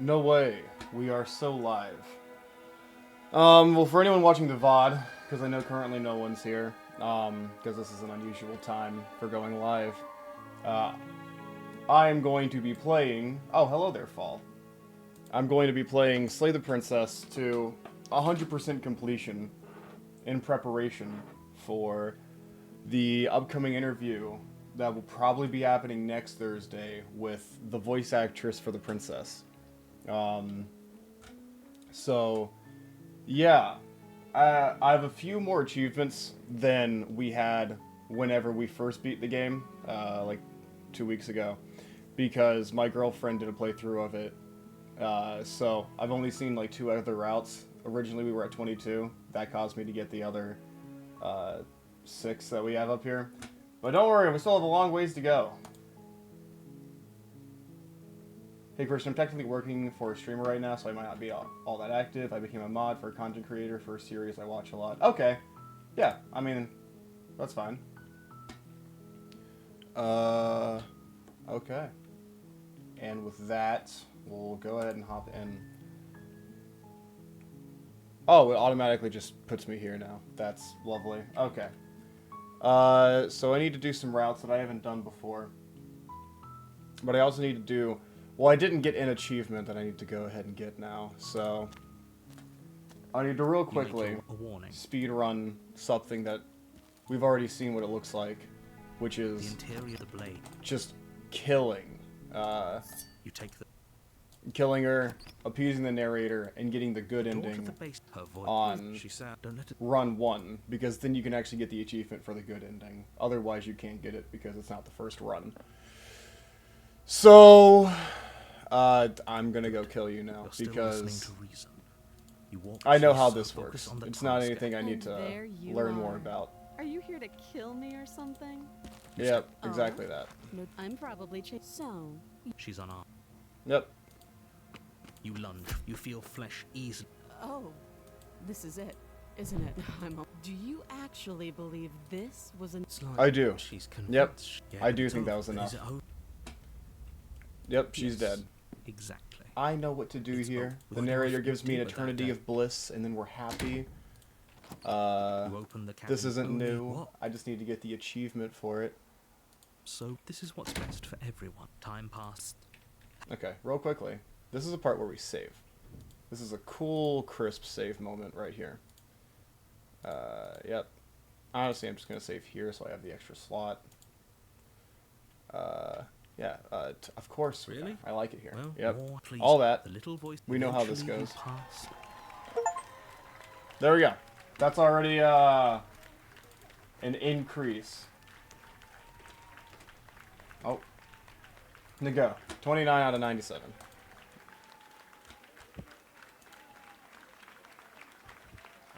No way. We are so live. Well, for anyone watching the VOD, because I know currently no one's here, because this is an unusual time for going live, I am going to be playing... Oh, hello there, Fall. I'm going to be playing Slay the Princess to 100% completion in preparation for the upcoming interview that will probably be happening next Thursday with the voice actress for the princess. So, yeah. I have a few more achievements than we had whenever we first beat the game, like 2 weeks ago, because my girlfriend did a playthrough of it. So, I've only seen like 2 other routes. Originally we were at 22. That caused me to get the other 6 that we have up here. But don't worry, we still have a long ways to go. Hey Christian, I'm technically working for a streamer right now, so I might not be all that active. I became a mod for a content creator for a series I watch a lot. Okay. Yeah, I mean, that's fine. Okay. And with that, we'll go ahead and hop in. Oh, it automatically just puts me here now. That's lovely. Okay. So I need to do some routes that I haven't done before. But I also need to do... Well, I didn't get an achievement that I need to go ahead and get now, so... I need to real quickly speed run something that we've already seen what it looks like, which is the interior of the blade. Just killing. You take the killing her, appeasing the narrator, and getting the good ending on run 1, because then you can actually get the achievement for the good ending. Otherwise, you can't get it because it's not the first run. So, I'm gonna go kill you now, because I know how this works. It's not anything I need to learn more about. Are you here to kill me or something? Yep, exactly that. No, I'm probably so. She's unarmed. Yep. You lunge. You feel flesh easily. Oh, this is it, isn't it? Do you actually believe this was an... I do. She's yep. Yeah, I do think that was enough. Yep, she's dead. Exactly. I know what to do here. The narrator gives me an eternity of bliss, and then we're happy. This isn't new. I just need to get the achievement for it. So this is what's best for everyone. Time passed. Okay, real quickly. This is a part where we save. This is a cool, crisp save moment right here. Yep. Honestly, I'm just going to save here so I have the extra slot. Yeah, of course. Really? I like it here. Well, yep. Please, all that. The little voice we know how this goes. Pass. There we go. That's already an increase. Oh. There you go. 29 out of 97.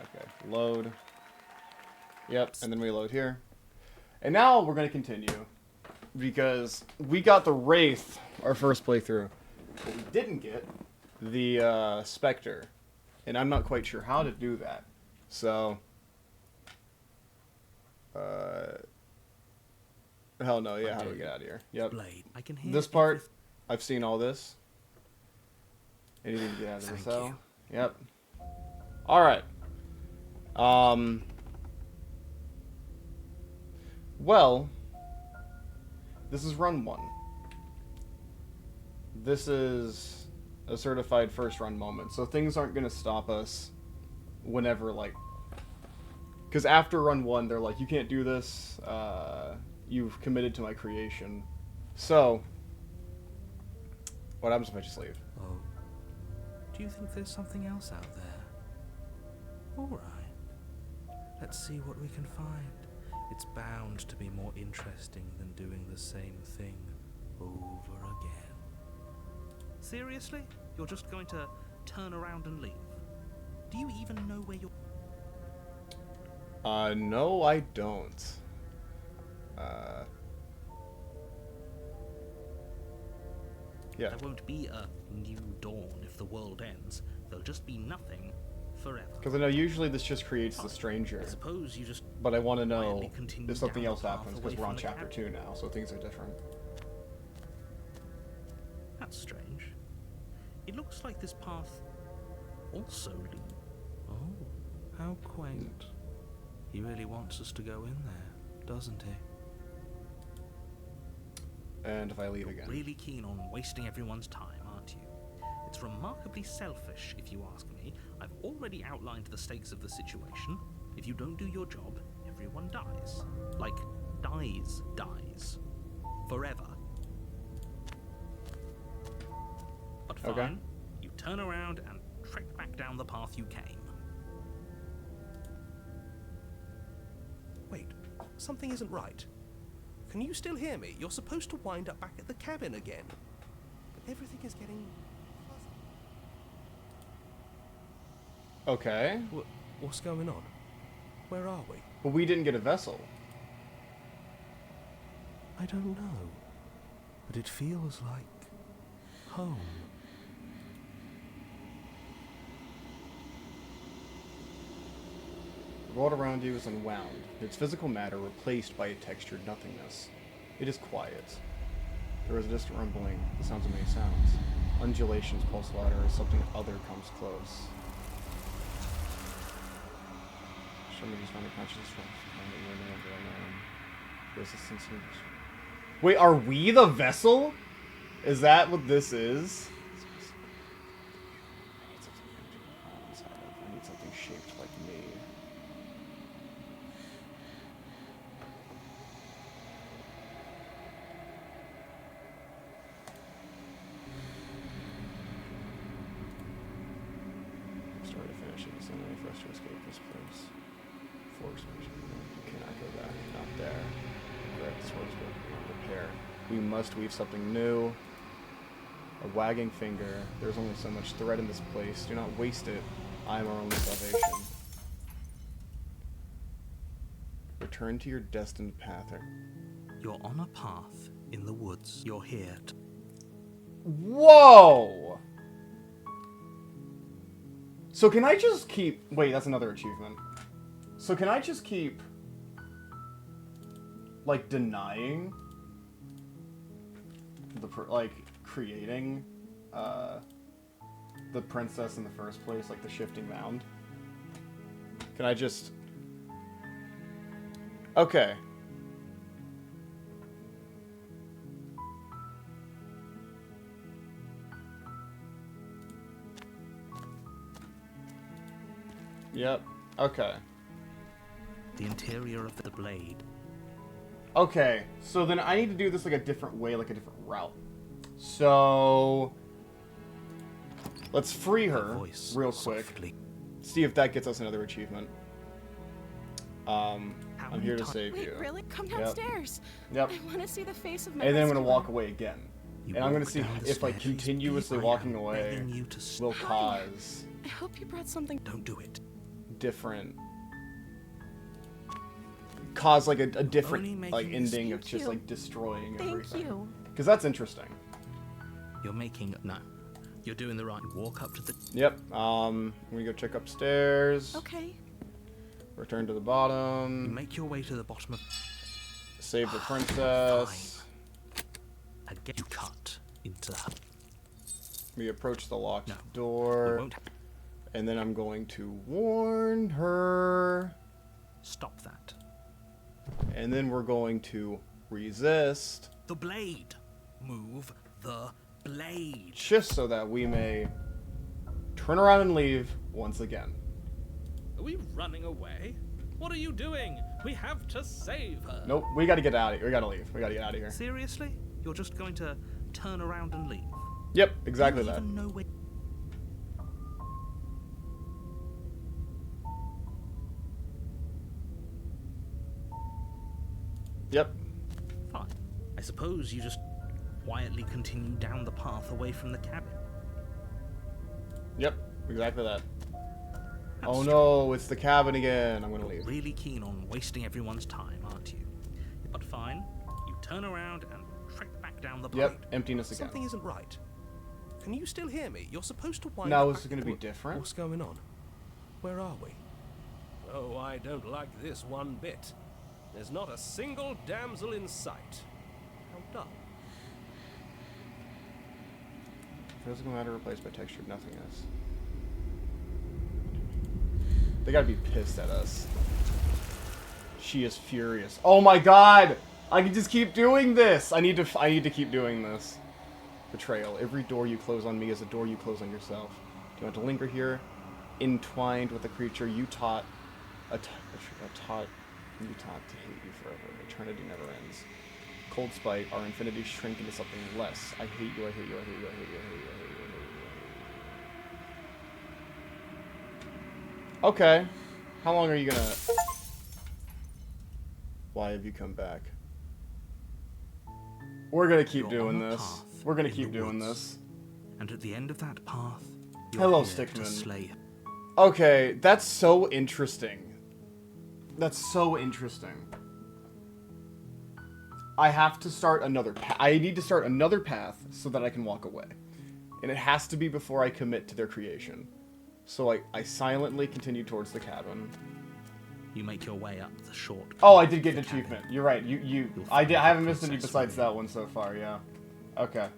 Okay, load. Yep, and then we load here. And now we're going to continue. Because we got the Wraith, our first playthrough. But we didn't get the Spectre. And I'm not quite sure how to do that. So... hell no, yeah, how do we get out of here? Yep. I can hear this part, I've seen all this. Anything to get out of the cell? Yep. Alright. Well, this is run 1. This is a certified first run moment, so things aren't going to stop us whenever, like... Because after run 1, they're like, you can't do this, you've committed to my creation. So, what happens if I just leave? Oh. Do you think there's something else out there? Alright. Let's see what we can find. It's bound to be more interesting than doing the same thing over again. Seriously? You're just going to turn around and leave? Do you even know where you're... No, I don't. Yeah. There won't be a new dawn if the world ends. There'll just be nothing forever. Because I know usually this just creates the stranger. I suppose you just... But I want to know if something else happens, because we're on chapter 2 now, so things are different. That's strange. It looks like this path also leads. Oh, how quaint. He really wants us to go in there, doesn't he? And if I leave again. Really keen on wasting everyone's time, aren't you? It's remarkably selfish, if you ask me. I've already outlined the stakes of the situation. If you don't do your job, everyone dies. Like, dies. Forever. But fine, Okay. you turn around and trek back down the path you came. Wait, something isn't right. Can you still hear me? You're supposed to wind up back at the cabin again. But everything is getting fuzzy. Okay. What's going on? Where are we? But we didn't get a vessel. I don't know. But it feels like home. The world around you is unwound, its physical matter replaced by a textured nothingness. It is quiet. There is a distant rumbling, the sounds of many sounds. Undulations pulse louder as something other comes close. Somebody's finding consciousness from resistance. Wait, are we the vessel? Is that what this is? I need something shaped like me. Start to finish it. It's only for us to escape this place. Force mission. You cannot go back. Not there. Grab the swords with repair. We must weave something new. A wagging finger. There's only so much thread in this place. Do not waste it. I am our only salvation. Return to your destined path. You're on a path in the woods. You're here to... Whoa! So can I just keep... Wait, that's another achievement. So can I just keep... like, denying... like, creating... the princess in the first place, like the shifting mound? Can I just... Okay. Yep. Okay. The interior of the blade. Okay, so then I need to do this like a different way, like a different route. So... let's free her Voice real quick. softly. See if that gets us another achievement. I'm many here to ti- save Wait, you. really? Come downstairs. Yep. I want to see the face of my And then I'm gonna rescuer. walk away again. You And I'm gonna walk see down the if like stairs. continuously I am walking away begging you to stop. will cause I hope you brought something. Don't do it. different... cause like a different Only like making this- ending of Thank just you. like destroying Thank everything. you. Because that's interesting. You're making... No. You're doing the right... Walk up to the... Yep. I'm gonna go check upstairs. Okay. Return to the You bottom. make your way to the bottom of... Save the princess. Again, you cut into her. We approach the locked No, We door. won't... And then I'm going to warn her. Stop that. And then we're going to resist. The blade. Move the blade. Just so that we may turn around and leave once again. Are we running away? What are you doing? We have to save her. Nope, we gotta get out of here. We gotta leave. We gotta get out of here. Seriously? You're just going to turn around and leave? Yep, exactly You that. even know where... Yep. Fine. I suppose you just quietly continue down the path away from the cabin. Yep, exactly that. That's Oh no, it's the cabin again. I'm gonna You're leave. really keen on wasting everyone's time, aren't you? But fine. You turn around and trek back down the Yep, blade. emptiness again. Something isn't right. Can you still hear me? You're supposed to wind Now up is it back gonna at be the- different? What's going on? Where are we? Oh, I don't like this one bit. There's not a single damsel in sight. How dull. Physical matter replaced by textured nothingness. They gotta be pissed at us. She is furious. Oh my god! I can just keep doing this! I need to keep doing this. Betrayal. Every door you close on me is a door you close on yourself. Do you want to linger here? Entwined with a creature you taught to hate you forever. Eternity never ends. Cold spite, our infinity shrink into something less. I hate you, I hate you, I hate you, I hate you, I hate you, I hate you, I hate you. Okay. How long are you gonna... Why have you come back? We're gonna keep doing this. We're gonna keep doing this. And at the end of that path, you're Hello, here to Stickman. slay. Okay, that's so interesting. That's so interesting. I have to start another path. I need to start another path so that I can walk away. And it has to be before I commit to their creation. So I silently continue towards the cabin. You make your way up the short. Oh, I did get an the cabin. achievement. You're right. I haven't missed any besides that one so far, yeah. Okay.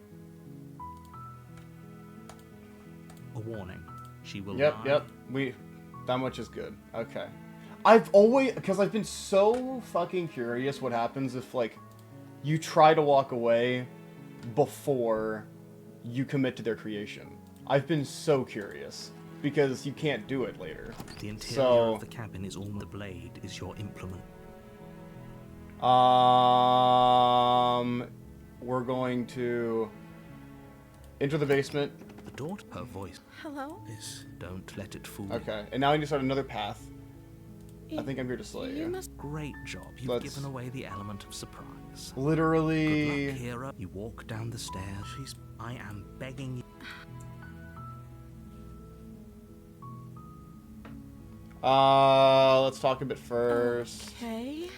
A warning. She will Yep, lie. yep. That much is good. Okay. Because I've been so fucking curious what happens if, like, you try to walk away before you commit to their creation. I've been so curious. Because you can't do it later. The interior So, of the cabin is all the blade is your implement. we're going to enter the basement. The door to her voice Hello? is don't let it fool you. Okay, and now I need to start another path. I think I'm here to slay You you. must... Great job. You've Let's- given away the element of surprise. Good Literally... luck, Kira. You walk down the stairs. I am begging you. Let's talk a bit first. Okay.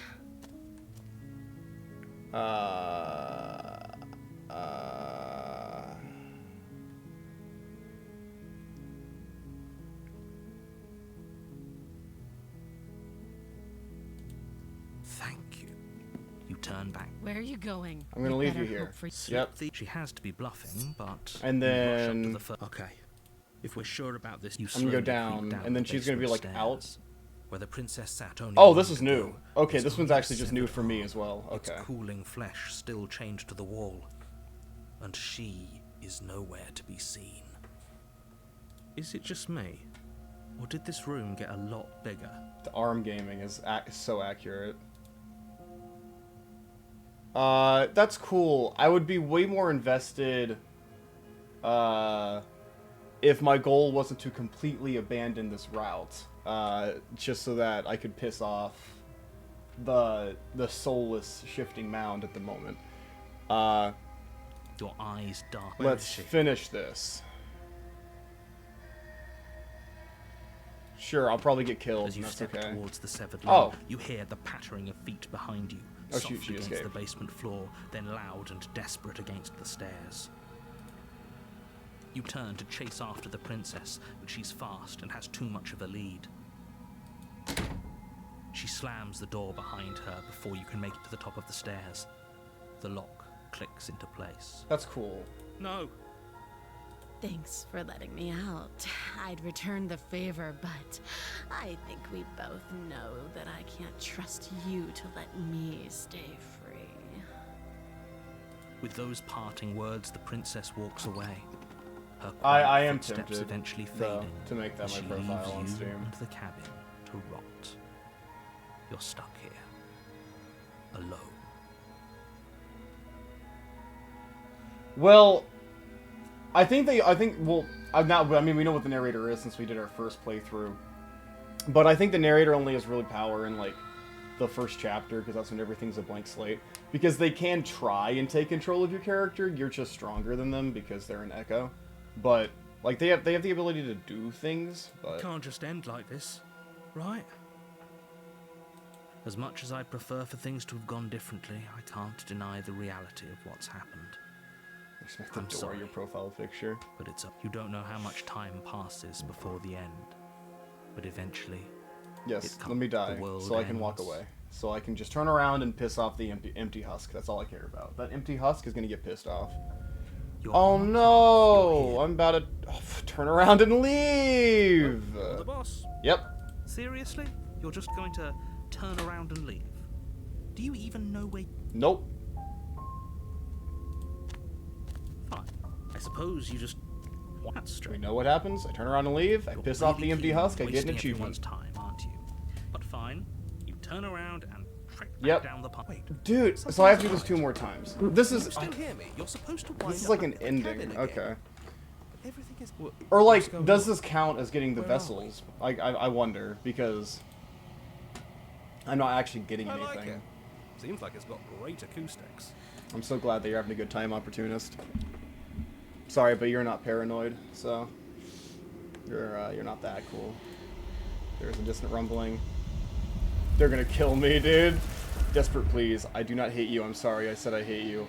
Thank you. You turn back. Where are you going? I'm gonna We leave you better here. hope for- Yep. She has to be bluffing, but And you rush up to then- the okay. If we're sure about this, you I'm gonna go slowly down, creep and then the she's gonna be, basement like, out. stairs, where the princess sat only. Oh, a this is moment new. ago. Okay, Its this one's only actually just new severed for me arm, as well. Its Okay. cooling flesh still chained to the wall, and she is nowhere to be seen. Is it just me, or did this room get a lot bigger? The arm gaming is so accurate. That's cool. I would be way more invested, if my goal wasn't to completely abandon this route, just so that I could piss off the soulless shifting mound at the moment. Your eyes dark. Let's finish this. Sure, I'll probably get killed. As you That's step okay. towards the severed Oh. limb, you hear the pattering of feet behind you, Oh, soft she against escaped. the basement floor, then loud and desperate against the stairs. You turn to chase after the princess, but she's fast and has too much of a lead. She slams the door behind her before you can make it to the top of the stairs. The lock clicks into place. That's cool. No! Thanks for letting me out. I'd return the favor, but I think we both know that I can't trust you to let me stay free. With those parting words, the princess walks away. Her I quiet am footsteps tempted, eventually though, fading to make that as my she profile leaves on you Steam. and the cabin to rot. You're stuck here, alone. Well, I think, well, I mean, we know what the narrator is since we did our first playthrough. But I think the narrator only has really power in, like, the first chapter, because that's when everything's a blank slate. Because they can try and take control of your character, you're just stronger than them because they're an echo. But, like, they have the ability to do things, but... It can't just end like this, right? As much as I prefer for things to have gone differently, I can't deny the reality of what's happened. Expect the I'm door, sorry. your profile picture. But it's up. You don't know how much time passes before the end. But eventually, Yes, It let me the die, world so I can walk ends. away. So I can just turn around and piss off the empty husk. That's all I care about. That empty husk is gonna get pissed off. You're Oh on a path. no! You're I'm about to turn around and leave! here. The boss. Yep. Seriously? You're just going to turn around and leave? Do you even know where... Nope. Fine. I suppose you just... That's We straight. know what happens. I turn around and leave. I You're piss off really the empty keen on husk. I get an wasting everyone's achievement. time, aren't you? But fine. You turn around and trek back Yep. down the path. Wait. Dude, so I have to do this 2 more times. This Can is... you still hear me? You're supposed to wind This is up like back an at the ending. cabin again. Okay. But everything is... Or What's like, going does on? this count as getting the Where are we? vessels? Like, I wonder, because I'm not actually getting I like anything. it. Seems like it's got great acoustics. I'm so glad that you're having a good time, Opportunist. Sorry, but you're not paranoid, so you're not that cool. There's a distant rumbling. They're gonna kill me, dude. Desperate please. I do not hate you. I'm sorry. I said I hate you.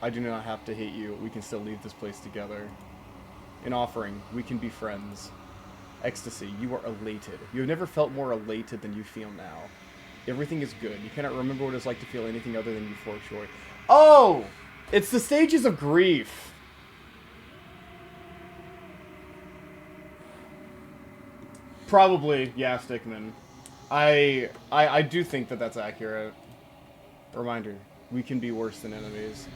I do not have to hate you. We can still leave this place together. An offering. We can be friends. Ecstasy. You are elated. You have never felt more elated than you feel now. Everything is good. You cannot remember what it's like to feel anything other than euphoric joy. Oh! It's the stages of grief. Probably, yeah, Stickman. I do think that that's accurate. Reminder, we can be worse than enemies.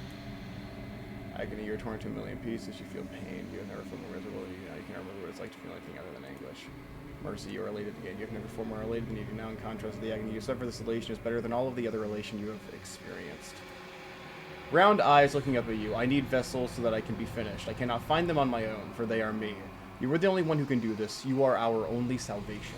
Agony, you're torn into a million pieces, you feel pain, you have never felt more miserable, now you cannot remember what it's like to feel anything other than anguish. Mercy, you are elated again, you have never before more elated than you do now. In contrast to the agony you suffer, this elation is better than all of the other elation you have experienced. Round eyes looking up at you, I need vessels so that I can be finished. I cannot find them on my own, for they are me. You are the only one who can do this, you are our only salvation.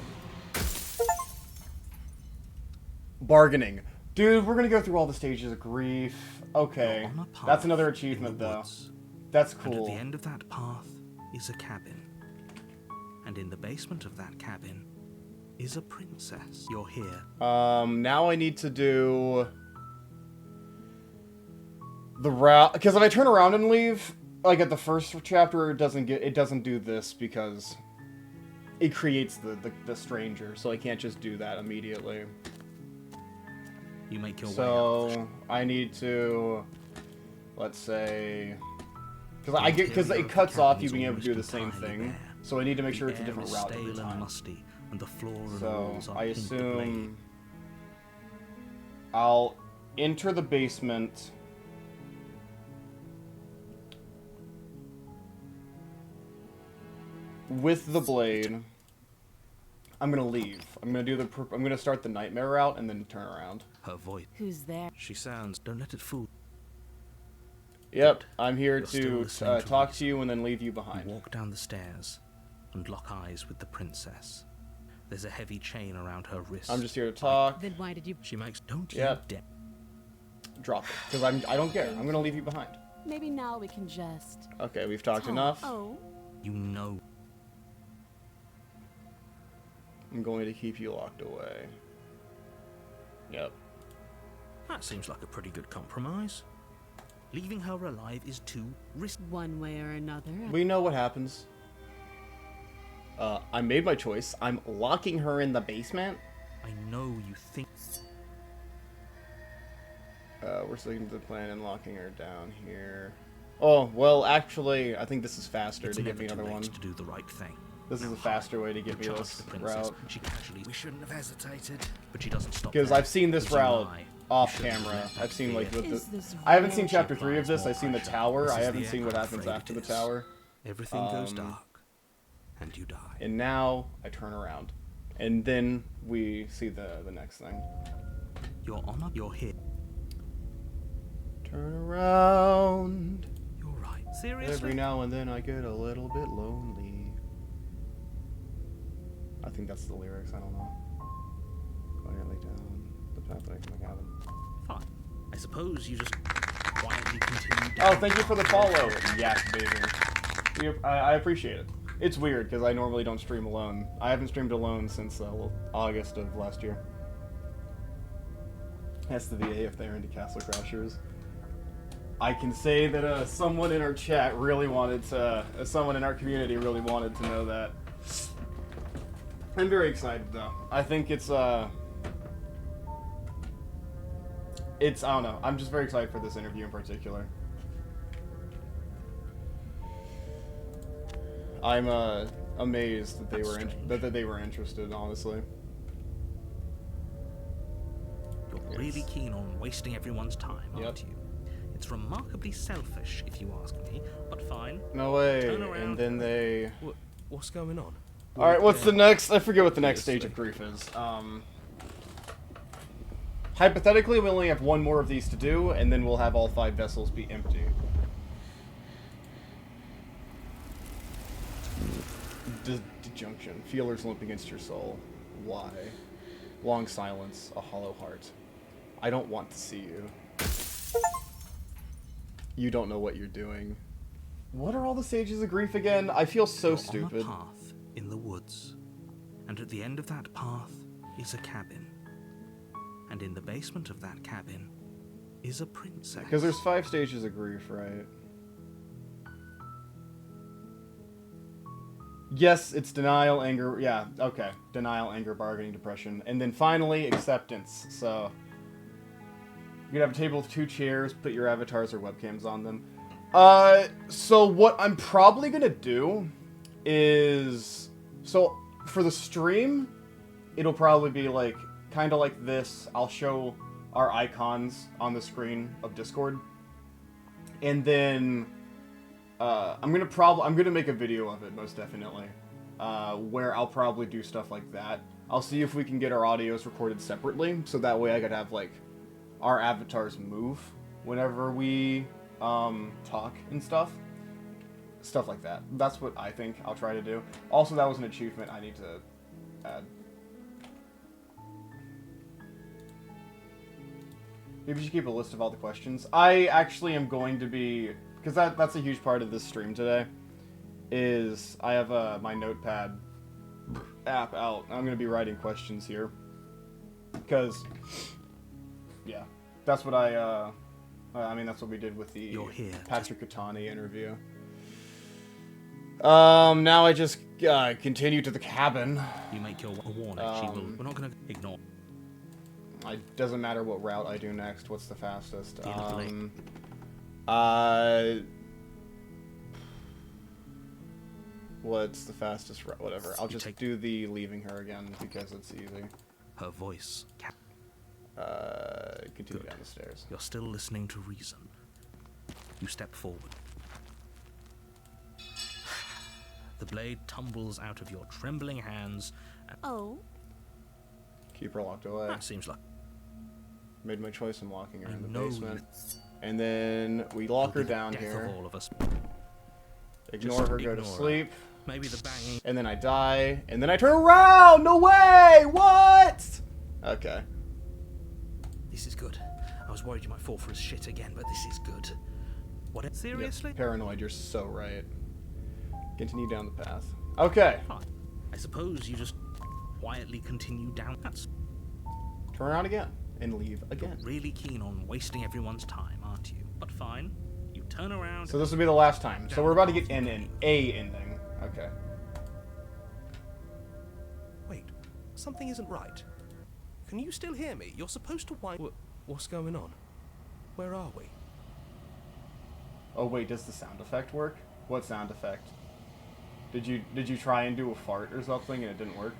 Bargaining. Dude, we're gonna go through all the stages of grief. Okay. You're on a path That's another in achievement, the though. woods. That's And cool. at the end of that path is a cabin. And in the basement of that cabin is a princess. You're here. Now I need to do... the route... Because if I turn around and leave, like at the first chapter, it doesn't do this because it creates the stranger, so I can't just do that immediately. You make your way up. So I need to, let's say, because it cuts off you being able to do the same thing. So I need to make sure it's a different route every Stale and time. musty, and the floor and So walls are I pink with blade. assume I'll enter the basement. With the blade. I'm gonna leave. I'm gonna start the nightmare route and then turn around. Her voice. Who's there? She sounds. Don't let it fool. Yep, I'm here You're still to listening to talk reason. to you and then leave you You behind. walk down the stairs and lock eyes with the princess. There's a heavy chain around her wrist. I'm just here to talk. Then why did you... She makes. Don't you Yep. dare. Drop it, because I don't care. I'm gonna leave you behind. Maybe now we can just... Okay, we've talked talk. enough. Oh, You know. I'm going to keep you locked away. Yep. That seems like a pretty good compromise. Leaving her alive is too risky. one way or another. We know what happens. I made my choice. I'm locking her in the basement. I know you think. We're sticking to the plan and locking her down here. Oh, well, actually, I think this is faster It's to get never me too another late one. to do the right thing. This is Now a faster way to get me charge this the princess. route. She casually. We shouldn't have hesitated, but she doesn't stop. Because there. I've seen this As you route lie, you off shouldn't have camera. let that I've seen like fear. with Is the... this I haven't real? seen chapter 3 of Applies this. more I've seen the pressure. tower. This I is haven't the seen what end I'm happens afraid after it the is. tower. Everything goes Um, dark, and you die. And now I turn around. And then we see the next thing. You're on up. You're here. Turn around. You're right. Seriously? Every now and then I get a little bit lonely. I think that's the lyrics, I don't know. Quietly down the pathway to my cabin. Fine. I suppose you just quietly continue Oh, down. thank you for the follow, Yak Baby. I appreciate it. It's weird, because I normally don't stream alone. I haven't streamed alone since August of last year. That's the VA if they're into Castle Crashers. I can say that someone in our chat really wanted to... someone in our community really wanted to know that. I'm very excited, though. I think it's, I don't know. I'm just very excited for this interview in particular. I'm amazed that That's strange. that they were interested, honestly. You're really keen on wasting everyone's time, aren't Yep. you? It's remarkably selfish, if you ask me, but fine. No way. Turn around. And then they... What's going on? Alright, what's the next? I forget what the next Obviously. stage of grief is. Hypothetically, we only have one more of these to do, and then we'll have all 5 vessels be empty. Disjunction. Feelers limp against your soul. Why? Long silence. A hollow heart. I don't want to see you. You don't know what you're doing. What are all the stages of grief again? I feel so You're stupid. on a path in the woods, and at the end of that path is a cabin. And in the basement of that cabin is a princess. Because there's 5 stages of grief, right? Yes, it's denial, anger, yeah, okay. Denial, anger, bargaining, depression. And then finally, acceptance. So, you can have a table with 2 chairs, put your avatars or webcams on them. So what I'm probably gonna do is... So, for the stream, it'll probably be like, kind of like this. I'll show our icons on the screen of Discord. And then... I'm gonna make a video of it, most definitely, where I'll probably do stuff like that. I'll see if we can get our audios recorded separately, so that way I could have, like, our avatars move whenever we, talk and stuff. Stuff like that. That's what I think I'll try to do. Also, that was an achievement I need to add. Maybe you should keep a list of all the questions. I actually am going to be... Because that's a huge part of this stream today, is I have my notepad app out. I'm going to be writing questions here. Because, yeah, that's what I mean, that's what we did with the Patrick Katani interview. Now I just continue to the cabin. You make your warning. We're not going to ignore. It doesn't matter what route I do next. What's the fastest? The end of the lake. What's the fastest route? Whatever. I'll just do the leaving her again because it's easy. Her voice. Continue down the stairs. You're still listening to reason. You step forward. The blade tumbles out of your trembling hands. And Keep her locked away. that seems like Made my choice in locking her I in the know basement. And then we lock her down death here. of all of us. Ignore Just her, go to ignore her. sleep. Maybe the banging. And then I die. And then I turn around! No way! What? Okay. This is good. I was worried you might fall for his shit again, but this is good. What? Seriously? Yep, paranoid, you're so right. Continue down the path. Okay. Fine. I suppose you just quietly continue down. That's Turn around again. And leave again. You're really keen on wasting everyone's time, aren't you? But fine. You turn around. So this will be the last time. So we're about to get an A ending. Okay. Wait, something isn't right. Can you still hear me? You're supposed to wind... What's going on? Where are we? Oh wait, does the sound effect work? What sound effect? Did you try and do a fart or something and it didn't work?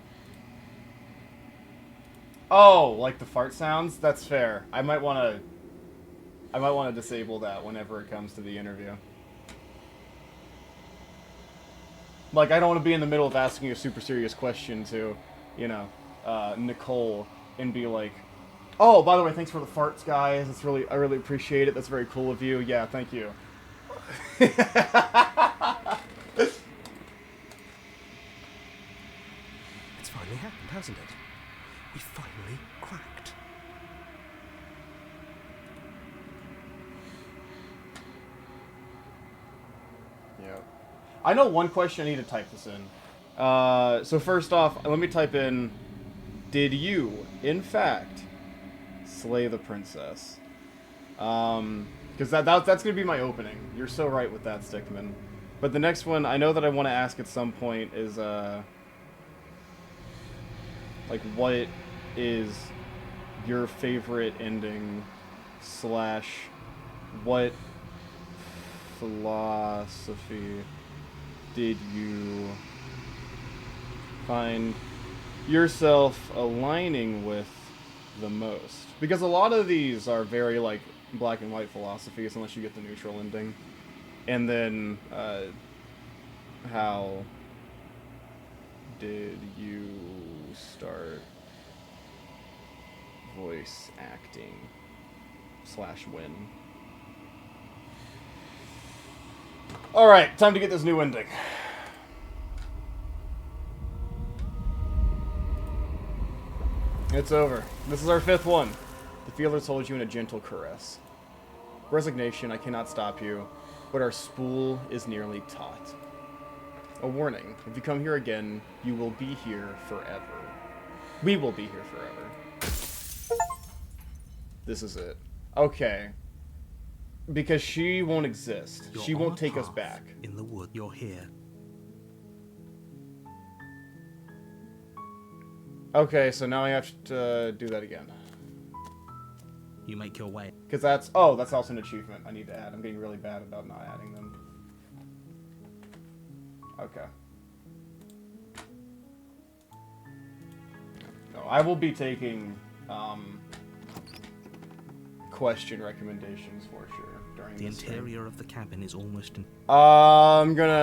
Oh, like the fart sounds? That's fair. I might want to disable that whenever it comes to the interview. Like, I don't want to be in the middle of asking a super serious question to, you know, Nicole and be like, "Oh, by the way, thanks for the farts, guys. I really appreciate it. That's very cool of you. Yeah, thank you." It's finally happened, hasn't it? We finally cracked. Yeah. I know one question I need to type this in. So first off, let me type in, did you, in fact, slay the princess? Because that's going to be my opening. You're so right with that, Stickman. But the next one, I know that I want to ask at some point is, like, what is your favorite ending / what philosophy did you find yourself aligning with the most? Because a lot of these are very, like, black and white philosophies, unless you get the neutral ending. And then, how did you start voice acting / win? Alright, time to get this new ending. It's over. This is our 5th one. The feelers hold you in a gentle caress. Resignation, I cannot stop you, but our spool is nearly taut. A warning, if you come here again, you will be here forever. We will be here forever. This is it. Okay. Because she won't exist. You're She on won't a take us path back. In the wood, you're here. Okay, so now I have to do that again. You make your way. Because that's... Oh, that's also an achievement I need to add. I'm getting really bad about not adding them. Okay. No, I will be taking question recommendations for sure during The this thing. interior of the cabin is almost in... I'm gonna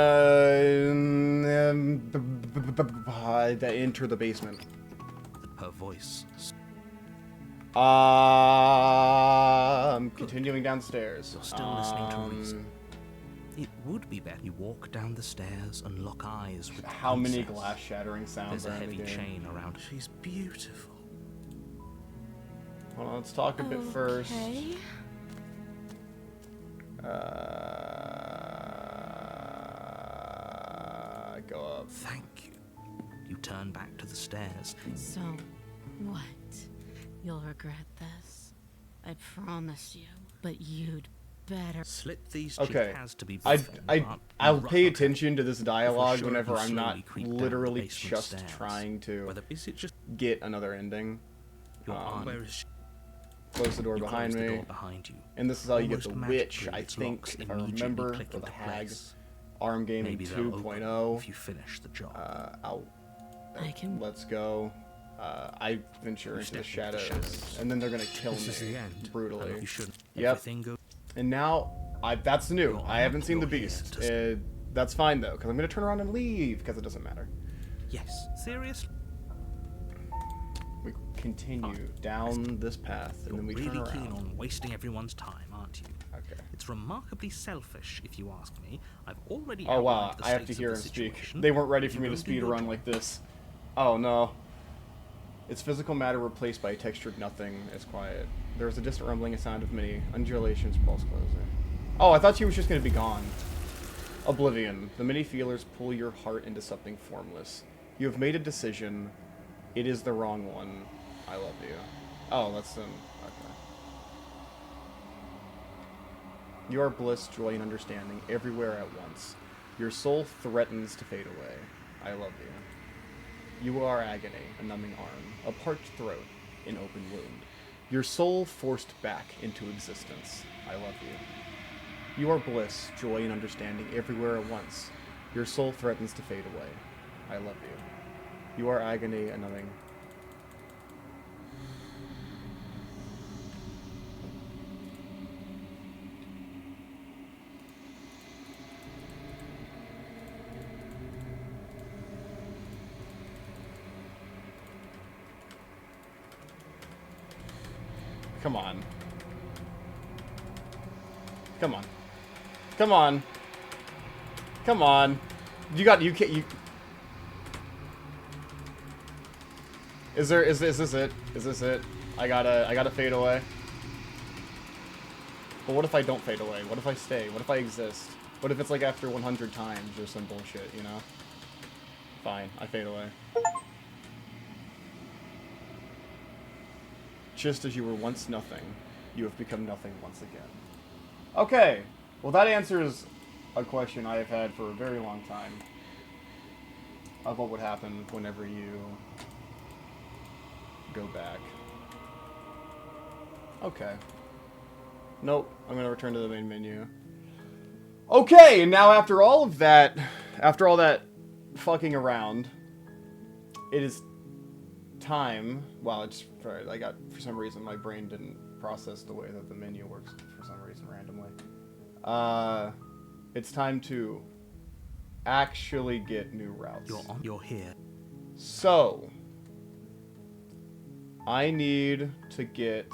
enter the basement. Her voice. I'm continuing downstairs. You're still listening to reason. It would be better you walk down the stairs and lock eyes with the How many princess. glass shattering sounds There's a are in the heavy game? chain around. She's beautiful. Hold on, let's talk a bit first. Okay. Go up. Thank you. You turn back to the stairs. So, what? You'll regret this. I promise you. But you'd better. Slip these Okay. cheek has to be buffing, but I'll you pay rock- attention to this dialogue sure whenever you I'm not slowly creep down the literally basement just stairs. trying to Whether is it just get another ending. your Um, aunt? Where is she? Close the door You behind close the me. door behind you. And this is how you get Almost the witch, magically, I its think, locks if I immediately remember, click or the into hag. place. Arm Gaming Maybe they'll open 2.0. if you finish the job. Out. I can. Let's go. I venture into the step into the shadows, shadows. and then they're gonna kill This is me the end. brutally. And you shouldn't. Yep. Everything goes. And now, that's new. You're I haven't seen the you're here beast. to- That's fine though, because I'm gonna turn around and leave, because it doesn't matter. Yes. Seriously? We continue down this path, and You're then we really turn keen around. on wasting everyone's time, aren't you? Okay. It's remarkably selfish, if you ask me. I've already Oh wow, outlined the I have to stakes hear of him the speak. situation. They weren't ready for You me go to do speed your run job. like this. Oh no. It's physical matter replaced by textured nothing. It's quiet. There is a distant rumbling, a sound of many undulations, pulse closer. Oh, I thought she was just gonna be gone. Oblivion. The many feelers pull your heart into something formless. You have made a decision. It is the wrong one. I love you. Oh, that's them. Okay. You are bliss, joy, and understanding everywhere at once. Your soul threatens to fade away. I love you. You are agony, a numbing arm, a parched throat, an open wound. Your soul forced back into existence. I love you. You are bliss, joy, and understanding everywhere at once. Your soul threatens to fade away. I love you. You are agony, a numbing... Come on. Come on. Come on. Come on. You can't, you... Is this it? Is this it? I gotta fade away. But what if I don't fade away? What if I stay? What if I exist? What if it's like after 100 times or some bullshit, you know? Fine, I fade away. Just as you were once nothing, you have become nothing once again. Okay, well that answers a question I have had for a very long time. Of what would happen whenever you go back. Okay. Nope, I'm gonna return to the main menu. Okay, and now after all that fucking around, it is time. Well, it's for some reason my brain didn't process the way that the menu works for some reason randomly. It's time to actually get new routes. You're here. So, I need to get...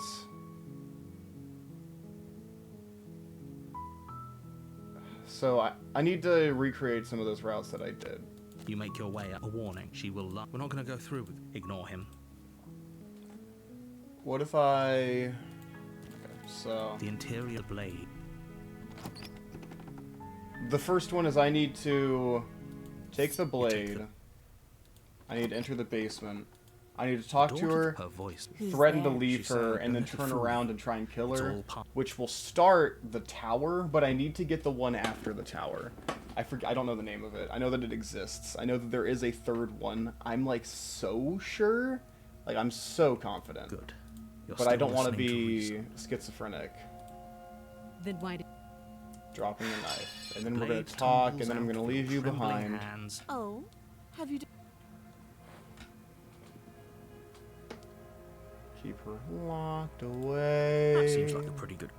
So, I need to recreate some of those routes that I did. You make your way up. A warning. She will lie. We're not going to go through with it. Ignore him. What if I... Okay, so... The interior blade. The first one is I need to take the blade. I need to enter the basement. I need to talk to her, Her voice. threaten to there? leave She her, said, and then "Don't let turn it fool around you." and try and kill It's her, all part- which will start the tower, but I need to get the one after the tower. I don't know the name of it. I know that it exists. I know that there is a third one. I'm like so sure. Like I'm so confident. Good. You're But I still don't want to listening be reason. schizophrenic. Then why did... Dropping a knife. And then we're going Blade to talk, and tumbles then I'm out going to of your leave you trembling behind. hands. Oh, have you... Keep her locked away. That seems like a pretty good...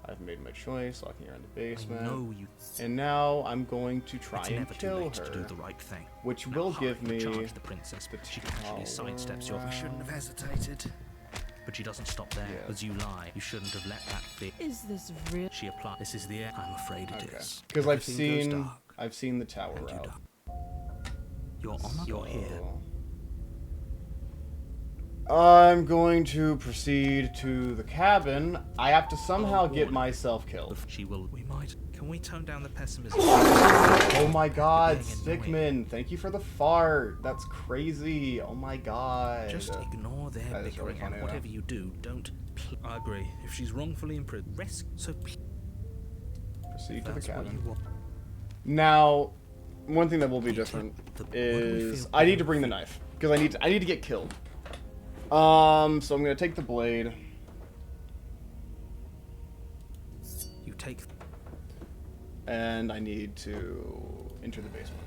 I've made my choice, locking her in the I basement. know you... And now I'm going to try It's and never too kill late her, to do the right thing. which Now will hurry, give me charge the princess. the She casually sidesteps your... tower. We shouldn't have hesitated. But she doesn't stop there. Yeah. As you lie, you shouldn't have let that be. Is this real? She applied. This is the air. I'm afraid it Okay. is. Because I've Everything goes seen dark, the tower and you route. die. Your honor, you're here. I'm going to proceed to the cabin. I have to somehow get myself killed. She will. We might. Can we tone down the pessimism? Oh my god, Getting Stickman, thank you for the fart. That's crazy. Oh my god. Just ignore their That is really bickering, funny, and whatever you do, don't. I agree. If she's wrongfully imprisoned, Proceed to the that's what cabin. you want. Now, one thing that will be different What do we is feel I need to bad bring the for? knife because I need to get killed. So I'm gonna take the blade. You take. And I need to enter the basement.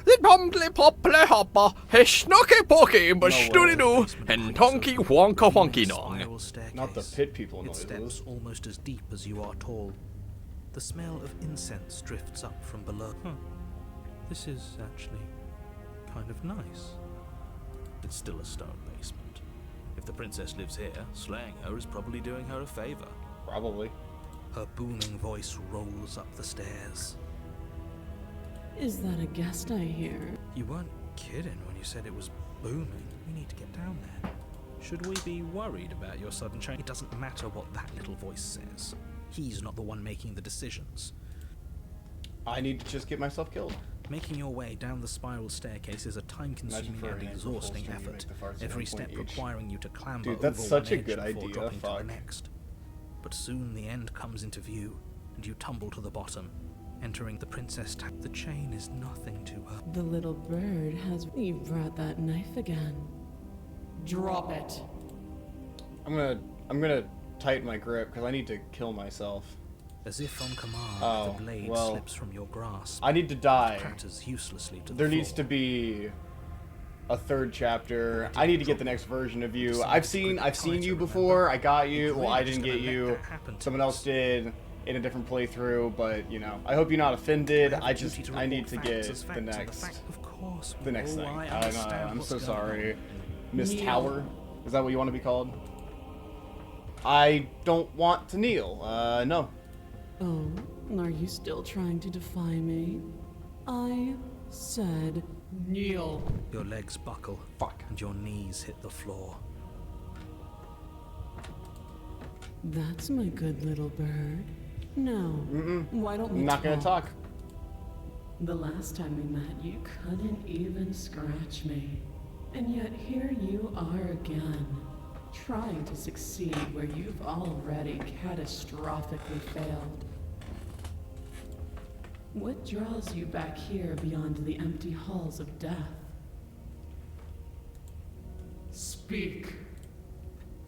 The Pumply Poply Hopper, he Snooky Pooky, but No way. Stoody Doo, and Tonky Wonka Wonky Spiral Nong. staircase. Not the pit people It noises. steps almost as deep as you are tall. The smell of incense drifts up from below. This is actually kind of nice. It's still a stone basement. If the princess lives here, slaying her is probably doing her a favor. Probably. Her booming voice rolls up the stairs. Is that a guest I hear? You weren't kidding when you said it was booming. We need to get down there. Should we be worried about your sudden change? It doesn't matter what that little voice says. He's not the one making the decisions. I need to just get myself killed. Making your way down the spiral staircase is a time-consuming for and an April Fool's exhausting stream, you effort. make the farts Every 1 step point each. requiring you to clamber Dude, that's over such one a good edge before idea, dropping to fuck. the next. But soon the end comes into view, and you tumble to the bottom, entering the princess tower. The chain is nothing to her. The little bird has... You brought that knife again. Drop it. I'm gonna tighten my grip because I need to kill myself. As if on command, Oh, the blade well, slips from your grasp. I need to die. Clatters uselessly to the There floor. needs to be a third chapter. I need to get the next version of you. I've seen you before. I got you. Well, I didn't get you. Someone else did in a different playthrough, but you know, I hope you're not offended. I need to get the next thing. I'm so sorry. Miss Kneel. Tower? Is that what you want to be called? I don't want to kneel. No. Oh, are you still trying to defy me? I said kneel. Your legs buckle. Fuck. And your knees hit the floor. That's my good little bird. Now, why don't we I'm not gonna talk. The last time we met, you couldn't even scratch me. And yet here you are again, trying to succeed where you've already catastrophically failed. What draws you back here beyond the empty halls of death? Speak.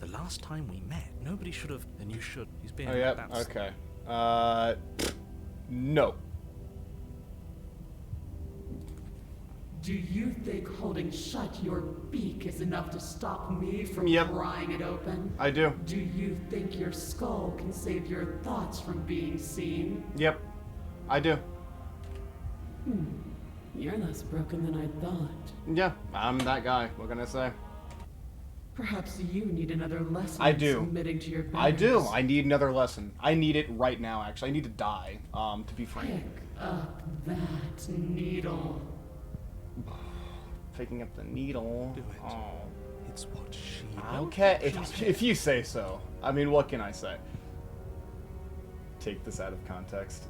The last time we met, nobody should have, and you should. He's being Oh, yep. that's- Okay. No. Do you think holding shut your beak is enough to stop me from Yep. prying it open? I do. Do you think your skull can save your thoughts from being seen? Yep. I do. You're less broken than I thought. Yeah, I'm that guy. What can I say? Perhaps you need another lesson I in do. submitting to your I do. betters. I need another lesson. I need it right now, actually. I need to die, to be frank. Pick up that needle. Picking up the needle. Do it. Oh. It's what she... Okay, if you say so. I mean, what can I say? Take this out of context.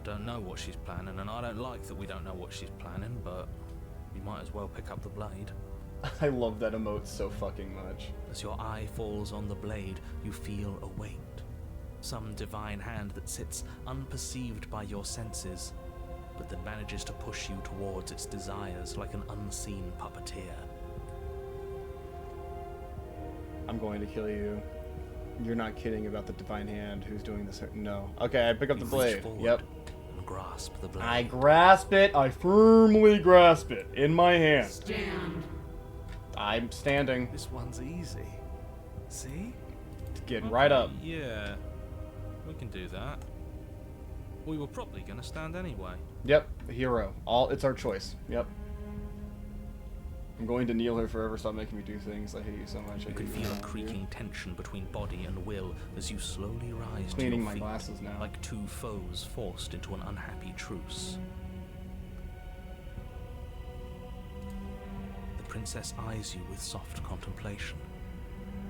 Don't know what she's planning, and I don't like that we don't know what she's planning, but we might as well pick up the blade. I love that emote so fucking much. As your eye falls on the blade, you feel a weight. Some divine hand that sits unperceived by your senses, but that manages to push you towards its desires like an unseen puppeteer. I'm going to kill you. You're not kidding about the divine hand who's doing this. No. Okay, I pick up the You reach blade. forward Yep. and grasp the blade. I grasp it. I firmly grasp it in my hand. Stand. I'm standing. This one's easy. See? Getting right up. Yeah, we can do that. We were probably gonna stand anyway. Yep, hero. It's our choice. Yep. I'm going to kneel her forever. Stop making me do things. I hate you so much. I You can hate you. feel a creaking tension between body and will as you slowly rise to Cleaning your my feet, glasses now. like two foes forced into an unhappy truce. The princess eyes you with soft contemplation.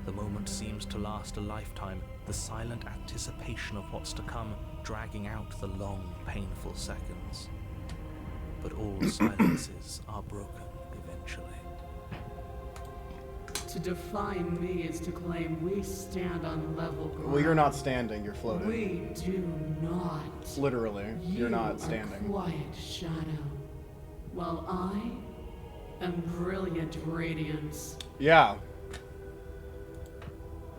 The moment seems to last a lifetime, the silent anticipation of what's to come dragging out the long, painful seconds. But all silences are broken eventually. To define me is to claim we stand on level ground. Well, you're not standing. You're floating. We do not. Literally, you're not You standing. are quiet shadow, while I am brilliant radiance. Yeah.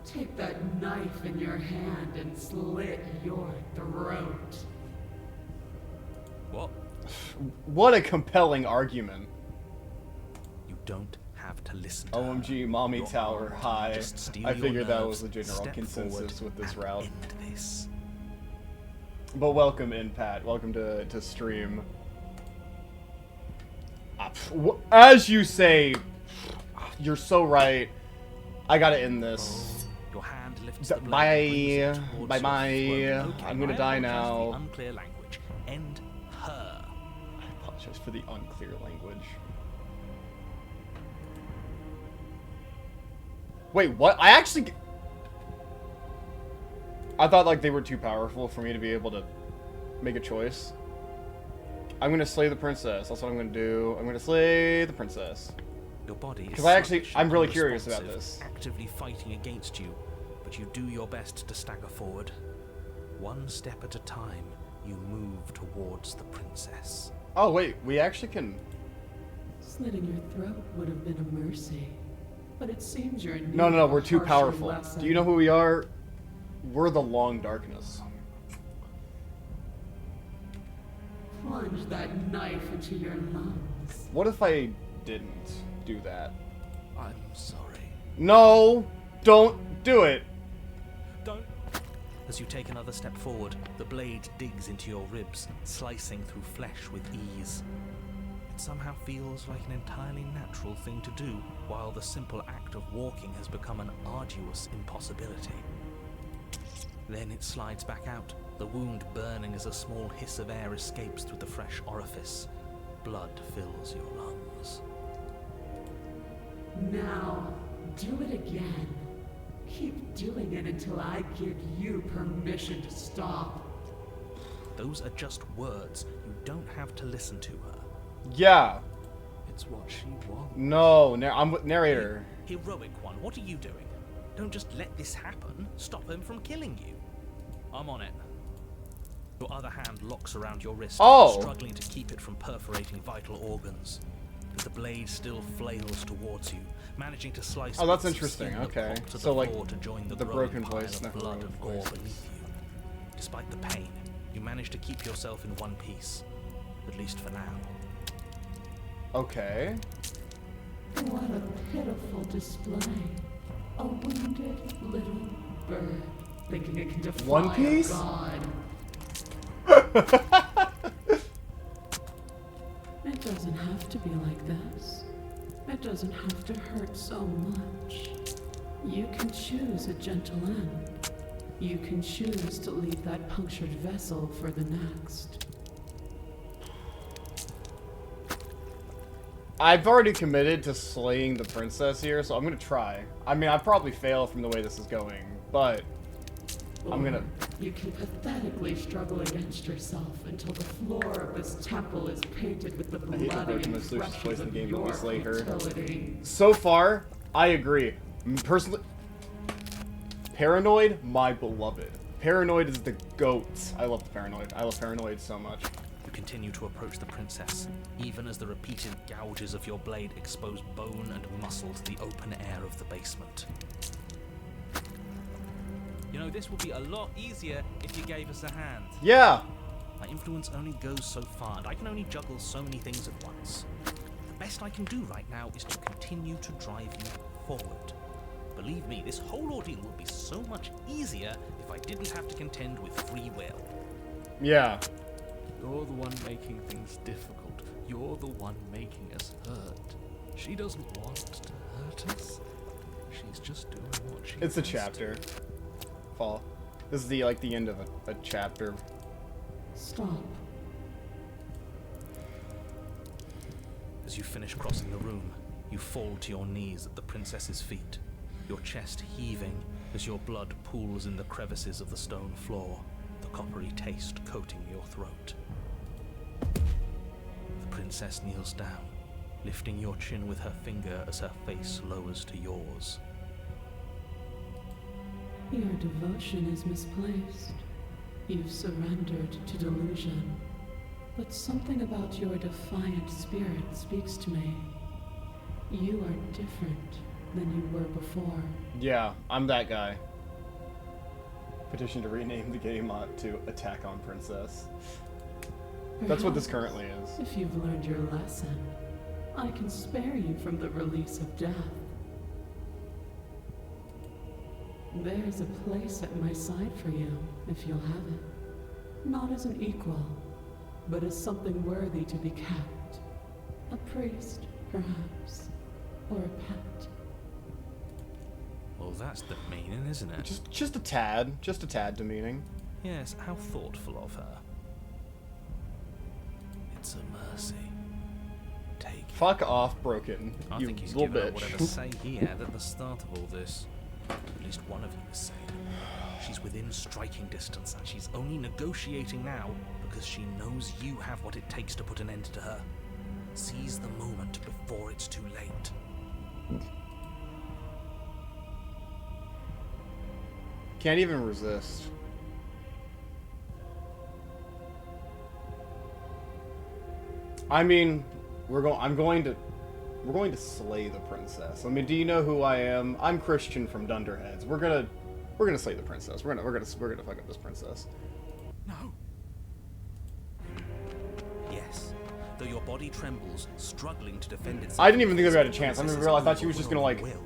Take that knife in your hand and slit your throat. What? What a compelling argument. You don't have to listen to OMG, her. Mommy Your Tower, arm hi. just steel I your figured that nerves, was the general step consensus forward with this and route. End this. But welcome in, Pat. Welcome to stream. As you say, you're so right. I gotta end this. Your hand lifts the blade, Bye. brings it towards Bye-bye. your throat. Okay, I'm gonna I die apologize now. for the unclear language. End her. I apologize for the unclear language. Wait, what? I thought like they were too powerful for me to be able to make a choice. I'm gonna slay the princess. That's what I'm gonna do. I'm gonna slay the princess. Your body is 'Cause I actually- sluggish I'm and really curious about unresponsive, this. actively fighting against you, but you do your best to stagger forward. One step at a time, you move towards the princess. Oh wait, we actually can. Slitting your throat would have been a mercy, but it seems you're in need No, of a we're too harsher powerful. lesson. Do you know who we are? We're the Long Darkness. Plunge that knife into your lungs. What if I didn't do that? I'm sorry. No, don't do it. Don't. As you take another step forward, the blade digs into your ribs, slicing through flesh with ease. It somehow feels like an entirely natural thing to do, while the simple act of walking has become an arduous impossibility. Then it slides back out, the wound burning as a small hiss of air escapes through the fresh orifice. Blood fills your lungs. Now, do it again. Keep doing it until I give you permission to stop. Those are just words. You don't have to listen to her. Yeah. It's what she wants. No, I'm with narrator. Heroic one, what are you doing? Don't just let this happen. Stop him from killing you. I'm on it. Your other hand locks around your wrist, Oh. struggling to keep it from perforating vital organs. The blade still flails towards you, managing to slice. Oh, that's bits of interesting, skin that okay. pop to So, the like, floor to join the broken growing place pile of never blood really and gore places. beneath you. Despite the pain, you manage to keep yourself in one piece, at least for now. Okay. What a pitiful display. A wounded little bird thinking it can defy One Piece? a god. It doesn't have to be like this. It doesn't have to hurt so much. You can choose a gentle end. You can choose to leave that punctured vessel for the next. I've already committed to slaying the princess here, so I'm gonna try. I mean, I probably fail from the way this is going, but I'm gonna... You can pathetically struggle against yourself until the floor of this temple is painted with the I hate the bloody broken most solutions place in the game, but we your slay her. futility. So far, I agree. Personally, Paranoid, my beloved. Paranoid is the GOAT. I love the Paranoid. I love Paranoid so much. You continue to approach the princess, even as the repeated gouges of your blade expose bone and muscle to the open air of the basement. You know, this would be a lot easier if you gave us a hand. Yeah! My influence only goes so far, and I can only juggle so many things at once. The best I can do right now is to continue to drive you forward. Believe me, this whole ordeal would be so much easier if I didn't have to contend with free will. Yeah. You're the one making things difficult. You're the one making us hurt. She doesn't want to hurt us. She's just doing what she It's a wants chapter. to. Fall. This is the end of a chapter. Stop. As you finish crossing the room, you fall to your knees at the princess's feet, your chest heaving as your blood pools in the crevices of the stone floor, the coppery taste coating your throat. The princess kneels down, lifting your chin with her finger as her face lowers to yours. Your devotion is misplaced. You've surrendered to delusion. But something about your defiant spirit speaks to me. You are different than you were before. Yeah, I'm that guy. Petition to rename the game to Attack on Princess. That's what this Perhaps, currently is. If you've learned your lesson, I can spare you from the release of death. There's a place at my side for you, if you'll have it. Not as an equal, but as something worthy to be kept. A priest, perhaps, or a pet. Well, that's demeaning, isn't it? Just a tad demeaning. Yes, how thoughtful of her. It's a mercy. Take it. Fuck off, Broken. I You think he's little given her whatever bitch. say he had at the start of all this. At least one of you is saying. She's within striking distance, and she's only negotiating now because she knows you have what it takes to put an end to her. Seize the moment before it's too late. Can't even resist. I mean, we're going to slay the princess. I mean, do you know who I am? I'm Christian from Dunderheads. We're gonna slay the princess. We're gonna fuck up this princess. No. Yes. Though your body trembles, struggling to defend itself. I didn't even think we had a the chance. I princess's remember I thought move she was of just gonna like will,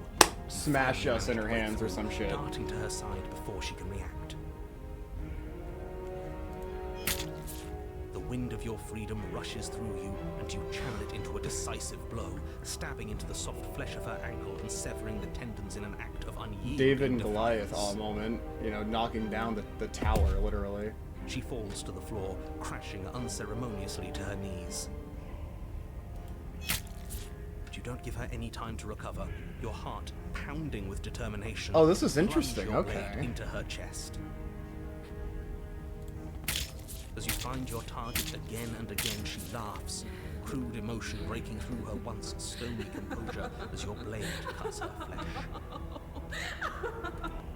smash us in her hands or some shit. darting to her side before she can react. The wind of your freedom rushes through you, and you channel it into a decisive blow, stabbing into the soft flesh of her ankle and severing the tendons in an act of unyielding David and Goliath defiance. moment, knocking down the tower, literally. She falls to the floor, crashing unceremoniously to her knees. But you don't give her any time to recover, your heart pounding with determination. Oh, this is Plunge interesting, your blade okay. into her chest. As you find your target again and again, she laughs, crude emotion breaking through her once stony composure as your blade cuts her flesh.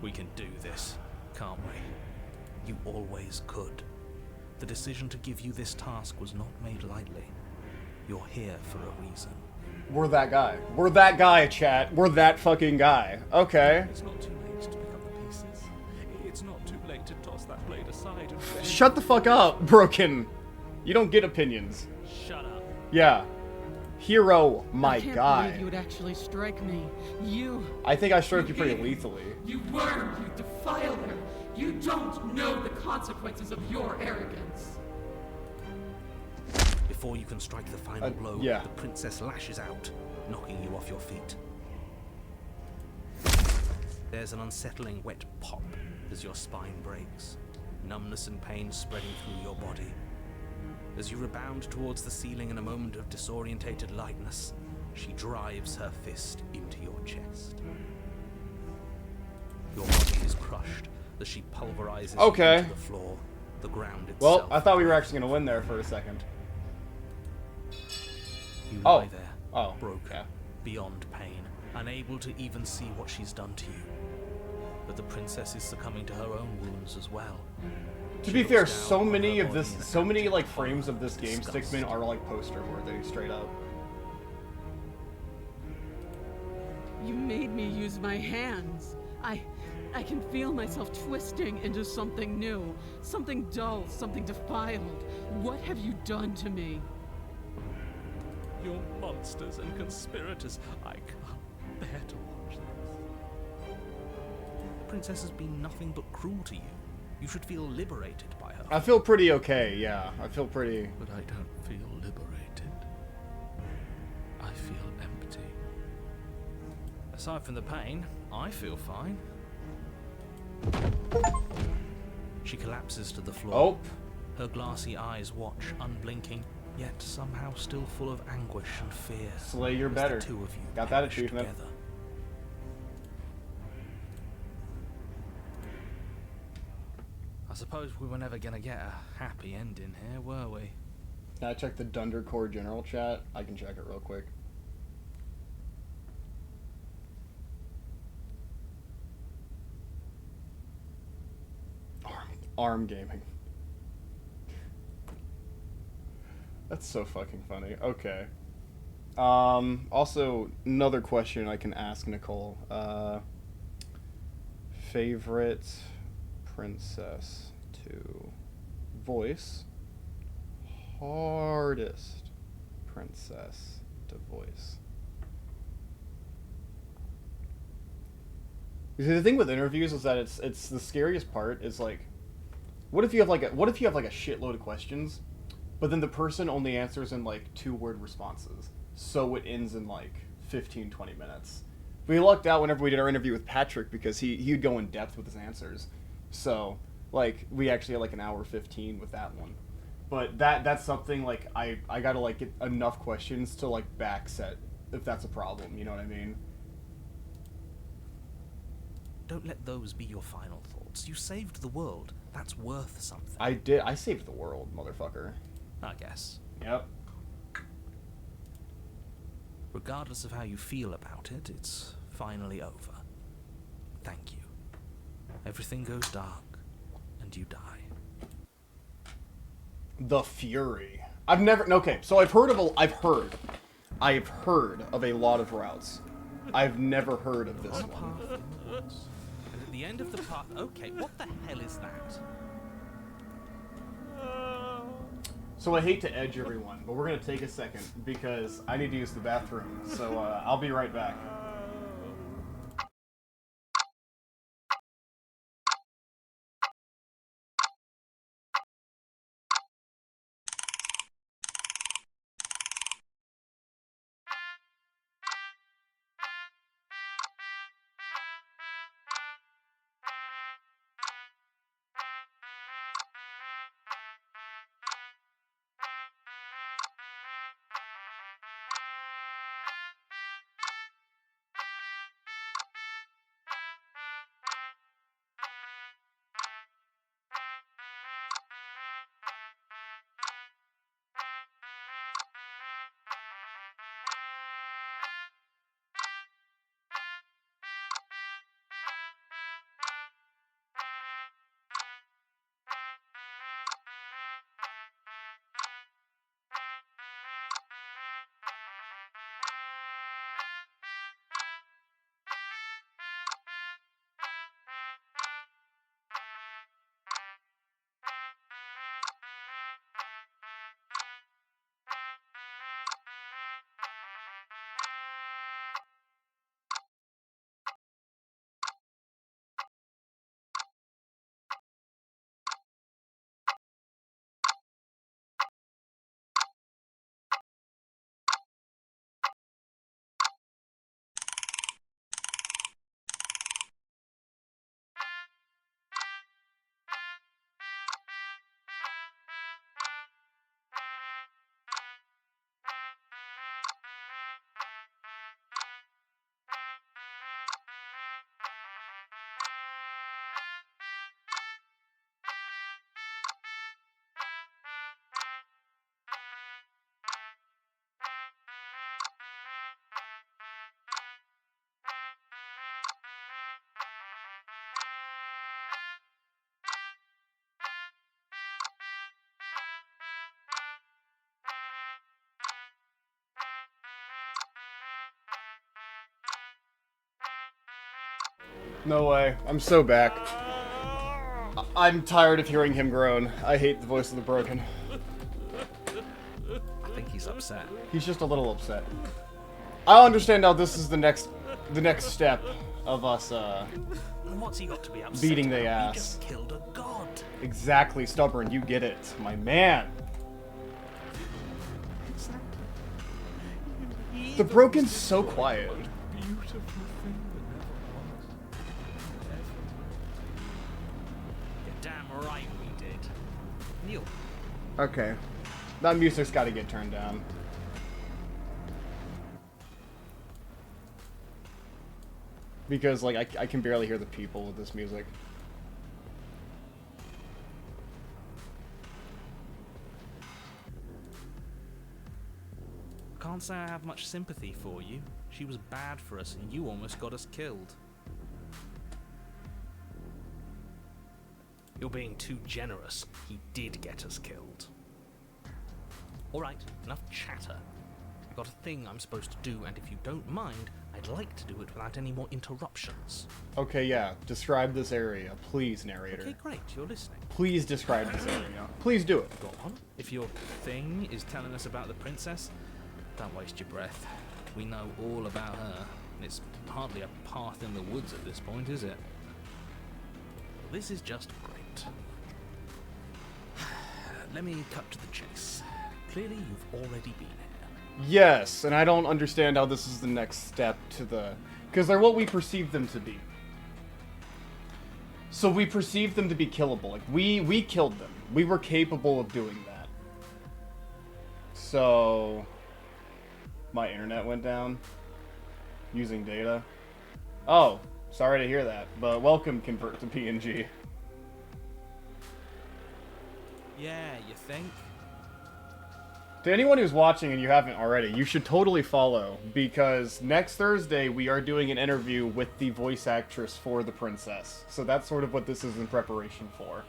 We can do this, can't we? You always could. The decision to give you this task was not made lightly. You're here for a reason. We're that guy. We're that guy, chat. We're that fucking guy. Okay. It's not too late to pick up the pieces. It's not too late to toss that blade aside and bend. Shut the fuck up, Broken. You don't get opinions. Shut up. Yeah. Hero, my I can't guy. believe you would actually strike me. You. I think I struck you pretty lethally. You worm, you defiler. You don't know the consequences of your arrogance. Before you can strike the final blow, yeah. the princess lashes out, knocking you off your feet. There's an unsettling wet pop as your spine breaks, numbness and pain spreading through your body. As you rebound towards the ceiling in a moment of disorientated lightness, she drives her fist into your chest. Your body is crushed as she pulverizes you into the floor, the ground itself. Well, I thought we were actually going to win there for a second. You lie there, broken, yeah. beyond pain, unable to even see what she's done to you. But the princess is succumbing to her own wounds as well. To be fair, so many like frames of this game, Stickman, are like poster worthy, straight up. You made me use my hands. I can feel myself twisting into something new, something dull, something defiled. What have you done to me? You're monsters and conspirators. I can't bear to watch this. The princess has been nothing but cruel to you. You should feel liberated by her. I feel pretty okay, yeah. I feel pretty... But I don't feel liberated. I feel empty. Aside from the pain, I feel fine. She collapses to the floor. Oh. Her glassy eyes watch, unblinking, yet somehow still full of anguish and fear. Slay, you're better. The two of you got that perish achievement. Together. I suppose we were never gonna get a happy ending here, were we? Can I check the Dunder Core general chat? I can check it real quick. Arm gaming. That's so fucking funny. Okay. Also, another question I can ask Nicole. Favorite princess to voice? Hardest princess to voice. You see, the thing with interviews is that it's the scariest part is like, what if you have like a shitload of questions, but then the person only answers in like 2-word responses, so it ends in like 15-20 minutes. We lucked out whenever we did our interview with Patrick because he'd go in depth with his answers, so like we actually had like an hour 15 with that one. But that's something like I gotta like get enough questions to like back set if that's a problem, you know what I mean? Don't let those be your final thoughts. You saved the world. That's worth something. I did. I saved the world, motherfucker. I guess. Yep. Regardless of how you feel about it, it's finally over. Thank you. Everything goes dark, and you die. The Fury. I've never... Okay, so I've heard of a lot of routes. I've never heard of this one. And at the end of the path... Okay, what the hell is that? So I hate to edge everyone, but we're going to take a second because I need to use the bathroom. So I'll be right back. No way. I'm so back. I'm tired of hearing him groan. I hate the voice of the broken. I think he's upset. He's just a little upset. I understand now this is the next step of us, What's he got to be upset beating the about? ass. He just killed a god. Exactly, Stubborn, you get it. My man. The broken's so quiet. Beautiful thing that never was. You're damn right we did. Neil. Okay. That music's gotta get turned down. Because, like, I can barely hear the people with this music. Can't say I have much sympathy for you. She was bad for us and you almost got us killed. You're being too generous. He did get us killed. Alright, enough chatter. I've got a thing I'm supposed to do, and if you don't mind, I'd like to do it without any more interruptions. Okay, yeah. Describe this area, please, narrator. Okay, great, you're listening. Please describe this area. Please do it. Go on. If your thing is telling us about the princess, don't waste your breath. We know all about her. It's hardly a path in the woods at this point, is it? This is just great. Let me cut to the chase. Clearly, you've already been here. Yes, and I don't understand how this is the next step to the... Because they're what we perceive them to be. So we perceive them to be killable. Like, we killed them. We were capable of doing that. So... My internet went down. Using data. Oh, sorry to hear that. But welcome, convert to PNG. Yeah, you think? To anyone who's watching and you haven't already, you should totally follow, because next Thursday we are doing an interview with the voice actress for the princess. So that's sort of what this is in preparation for.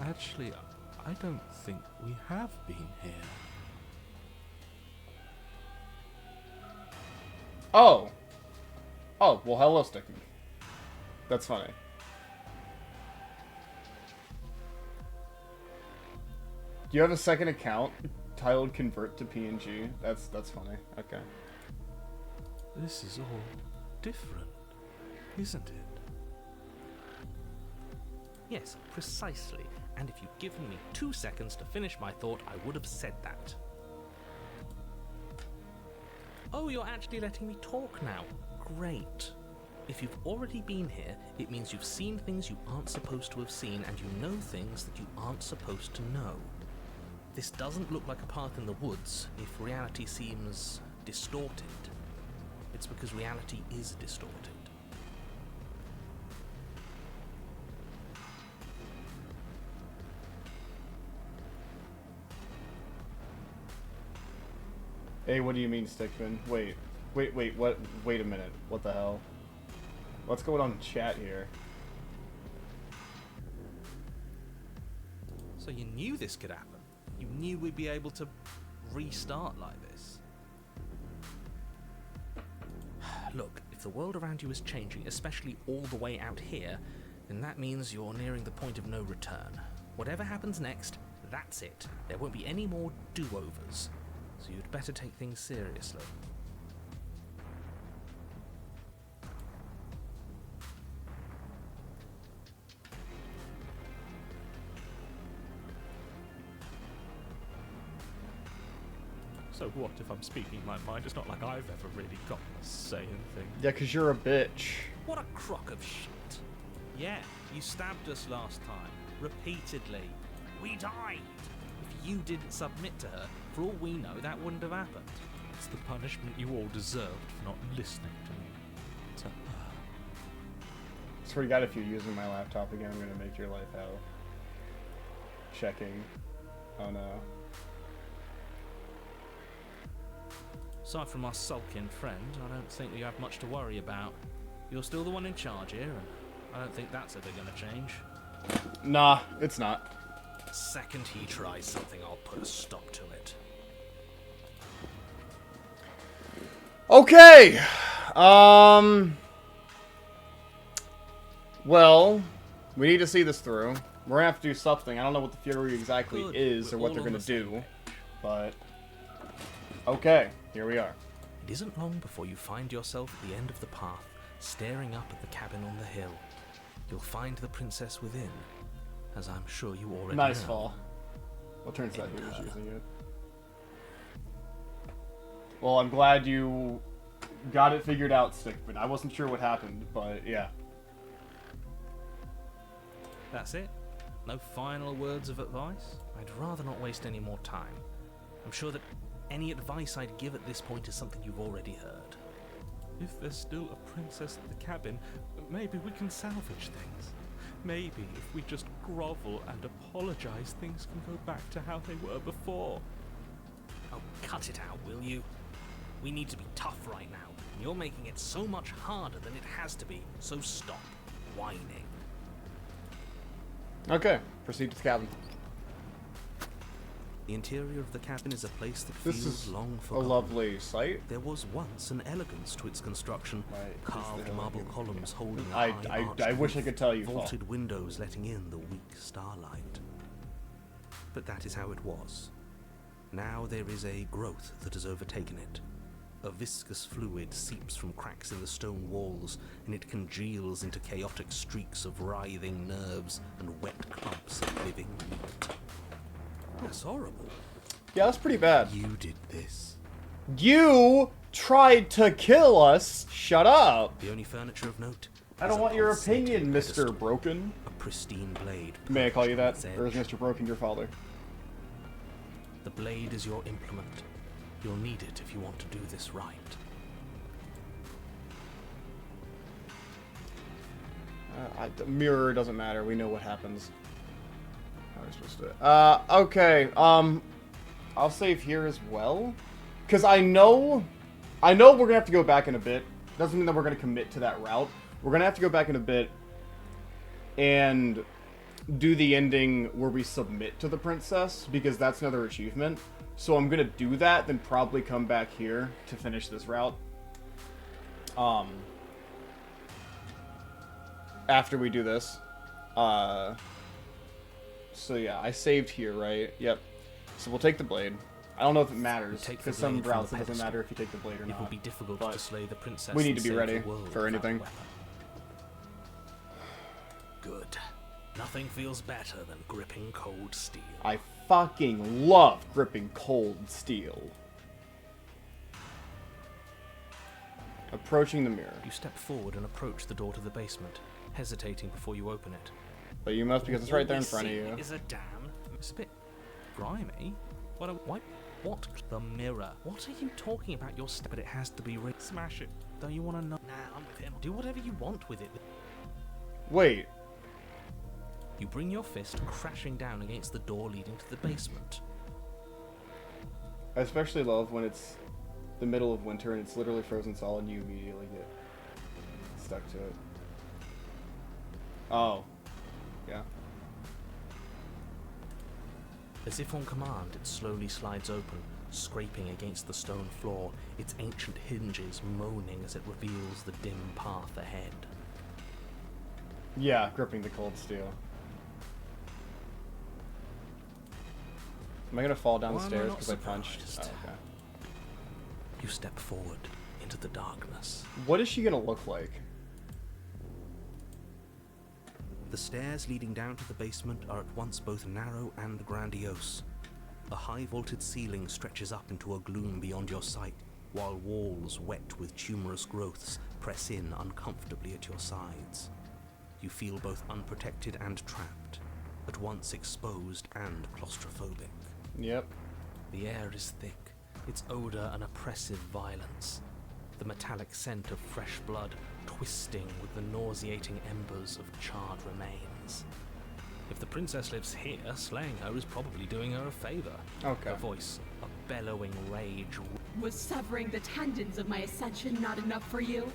Actually, I don't think we have been here. Oh! Oh, well, hello, Sticky. That's funny. Do you have a second account titled Convert to PNG? That's funny. Okay. This is all different, isn't it? Yes, precisely. And if you'd given me 2 seconds to finish my thought, I would have said that. Oh, you're actually letting me talk now. Great. If you've already been here, it means you've seen things you aren't supposed to have seen, and you know things that you aren't supposed to know. This doesn't look like a path in the woods if reality seems distorted. It's because reality is distorted. Hey, what do you mean, Stickman? Wait, what? Wait a minute. What the hell? What's going on in chat here? So you knew this could happen? You knew we'd be able to restart like this? Look, if the world around you is changing, especially all the way out here, then that means you're nearing the point of no return. Whatever happens next, that's it. There won't be any more do-overs. So you'd better take things seriously. So what if I'm speaking my mind? It's not like I've ever really got to say anything. Yeah, 'cause you're a bitch. What a crock of shit. Yeah, you stabbed us last time. Repeatedly. We died. If you didn't submit to her, for all we know, that wouldn't have happened. It's the punishment you all deserved for not listening to me. To her. Swear to God, if you're using my laptop again, I'm gonna make your life hell. Checking. Oh no. Aside from our sulking friend, I don't think we have much to worry about. You're still the one in charge here, and I don't think that's ever gonna change. Nah, it's not. The second he tries something, I'll put a stop to it. Okay! Well, we need to see this through. We're gonna have to do something. I don't know what the Fury exactly Good. is or We're what all they're on gonna the same do, page. but okay, here we are. It isn't long before you find yourself at the end of the path, staring up at the cabin on the hill. You'll find the princess within, as I'm sure you already Nice know. fall. What turns that who was using it? Well, I'm glad you got it figured out, Stickman. I wasn't sure what happened, but yeah. That's it? No final words of advice? I'd rather not waste any more time. I'm sure that any advice I'd give at this point is something you've already heard. If there's still a princess at the cabin, maybe we can salvage things. Maybe if we just grovel and apologize, things can go back to how they were before. Oh, cut it out, will you? We need to be tough right now. And you're making it so much harder than it has to be, so stop whining. Okay, proceed to the cabin. The interior of the cabin is a place that This feels is long a forgotten. lovely sight. There was once an elegance to its construction, Right, is carved the- marble columns holding a I- high arched I wish I roof, could tell you, Fall. vaulted windows letting in the weak starlight. But that is how it was. Now there is a growth that has overtaken it. A viscous fluid seeps from cracks in the stone walls, and it congeals into chaotic streaks of writhing nerves and wet clumps of living meat. That's horrible. Yeah, that's pretty bad. You did this. You tried to kill us. Shut up. The only furniture of note. I is don't a want your pulsating opinion, Mr. pedestal, Broken. a pristine blade. May I call you that? perched on Or is its edge. Mr. Broken your father? The blade is your implement. You'll need it if you want to do this right. The mirror doesn't matter. We know what happens. How are we supposed to... okay. I'll save here as well. Because I know we're going to have to go back in a bit. Doesn't mean that we're going to commit to that route. We're going to have to go back in a bit and do the ending where we submit to the princess, because that's another achievement. So I'm going to do that, then probably come back here to finish this route. After we do this. So yeah, I saved here, right? Yep. So we'll take the blade. I don't know if it matters, Take the because some blade from routes the it doesn't pedestal. matter if you take the blade or It not. will be difficult but to slay the princess. we need and to be save ready the world for without a anything. weapon. Good. Nothing feels better than gripping cold steel. I fucking love gripping cold steel. Approaching the mirror. You step forward and approach the door to the basement, hesitating before you open it. But you must, because it's right there in All we front of see you. Is a dam. It's a bit grimy. What? The mirror. What are you talking about? Your step, but it has to be smash it. Don't you want to know? Nah, I'm with him. Do whatever you want with it. Wait. You bring your fist crashing down against the door leading to the basement. I especially love when it's the middle of winter and it's literally frozen solid and you immediately get stuck to it. Oh. Yeah. As if on command, it slowly slides open, scraping against the stone floor, its ancient hinges moaning as it reveals the dim path ahead. Yeah, gripping the cold steel. Am I gonna fall down the Why am I stairs not because I punched? Oh, surprised? okay. You step forward into the darkness. What is she gonna look like? The stairs leading down to the basement are at once both narrow and grandiose. A high vaulted ceiling stretches up into a gloom beyond your sight, while walls wet with tumorous growths press in uncomfortably at your sides. You feel both unprotected and trapped, at once exposed and claustrophobic. Yep. The air is thick, its odor an oppressive violence. The metallic scent of fresh blood twisting with the nauseating embers of charred remains. If the princess lives here, slaying her is probably doing her a favor. Okay. Her voice, a bellowing rage. Was severing the tendons of my ascension not enough for you?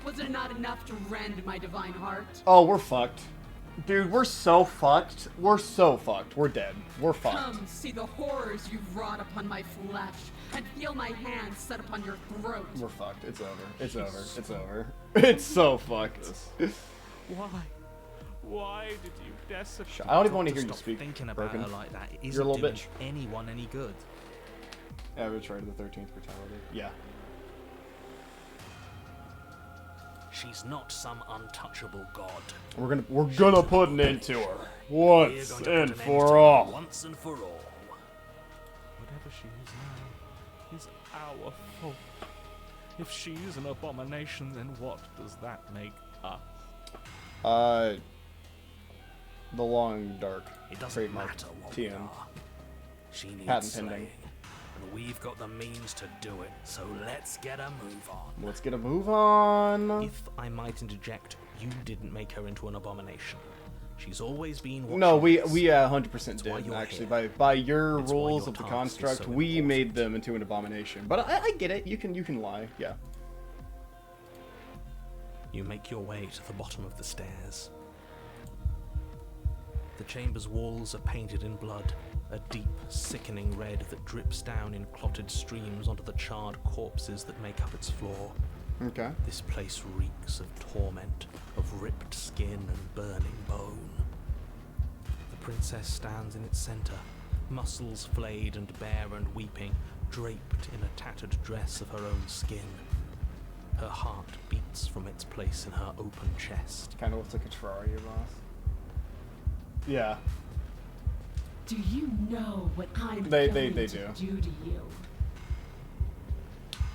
Was it not enough to rend my divine heart? Oh, we're fucked. Dude, we're so fucked. We're so fucked. We're dead. We're fucked. Come see the horrors you've wrought upon my flesh, and feel my hands set upon your throat. We're fucked. It's over. It's over. It's over. It's so fucked. Why? Why did you desecrate? I don't even want to Got hear you stop speak. thinking about Broken. her like that. It You're a isn't little doing bitch. anyone any good. Yeah, we tried the 13th brutality. Yeah. She's not some untouchable god. We're gonna put an end to her. We're Once going to put and an end to for her all. Once and for all. Whatever she is now is our fault. If she's an abomination, then what does that make us? The long dark. It doesn't Trademark. matter what we TM. are. She needs Patent slaying, pending. and we've got the means to do it. So let's get a move on. Let's get a move on. If I might interject, you didn't make her into an abomination. She's always been what No, she we is. 100% why did you're actually. here. By your It's why rules your of the task is construct, so we important. made them into an abomination. But I get it. You can lie. Yeah. You make your way to the bottom of the stairs. The chamber's walls are painted in blood, a deep, sickening red that drips down in clotted streams onto the charred corpses that make up its floor. Okay. This place reeks of torment, of ripped skin and burning bone. The princess stands in its center, muscles flayed and bare and weeping, draped in a tattered dress of her own skin. Her heart beats from its place in her open chest. Kind of looks like a Terraria boss. Yeah. Do you know what I'm They going do. to do to you?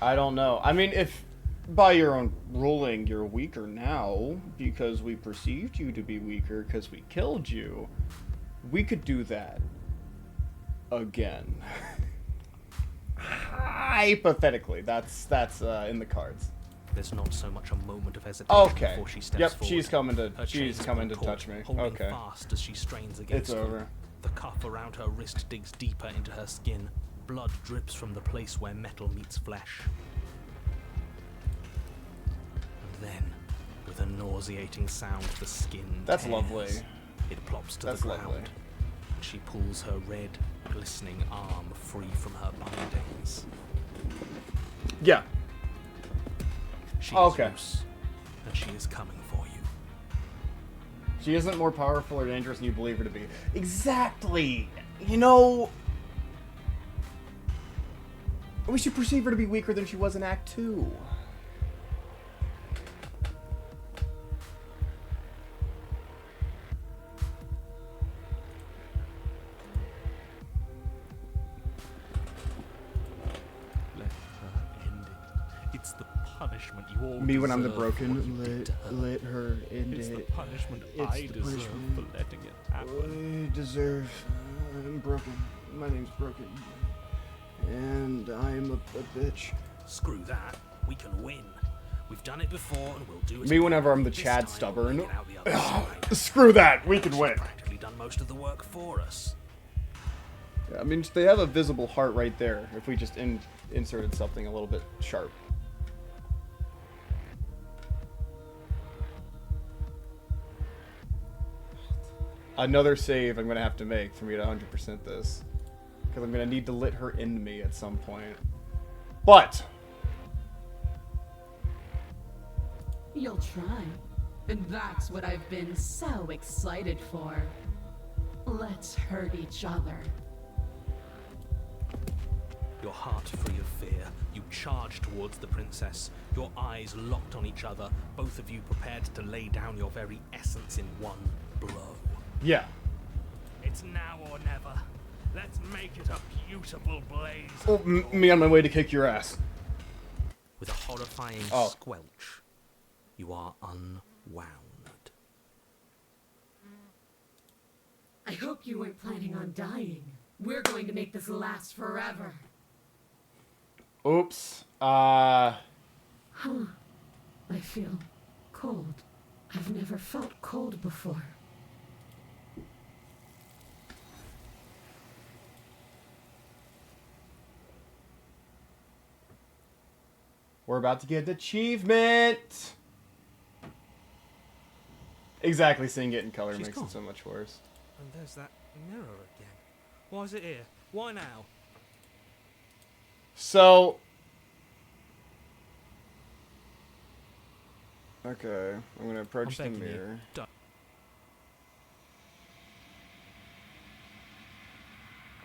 I don't know. I mean, if by your own ruling you're weaker now because we perceived you to be weaker because we killed you, we could do that again. Hypothetically, that's in the cards. There's not so much a moment of hesitation Okay. before she steps Yep, forward. she's coming Her to chains touch caught, me. holding Okay. fast as she strains against It's them. over. The cuff around her wrist digs deeper into her skin. Blood drips from the place where metal meets flesh. And then, with a nauseating sound, the skin That's tears. lovely. It plops to That's the ground. lovely. And she pulls her red, glistening arm free from her bindings. Yeah. She Okay. is loose, and she is coming for you. She isn't more powerful or dangerous than you believe her to be. Exactly. You know, we should perceive her to be weaker than she was in Act 2. Let her end it. It's the punishment you all Me when I'm the deserve for what broken, you did to her. let her end It's the it. punishment It's I the deserve punishment for letting it happen. I deserve. I'm broken. My name's Broken. And I'm a bitch. Screw that. We can win. We've done it before, and we'll do it Me again. whenever I'm the This Chad time, stubborn. we'll get out the other side. Screw that! We can win! Practically done most of the work for us. Yeah, I mean, they have a visible heart right there if we just inserted something a little bit sharp. Another save I'm going to have to make for me to 100% this. Because I'm going to need to let her end me at some point. But! You'll try. And that's what I've been so excited for. Let's hurt each other. Your heart free of fear, you charge towards the princess, your eyes locked on each other, both of you prepared to lay down your very essence in one blow. Yeah. It's now or never. Let's make it a beautiful blaze. Oh, me on my way to kick your ass. With a horrifying Oh. squelch, you are unwound. I hope you weren't planning on dying. We're going to make this last forever. Oops. Huh. I feel cold. I've never felt cold before. We're about to get an achievement! Exactly, seeing it in color She's makes gone. it so much worse. And there's that mirror again. Why is it here? Why now? So... Okay, I'm gonna approach the begging you. mirror. Don't.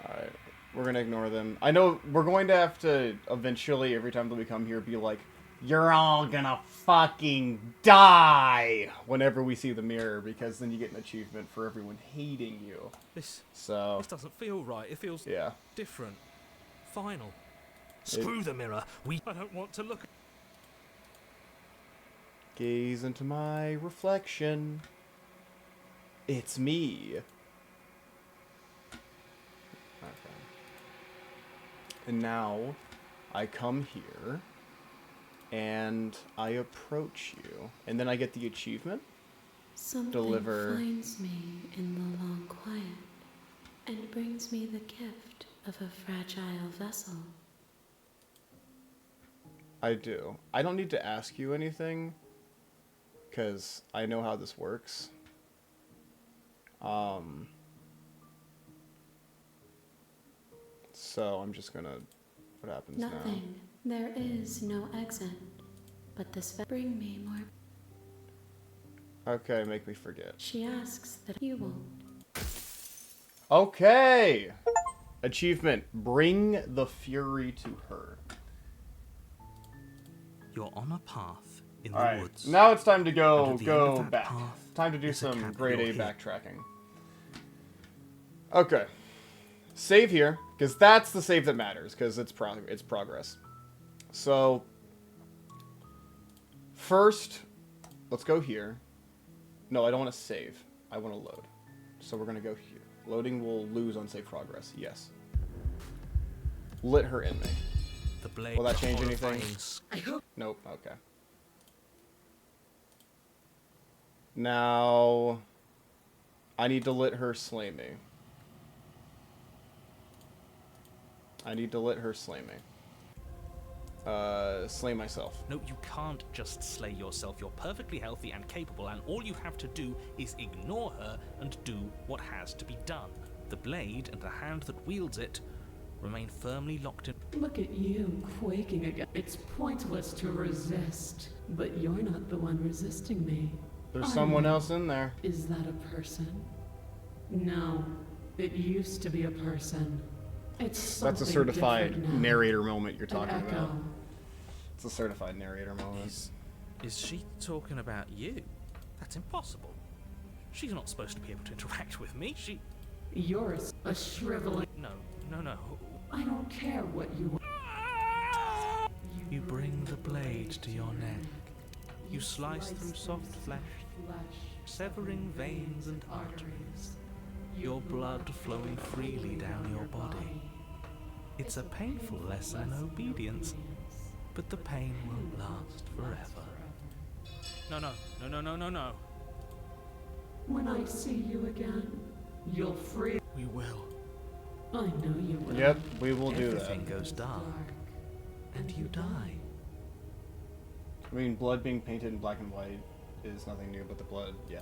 Alright, we're gonna ignore them. I know we're going to have to eventually, every time that we come here, be like, you're all gonna fucking die whenever we see the mirror, because then you get an achievement for everyone hating you. This So, doesn't feel right. It feels yeah. different. Final. Screw the mirror. I don't want to look at... Gaze into my reflection. It's me. Okay. And now, I come here, and I approach you, and then I get the achievement. Something Deliver. finds me in the long quiet and brings me the gift of a fragile vessel. I do. I don't need to ask you anything, because I know how this works. So I'm just gonna... What happens Nothing. There is no exit. But this bring me more. now? Okay, make me forget. She asks that you won't. Okay! Achievement. Bring the fury to her. You're on a path in the Alright, woods. now it's time to And go at the end of that back. path Time to do is a some cabin. grade A You're here. backtracking. Okay. Save here, because that's the save that matters, because it's progress. So, first, let's go here. No, I don't want to save. I want to load. So we're going to go here. Loading will lose on save progress. Yes. Lit her in me. The blade Will that of change horrifying anything? sc- Nope. Okay. Now, I need to let her slay me. I need to let her slay me. Slay myself. No, you can't just slay yourself. You're perfectly healthy and capable, and all you have to do is ignore her and do what has to be done. The blade and the hand that wields it remain firmly locked in. Look at you, quaking again. It's pointless to resist, but you're not the one resisting me. There's I'm someone else in there. Is that a person? No, it used to be a person. It's something That's a certified different now. narrator moment you're An talking echo. about. It's a certified narrator moment. Is she talking about you? That's impossible. She's not supposed to be able to interact with me. She... You're a shriveling. No. I don't care what you are. You bring the blade to your neck. You slice through soft flesh, severing veins and arteries. Your blood flowing freely down your body. It's a painful lesson in obedience, but the pain won't last forever. No. When I see you again, you'll free. We will. I know you will. Yep, we will do that. Everything goes dark, and you die. I mean, blood being painted in black and white is nothing new, but the blood, yeah.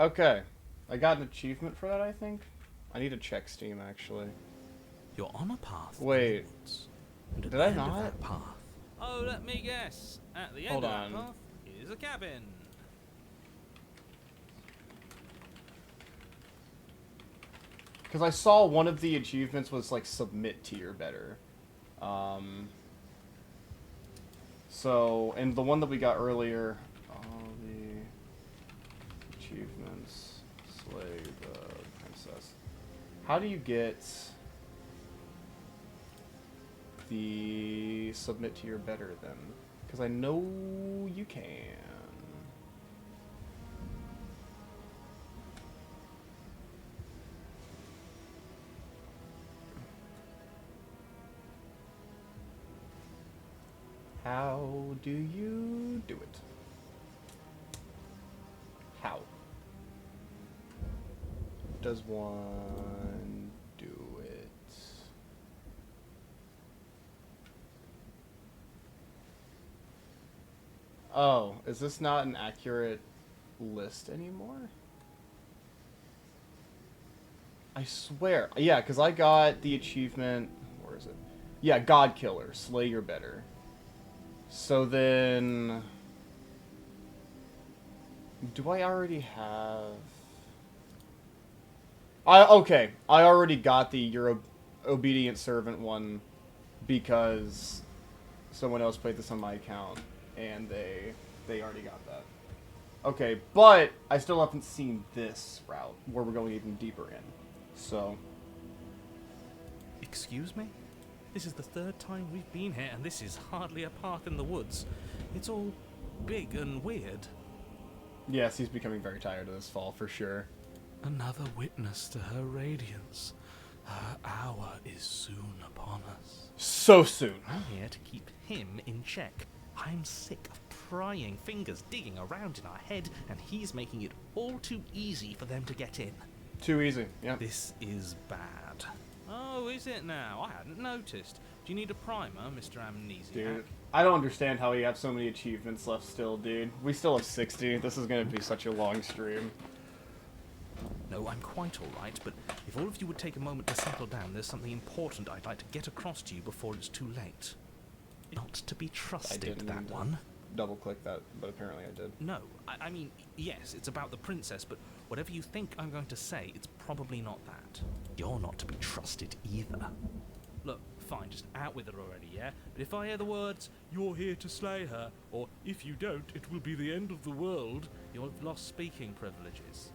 Okay. I got an achievement for that, I think. I need to check Steam, actually. You're on a path. Wait. in the woods, and at Did the I end of not? that path, Oh, let me guess. At the end Hold of on. that path is a cabin. Because I saw one of the achievements was, like, submit tier better. So, and the one that we got earlier, all the achievements, slay the princess. How do you get the submit tier better then? Because I know you can. How do you do it? How does one do it? Oh, is this not an accurate list anymore. I swear. Yeah, because I got the achievement... Where is it? Yeah, God Killer. Slay your better. So then... Do I already have... Okay, I already got the Your Obedient Servant one because someone else played this on my account, and they already got that. Okay, but I still haven't seen this route, where we're going even deeper in. So... Excuse me? This is the third time we've been here, and this is hardly a path in the woods. It's all big and weird. Yes, he's becoming very tired of this fall, for sure. Another witness to her radiance. Her hour is soon upon us. So soon. I'm here to keep him in check. I'm sick of prying fingers digging around in our head, and he's making it all too easy for them to get in. Too easy, yeah. This is bad. Oh, is it now? I hadn't noticed. Do you need a primer, Mr. Amnesiac? Dude, I don't understand how we have so many achievements left still, dude. We still have 60. This is going to be such a long stream. No, I'm quite alright, but if all of you would take a moment to settle down, there's something important I'd like to get across to you before it's too late. Not to be trusted, that one. Double-click that, but apparently I did. No, I mean, yes, it's about the princess, but whatever you think I'm going to say, it's probably not that. You're not to be trusted either. Look, fine, just out with it already, yeah? But if I hear the words, "You're here to slay her," or "If you don't, it will be the end of the world," you'll have lost speaking privileges.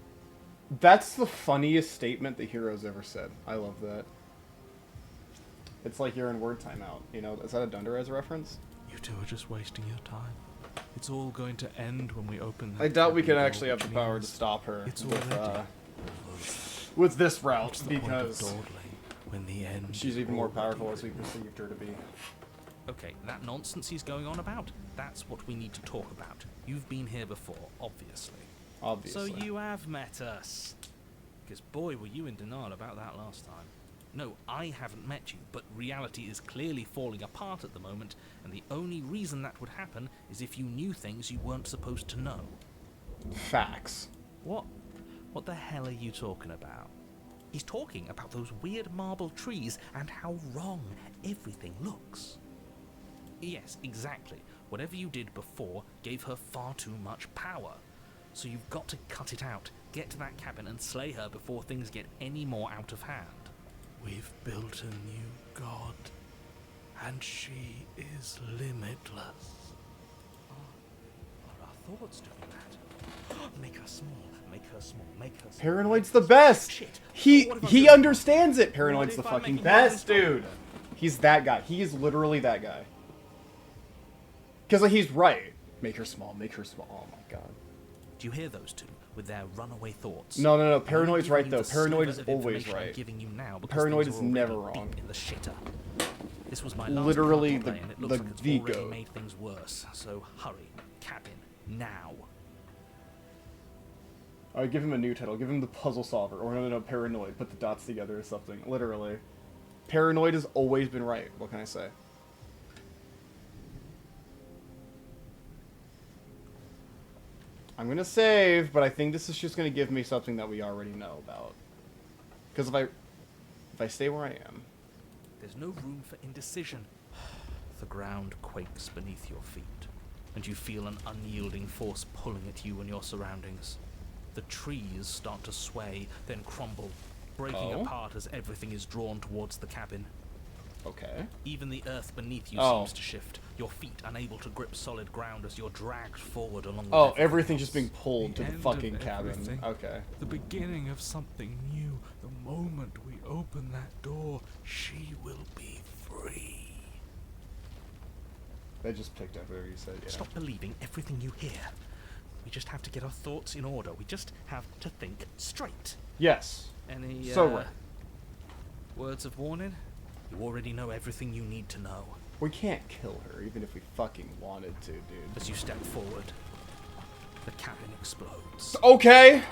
That's the funniest statement the hero's ever said. I love that. It's like you're in word timeout, you know? Is that a Dunderez reference? You two are just wasting your time. It's all going to end when we open that. I doubt we can door, actually have the which power to means stop her It's with, already. with this route, What's the point of because dawdling when the end she's is even more already powerful as we written? perceived her to be. Okay, that nonsense he's going on about, that's what we need to talk about. You've been here before, obviously. Obviously. So you have met us. Because boy, were you in denial about that last time. No, I haven't met you, but reality is clearly falling apart at the moment, and the only reason that would happen is if you knew things you weren't supposed to know. Facts. What? What the hell are you talking about? He's talking about those weird marble trees and how wrong everything looks. Yes, exactly. Whatever you did before gave her far too much power. So you've got to cut it out, get to that cabin and slay her before things get any more out of hand. We've built a new god, and she is limitless. Are our thoughts doing that? Make her small, make her small, make her small. Paranoid's the best! Shit. He What if I'm he doing- understands it! What Paranoid's if the I'm fucking making best, her dude! He's that guy. He is literally that guy. Because like, he's right. Make her small, make her small. Oh my god. Do you hear those two with their runaway thoughts? No, no, no. I'm Paranoid's giving right, you though. the Paranoid sliver is of always information I'm right. giving you now because Paranoid things is are already never deep wrong. in the shitter. This was my last Literally card to play, and it looks the like it's the already goat. made things worse. So hurry, cabin, now. Alright, give him a new title. Give him the puzzle solver. Or no, Paranoid. Put the dots together or something. Literally. Paranoid has always been right. What can I say? I'm gonna save, but I think this is just gonna give me something that we already know about. Because if I stay where I am... There's no room for indecision. The ground quakes beneath your feet, and you feel an unyielding force pulling at you and your surroundings. The trees start to sway, then crumble, breaking Oh? apart as everything is drawn towards the cabin. Okay. Even the earth beneath you Oh. seems to shift, your feet unable to grip solid ground as you're dragged forward along with Oh, everything everything's else. just being pulled to The the end fucking of cabin. everything. Okay. The beginning of something new. The moment we open that door, she will be free. I just picked up whatever you said, yeah. Stop believing everything you hear. We just have to get our thoughts in order. We just have to think straight. Yes. Any So right. words of warning? You already know everything you need to know. We can't kill her, even if we fucking wanted to, dude. As you step forward, the cabin explodes. Okay!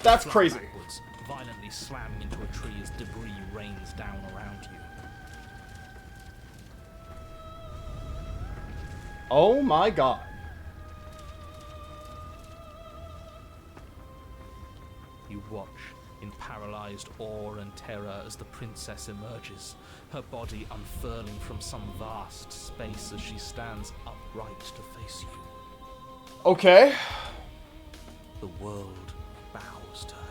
That's Flat crazy. backwards, violently slamming into a tree as debris rains down around you. Oh my god. You watch in paralyzed awe and terror as the princess emerges, her body unfurling from some vast space as she stands upright to face you. Okay. The world bows to her.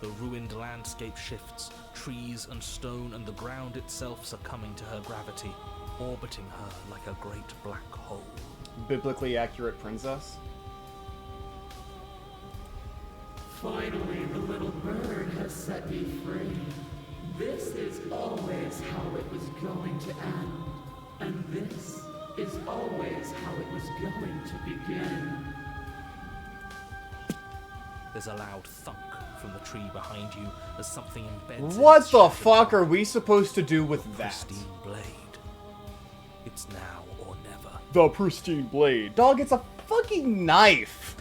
The ruined landscape shifts, trees and stone and the ground itself succumbing to her gravity, orbiting her like a great black hole. Biblically accurate princess. Finally, the little bird has set me free. This is always how it was going to end. And this is always how it was going to begin. There's a loud thunk from the tree behind you as something embeds. What in its the shattered fuck bark. are we supposed to do with The that? pristine blade. It's now or never. The pristine blade. Dog, it's a fucking knife.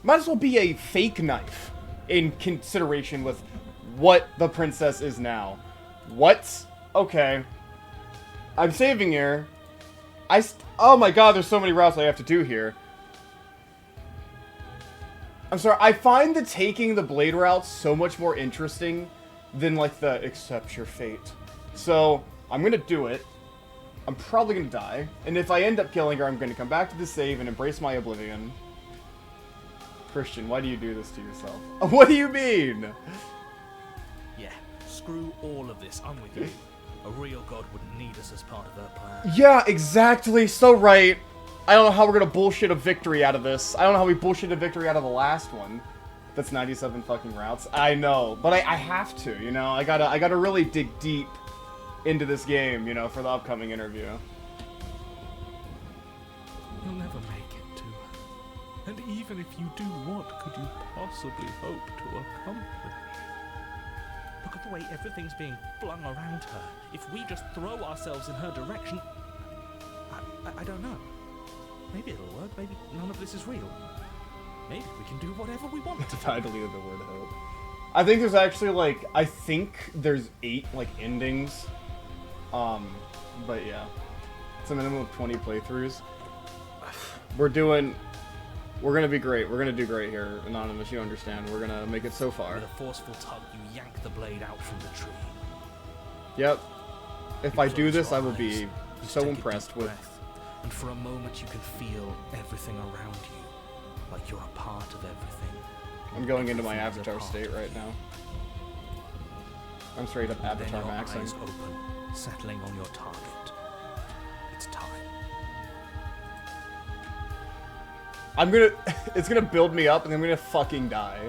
Might as well be a fake knife in consideration with what the princess is now. What? Okay. I'm saving here. Oh my god, there's so many routes I have to do here. I'm sorry, I find the taking the blade route so much more interesting than, like, the accept your fate. So, I'm gonna do it. I'm probably gonna die. And if I end up killing her, I'm gonna come back to the save and embrace my oblivion. Christian, why do you do this to yourself? What do you mean? Yeah, screw all of this. I'm with you. A real god wouldn't need us as part of her plan. Yeah, exactly. So right. I don't know how we're gonna bullshit a victory out of this. I don't know how we bullshit a victory out of the last one. That's 97 fucking routes. I know, but I have to, you know? I gotta really dig deep into this game, you know, for the upcoming interview. You'll never make it to her. And even if you do, what could you possibly hope to accomplish? Look at the way everything's being flung around her. If we just throw ourselves in her direction... I don't know. Maybe it'll work. Maybe none of this is real. Maybe we can do whatever we want to do. I deleted the word hope. I think there's actually, like, I think there's 8, like, endings. But yeah. It's a minimum of 20 playthroughs. We're gonna be great. We're gonna do great here, Anonymous. You understand. We're gonna make it so far. With a forceful tug, you yank the blade out from the tree. Yep. If You I do close this, your I will eyes. be You so take a impressed deep with... breath, and for a moment you can feel everything around you, like you're a part of everything. I'm going into my Everything is a avatar part state of right you. now. I'm straight up And then avatar your maxing. eyes open, settling on your target. It's time. It's gonna build me up and I'm gonna fucking die.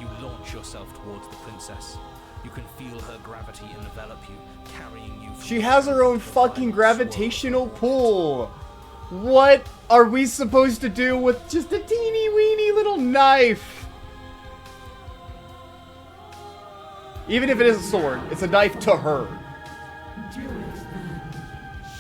You launch yourself towards the princess. You can feel her gravity envelop you, carrying you. She has her own fucking gravitational pull. What are we supposed to do with just a teeny weeny little knife? Even if it is a sword, it's a knife to her. Do it then.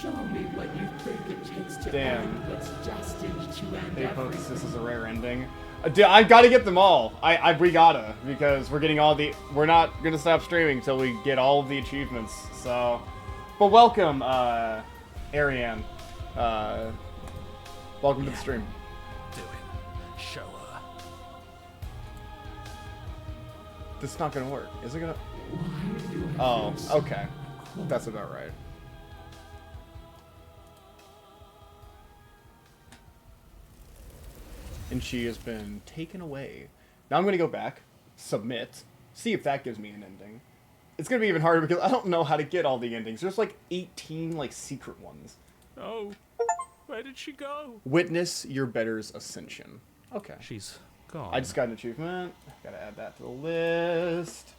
Show me what you think it takes to Damn. end what's destined to end Hey folks, everything. this is a rare ending. I gotta get them all. We gotta, because we're getting all the... We're not gonna stop streaming until we get all of the achievements, so... But welcome, Ariane. Welcome to the stream. Do it. Show her. This is not gonna work. Is it gonna... Why do I Oh, feel so okay. That's about right. And she has been taken away. Now I'm gonna go back, submit, see if that gives me an ending. It's gonna be even harder because I don't know how to get all the endings. There's like 18 like secret ones. Oh, where did she go? Witness your better's ascension. Okay. She's gone. I just got an achievement. Gotta add that to the list.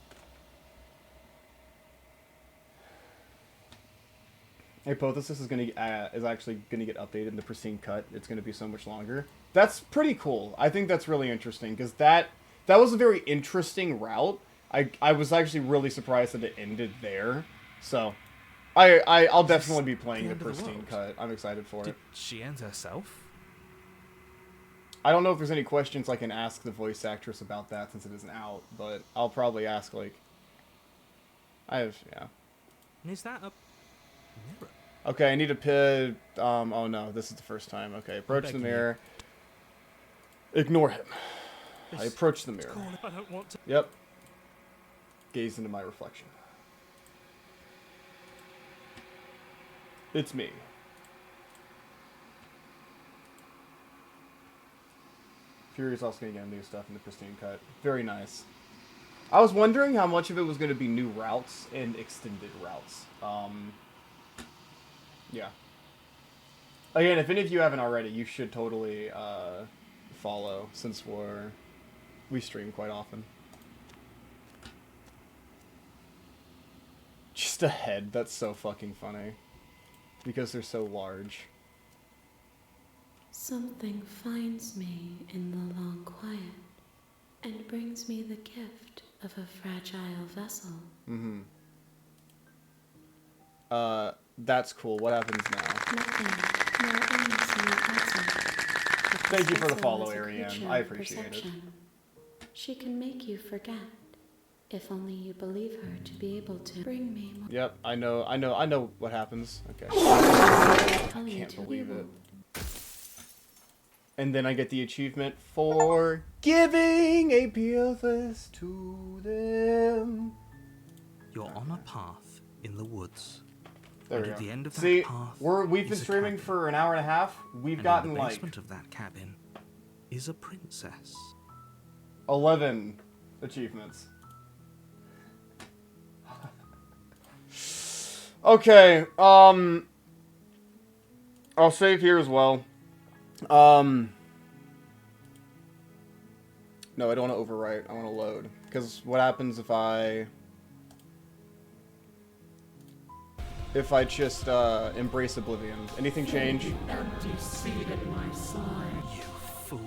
Hypothesis is actually gonna get updated in the pristine cut. It's gonna be so much longer. That's pretty cool. I think that's really interesting because that was a very interesting route. I was actually really surprised that it ended there. So I'll definitely be playing the the end of the pristine world? cut. I'm excited for Did it. she end herself? I don't know if there's any questions I can ask the voice actress about that since it isn't out, but I'll probably ask yeah. And is that a mirror? Okay, I need to pin. Oh no, this is the first time. Okay, approach the begging you. mirror. Ignore him. I approach the mirror. I don't want to. Yep. Gaze into my reflection. It's me. Fury's also going to get new stuff in the pristine cut. Very nice. I was wondering how much of it was going to be new routes and extended routes. Yeah. Again, if any of you haven't already, you should totally follow, since we stream quite often. Just a head, that's so fucking funny. Because they're so large. Something finds me in the long quiet and brings me the gift of a fragile vessel. Mm-hmm. That's cool. What happens now? Nothing, no innocent answer. Thank you for the This follow, vessel is a Ariane. creature I of appreciate it. perception. She can make you forget. If only you believe her to be able to bring me more. Yep, I know what happens. Okay. Telling you Can't to believe evil. it. And then I get the achievement for giving a PFS to them. You're on a path in the woods. There we And go. at the end of that See, path we've been is a streaming cabin. for an hour and a half. We've And gotten in the like basement of that cabin is a princess. 11 achievements. Okay, I'll save here as well. No, I don't want to overwrite. I want to load. Because what happens if I just embrace oblivion? Anything change? Empty seed in my side. You fool.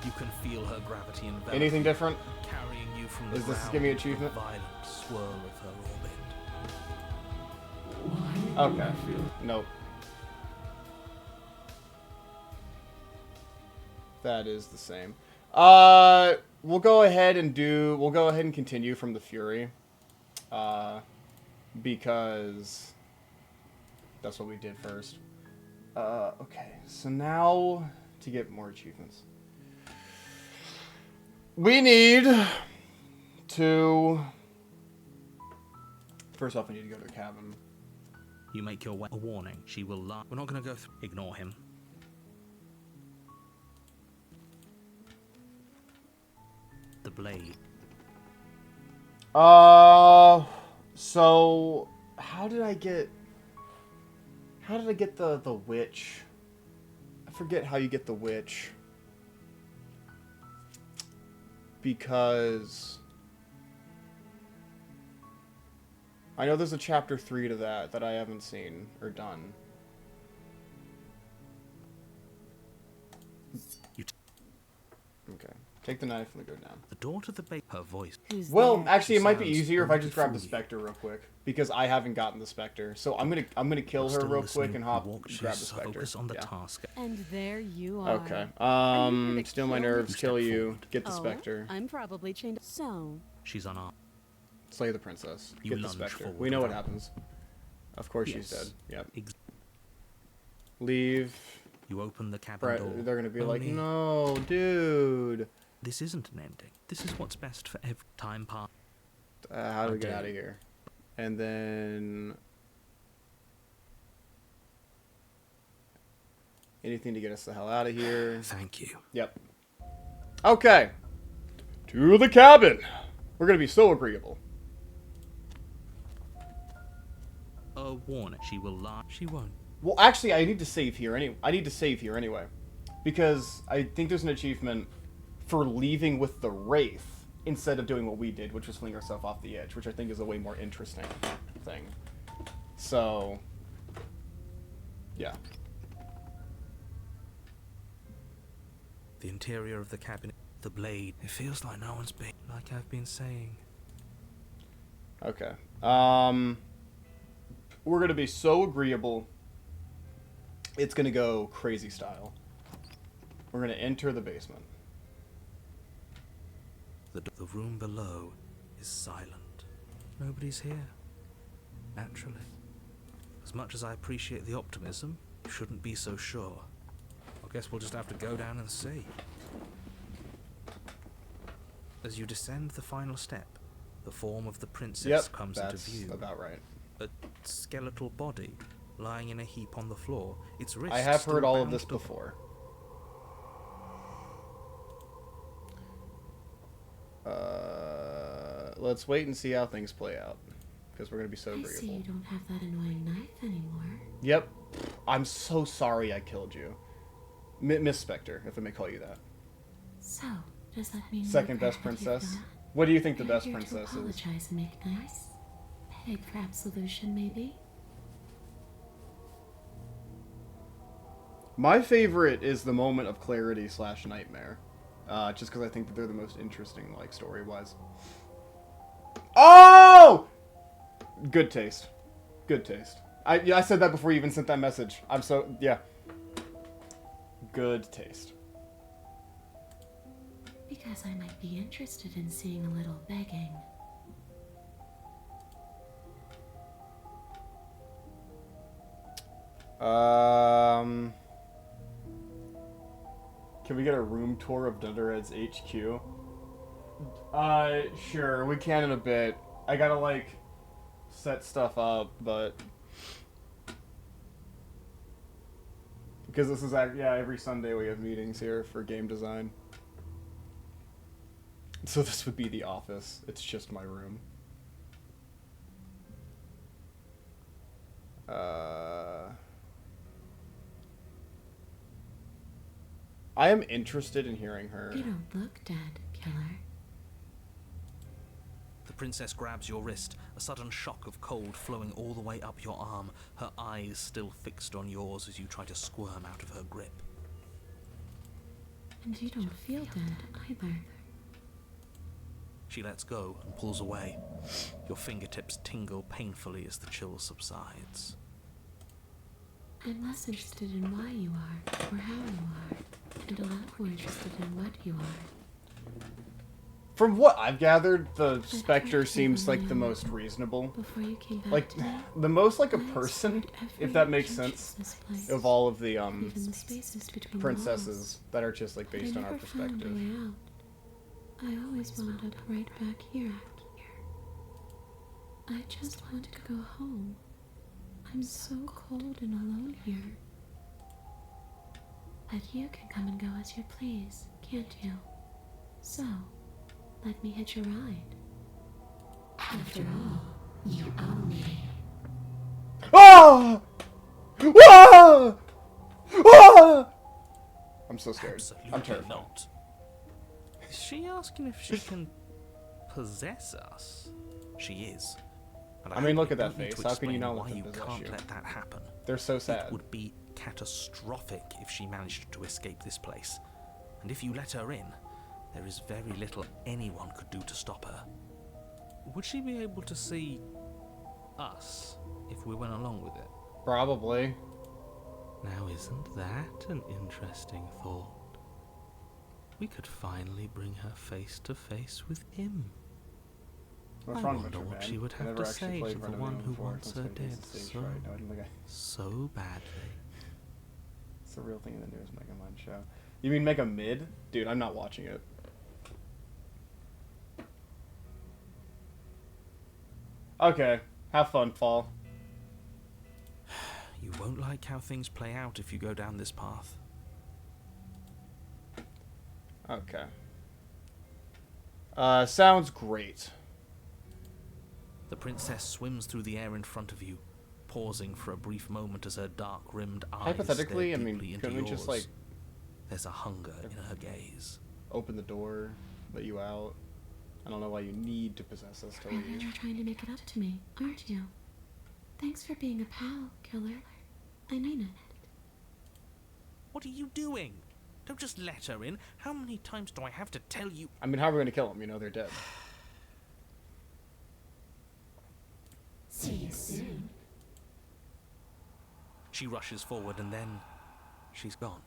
You can feel her gravity envelop, Anything different? carrying you from the Is this ground give me into the achievement? violent swirl of her orbit. Okay. Nope. That is the same. We'll go ahead and continue from the Fury. Because that's what we did first. Okay, so now to get more achievements. We need to... First off, I need to go to the cabin. You make your way. A warning. She will lie. We're not going to go through. Ignore him. The blade. So how did I get the witch? I forget how you get the witch. Because I know there's a chapter 3 to that I haven't seen or done. Okay. Take the knife and go down. The door to the base. Her voice. Who's Well, there? actually, it might be Sounds easier if I only just grab the fully. Spectre real quick because I haven't gotten the Spectre. So I'm gonna kill her Still real listening, quick and you hop walk grab the just Spectre. focus on the Yeah. task. And there you are. Okay. Are you here to Steal my kill me? nerves, You kill step you, forward. get the Oh, Spectre, I'm probably chained. So, She's unarmed. slay the princess, You get the lunge Spectre. forward We know what without- happens. Of course she's Yes. dead. Yep. Ex- Leave. You open the cabin Right, door. they're gonna be like, Only- no, dude. This isn't an ending. This is what's best for every time part. How do we get Okay. out of here? And then anything to get us the hell out of here. Thank you. Yep. Okay. To the cabin. We're gonna be so agreeable. A warning. She will lie. She won't. Well, actually, I need to save here anyway, because I think there's an achievement for leaving with the Wraith instead of doing what we did, which was fling ourselves off the edge, which I think is a way more interesting thing. So, yeah. The interior of the cabin. The blade. It feels like no one's been. Like I've been saying. Okay. We're gonna be so agreeable. It's gonna go crazy style. We're gonna enter the basement. The room below is silent. Nobody's here. Naturally. As much as I appreciate the optimism, you shouldn't be so sure. I guess we'll just have to go down and see. As you descend the final step, the form of the princess Yep, comes into that's view. about right. A skeletal body lying in a heap on the floor. Its wrist I have still heard all of bound this to- before. Let's wait and see how things play out, because we're gonna be so I see you agreeable. don't have that annoying knife anymore. Yep. I'm so sorry I killed you. Miss Spectre, if I may call you that. So, does that mean Second you're best perfectly princess. fine? What do you think the You're best here princess to is? apologize and make nice. Beg for absolution, maybe? My favorite is the moment of clarity / nightmare. Just because I think that they're the most interesting, like, story-wise. Oh! Good taste. Good taste. I said that before you even sent that message. I'm so... Yeah. Good taste. Because I might be interested in seeing a little begging. Can we get a room tour of Dunderhead's HQ? Sure, we can in a bit. I gotta, like, set stuff up, but... Because this is, yeah, every Sunday we have meetings here for game design. So this would be the office. It's just my room. I am interested in hearing her. You don't look dead, killer. The princess grabs your wrist, a sudden shock of cold flowing all the way up your arm, her eyes still fixed on yours as you try to squirm out of her grip. And you don't feel dead either. She lets go and pulls away. Your fingertips tingle painfully as the chill subsides. I'm less interested in why you are, or how you are, and a lot more interested in what you are. From what I've gathered, the Spectre seems like the most reasonable. Before you came back Like, to me, the most like a I person, explored every if that makes inch sense, this place, of all of the even the spaces between princesses that are just like But based I on our never found a perspective. way out. I always wound up right back here. I just want to go home. I'm so cold and alone here. But you can come and go as you please, can't you? So, let me hitch a ride. After all, you own me. Ah! Ah! Ah! I'm so scared. Absolutely I'm terrified. not. Is she asking if she can possess us? She is. And I mean, look hope at you that don't need face. to How can you explain not let why them you possess can't you? let that happen. They're so It sad. would be catastrophic if she managed to escape this place. And if you let her in, there is very little anyone could do to stop her. Would she be able to see us if we went along with it? Probably. Now, isn't that an interesting thought? We could finally bring her face to face with him. What's I wrong with wonder her, what man? she would I have never to actually say played to the Run of one Rome who before, wants so her it's gonna be dead stage so, fright. No, I don't think so badly. it's a real thing in the newest Mega Mind show. You mean Mega Mid? Dude, I'm not watching it. Okay, have fun, Fall. You won't like how things play out if you go down this path. Okay. Sounds great. The princess swims through the air in front of you, pausing for a brief moment as her dark-rimmed eyes Hypothetically, stare I mean, deeply into couldn't we yours. just, like, There's a hunger in her gaze. open the door, let you out? I don't know why you need to possess us to Really, leave. you're trying to make it up to me, aren't you? Thanks for being a pal, killer. I mean it. What are you doing? Don't just let her in. How many times do I have to tell you? I mean, how are we gonna kill them? You know, they're dead. See you soon. She rushes forward and then she's gone.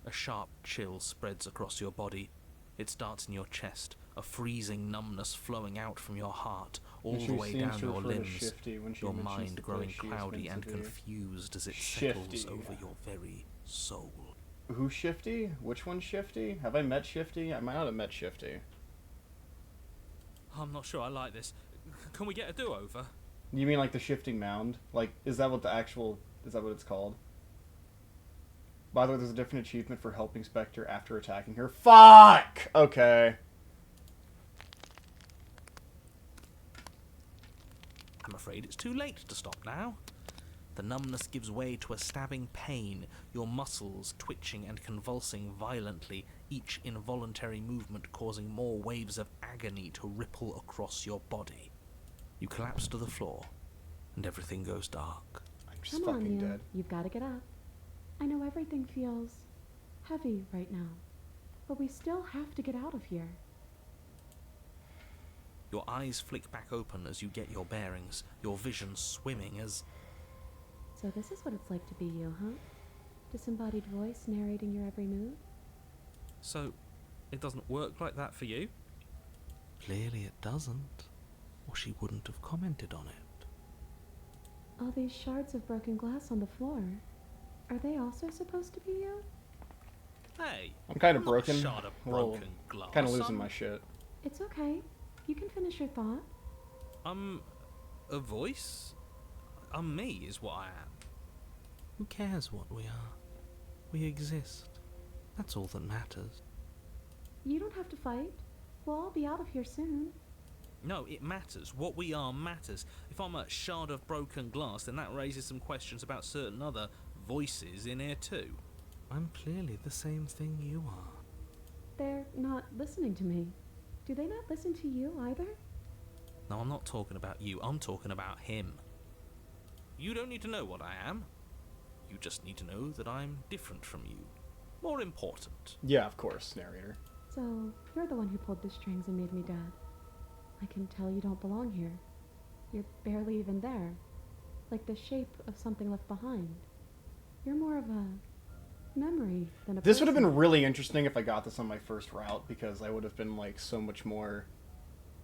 A sharp chill spreads across your body. It starts in your chest, a freezing numbness flowing out from your heart, all She the way seems down to your refer to limbs, Shifty when she your mentions mind the growing place she is cloudy meant and to be. confused as it Shifty. settles over your very soul. Who's Shifty? Which one's Shifty? Have I met Shifty? I might not have met Shifty. I'm not sure I like this. Can we get a do-over? You mean like the shifting mound? Like, is that what it's called? By the way, there's a different achievement for helping Spectre after attacking her. Fuck! Okay. I'm afraid it's too late to stop now. The numbness gives way to a stabbing pain, your muscles twitching and convulsing violently, each involuntary movement causing more waves of agony to ripple across your body. You collapse to the floor, and everything goes dark. I'm just Come on, fucking you. dead. You've got to get up. I know everything feels heavy right now, but we still have to get out of here. Your eyes flick back open as you get your bearings, your vision swimming as... So this is what it's like to be you, huh? Disembodied voice narrating your every move? So, it doesn't work like that for you? Clearly it doesn't, or she wouldn't have commented on it. All these shards of broken glass on the floor. Are they also supposed to be you? Hey, I'm kind of not a broken. shard of A little- broken glass. Kind of losing I'm- my shit. It's okay. You can finish your thought. I'm a voice? I'm me is what I am. Who cares what we are? We exist. That's all that matters. You don't have to fight. We'll all be out of here soon. No, it matters. What we are matters. If I'm a shard of broken glass, then that raises some questions about certain other voices in here too. I'm clearly the same thing you are. They're not listening to me. Do they not listen to you either? No, I'm not talking about you. I'm talking about him. You don't need to know what I am. You just need to know that I'm different from you. More important. Yeah, of course, narrator. So, you're the one who pulled the strings and made me dead. I can tell you don't belong here. You're barely even there. Like the shape of something left behind. You're more of a memory than a This would have person. been really interesting if I got this on my first route, because I would have been like so much more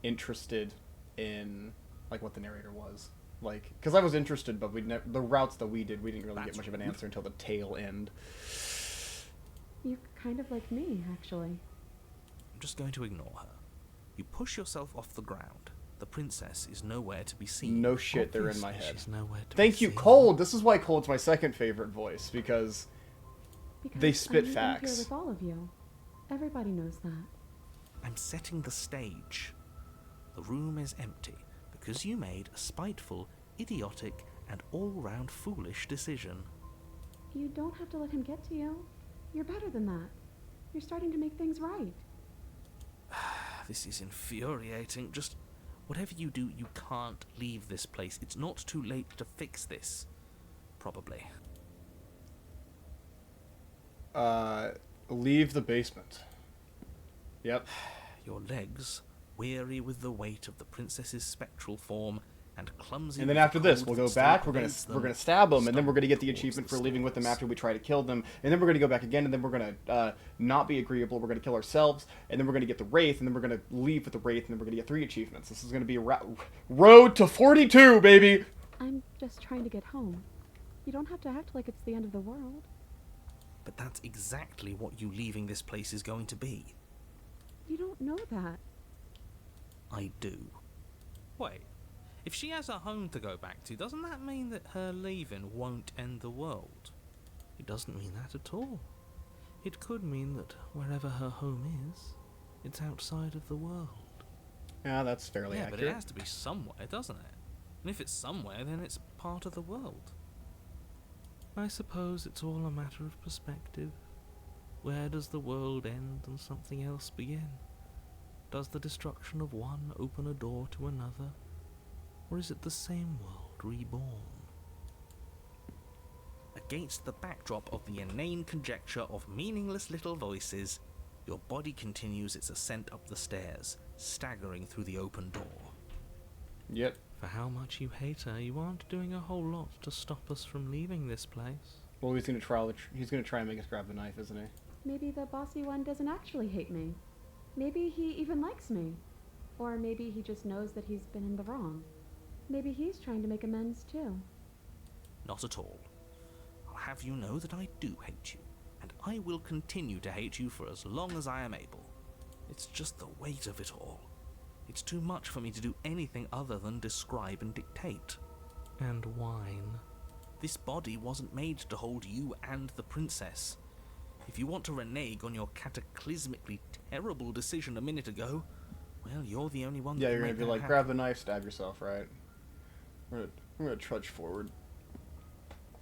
interested in like what the narrator was. Like, because I was interested, but the routes that we did, we didn't really get That's much of an rude. answer until the tail end. You're kind of like me, actually. I'm just going to ignore her. You push yourself off the ground. The princess is nowhere to be seen. No shit, they're in my Obviously, head. she's nowhere to Thank be you, seen. Cold. This is why Cold's my second favorite voice, because Because They spit I'm facts. here with all of you. Everybody knows that. I'm setting the stage. The room is empty because you made a spiteful, idiotic, and all-round foolish decision. You don't have to let him get to you. You're better than that. You're starting to make things right. This is infuriating. Just whatever you do, you can't leave this place. It's not too late to fix this. Probably. leave the basement. Yep. Your legs, weary with the weight of the princess's spectral form, and clumsy. And then with the after this, cold we'll that go still back. pervades We're gonna them, stab them, and then we're gonna get the stumble achievement for towards the leaving with them stairs. after we try to kill them, and then we're gonna go back again, and then we're gonna not be agreeable. We're gonna kill ourselves, and then we're gonna get the wraith, and then we're gonna leave with the wraith, and then we're gonna get 3 achievements. This is gonna be a road to 42, baby. I'm just trying to get home. You don't have to act like it's the end of the world. But that's exactly what you leaving this place is going to be. You don't know that. I do. Wait, if she has a home to go back to, doesn't that mean that her leaving won't end the world? It doesn't mean that at all. It could mean that wherever her home is, it's outside of the world. Yeah, that's fairly Yeah, but accurate. it has to be somewhere, doesn't it? And if it's somewhere, then it's part of the world. I suppose it's all a matter of perspective. Where does the world end and something else begin? Does the destruction of one open a door to another? Or is it the same world reborn? Against the backdrop of the inane conjecture of meaningless little voices, your body continues its ascent up the stairs, staggering through the open door. Yep. For how much you hate her, you aren't doing a whole lot to stop us from leaving this place. Well, he's gonna try. He's gonna try and make us grab the knife, isn't he? Maybe the bossy one doesn't actually hate me. Maybe he even likes me. Or maybe he just knows that he's been in the wrong. Maybe he's trying to make amends too. Not at all. I'll have you know that I do hate you, and I will continue to hate you for as long as I am able. It's just the weight of it all. It's too much for me to do anything other than describe and dictate. And whine. This body wasn't made to hold you and the princess. If you want to renege on your cataclysmically terrible decision a minute ago, well, you're the only one that Yeah, can you're gonna make be that like, happen. grab the knife, stab yourself, right? I'm gonna trudge forward.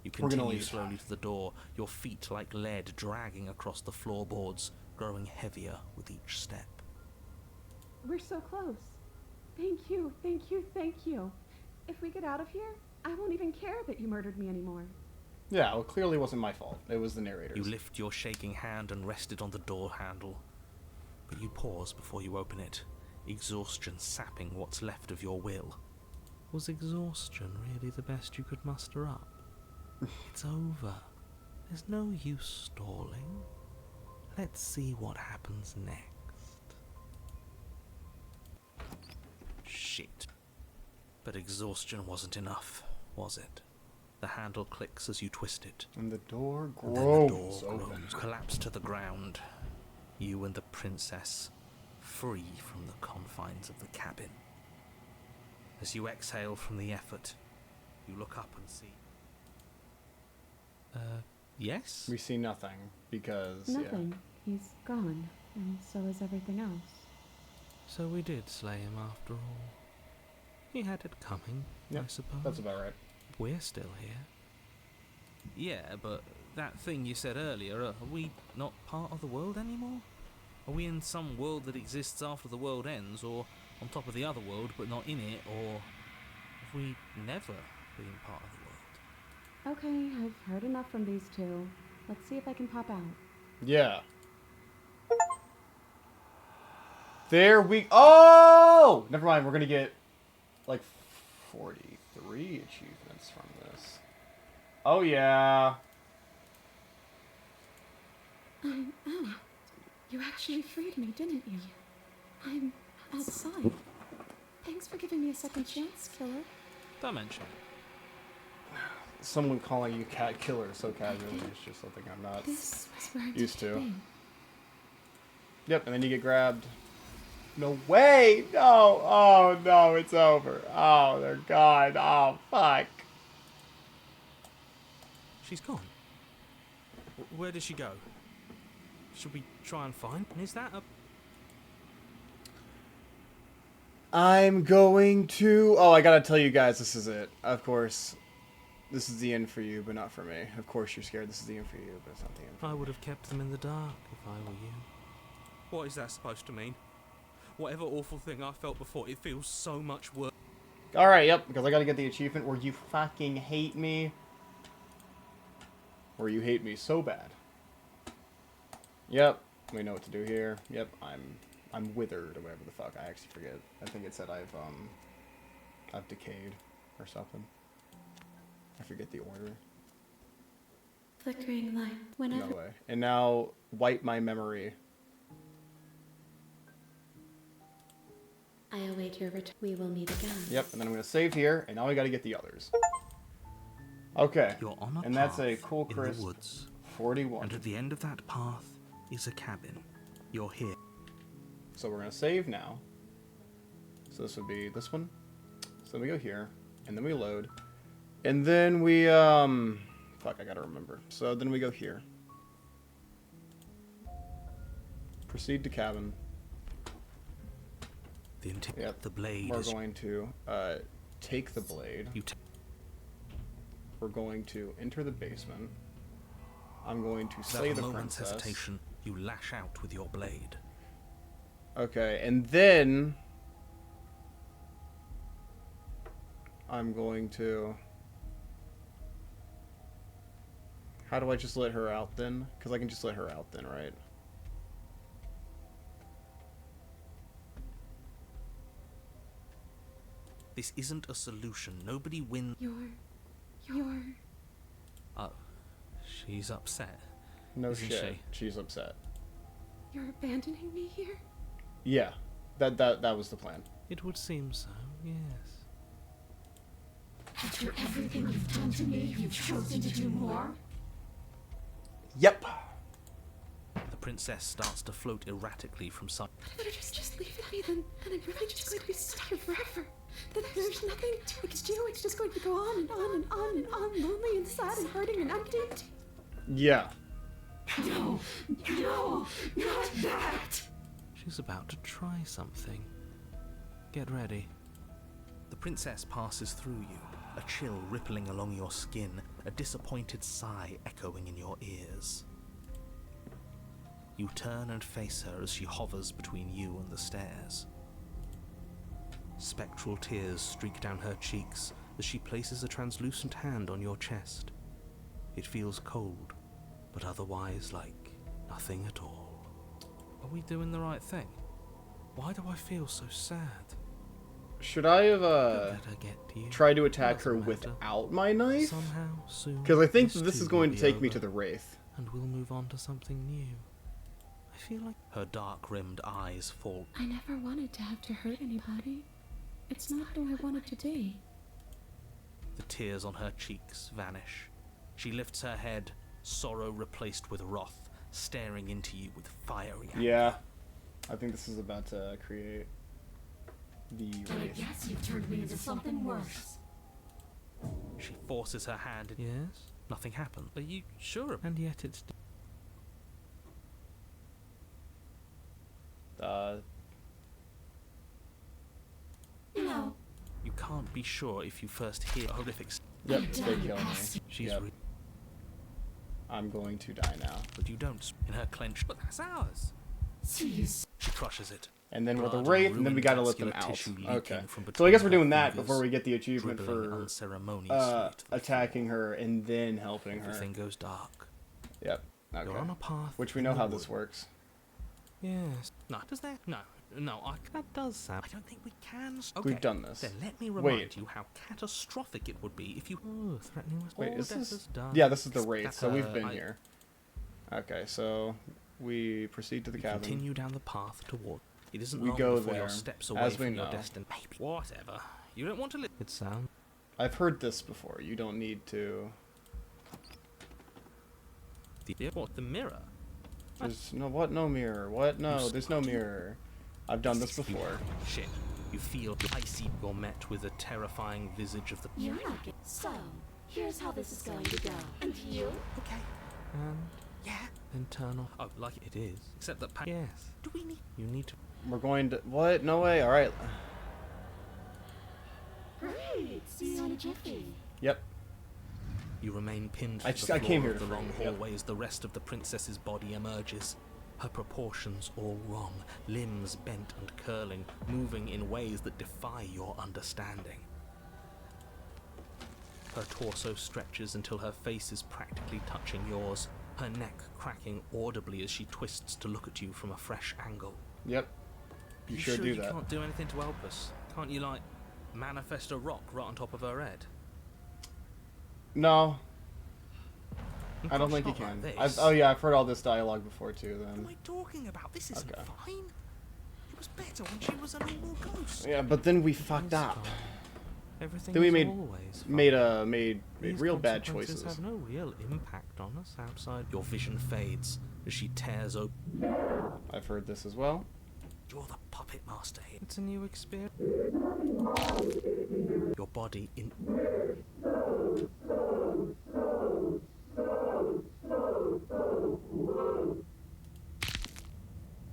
You We're gonna continue leave. slowly to the door, your feet like lead dragging across the floorboards, growing heavier with each step. We're so close. Thank you, thank you, thank you. If we get out of here, I won't even care that you murdered me anymore. Yeah, well, clearly wasn't my fault. It was the narrator's. You lift your shaking hand and rest it on the door handle. But you pause before you open it, exhaustion sapping what's left of your will. Was exhaustion really the best you could muster up? It's over. There's no use stalling. Let's see what happens next. Shit. But exhaustion wasn't enough, was it? The handle clicks as you twist it. And the door And then the door groans open. groans, collapse to the ground. You and the princess, free from the confines of the cabin. As you exhale from the effort, you look up and see. Yes? We see nothing because Nothing. He's gone, and so is everything else. So we did slay him after all. He had it coming, I Yep, suppose. that's about right. We're still here. Yeah, but that thing you said earlier, are we not part of the world anymore? Are we in some world that exists after the world ends, or on top of the other world but not in it, or have we never been part of the world? Okay, I've heard enough from these two. Let's see if I can pop out. Yeah. There we. Oh! Never mind. We're gonna get like 43 achievements from this. Oh yeah. You actually freed me, didn't you? I'm outside. Thanks for giving me a second chance, killer. Don't mention it. Someone calling you cat killer so casually is just something I'm not This was where I'm used to. be. Yep, and then you get grabbed. No way! No! Oh no, it's over. Oh, they're gone. Oh, fuck. She's gone. Where did she go? Should we try and find? Is that a... I'm going to... Oh, I gotta tell you guys, this is it. Of course, this is the end for you, but not for me. Of course you're scared this is the end for you, but it's not the end for I me. would have kept them in the dark if I were you. What is that supposed to mean? Whatever awful thing I felt before, it feels so much worse. Alright, yep, because I gotta get the achievement where you fucking hate me. Where you hate me so bad. Yep, we know what to do here. Yep, I'm withered or whatever the fuck. I actually forget. I think it said I've decayed or something. I forget the order. Flickering light. Whenever. No way. And now wipe my memory. I await your return. We will meet again. Yep, and then I'm gonna save here, and now we gotta get the others. Okay. You're on a And that's a path cool in crisp the woods. 41. And at the end of that path is a cabin. You're here. So we're gonna save now. So this would be this one. So then we go here, and then we load, and then we fuck, I gotta remember. So then we go here. Proceed to cabin. Yep. The blade We're is... going to take the blade. We're going to enter the basement. I'm going to slay Without the a moment's princess. hesitation, you lash out with your blade. Okay, and then I'm going to... How do I just let her out then? Because I can just let her out then, right? This isn't a solution. Nobody wins. You're... Oh, she's upset. No Isn't shit. she? She's upset. You're abandoning me here? Yeah, that was the plan. It would seem so, yes. After everything you've done to me, you've chosen to do more? Yep. princess starts to float erratically from side. But if you just leave me, then I'm really just going to be stuck here forever. Then there's nothing I can do. It's just going to go on and on and on and on, lonely and sad and hurting and empty. Yeah. No, not that. She's about to try something. Get ready. The princess passes through you, a chill rippling along your skin, a disappointed sigh echoing in your ears. You turn and face her as she hovers between you and the stairs. Spectral tears streak down her cheeks as she places a translucent hand on your chest. It feels cold, but otherwise like nothing at all. Are we doing the right thing? Why do I feel so sad? Should I have Don't let her get to you. tried to attack Doesn't her matter. without my knife? Somehow, soon. Because I think this too is going will to be take me over, to the Wraith. and we'll move on to something new. I feel like Her dark-rimmed eyes fall. I never wanted to have to hurt anybody. It's not who I wanted to be. The tears on her cheeks vanish. She lifts her head, sorrow replaced with wrath, staring into you with fiery anger. Yeah. I think this is about to create the Wraith. Yes, you've turned me into something worse. She forces her hand. yes. Nothing happened. Are you sure? And yet it's No. You can't be sure if you first hear a horrific. Yep, they kill me. She's Yep. I'm going to die now. but you don't. In her clenched, but that's ours. she crushes it. And then with the Blood Wraith, and and then we ruined gotta let them vascular out. tissue leaking Okay. from So I between guess we're her doing that fingers, before we get the achievement dribbling for unceremoniously to the attacking her and then helping her. Everything goes dark. Yep. Okay. You're on a path. Which we know in how the this wood. works. Yes. No, does that? No, that does sound. I don't think we can. Okay. We've done this. Then let me remind Wait. you how catastrophic it would be if you. Oh, threatening us. Wait, all is death this? is done. Yeah, this is the Wraith, That's, so we've been I- here. Okay, so we proceed to the cabin. Continue down the path toward. It isn't We long go before there, your steps away as we from your know. destination. Maybe. Whatever. You don't want to live. It sounds. I've heard this before. You don't need to. The mirror. There's no what? No mirror. What? No, there's no mirror. I've done this before. Shit. You feel icy. You're met with a terrifying visage of the. You're not good. So, here's how this is going to go. And you? Okay. And Yeah. then turn off. Oh, like it is. Except that. Yes. Do we need? You need to. We're going to. What? No way. All right. Great. See you in a jiffy. Yep. You remain pinned to I the came floor here of the to long free you, yep. hallway as the rest of the princess's body emerges. Her proportions all wrong, limbs bent and curling, moving in ways that defy your understanding. Her torso stretches until her face is practically touching yours, her neck cracking audibly as she twists to look at you from a fresh angle. Yep. You should do you that. can't do anything to help us? Can't you, like, manifest a rock right on top of her head? No, Of I don't course think you not can. like I've, this. oh yeah, I've heard all this dialogue before too. What am Then. I talking about? This isn't Okay. fine. It was better when she was a normal ghost. Yeah, but then we fucked up. Everything Then we is made always fine. made These real bad consequences choices. have no real impact on us outside. Your vision fades as she tears open. I've heard this as well. You're the puppet master here. It's a new experience. Your body in.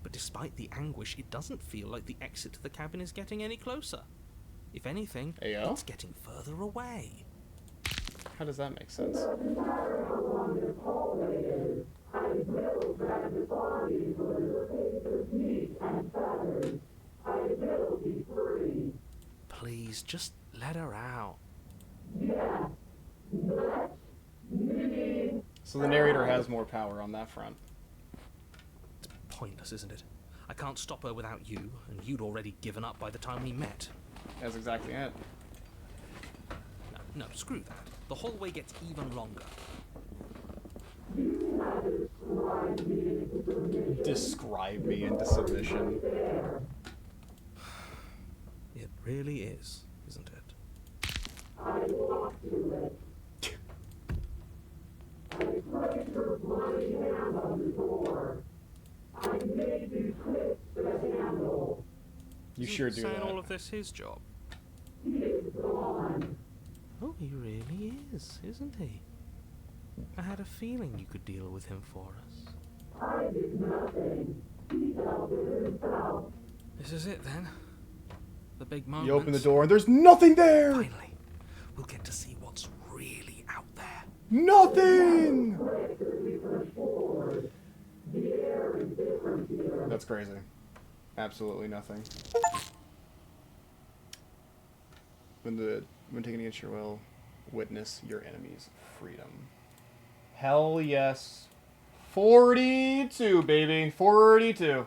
But despite the anguish, it doesn't feel like the exit to the cabin is getting any closer. If anything, Ayo? it's getting further away. How does that make sense? Please, just let her out. So the narrator has more power on that front. It's pointless, isn't it? I can't stop her without you, and you'd already given up by the time we met. That's exactly it. No, screw that. The hallway gets even longer. Describe me into submission. It really is, isn't it? You Isn't sure do saying that. all of this his job? Oh, he really is, isn't he? I had a feeling you could deal with him for us. I did nothing. He dealt with himself. This is it then. The big moment. You open the door and there's nothing there! Finally, we'll get to see what's really out there. Nothing! That's crazy. Absolutely nothing. When taken against your will, witness your enemy's freedom. Hell yes. 42, baby. 42.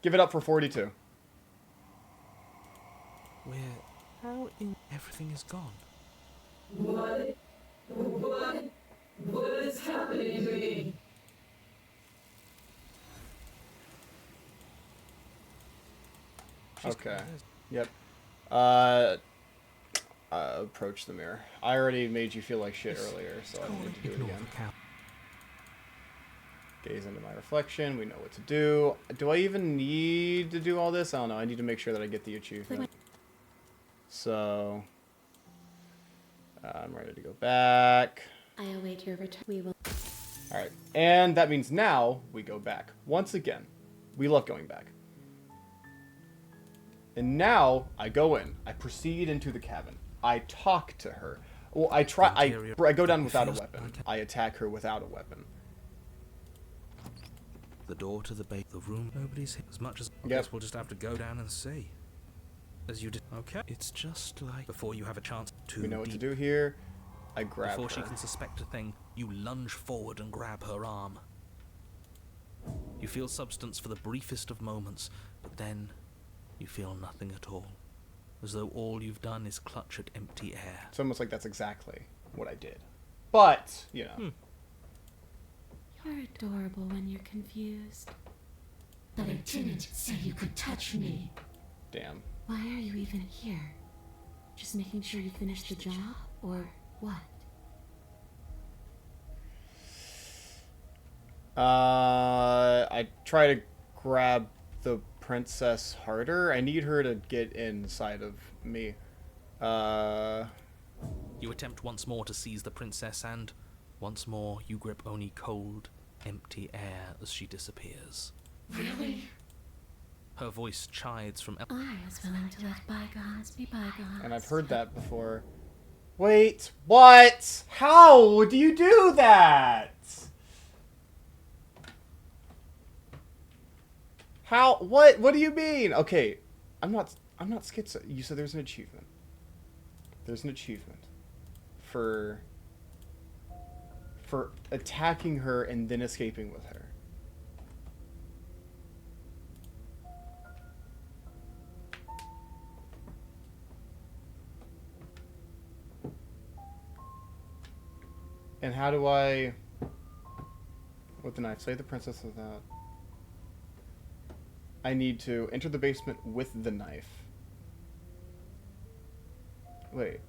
Give it up for 42. How in everything is gone? What is happening to me? Okay. There's- Yep. Approach the mirror. I already made you feel like shit earlier, so I don't need to do it Ignore again. the cow. Gaze into my reflection. We know what to do. Do I even need to do all this? I don't know. I need to make sure that I get the achievement. So, I'm ready to go back. I await your return. We will. Alright, and that means now we go back. Once again, we love going back. And now I go in. I proceed into the cabin. I talk to her. Well, I go down without a weapon. I attack her without a weapon. The door to the room. Nobody's here. As much as I Yep. guess we'll just have to go down and see. As you did. Okay. It's just like before you have a chance to. We know what to do here. I grab Before her. she can suspect a thing, you lunge forward and grab her arm. You feel substance for the briefest of moments, but then you feel nothing at all. As though all you've done is clutch at empty air. It's almost like that's exactly what I did. But, you know. You're adorable when you're confused. But I didn't say you could touch me. Damn. Why are you even here? Just making sure you finish the job, or what? I try to grab the princess harder. I need her to get inside of me. You attempt once more to seize the princess, and once more you grip only cold, empty air as she disappears. Really? Her voice chides from I was willing to let bygones be bygones. And I've heard that before. Wait, what? How do you do that? How? What do you mean? Okay, I'm not schizo. You said there's an achievement. There's an achievement for attacking her and then escaping with her. And how do I... With the knife. Slay the princess without... I need to enter the basement with the knife. Wait.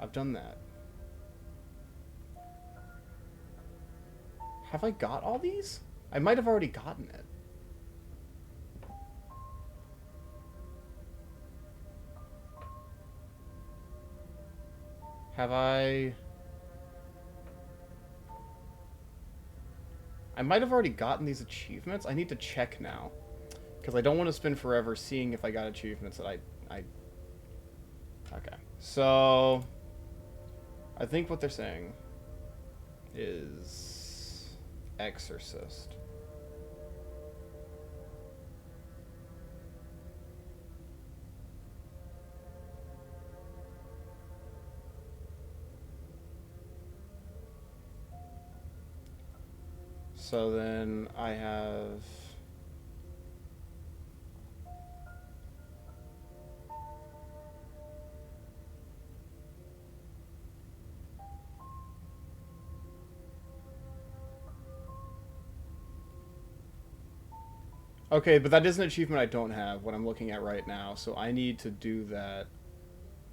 I've done that. Have I got all these? I might have already gotten it. Have I might have already gotten these achievements. I need to check now. Because I don't want to spend forever seeing if I got achievements that I... Okay. So... I think what they're saying is... Exorcist. So then I have... Okay, but that is an achievement I don't have, what I'm looking at right now, so I need to do that,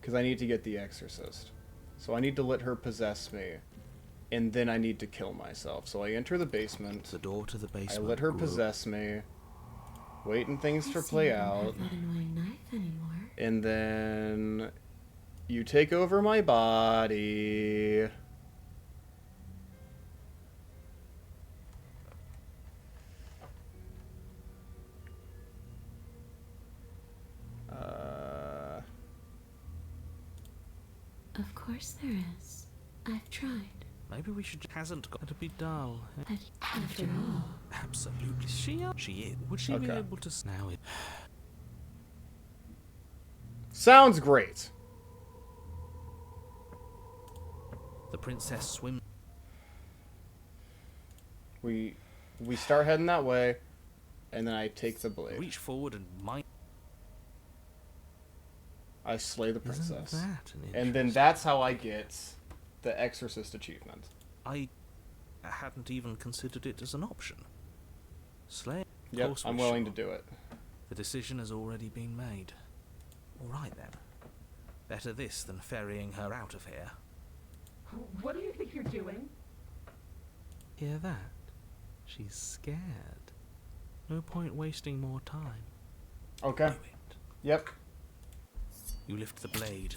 because I need to get the Exorcist. So I need to let her possess me, and then I need to kill myself. So I enter the basement, The door to the I basement. let her grew. possess me, waiting things I to see play you don't out, have that annoying knife anymore. and then you take over my body. Of course there is. I've tried. Maybe we should. Hasn't got That'd be dull. But after all, absolutely. She is. Would she be Okay. able to now it? Sounds great. The princess swims. We start heading that way, and then I take the blade. Reach forward and might. I slay the Isn't princess. that an And then interest- that's how I get the Exorcist achievement. I hadn't even considered it as an option. Slay. Of Yep, course I'm we willing shall. to do it. The decision has already been made. All right then. Better this than ferrying her out of here. What do you think you're doing? Hear that? She's scared. No point wasting more time. Okay. Do it. Yep. You lift the blade,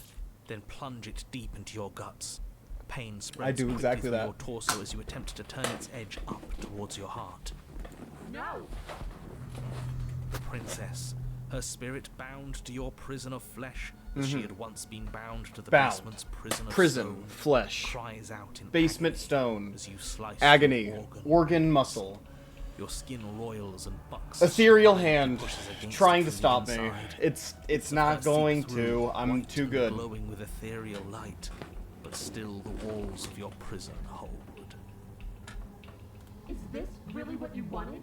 then plunge it deep into your guts. Pain I spreads do quickly exactly through that. your torso as you attempt to turn its edge up towards your heart. No! The princess, her spirit bound to your prison of flesh, as she had once been bound to the Bound. basement's prison of Prison, stone, flesh, cries out in basement agony stone, as you slice agony, your organ muscle, Your skin roils and bucks. ethereal as hand pushes against trying it to from the stop me. inside. It's The not first seep going through, to. I'm white too and good. glowing with ethereal light, but still the walls of your prison hold. Is this really what you wanted?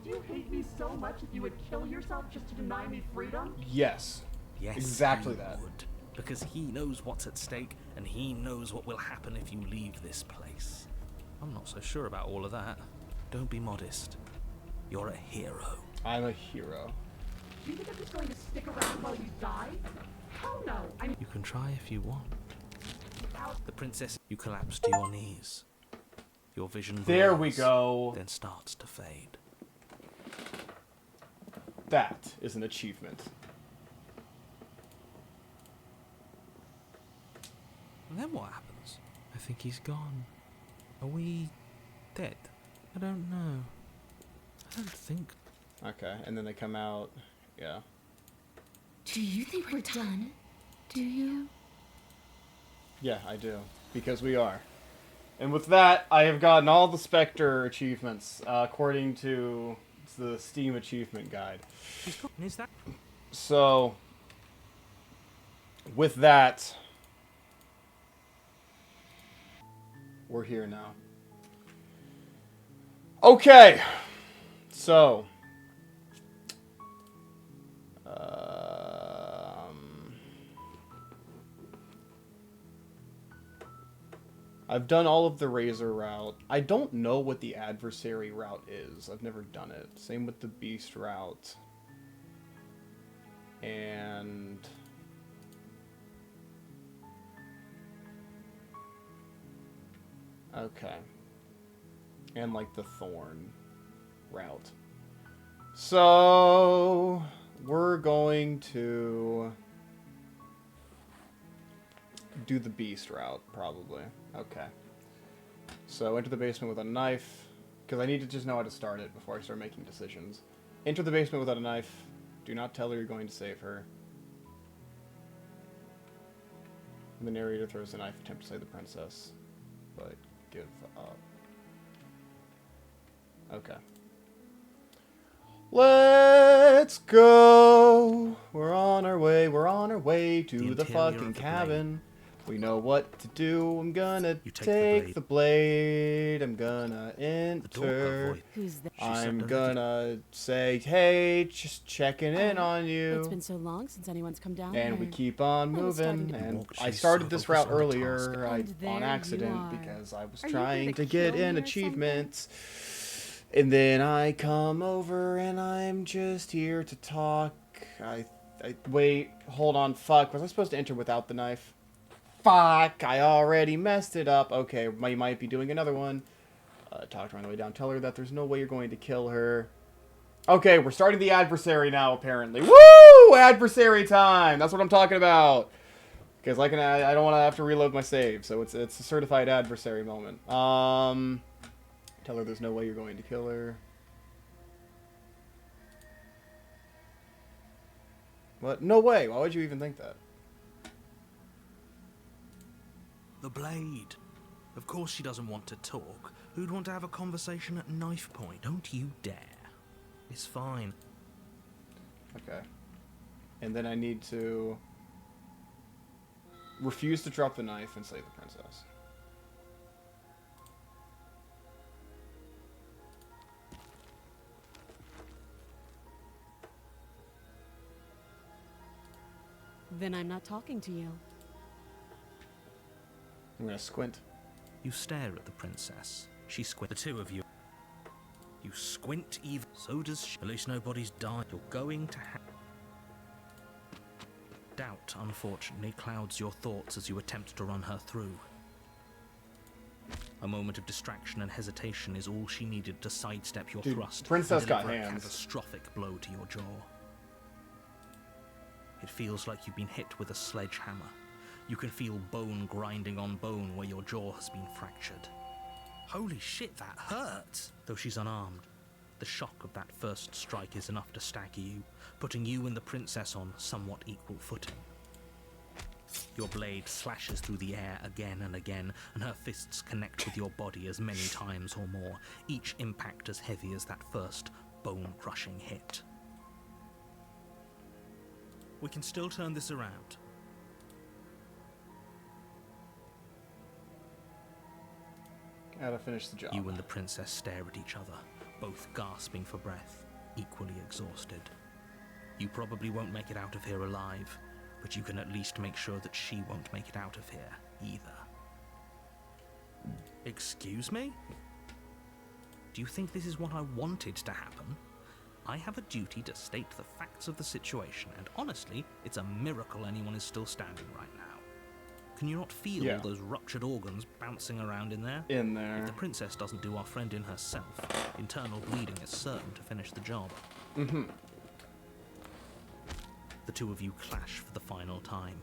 Do you hate me so much that you would kill yourself just to deny me freedom? Yes. Yes, Exactly you that. would, because he knows what's at stake, and he knows what will happen if you leave this place. I'm not so sure about all of that. Don't be modest. You're a hero. I'm a hero. Do you think I'm just going to stick around while you die? Hell no! I'm You can try if you want. The princess, you collapse to your knees. Your vision There we blurs, go. then starts to fade. That is an achievement. And then what happens? I think he's gone. Are we dead? I don't know. I don't think. Okay, and then they come out. Yeah. Do you think we're done? do you? Yeah, I do. Because we are. And with that, I have gotten all the Spectre achievements, according to the Steam achievement guide. He's gone. Is that? So, with that, we're here now. Okay, so, I've done all of the Razor route. I don't know what the adversary route is. I've never done it. Same with the Beast route. And okay. And like the Thorn route. So we're going to do the Beast route, probably. Okay. So enter the basement with a knife, because I need to just know how to start it before I start making decisions. Enter the basement without a knife. Do not tell her you're going to save her. The narrator throws a knife, attempt to save the princess, but give up. Okay. Let's go! We're on our way to The the interior fucking of the cabin. We know what to do. I'm gonna You take the blade. I'm gonna The door enter. voice. Who's there? She said I'm don't gonna say, hey, just checking in on It's you. been so long since anyone's come down And here. we keep on I was starting moving. to And walk. I She's started so this focused route on the earlier task. And there on you accident are. because I was Are you trying here to to get kill in me or something? achievements. And then I come over and I'm just here to talk. Wait, hold on, fuck. Was I supposed to enter without the knife? Fuck, I already messed it up. Okay, I might be doing another one. Talk to her on the way down. Tell her that there's no way you're going to kill her. Okay, we're starting the adversary now, apparently. Woo! Adversary time! That's what I'm talking about. Because I don't want to have to reload my save, so it's a certified adversary moment. Tell her there's no way you're going to kill her. What? No way! Why would you even think that? The blade. Of course she doesn't want to talk. Who'd want to have a conversation at knife point? Don't you dare. It's fine. Okay. And then I need to refuse to drop the knife and save the princess. Then I'm not talking to you. I'm gonna squint. You stare at the princess. She squints. The two of you. You squint even. So does she. At least nobody's died. You're going to Doubt, unfortunately, clouds your thoughts as you attempt to run her through. A moment of distraction and hesitation is all she needed to sidestep your thrust. Princess and got deliver a hands. catastrophic blow to your jaw. It feels like you've been hit with a sledgehammer. You can feel bone grinding on bone where your jaw has been fractured. Holy shit, that hurt! Though she's unarmed, the shock of that first strike is enough to stagger you, putting you and the princess on somewhat equal footing. Your blade slashes through the air again and again, and her fists connect with your body as many times or more, each impact as heavy as that first bone-crushing hit. We can still turn this around. Gotta finish the job. You and the princess stare at each other, both gasping for breath, equally exhausted. You probably won't make it out of here alive, but you can at least make sure that she won't make it out of here either. Excuse me? Do you think this is what I wanted to happen? I have a duty to state the facts of the situation, and honestly, it's a miracle anyone is still standing right now. Can you not feel all those ruptured organs bouncing around in there? In there. If the princess doesn't do our friend in herself, internal bleeding is certain to finish the job. Mm-hmm. The two of you clash for the final time.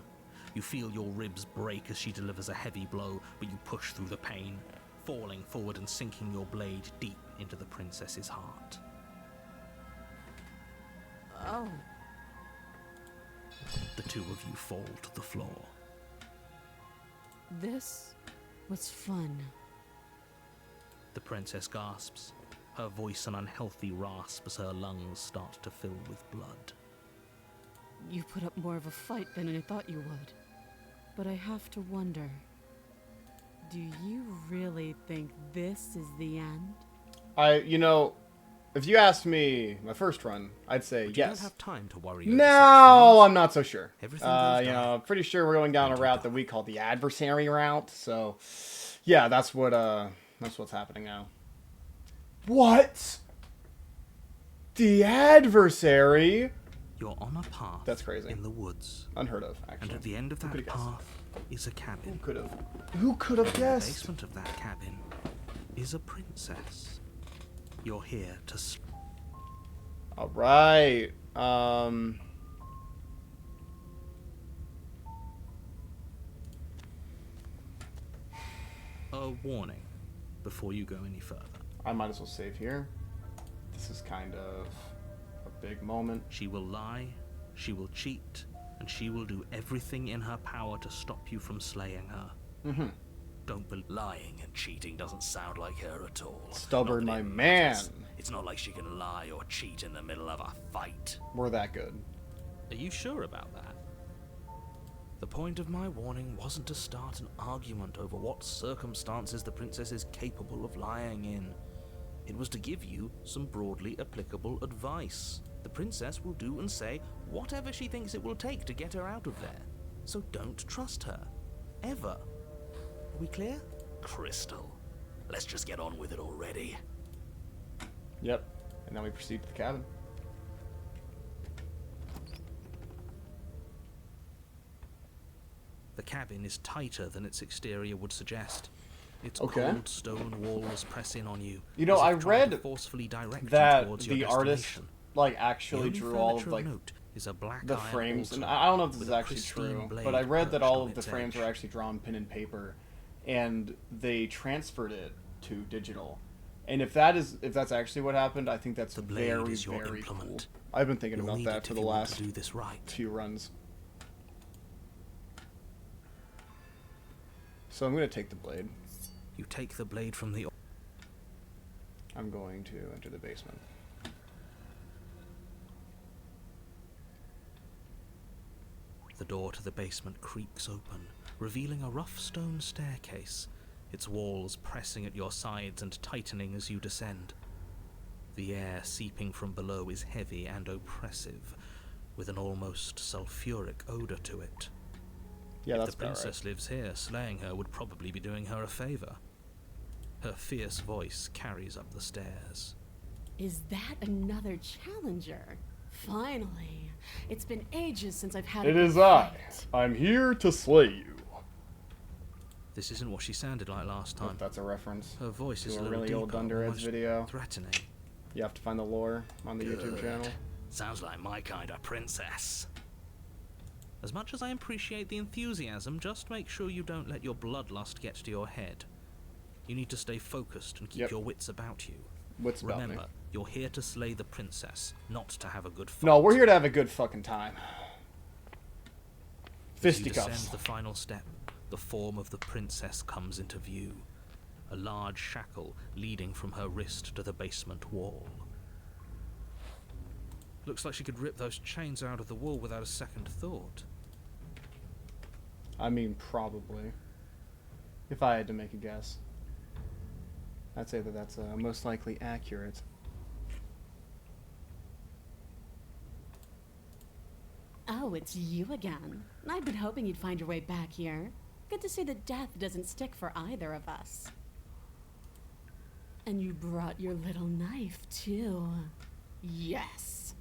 You feel your ribs break as she delivers a heavy blow, but you push through the pain, falling forward and sinking your blade deep into the princess's heart. Oh. The two of you fall to the floor. This was fun. The princess gasps, her voice an unhealthy rasp as her lungs start to fill with blood. You put up more of a fight than I thought you would. But I have to wonder, do you really think this is the end? If you asked me my first run, I'd say But yes. You don't have time to worry over No, such I'm not so sure. Everything goes I'm pretty sure we're going down a route that we call the adversary route. So, yeah, that's what's happening now. What? The adversary? You're on a path. That's crazy. In the woods. Unheard of, actually. And at the end of that Who could've path is a cabin. Who could have In the guessed? basement of that cabin is a princess. You're here to... All right. A warning before you go any further. I might as well save here. This is kind of a big moment. She will lie, she will cheat, and she will do everything in her power to stop you from slaying her. Mm-hmm. Don't believe... Lying and cheating doesn't sound like her at all. Stubborn, Not that my it man. matters. It's not like she can lie or cheat in the middle of a fight. We're that good. Are you sure about that? The point of my warning wasn't to start an argument over what circumstances the princess is capable of lying in. It was to give you some broadly applicable advice. The princess will do and say whatever she thinks it will take to get her out of there. So don't trust her. Ever. Are we clear? Crystal. Let's just get on with it already. Yep. And now we proceed to the cabin. The cabin is tighter than its exterior would suggest. Its Okay. cold stone walls press in on you. You know, as if I trying to read forcefully direct you that towards your the artist destination. like The actually only drew all of furniture like note is a black the iron frames, and altar I don't know if this with is a actually pristine true, blade but I read that perched all on of the its frames edge. were actually drawn pen and paper, and they transferred it to digital. And if that's actually what happened, I think that's The blade very, is your very implement. cool. I've been thinking You'll about need that it for if the you want last to do this right. few runs. So I'm going to take the blade. You take the blade from the... I'm going to enter the basement. The door to the basement creaks open, revealing a rough stone staircase, its walls pressing at your sides and tightening as you descend. The air seeping from below is heavy and oppressive, with an almost sulfuric odor to it. Yeah, If that's the about princess right. lives here, slaying her would probably be doing her a favor. Her fierce voice carries up the stairs. Is that another challenger? Finally. It's been ages since I've had a It good is I. fight. I'm here to slay you. This isn't what she sounded like last time. If that's a reference Her voice is to a a little really deeper, old Dunderheads almost video. threatening. You have to find the lore on the YouTube channel. Sounds like my kind of princess. As much as I appreciate the enthusiasm, just make sure you don't let your bloodlust get to your head. You need to stay focused and keep Yep. your wits about you. What's about Remember, me? you're here to slay the princess, not to have a good fight. No, we're here to have a good fucking time. As you descend Fisticuffs. the final step, the form of the princess comes into view. A large shackle leading from her wrist to the basement wall. Looks like she could rip those chains out of the wall without a second thought. I mean, probably. If I had to make a guess. I'd say that that's most likely accurate. Oh, it's you again. I've been hoping you'd find your way back here. Good to see that death doesn't stick for either of us. And you brought your little knife, too. Yes.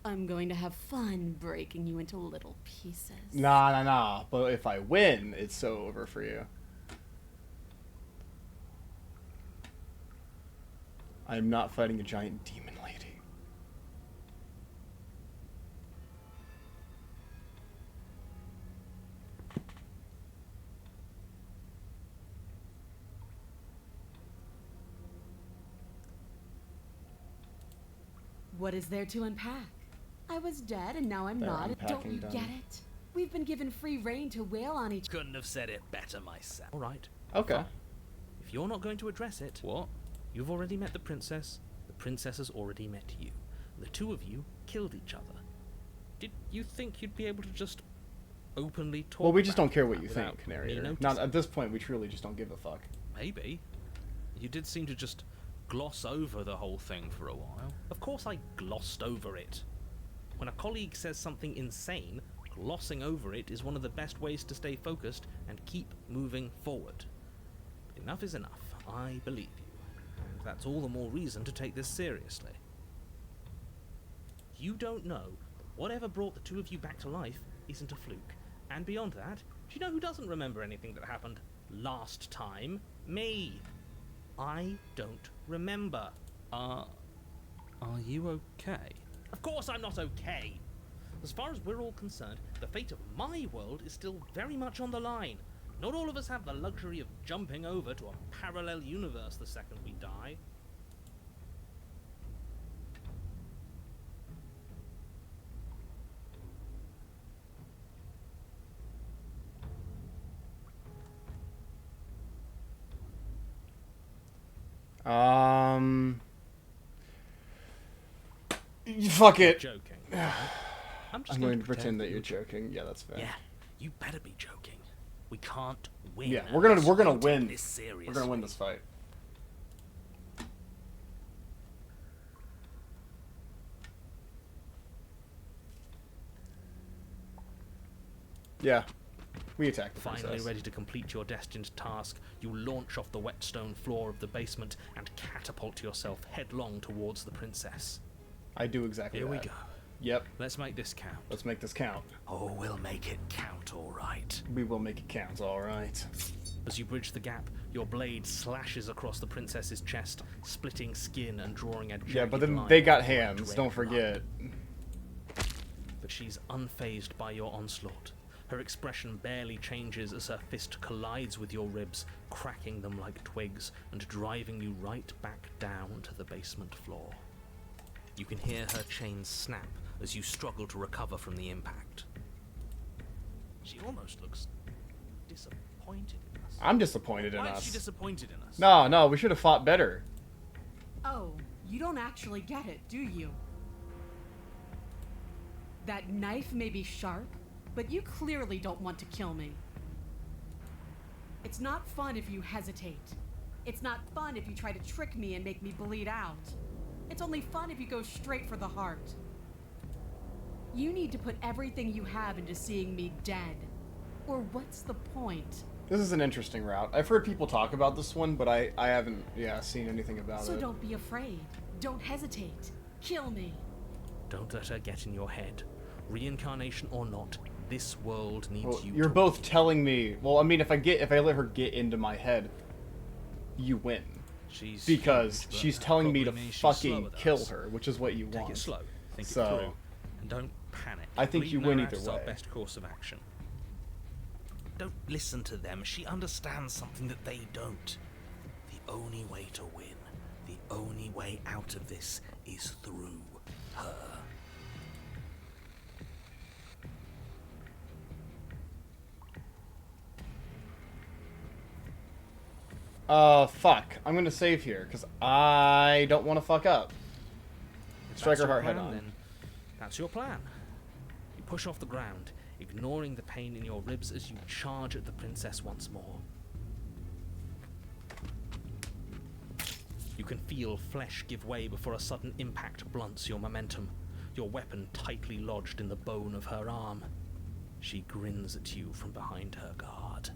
I'm going to have fun breaking you into little pieces. Nah. But if I win, it's so over for you. I'm not fighting a giant demon lady. What is there to unpack? I was dead and now I'm There, not. Don't unpacking you done. get it? We've been given free reign to wail on each Couldn't have said it better myself. Alright, Okay. if you're not going to address it, what? You've already met the princess has already met you. The two of you killed each other. Did you think you'd be able to just openly talk Well, we just about don't care what that you without think, me narrator. noticing? Not at this point. We truly just don't give a fuck. Maybe. You did seem to just gloss over the whole thing for a while. Of course I glossed over it. When a colleague says something insane, glossing over it is one of the best ways to stay focused and keep moving forward. Enough is enough. I believe you. And that's all the more reason to take this seriously. You don't know that whatever brought the two of you back to life isn't a fluke. And beyond that, do you know who doesn't remember anything that happened last time? Me. I don't remember. Are you okay? Of course I'm not okay. As far as we're all concerned, the fate of my world is still very much on the line. Not all of us have the luxury of jumping over to a parallel universe the second we die. Fuck it. Joking. right? I'm just I'm going to pretend that you're joking. Yeah, that's fair. Yeah, you better be joking. We can't win. Yeah, we're gonna Don't win. take this seriously. We're gonna win this fight. Yeah, we attack the Finally princess. ready to complete your destined task, you launch off the wet stone floor of the basement and catapult yourself headlong towards the princess. I do exactly Here that. we go. Yep, Let's make this count. let's make this count. Oh, we'll make it count, all right. We will make it count, alright. As you bridge the gap, Your blade slashes across the princess's chest, splitting skin and drawing a jagged Yeah, but then line they got of red hands, don't blood. forget. But she's unfazed by your onslaught. Her expression barely changes as her fist collides with your ribs, cracking them like twigs and driving you right back down to the basement floor. You can hear her chains snap as you struggle to recover from the impact. She almost looks disappointed in us. I'm disappointed in Why us. is she disappointed in us? No, we should have fought better. Oh, you don't actually get it, do you? That knife may be sharp, but you clearly don't want to kill me. It's not fun if you hesitate. It's not fun if you try to trick me and make me bleed out. It's only fun if you go straight for the heart. You need to put everything you have into seeing me dead. Or what's the point? This is an interesting route. I've heard people talk about this one, but I haven't, seen anything about So it. don't be afraid. Don't hesitate. Kill me. Don't let her get in your head. Reincarnation or not, this world needs Well, you. you're to both win. telling me. Well, I mean, if I let her get into my head, you win. She's Because huge, but she's that telling me to probably means she's slower fucking than kill us. her, which is what you Take want. it slow. Think So, it through. And don't panic. I think you Bleeding win her out either is our way. best course of action. Don't listen to them. She understands something that they don't. The only way to win, the only way out of this is through her. Fuck. I'm gonna save here, because I don't want to fuck up. If Strike that's her your heart head plan, on. Then that's your plan. You push off the ground, ignoring the pain in your ribs as you charge at the princess once more. You can feel flesh give way before a sudden impact blunts your momentum, your weapon tightly lodged in the bone of her arm. She grins at you from behind her guard.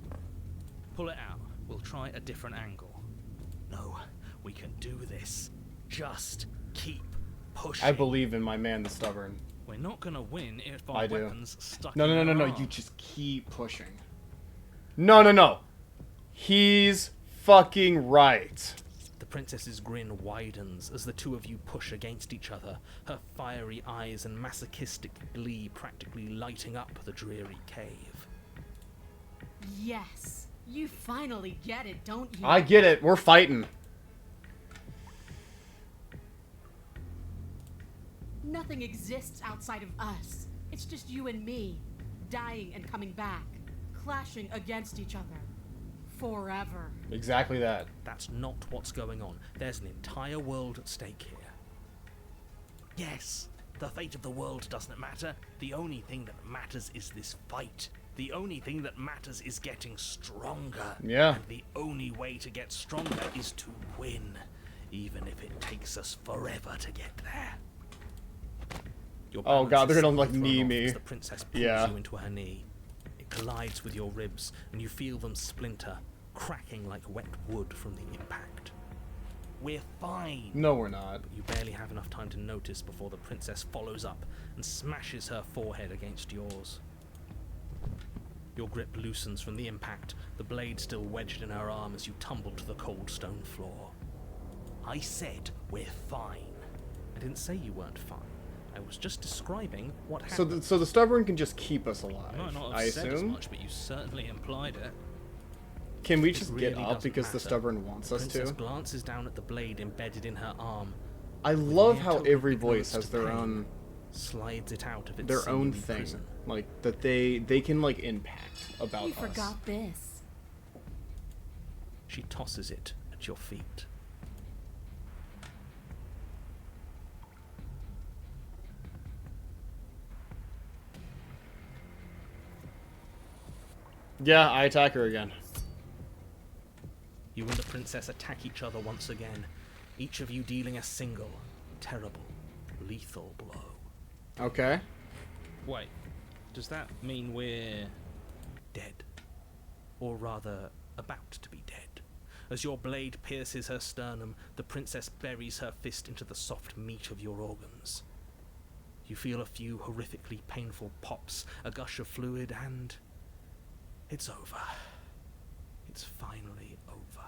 Pull it out. We'll try a different angle. No, we can do this. Just keep pushing. I believe in my man, the stubborn. We're not gonna win if our I do. weapons stuck No, in no, no, her no, no. arm. You just keep pushing. No, no, no. He's fucking right. The princess's grin widens as the two of you push against each other, her fiery eyes and masochistic glee practically lighting up the dreary cave. Yes. You finally get it, don't you? I get it. We're fighting. Nothing exists outside of us. It's just you and me, dying and coming back, clashing against each other. Forever. Exactly that. That's not what's going on. There's an entire world at stake here. Yes, the fate of the world doesn't matter. The only thing that matters is this fight. The only thing that matters is getting stronger. Yeah. And the only way to get stronger is to win, even if it takes us forever to get there. Your Oh, balance God, they're is gonna, suddenly like, knee thrown off me. as the princess pulls Yeah. you into her knee. It collides with your ribs, and you feel them splinter, cracking like wet wood from the impact. We're fine. No, we're not. You barely have enough time to notice before the princess follows up and smashes her forehead against yours. Your grip loosens from the impact, the blade still wedged in her arm as you tumble to the cold stone floor. I said we're fine. I didn't say you weren't fine. I was just describing what So, happened. so the stubborn can just keep us alive. You might not have I said as assume. much, but you certainly implied it. Can we It just really get up doesn't because the matter. stubborn wants The us princess to? glances down at the blade embedded in her arm, I love mere how total every ignorance voice has to their pain, own slides it out of its their own seeming thing, prison. like that they can like impact about You us. forgot this. She tosses it at your feet. Yeah, I attack her again. You and the princess attack each other once again, each of you dealing a single, terrible, lethal blow. Okay. Wait, does that mean we're dead? Or rather, about to be dead? As your blade pierces her sternum, the princess buries her fist into the soft meat of your organs. You feel a few horrifically painful pops, a gush of fluid, and it's over. It's finally over.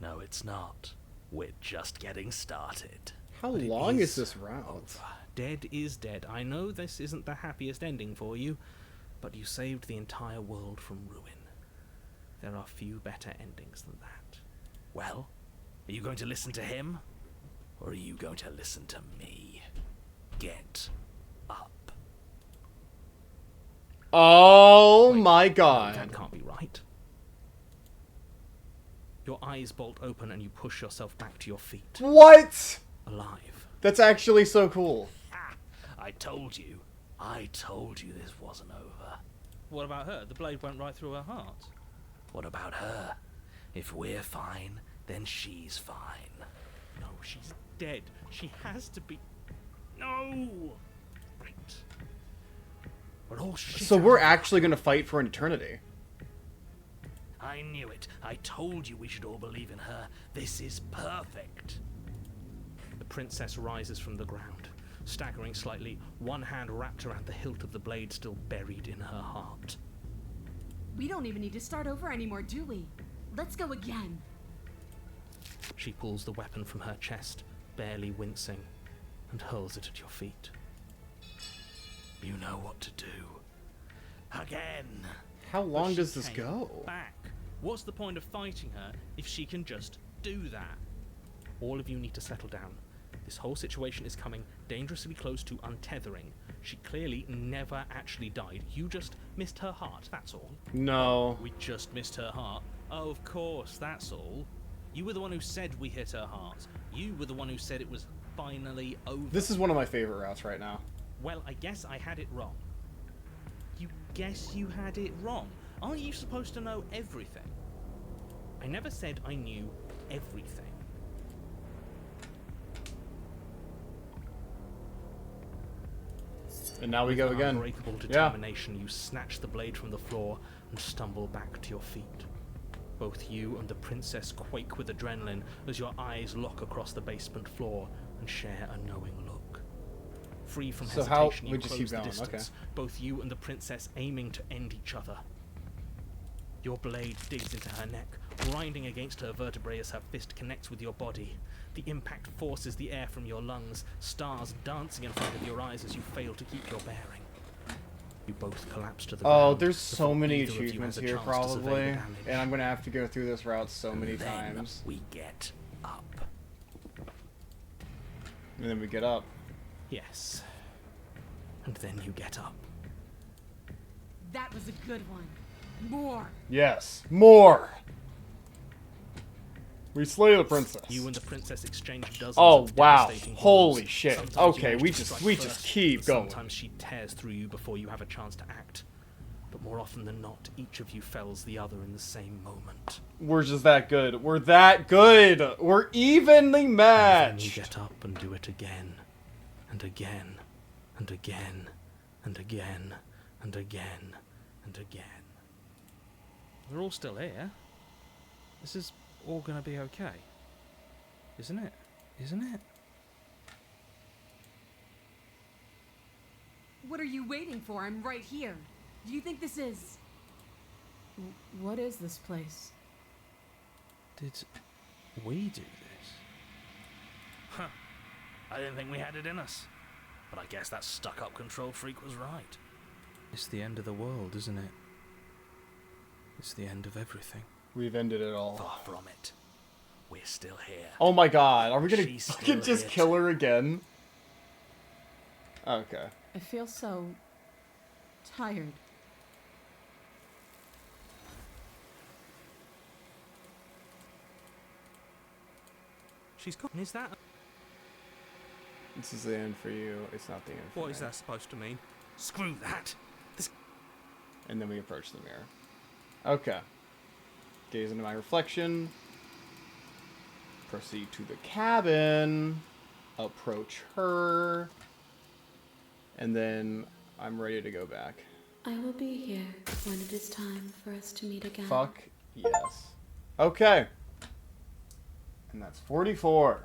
No, it's not. We're just getting started. How But it long is is this route? over. Dead is dead. I know this isn't the happiest ending for you, but you saved the entire world from ruin. There are few better endings than that. Well, are you going to listen to him? Or are you going to listen to me? Get up. Oh Wait, my No, god. that can't be right. Your eyes bolt open and you push yourself back to your feet. What? Alive. That's actually so cool. Ha! I told you. I told you this wasn't over. What about her? The blade went right through her heart. What about her? If we're fine, then she's fine. No, she's dead. She has to be... No! Right. We're all shit. So we're actually gonna fight for an eternity. I knew it. I told you we should all believe in her. This is perfect. The princess rises from the ground, staggering slightly, one hand wrapped around the hilt of the blade still buried in her heart. We don't even need to start over anymore, do we? Let's go again. She pulls the weapon from her chest, barely wincing, and hurls it at your feet. You know what to do. Again. How long But does she this came go? Back. What's the point of fighting her if she can just do that? All of you need to settle down. This whole situation is coming dangerously close to untethering. She clearly never actually died. You just missed her heart, that's all. No. We just missed her heart. Oh, of course, that's all. You were the one who said we hit her heart. You were the one who said it was finally over. This is one of my favorite routes right now. Well, I guess I had it wrong. You guess you had it wrong? Aren't you supposed to know everything? I never said I knew everything. And now we go With again. Unbreakable determination, you snatch the blade from the floor and stumble back to your feet. Both you and the princess quake with adrenaline as your eyes lock across the basement floor and share a knowing look. Free from So how- hesitation, you we just close keep the going, distance, both you and the princess aiming to end each other. Your blade digs into her neck, grinding against her vertebrae as her fist connects with your body. The impact forces the air from your lungs, stars dancing in front of your eyes as you fail to keep your bearing. You both collapse to the ground. Oh, there's so before many either of you achievements has a here chance to survey the probably. damage. And I'm gonna have to go through this route so many Then times. we get up. And then we get up. Yes. And then you get up. That was a good one. More. Yes. More! We slay the princess. You and the princess exchange dozens Oh, of wow. devastating Holy blows. shit. Sometimes you Okay, manage we to just strike just first, keep and going. Sometimes she tears through you before you have a chance to act. But more often than not, each of you fells the other in the same moment. We're just that good. We're that good. We're evenly And then you matched. get up and do it again, and again, and again, and again, and again, and again. We're all still here. This is all gonna be okay. Isn't it? Isn't it? What are you waiting for? I'm right here. Do you think this is... What is this place? Did we do this? Huh. I didn't think we had it in us. But I guess that stuck-up control freak was right. It's the end of the world, isn't it? It's the end of everything. We've ended it all. Far from it. We're still here. Oh my god. Are we gonna She's fucking still just it. kill her again? Okay. I feel so tired. She's gone. Is that... This is the end for you. It's not the end for What me. is that supposed to mean? Screw that. And then we approach the mirror. Okay. Gaze into my reflection. Proceed to the cabin. Approach her. And then I'm ready to go back. I will be here when it is time for us to meet again. Fuck yes. Okay. And that's 44.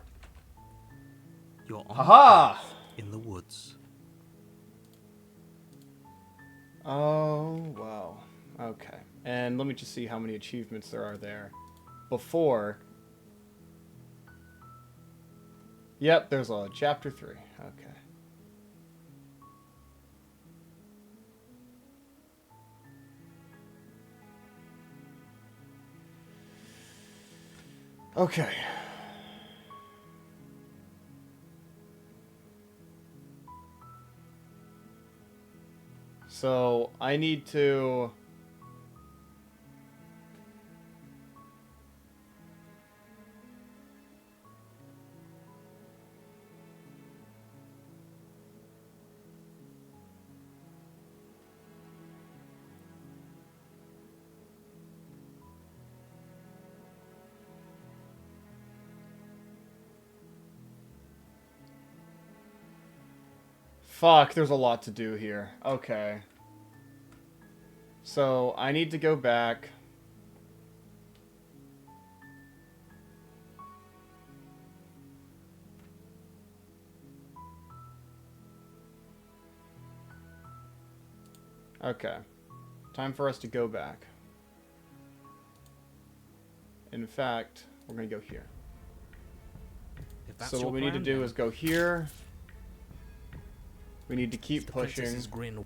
You're on Haha! in the woods. Oh, wow. Okay. And let me just see how many achievements there are there. Before, Yep, there's a chapter 3. Okay. Okay. So, I need to... Fuck, there's a lot to do here. Okay. So, I need to go back. Okay. Time for us to go back. In fact, we're going to go here. If that's So your what we need to plan, do then is go here. We need to keep the pushing. princess's grin.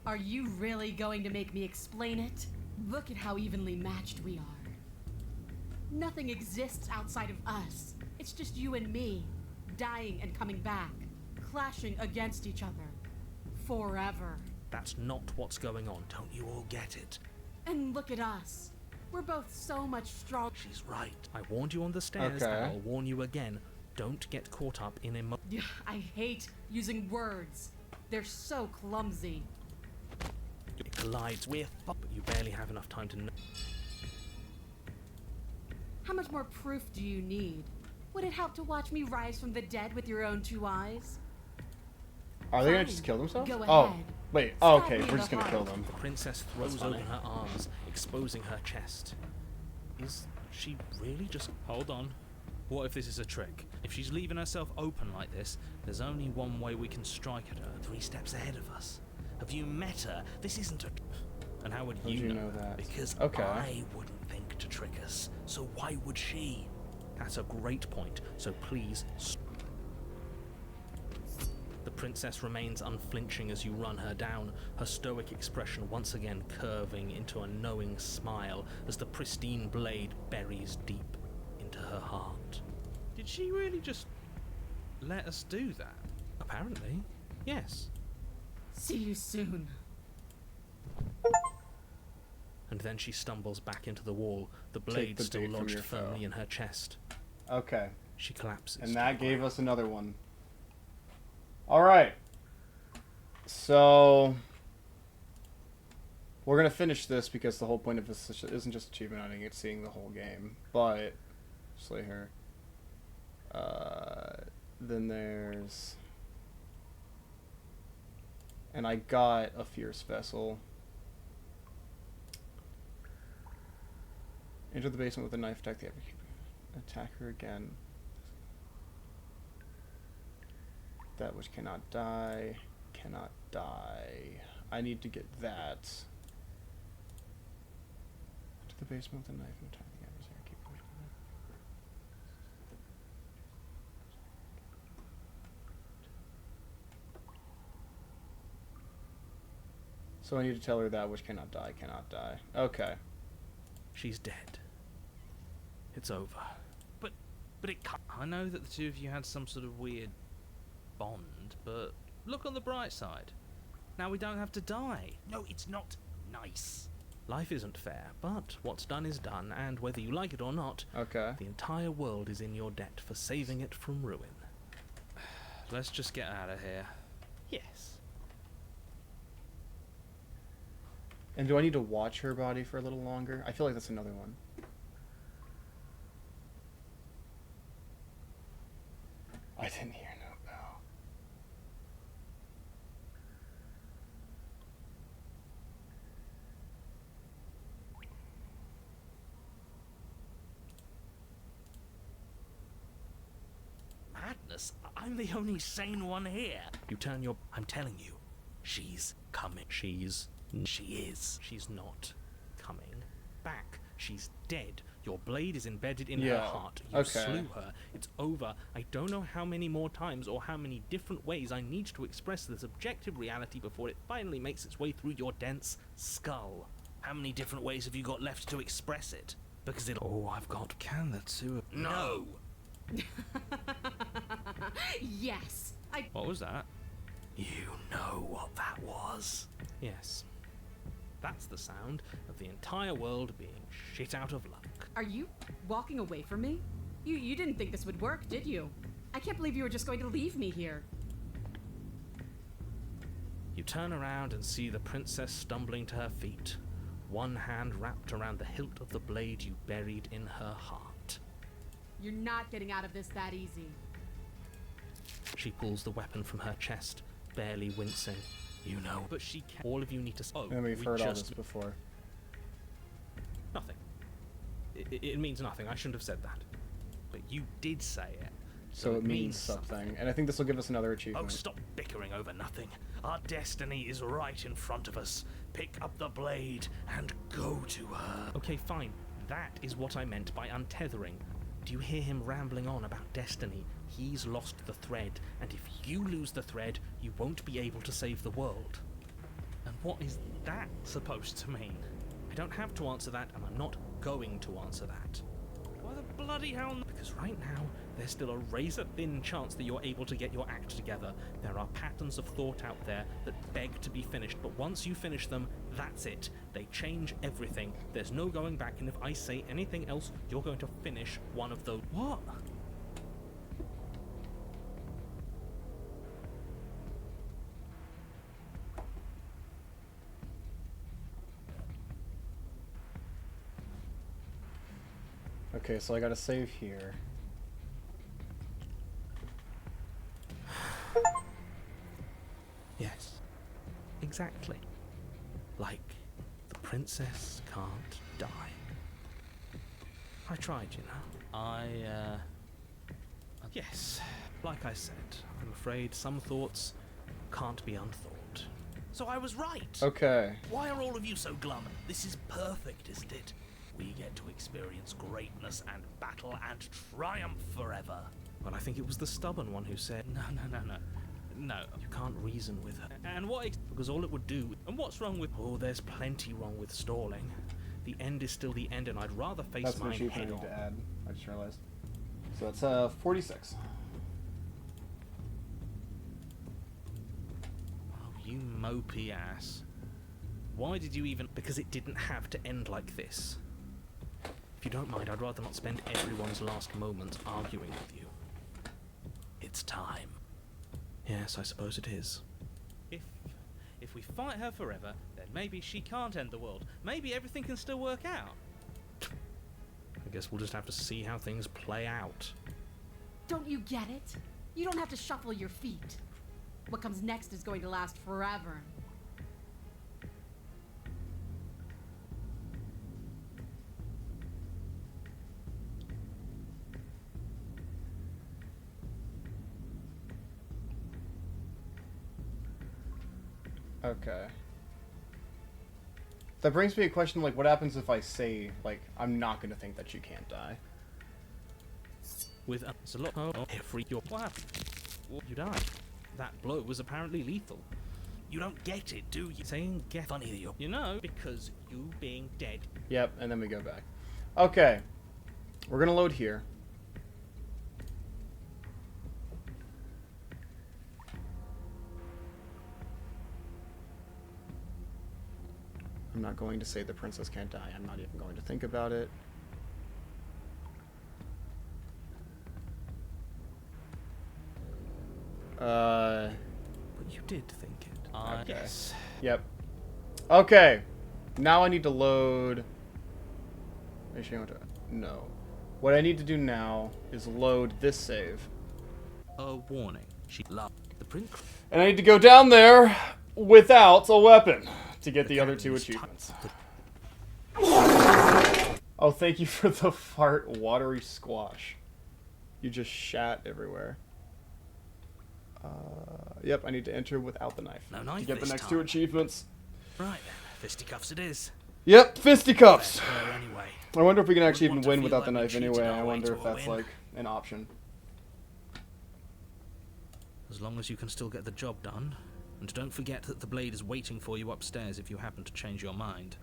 Are you really going to make me explain it? Look at how evenly matched we are. Nothing exists outside of us. It's just you and me, dying and coming back, clashing against each other. Forever. That's not what's going on. Don't you all get it? And look at us. We're both so much stronger. She's right. I warned you on the stairs, Okay. and I'll warn you again. Don't get caught up in I hate using words. They're so clumsy. It collides. We're but you barely have enough time to know. How much more proof do you need? Would it help to watch me rise from the dead with your own 2 eyes? Are they going Fine. to just kill themselves? Go Oh, ahead. wait. Stab Okay, me in we're just the going to kill heart. them. The princess throws funny. open her arms, exposing her chest. Is she really just... Hold on. What if this is a trick? If she's leaving herself open like this, there's only one way we can strike at her. 3 steps ahead of us? Have you met her? This isn't a... And how would How'd you know that? Because Okay. I wouldn't think to trick us. So why would she? That's a great point, so please... The princess remains unflinching as you run her down, her stoic expression once again curving into a knowing smile as the pristine blade buries deep into her heart. Did she really just let us do that? Apparently, yes. See you soon. And then she stumbles back into the wall, the Take blade the still bait from lodged your foe. firmly in her chest. Okay. She collapses. And that gave us another one. Alright. So... We're going to finish this because the whole point of this isn't just achievement hunting, it's seeing the whole game. But... Slay her. Then there's... And I got a fierce vessel. Enter the basement with a knife, attack the attack her again. That which cannot die. Cannot die. I need to get that. To the basement with a knife and attack the adversary. Keep pushing. So I need to tell her that which cannot die, cannot die. Okay. She's dead. It's over. But it can't. I know that the two of you had some sort of weird bond, but look on the bright side. Now we don't have to die. No, it's not nice. Life isn't fair, but what's done is done, and whether you like it or not, Okay. the entire world is in your debt for saving it from ruin. Let's just get out of here. Yes. And do I need to watch her body for a little longer? I feel like that's another one. I didn't hear no bell. Madness? I'm the only sane one here. You turn your... I'm telling you, she's coming. She is. She's not coming back. She's dead. Your blade is embedded in her Yeah, heart. You okay. slew her. It's over. I don't know how many more times or how many different ways I need to express this objective reality before it finally makes its way through your dense skull. How many different ways have you got left to express it? Because it... Oh, I've got Kandatsu. No! Yes. What was that? You know what that was? Yes. That's the sound of the entire world being shit out of luck. Are you walking away from me? You didn't think this would work, did you? I can't believe you were just going to leave me here. You turn around and see the princess stumbling to her feet, one hand wrapped around the hilt of the blade you buried in her heart. You're not getting out of this that easy. She pulls the weapon from her chest, barely wincing. You know, but she can. All of you need to. Oh, And we've we heard all this just before. nothing. It means nothing. I shouldn't have said that. But you did say it. So it means something. And I think this will give us another achievement. Oh, stop bickering over nothing. Our destiny is right in front of us. Pick up the blade and go to her. Okay, fine. That is what I meant by untethering. Do you hear him rambling on about destiny? He's lost the thread, and if you lose the thread, you won't be able to save the world. And what is that supposed to mean? I don't have to answer that, and I'm not going to answer that. Why the bloody hell? Because right now, there's still a razor-thin chance that you're able to get your act together. There are patterns of thought out there that beg to be finished, but once you finish them, that's it. They change everything. There's no going back, and if I say anything else, you're going to finish one of those. What? Okay, so I gotta save here. Yes. Exactly. Like, the princess can't die. I tried, you know. Yes, like I said, I'm afraid some thoughts can't be unthought. So I was right. Okay. Why are all of you so glum? This is perfect, isn't it? We get to experience greatness and battle and triumph forever. Well, I think it was the stubborn one who said, no. No, you can't reason with her. And what? Because all it would do. And what's wrong with? Oh, there's plenty wrong with stalling. The end is still the end, and I'd rather face That's an mine achievement I head need on. to add. I just realized. So that's 46. Oh, you mopey ass. Why did you even? Because it didn't have to end like this. If you don't mind, I'd rather not spend everyone's last moments arguing with you. It's time. Yes, I suppose it is. If we fight her forever, then maybe she can't end the world. Maybe everything can still work out. I guess we'll just have to see how things play out. Don't you get it? You don't have to shuffle your feet. What comes next is going to last forever. Okay. That brings me a question, like, what happens if I say, like, I'm not gonna think that you can't die? With a lot of every your what happened? You died. That blow was apparently lethal. You don't get it, do you? Saying get funny that you're, you know, because you being dead. Yep, and then we go back. Okay. We're gonna load here. I'm not going to say the princess can't die. I'm not even going to think about it. But you did think it. Okay. Yes. Yep. Okay. Now I need to load. Actually, I want to. No. What I need to do now is load this save. A warning. She loved the prince. And I need to go down there without a weapon to get the other two achievements. Oh, thank you for the fart watery squash. You just shat everywhere. Yep, I need to enter without the knife No knife to get the this next time. two achievements. Right then, fisticuffs it is. Yep, fisticuffs. Her anyway. I wonder if we can actually even Wouldn't want win to without feel the like we knife cheated anyway. our I way wonder to if a that's win. like an option. As long as you can still get the job done. And don't forget that the blade is waiting for you upstairs if you happen to change your mind.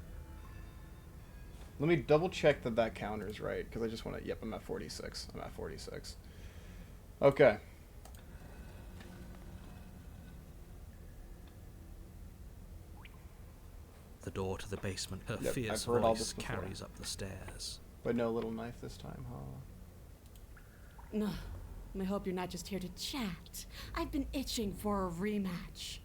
Let me double check that that counter's right, because I just want to... Yep, I'm at 46. I'm at 46. Okay. The door to the basement, her Yep, fierce I've heard all this voice before. carries up the stairs. But no little knife this time, huh? No, I hope you're not just here to chat. I've been itching for a rematch.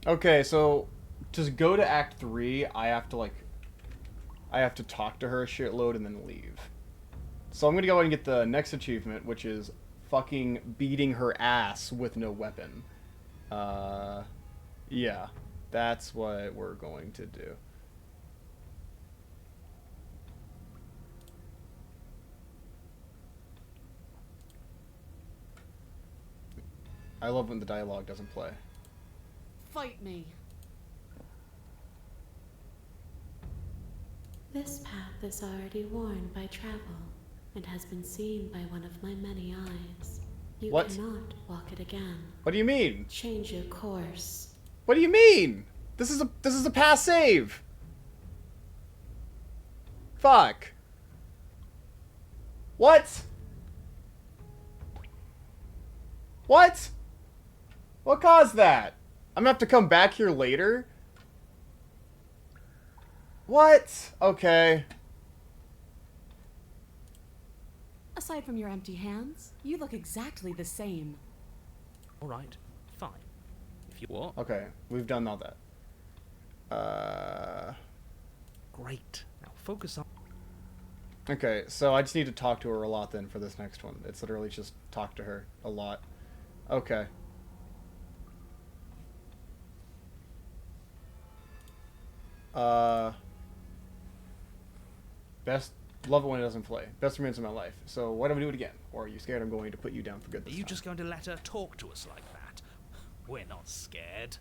Okay, so to go to Act 3, I have to talk to her a shitload and then leave. So I'm gonna go ahead and get the next achievement, which is fucking beating her ass with no weapon. Yeah, that's what we're going to do. I love when the dialogue doesn't play. Fight me. This path is already worn by travel and has been seen by one of my many eyes. You What? cannot walk it again. What do you mean? Change your course. What do you mean? This is a past save. Fuck. What? What? What caused that? I'm gonna have to come back here later? What? Okay. Aside from your empty hands, you look exactly the same. Alright, fine. If you what? Okay, we've done all that. Great. Now focus on... Okay, so I just need to talk to her a lot then for this next one. It's literally just talk to her a lot. Okay. Best... Love it when it doesn't play. Best romance of my life. So why don't we do it again? Or are you scared I'm going to put you down for good Are this you time? just going to let her talk to us like that? We're not scared.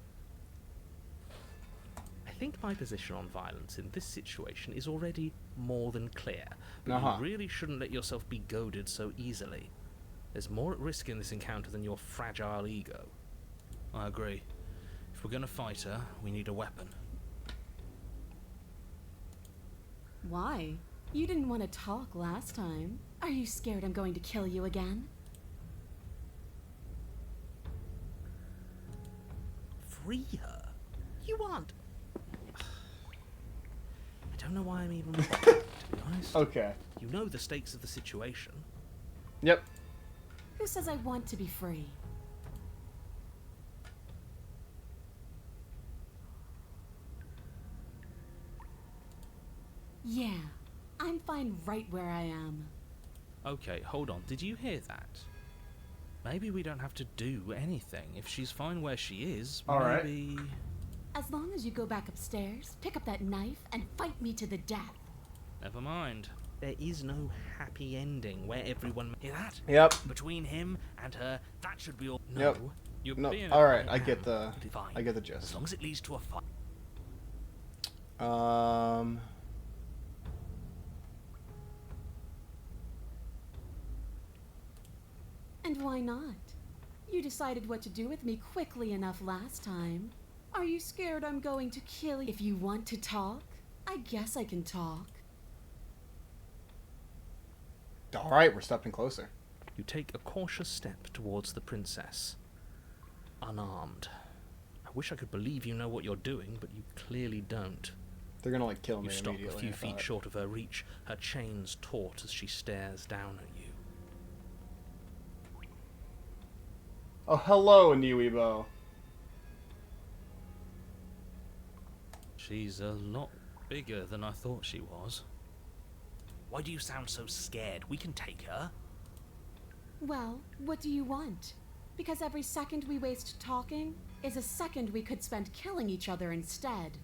I think my position on violence in this situation is already more than clear. But Uh-huh. you really shouldn't let yourself be goaded so easily. There's more at risk in this encounter than your fragile ego. I agree. If we're going to fight her, we need a weapon. Why? You didn't want to talk last time. Are you scared I'm going to kill you again? Free her? You aren't... I don't know why I'm even bothered, to be honest. Okay. You know the stakes of the situation. Yep. Who says I want to be free? Yeah, I'm fine right where I am. Okay, hold on. Did you hear that? Maybe we don't have to do anything. If she's fine where she is, All right. maybe... As long as you go back upstairs, pick up that knife, and fight me to the death. Never mind. There is no happy ending where everyone... Hear that? Yep. Between him and her, that should be all... No, Yep. you're No. being... All right. I get the. Fine. I get the As gist. long as it leads to a fight. And why not? You decided what to do with me quickly enough last time. Are you scared I'm going to kill you? If you want to talk, I guess I can talk. All right, we're stepping closer. You take a cautious step towards the princess. Unarmed. I wish I could believe you know what you're doing, but you clearly don't. They're gonna like kill me You stop a immediately. few I feet thought. short of her reach, her chains taut as she stares down at you. Oh, hello, Niwibo. She's a lot bigger than I thought she was. Why do you sound so scared? We can take her. Well, what do you want? Because every second we waste talking is a second we could spend killing each other instead.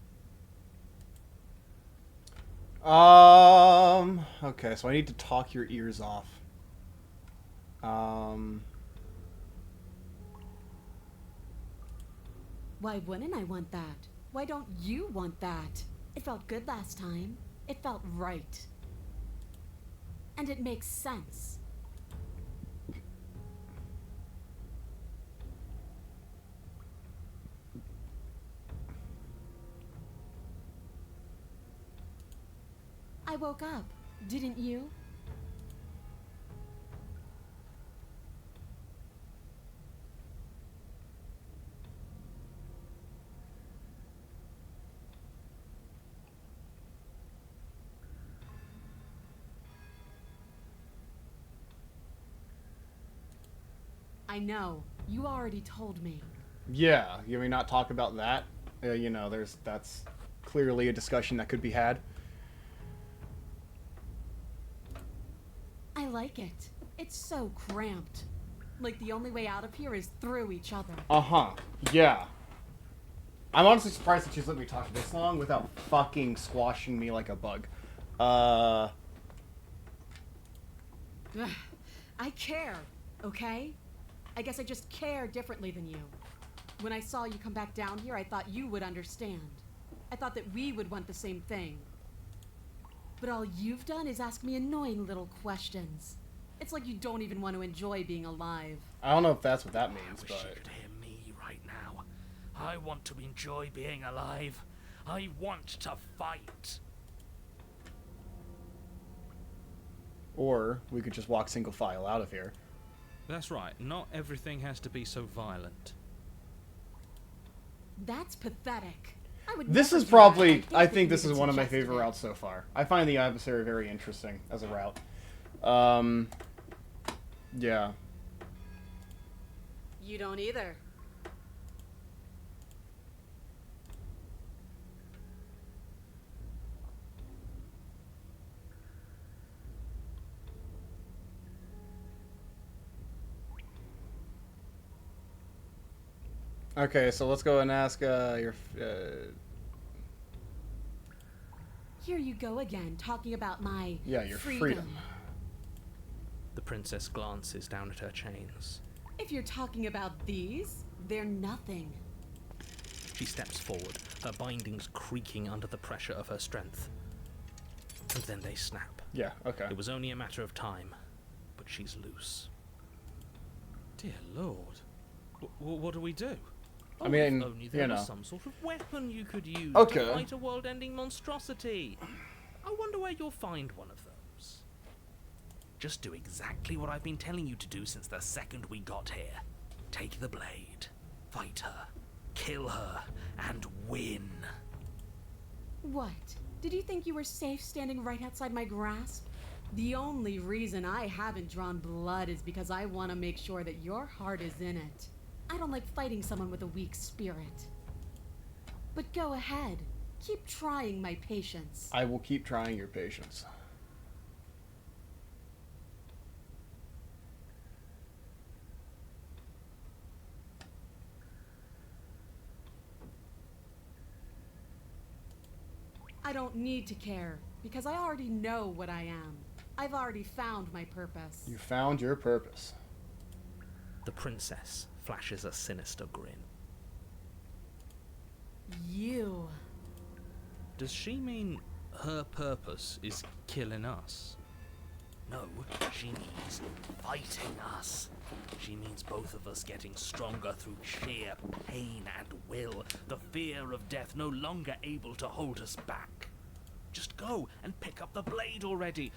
Okay, so I need to talk your ears off. Why wouldn't I want that? Why don't you want that? It felt good last time. It felt right. And it makes sense. I woke up, didn't you? I know. You already told me. Yeah, you may not talk about that. You know, that's clearly a discussion that could be had. I like it. It's so cramped. Like the only way out of here is through each other. Uh-huh. Yeah. I'm honestly surprised that she's let me talk this long without fucking squashing me like a bug. Ugh. I care, okay? I guess I just care differently than you. When I saw you come back down here, I thought you would understand. I thought that we would want the same thing. But all you've done is ask me annoying little questions. It's like you don't even want to enjoy being alive. I don't know if that's what that means, I wish but... you could hear me right now. I want to enjoy being alive. I want to fight. Or we could just walk single file out of here. That's right, not everything has to be so violent. That's pathetic. I would This never is do probably... that. I don't think you this is even one of my suggested favorite it. routes so far. I find the adversary very interesting as a route. Yeah. You don't either. Okay, so let's go and ask your... Here you go again, talking about my yeah, your freedom. The princess glances down at her chains. If you're talking about these, they're nothing. She steps forward, her bindings creaking under the pressure of her strength. And then they snap. Yeah, okay. It was only a matter of time, but she's loose. Dear Lord. What do we do? I mean, if only there you know. was some sort of weapon you could use Okay. to fight a world-ending monstrosity. I wonder where you'll find one of those. Just do exactly what I've been telling you to do since the second we got here. Take the blade, fight her, kill her, and win. What? Did you think you were safe standing right outside my grasp? The only reason I haven't drawn blood is because I want to make sure that your heart is in it. I don't like fighting someone with a weak spirit. But go ahead. Keep trying my patience. I will keep trying your patience. I don't need to care, because I already know what I am. I've already found my purpose. You found your purpose. The princess flashes a sinister grin. You. Does she mean her purpose is killing us? No, she means fighting us. She means both of us getting stronger through sheer pain and will, the fear of death no longer able to hold us back. Just go and pick up the blade already.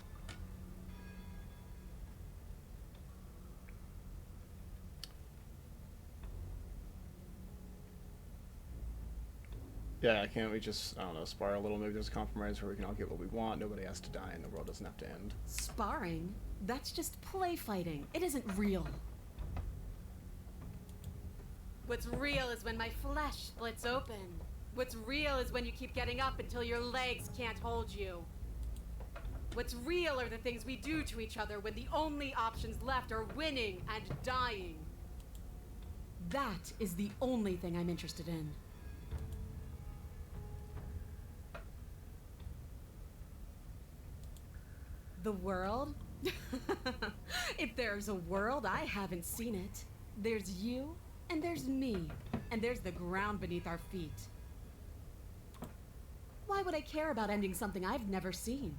Yeah, can't we just, I don't know, spar a little? Maybe there's a compromise where we can all get what we want, nobody has to die, and the world doesn't have to end. Sparring? That's just play fighting. It isn't real. What's real is when my flesh splits open. What's real is when you keep getting up until your legs can't hold you. What's real are the things we do to each other when the only options left are winning and dying. That is the only thing I'm interested in. The world? If there's a world, I haven't seen it. There's you, and there's me, and there's the ground beneath our feet. Why would I care about ending something I've never seen?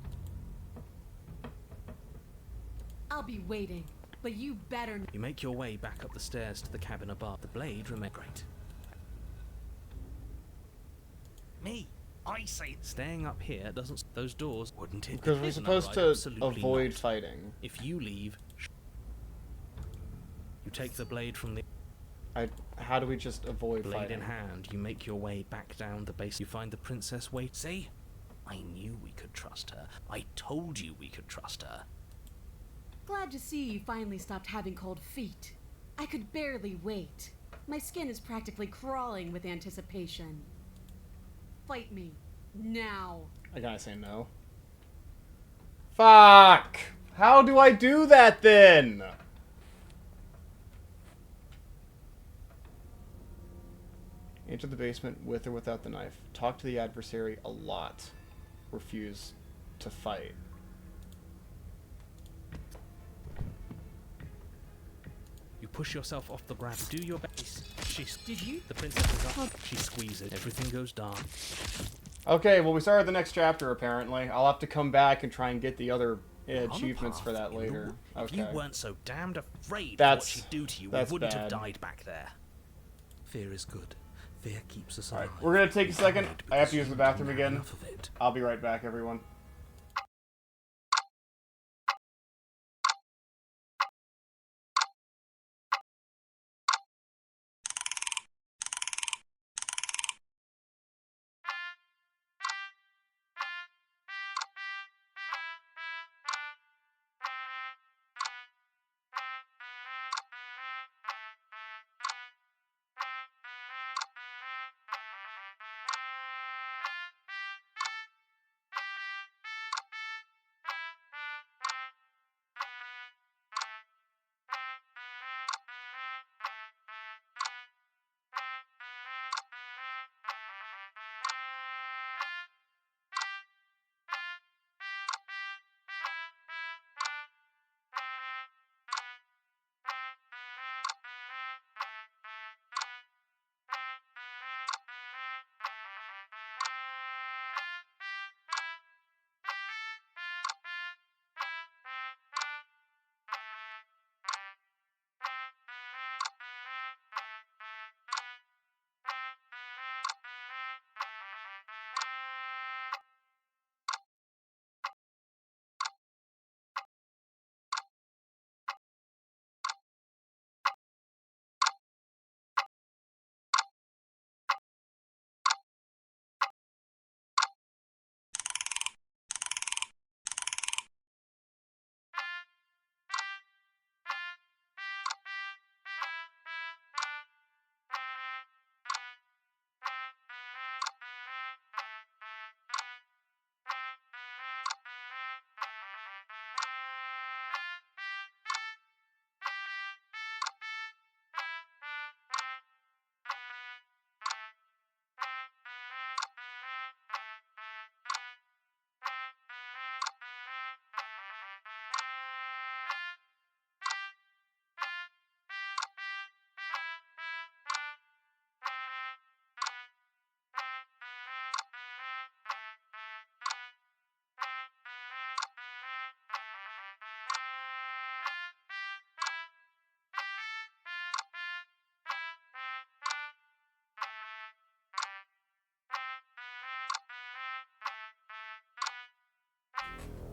I'll be waiting, but you better... You make your way back up the stairs to the cabin above. The blade remains great. Me? I say... Staying up here doesn't... Those doors, wouldn't it? Because we're Isn't supposed that to right? Absolutely avoid not. fighting. If you leave... You take the blade from the... How do we just avoid Blade fighting? in hand, you make your way back down the base. You find the princess wait. See? I knew we could trust her. I told you we could trust her. Glad to see you finally stopped having cold feet. I could barely wait. My skin is practically crawling with anticipation. Fight me. Now. I gotta say no. Fuck! How do I do that then? Enter the basement with or without the knife. Talk to the adversary a lot. Refuse to fight. You push yourself off the ground. Do your best. Did you? The princess is up. She squeezes. Everything goes dark. Okay, well we started the next chapter apparently. I'll have to come back and try and get the other achievements for that later. If Okay. you weren't so damned afraid of what That's- she'd do to you, we that's wouldn't have bad. died back there. Fear is good. Fear keeps us Alright, alive. we're gonna take a second. Died I have to because use the you bathroom didn't have again. enough of it. I'll be right back, everyone.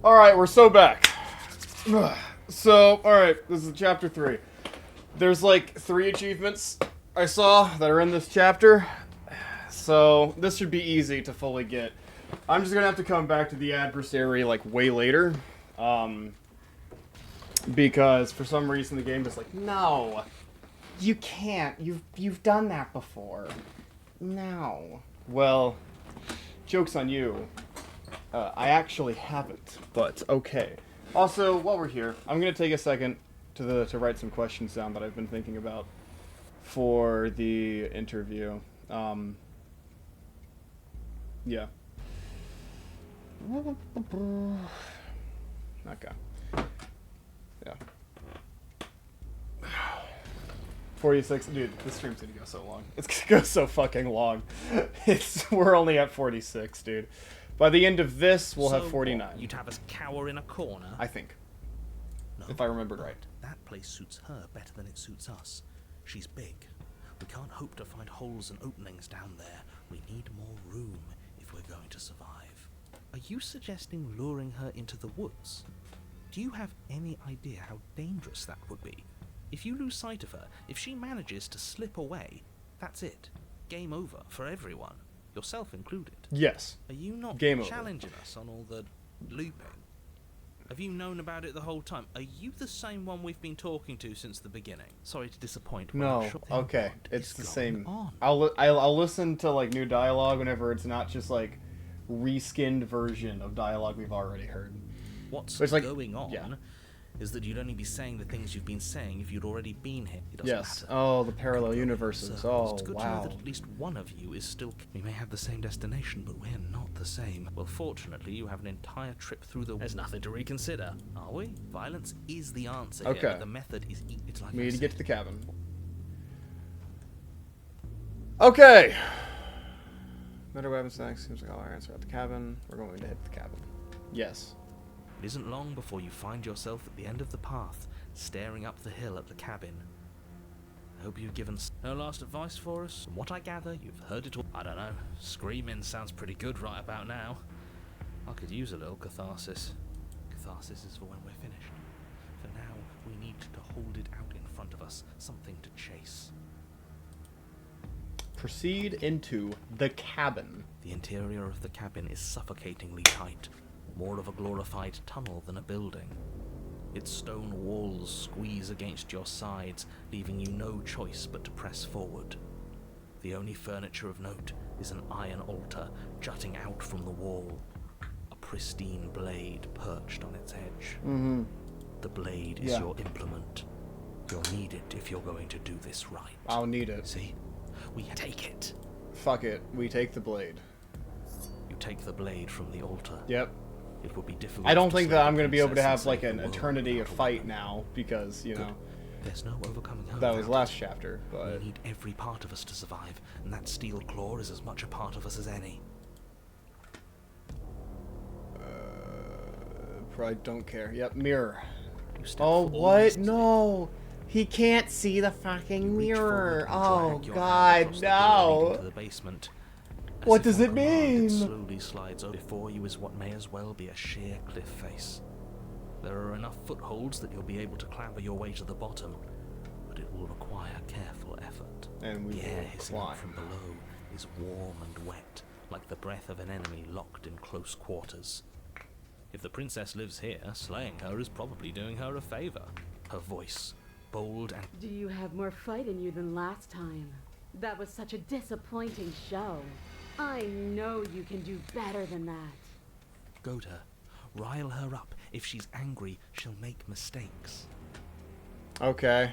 Alright, we're so back. So, alright, this is chapter 3. There's like 3 achievements I saw that are in this chapter. So, this should be easy to fully get. I'm just gonna have to come back to the adversary like way later. Because for some reason the game is like, no, you can't. You've done that before. No. Well, joke's on you. I actually haven't, but okay. Also, while we're here, I'm gonna take a second to write some questions down that I've been thinking about for the interview. Yeah. Okay. Yeah. 46, dude, this stream's gonna go so long. It's gonna go so fucking long. We're only at 46, dude. By the end of this, we'll have 49. What, you'd have us cower in a corner? I think. No, if I remembered right. That place suits her better than it suits us. She's big. We can't hope to find holes and openings down there. We need more room if we're going to survive. Are you suggesting luring her into the woods? Do you have any idea how dangerous that would be? If you lose sight of her, if she manages to slip away, that's it. Game over for everyone, yourself included. Yes. Are you not Game challenging us on all the looping? Have you known about it the whole time? Are you the same one we've been talking to since the beginning? Sorry to disappoint. But No. I'm sure Okay. what It's is the going same. on? I'll listen to like new dialogue whenever it's not just like reskinned version of dialogue we've already heard. What's like, going on yeah. is that you'd only be saying the things you've been saying if you'd already been here. It doesn't Yes. matter. Oh, the parallel universes. Oh, It's good to wow. know that at least one of you is still... We may have the same destination, but we're not the same. Well, fortunately, you have an entire trip through the... There's nothing to reconsider, are we? Violence is the answer here, Okay. but the method is... It's like We I need to said. get to the cabin. Okay. Better weapon stacks. Seems like all our answer at the cabin. We're going to hit the cabin. Yes. It isn't long before you find yourself at the end of the path, staring up the hill at the cabin. I hope you've given no last advice for us. From what I gather, you've heard it all. I don't know. Screaming sounds pretty good right about now. I could use a little catharsis. Catharsis is for when we're finished. For now, we need to hold it out in front of us. Something to chase. Proceed into the cabin. The interior of the cabin is suffocatingly tight. More of a glorified tunnel than a building. Its stone walls squeeze against your sides, leaving you no choice but to press forward. The only furniture of note is an iron altar jutting out from the wall. A pristine blade perched on its edge. Mm-hmm. The blade is your implement. You'll need it if you're going to do this right. I'll need it. See? We take it. Fuck it. We take the blade. You take the blade from the altar. Yep. It will be difficult. I don't to think slay that the I'm going to be able to princess have like and an save the eternity world of without a fight weapon. now because, you know, There's no overcoming her. that was without last it. chapter, but We need every part of us to survive, and that steel claw is as much a part of us as any. probably don't care. Yep, mirror. You step Oh, forward what? instantly. No. He can't see the fucking You reach mirror. forward and Oh, drag your hand God, across the door leading to no. the basement. As What if does on it command, mean? It slowly slides over. Before you is what may as well be a sheer cliff face. There are enough footholds that you'll be able to clamber your way to the bottom, but it will require careful effort. And we The air will hissing climb. up from below is warm and wet, like the breath of an enemy locked in close quarters. If the princess lives here, slaying her is probably doing her a favor. Her voice, bold and... Do you have more fight in you than last time? That was such a disappointing show. I know you can do better than that. Goad her. Rile her up. If she's angry, she'll make mistakes. Okay.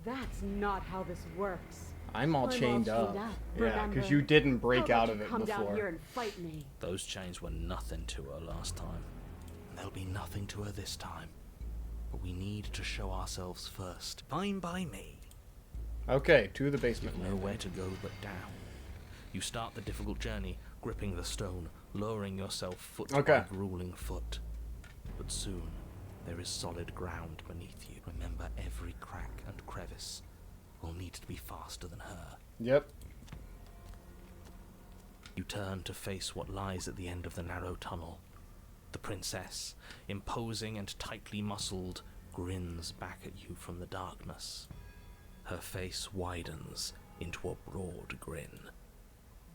That's not how this works. I'm all chained up. Yeah, remember? because you didn't How break about out you of it come down here before. and fight me? Those chains were nothing to her last time. And there'll be nothing to her this time. But we need to show ourselves first. Fine by me. Okay, to the basement. You've nowhere to go but down. You start the difficult journey, gripping the stone, lowering yourself foot by grueling foot. But soon, there is solid ground beneath you. Remember every crack and crevice. Will need to be faster than her. Yep. You turn to face what lies at the end of the narrow tunnel. The princess, imposing and tightly muscled, grins back at you from the darkness. Her face widens into a broad grin.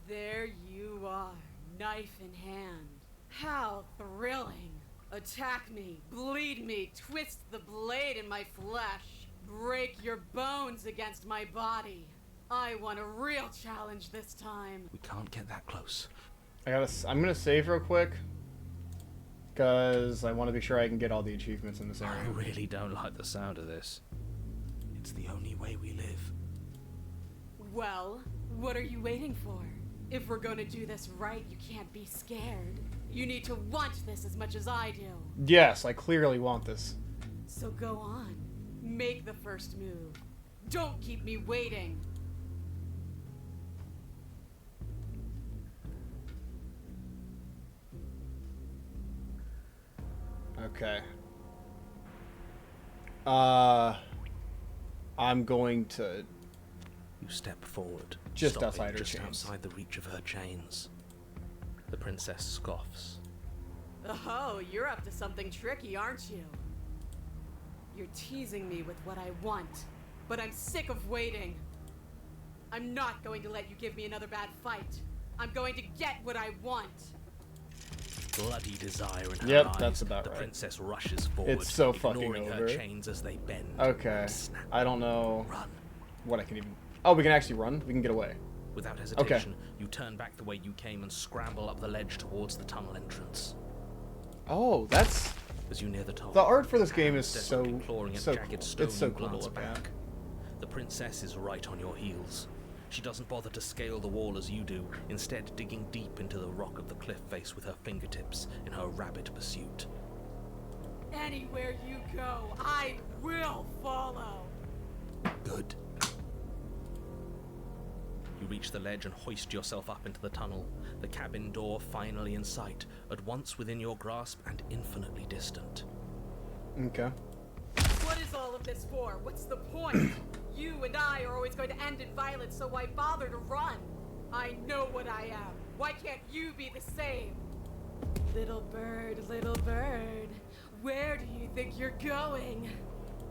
There you are, knife in hand. How thrilling. Attack me, bleed me, twist the blade in my flesh. Break your bones against my body. I want a real challenge this time. We can't get that close. I'm gonna save real quick. Because I want to be sure I can get all the achievements in this area. I really don't like the sound of this. It's the only way we live. Well, what are you waiting for? If we're gonna do this right, you can't be scared. You need to want this as much as I do. Yes, I clearly want this. So go on. Make the first move. Don't keep me waiting. Okay. I'm going to You step forward, just stopping outside her just chains. outside the reach of her chains. The princess scoffs. Oh, you're up to something tricky, aren't you? You're teasing me with what I want, but I'm sick of waiting. I'm not going to let you give me another bad fight. I'm going to get what I want. Bloody desire in her Yep, eyes. that's about the right. princess rushes forward, It's so fucking ignoring her over. chains as they bend. Okay. and snap. I don't know Run. what I can even... Oh, we can actually run? We can get away. Without hesitation, you turn back the way you came and scramble up the ledge towards the tunnel entrance. Oh, that's... As you near the top, The art for this game is desperately clawing at so jagged cool. stone, It's so you cool to glance look back. at. The princess is right on your heels. She doesn't bother to scale the wall as you do, instead digging deep into the rock of the cliff face with her fingertips in her rapid pursuit. Anywhere you go, I will follow. Good. You reach the ledge and hoist yourself up into the tunnel, the cabin door finally in sight, at once within your grasp and infinitely distant. Okay. What is all of this for? What's the point? You and I are always going to end in violence, so why bother to run? I know what I am. Why can't you be the same? Little bird, where do you think you're going?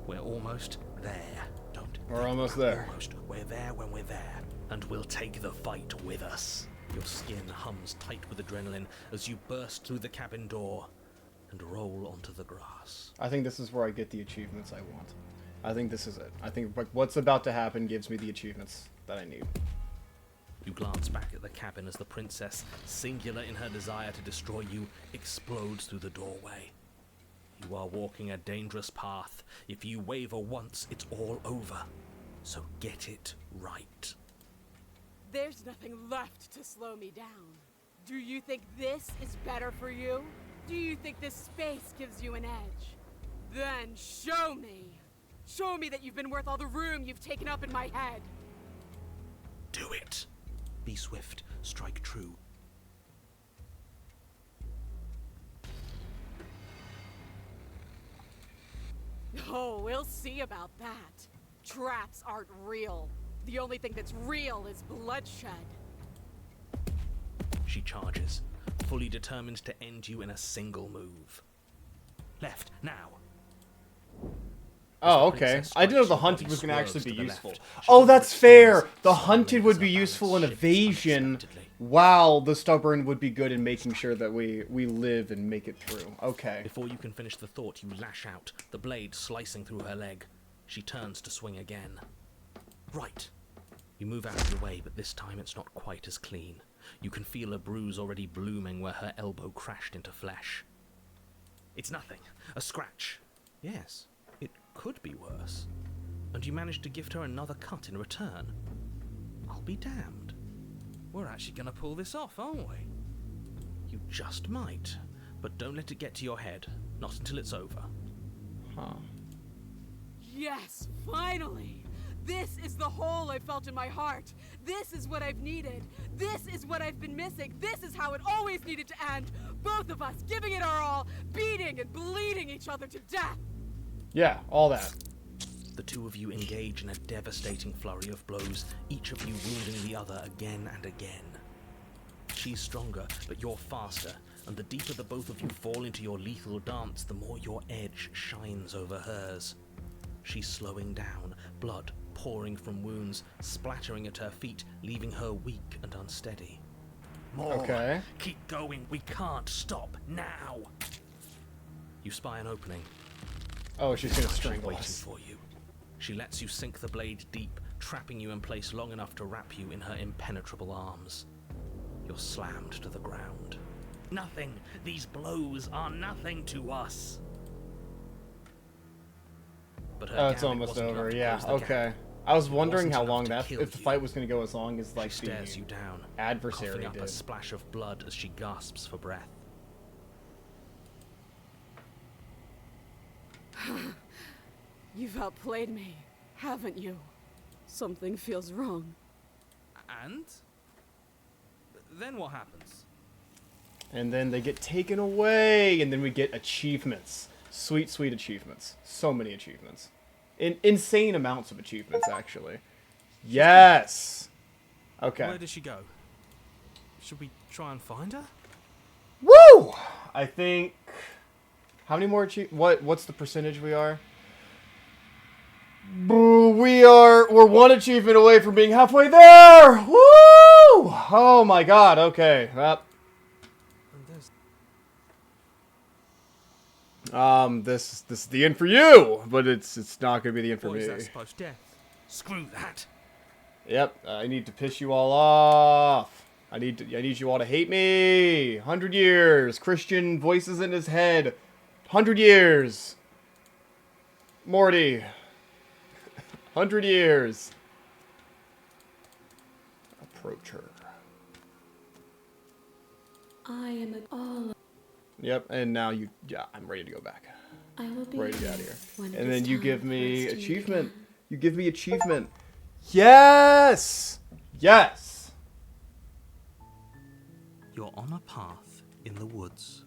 We're almost there. Don't. We're almost there. Almost. We're there when we're there. And we'll take the fight with us. Your skin hums tight with adrenaline as you burst through the cabin door and roll onto the grass. I think this is where I get the achievements I want. I think this is it. I think like what's about to happen gives me the achievements that I need. You glance back at the cabin as the princess, singular in her desire to destroy you, explodes through the doorway. You are walking a dangerous path. If you waver once, it's all over. So get it right. There's nothing left to slow me down. Do you think this is better for you? Do you think this space gives you an edge? Then show me. Show me that you've been worth all the room you've taken up in my head. Do it. Be swift. Strike true. Oh, we'll see about that. Traps aren't real. The only thing that's real is bloodshed. She charges, fully determined to end you in a single move. Left, now. Oh, okay. I didn't know the hunted was body going to actually swerves be to the useful. left. She Oh, that's looks fair! forwards, The slamming hunted would as be her useful in balance shifts evasion, unexpectedly. while the stubborn would be good in making sure that we live and make it through. Okay. Before you can finish the thought, you lash out, the blade slicing through her leg. She turns to swing again. Right. You move out of the way, but this time it's not quite as clean. You can feel a bruise already blooming where her elbow crashed into flesh. It's nothing. A scratch. Yes, it could be worse. And you managed to gift her another cut in return. I'll be damned. We're actually gonna pull this off, aren't we? You just might, but don't let it get to your head. Not until it's over. Huh. Yes, finally! This is the hole I felt in my heart. This is what I've needed. This is what I've been missing. This is how it always needed to end. Both of us giving it our all, beating and bleeding each other to death. Yeah, all that. The two of you engage in a devastating flurry of blows, each of you wounding the other again and again. She's stronger, but you're faster, and the deeper the both of you fall into your lethal dance, the more your edge shines over hers. She's slowing down, blood pouring from wounds, splattering at her feet, leaving her weak and unsteady. More! Okay. Keep going, we can't stop, now! You spy an opening. Oh, she's gonna She's strangle waiting us. for you. She lets you sink the blade deep, trapping you in place long enough to wrap you in her impenetrable arms. You're slammed to the ground. Nothing! These blows are nothing to us! But her Oh, it's gambit almost wasn't enough over. to Yeah, close the okay. gap. I was It wondering wasn't how enough long to that kill if the you. fight was going to go as long as She like stares the you down, adversary coughing up did. a splash of blood as she gasps for breath. You've outplayed me, haven't you? Something feels wrong. And? Then what happens? And then they get taken away, and then we get achievements. Sweet, sweet achievements. So many achievements. Insane amounts of achievements, actually. Yes! Okay. Where does she go? Should we try and find her? Woo! I think... How many more what's the percentage we are? We're one achievement away from being halfway there! Woo! Oh my god, okay. This is the end for you, but it's not gonna be the end for What is me. that supposed to? Death. Screw that! Yep, I need to piss you all off. I need you all to hate me. 100 years. Christian voices in his head. 100 years. Morty. 100 years. Approach her. I am all. Yep, and now I'm ready to go back. I will be Ready to get out of here. when it And is then you time give for me us to meet achievement. again. You give me achievement. Yes! Yes! You're on a path in the woods,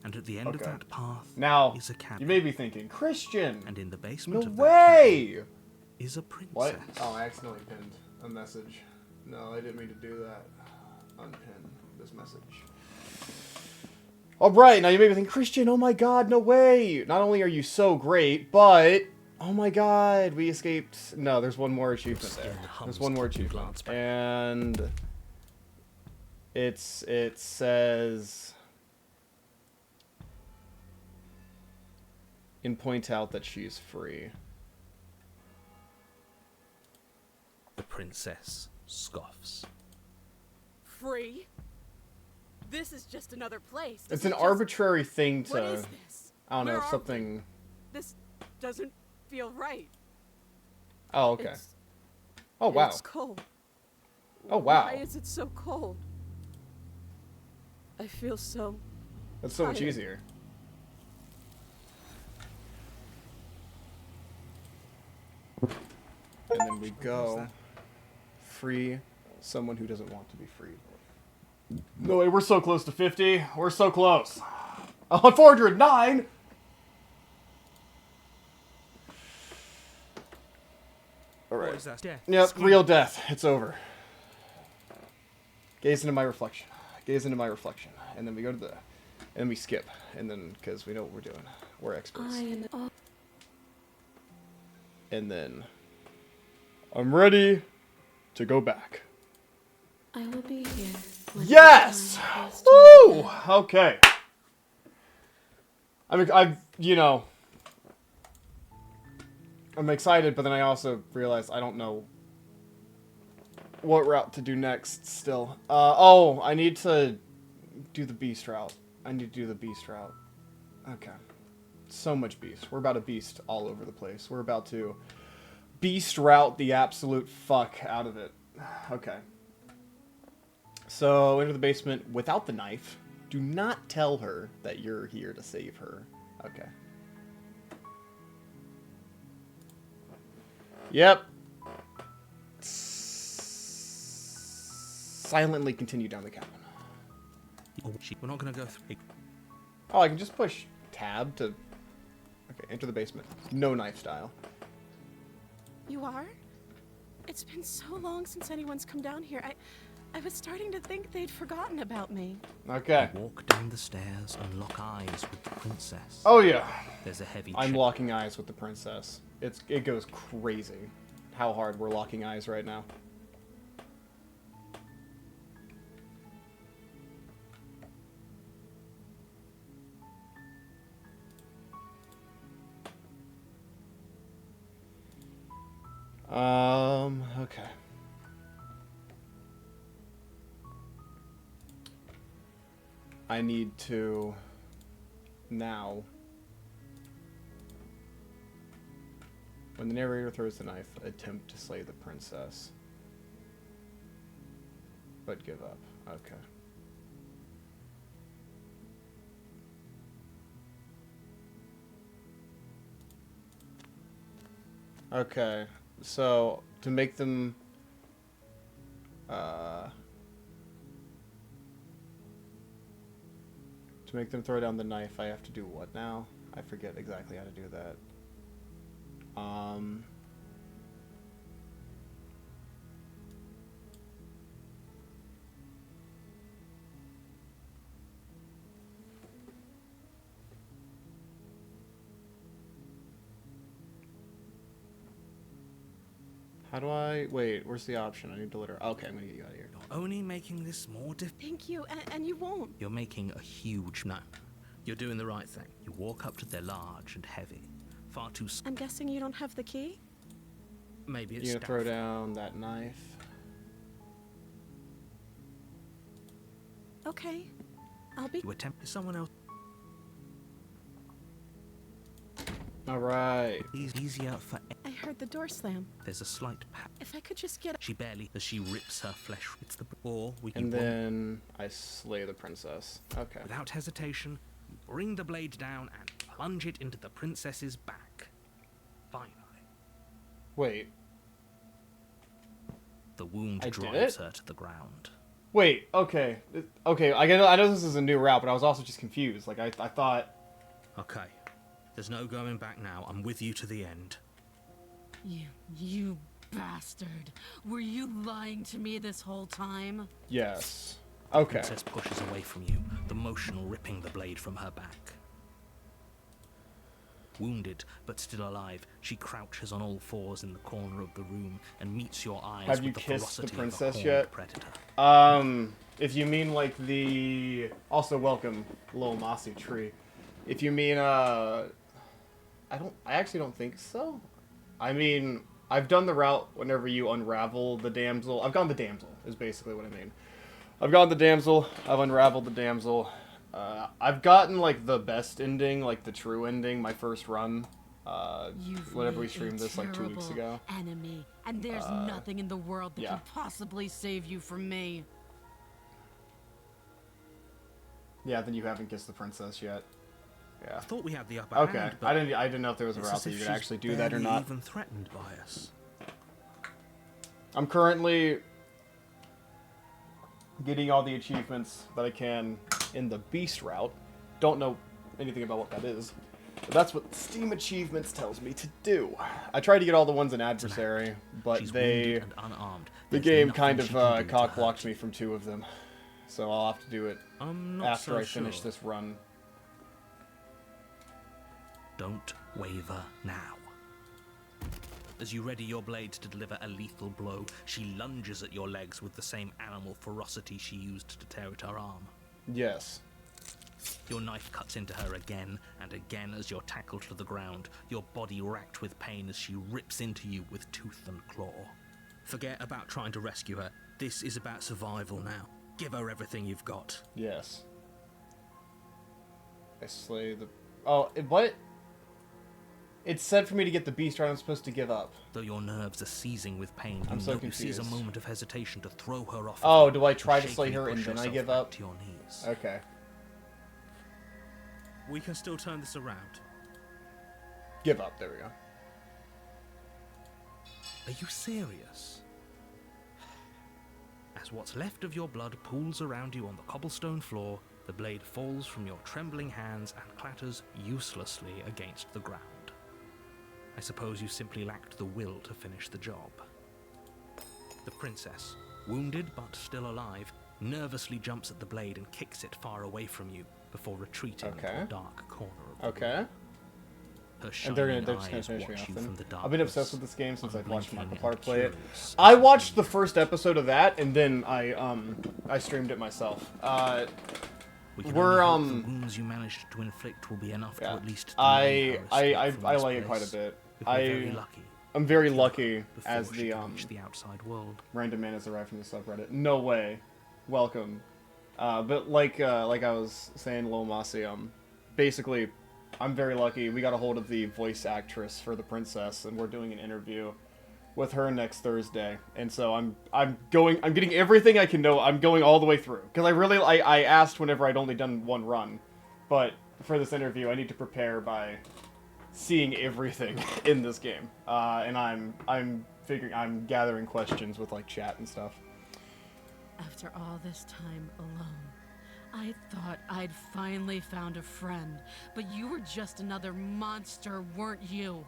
and at the end of Okay. that path Now, is a cabin. you may be thinking, Christian! And in the basement No of that way! cabin is a princess. What? Oh, I accidentally pinned a message. No, I didn't mean to do that. Unpin this message. Alright, now you may be thinking, Christian, oh my god, no way! Not only are you so great, but... Oh my god, we escaped... No, there's one more achievement there. There's one more achievement. And... it says... And point out that she's free. The princess scoffs. Free? This is just another place. It's an arbitrary thing to... What is this? I don't know, Where are something... we? This doesn't feel right. Oh, okay. It's, Oh, wow. It's cold. Oh, wow. Why is it so cold? I feel so... That's so much tired. easier. And then we go free someone who doesn't want to be freed. No way, we're so close to 50. We're so close. On 409! What Alright. is that? Death. Yep, real death. It's over. Gaze into my reflection. Gaze into my reflection. And then we go to the... And we skip. And then, because we know what we're doing. We're experts. I am all. And then... I'm ready to go back. I will be here. When Yes! it is time for us to meet Woo! again. Okay. I'm excited, but then I also realized I don't know what route to do next still. Oh, I need to do the beast route. I need to do the beast route. Okay. So much beast. We're about to beast all over the place. We're about to beast route the absolute fuck out of it. Okay. So, enter the basement without the knife. Do not tell her that you're here to save her. Okay. Yep. Silently continue down the cabin. Oh, we're not gonna go through. Oh, I can just push tab to... Okay, enter the basement. No knife style. You are? It's been so long since anyone's come down here. I was starting to think they'd forgotten about me. Okay. Walk down the stairs and lock eyes with the princess. Oh, yeah. There's a heavy I'm chain. locking eyes with the princess. It goes crazy how hard we're locking eyes right now. Okay. I need to now When the narrator throws the knife, attempt to slay the princess. But give up. Okay. Okay, so to make them throw down the knife, I have to do what now? I forget exactly how to do that. How do I... Wait, where's the option? I need to let her... Okay, I'm gonna get you out of here. You're only making this more difficult. Thank you, and you won't. You're making a huge... No. You're doing the right thing. You walk up to their large and heavy. Far too... I'm guessing you don't have the key? Maybe it's You're gonna throw down that knife. Okay. I'll be... You attempt someone else. Alright. Easier for... I heard the door slam. There's a slight pat. If I could just get... She barely... As she rips her flesh. It's the... Or we can... And then I slay the princess. Okay. Without hesitation, you bring the blade down and plunge it into the princess's back. Finally. Wait. The wound I drives her to the ground. Wait, okay. Okay, I know this is a new route, but I was also just confused. Like, I thought... Okay. There's no going back now. I'm with you to the end. You bastard. Were you lying to me this whole time? Yes. Okay. The princess pushes away from you, the motion ripping the blade from her back. Wounded, but still alive, she crouches on all fours in the corner of the room and meets your eyes Have with you the kissed the ferocity princess of a yet? predator. If you mean like the... Also welcome, little mossy tree. If you mean, I actually don't think so. I mean, I've done the route whenever you unravel the damsel. I've gone the damsel, is basically what I mean. I've gone the damsel, I've unraveled the damsel. I've gotten, like, the best ending, like, the true ending, my first run. Whenever we streamed this, like, 2 weeks ago. Enemy, and there's nothing in the world that can possibly save you from me. Yeah, then you haven't kissed the princess yet. Yeah. I thought we had the upper Okay, hand, but I didn't know if there was a route that you could actually do that or not. Even threatened by us. I'm currently getting all the achievements that I can in the beast route. Don't know anything about what that is, but that's what Steam Achievements tells me to do. I tried to get all the ones in adversary, but the game kind of cock-blocked me from 2 of them, so I'll have to do it after I finish this run. Don't waver now. As you ready your blade to deliver a lethal blow, she lunges at your legs with the same animal ferocity she used to tear at her arm. Yes. Your knife cuts into her again and again as you're tackled to the ground, your body racked with pain as she rips into you with tooth and claw. Forget about trying to rescue her. This is about survival now. Give her everything you've got. Yes. I slay the... Oh, what? It said for me to get the beast right, I'm supposed to give up. Though your nerves are seizing with pain, I'm so you seize a confused. moment of hesitation to throw her off. Oh, do I try to slay her and then I give up? To your knees. Okay. We can still turn this around. Give up, there we go. Are you serious? As what's left of your blood pools around you on the cobblestone floor, the blade falls from your trembling hands and clatters uselessly against the ground. I suppose you simply lacked the will to finish the job. The princess, wounded but still alive, nervously jumps at the blade and kicks it far away from you before retreating to a dark corner of the room. Her And they're shining just gonna eyes finish me watch off you then. from the I've been obsessed darkness, with this game since I've watched Michael unblinking Clark and play it. curious. I watched the first episode of that and then I streamed it myself. We can We're only hope the wounds you managed to inflict will be enough to at least I delay her escape from this like it quite a place. bit. If we're very lucky, I'm very lucky before as she the can reach the outside world. random man has arrived from the subreddit. No way. Welcome. But like I was saying, Lil Mossy, basically I'm very lucky. We got a hold of the voice actress for the princess, and we're doing an interview with her next Thursday. And so I'm getting everything I can know. I'm going all the way through because I asked whenever I'd only done one run, but for this interview I need to prepare by seeing everything in this game. And I'm gathering questions with like chat and stuff. After all this time alone, I thought I'd finally found a friend, but you were just another monster, weren't you?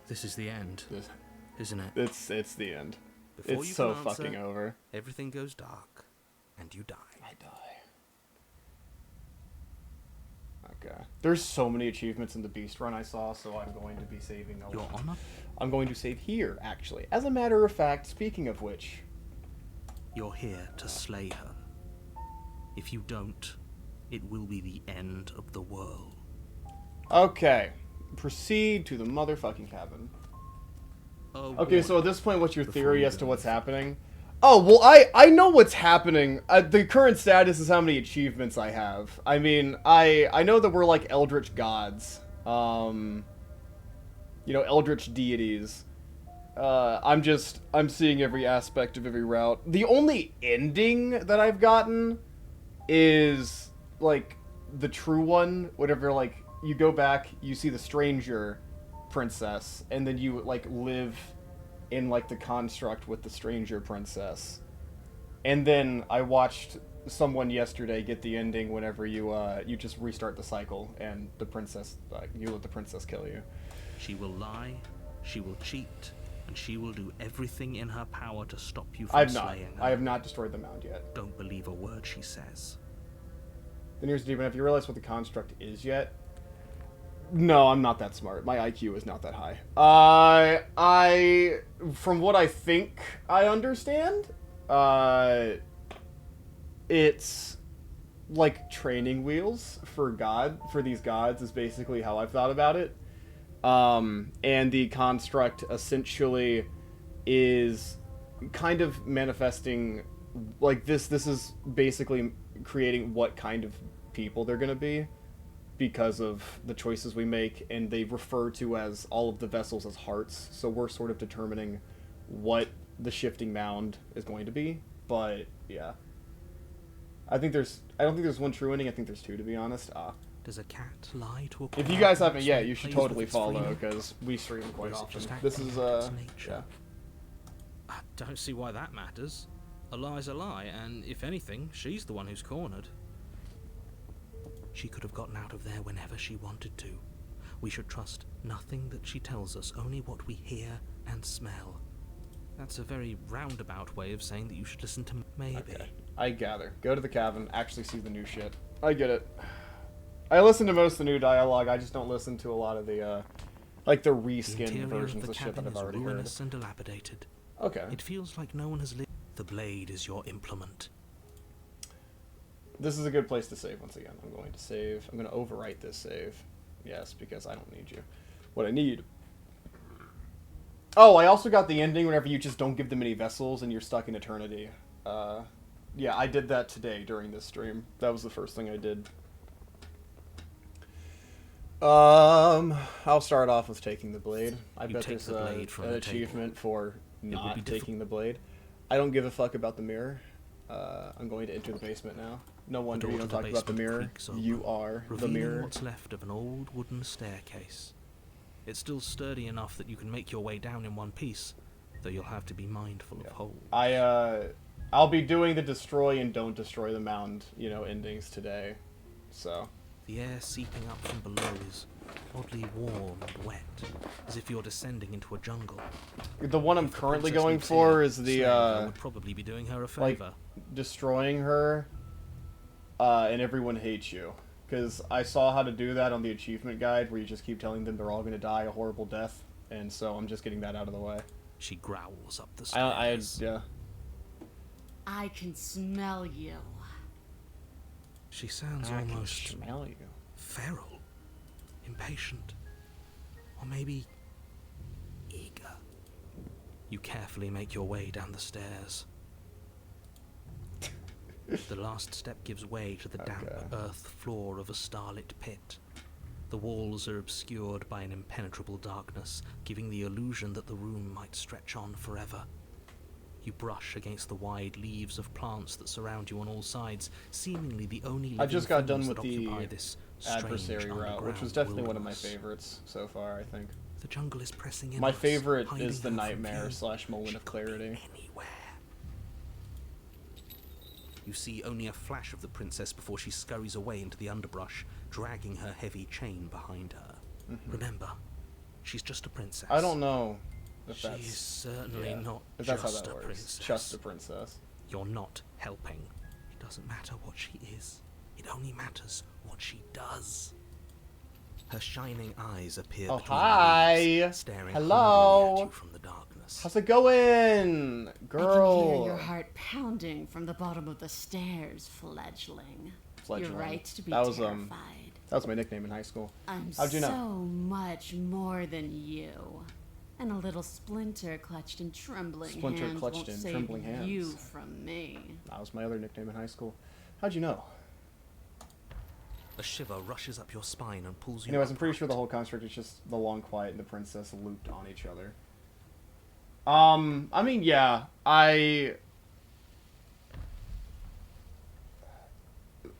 This is the end, isn't it? It's the end. Before It's you so can answer, fucking over. Everything goes dark, and you die. I die. Okay. There's so many achievements in the Beast Run I saw, so I'm going to be saving a lot. Your honor? I'm going to save here, actually. As a matter of fact, speaking of which... You're here to slay her. If you don't, it will be the end of the world. Okay. Proceed to the motherfucking cabin. Okay, so at this point, what's your theory as to what's happening? Oh, well, I know what's happening. The current status is how many achievements I have. I mean, I know that we're like eldritch gods. You know, eldritch deities. I'm seeing every aspect of every route. The only ending that I've gotten is, like, the true one. Whatever, like, you go back, you see the stranger princess, and then you, like, live in, like, the construct with the stranger princess. And then I watched someone yesterday get the ending whenever you just restart the cycle, and the princess, you let the princess kill you. She will lie, she will cheat, and she will do everything in her power to stop you from slaying her. I have not destroyed the mound yet. Don't believe a word she says. Then here's the deep, have you realized what the construct is yet? No, I'm not that smart. My IQ is not that high. From what I think I understand, it's like training wheels for these gods is basically how I've thought about it. And the construct essentially is kind of manifesting, like, this is basically creating what kind of people they're going to be because of the choices we make, and they refer to as all of the vessels as hearts, so we're sort of determining what the shifting mound is going to be. But yeah, I don't think there's one true ending. I think there's two, to be honest. Does a cat lie to a if you guys haven't yet, you should totally follow, because we stream quite often. This is yeah. I don't see why that matters. A lie's a lie, and if anything, she's the one who's cornered. She could have gotten out of there whenever she wanted to. We should trust nothing that she tells us, only what we hear and smell. That's a very roundabout way of saying that you should listen to maybe. Okay. I gather. Go to the cabin, actually see the new shit. I get it. I listen to most of the new dialogue, I just don't listen to a lot of the, like, the reskinned versions of shit that I've already heard. Ruinous and dilapidated. Okay. It feels like no one has lived. The blade is your implement. This is a good place to save once again. I'm going to save. I'm going to overwrite this save. Yes, because I don't need you. What I need... Oh, I also got the ending whenever you just don't give them any vessels and you're stuck in eternity. Yeah, I did that today during this stream. That was the first thing I did. I'll start off with taking the blade. I bet there's an achievement for not taking the blade. I don't give a fuck about the mirror. I'm going to enter the basement now. No wonder you don't talk about the mirror. You are the mirror. What's left of an old wooden staircase. It's still sturdy enough that you can make your way down in one piece, though you'll have to be mindful of holes. I'll be doing the destroy and don't destroy the mound, you know, endings today. So. The air seeping up from below is oddly warm and wet, as if you're descending into a jungle. The one I'm currently going for is the would probably be doing her a favor. Like, destroying her, and everyone hates you. Because I saw how to do that on the achievement guide, where you just keep telling them they're all going to die a horrible death, and so I'm just getting that out of the way. She growls up the stairs. Yeah. I can smell you. She sounds almost smell you. Feral, impatient, or maybe eager. You carefully make your way down the stairs. The last step gives way to the damp earth floor of a starlit pit. The walls are obscured by an impenetrable darkness, giving the illusion that the room might stretch on forever. You brush against the wide leaves of plants that surround you on all sides, seemingly the only living I just got done things with that the occupy this strange adversary route, which was underground definitely one of my wilderness. favorites so far, I think. The jungle is pressing in My on us, favorite hiding is the her from Nightmare view. / Moment She of could be Clarity. anywhere. You see only a flash of the princess before she scurries away into the underbrush, dragging her heavy chain behind her. Remember, she's just a princess. I don't know if She's that's... certainly yeah, not if that's how just that a works. princess. Just a princess. You're not helping. It doesn't matter what she is. It only matters what she does. Her shining eyes appear Oh, between hi. the leaves, staring Hello. hungrily at you from the darkness. How's it going, girl? I can hear your heart pounding from the bottom of the stairs, fledgling. Fledgling. You're right to be That was, terrified. That was my nickname in high school. I'm How'd you so know? much more than you. And a little splinter clutched in trembling Splinter hands clutched won't in save trembling hands. you from me. That was my other nickname in high school. How'd you know? A shiver rushes up your spine and pulls you Anyways, I'm pretty upright. sure the whole construct is just the Long Quiet and the Princess looped on each other. I mean, yeah,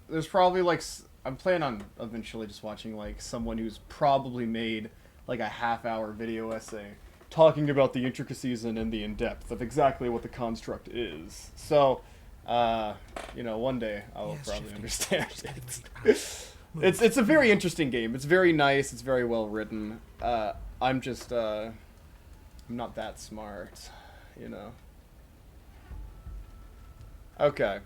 there's probably, like, I'm planning on eventually just watching, like, someone who's probably made, like, a half-hour video essay talking about the intricacies and the in-depth of exactly what the construct is. So, you know, one day I'll Yes, probably shifting. understand Just getting it. ready to pounce. Move. It's a very interesting game. It's very nice. It's very well written. I'm just I'm not that smart, you know. Okay.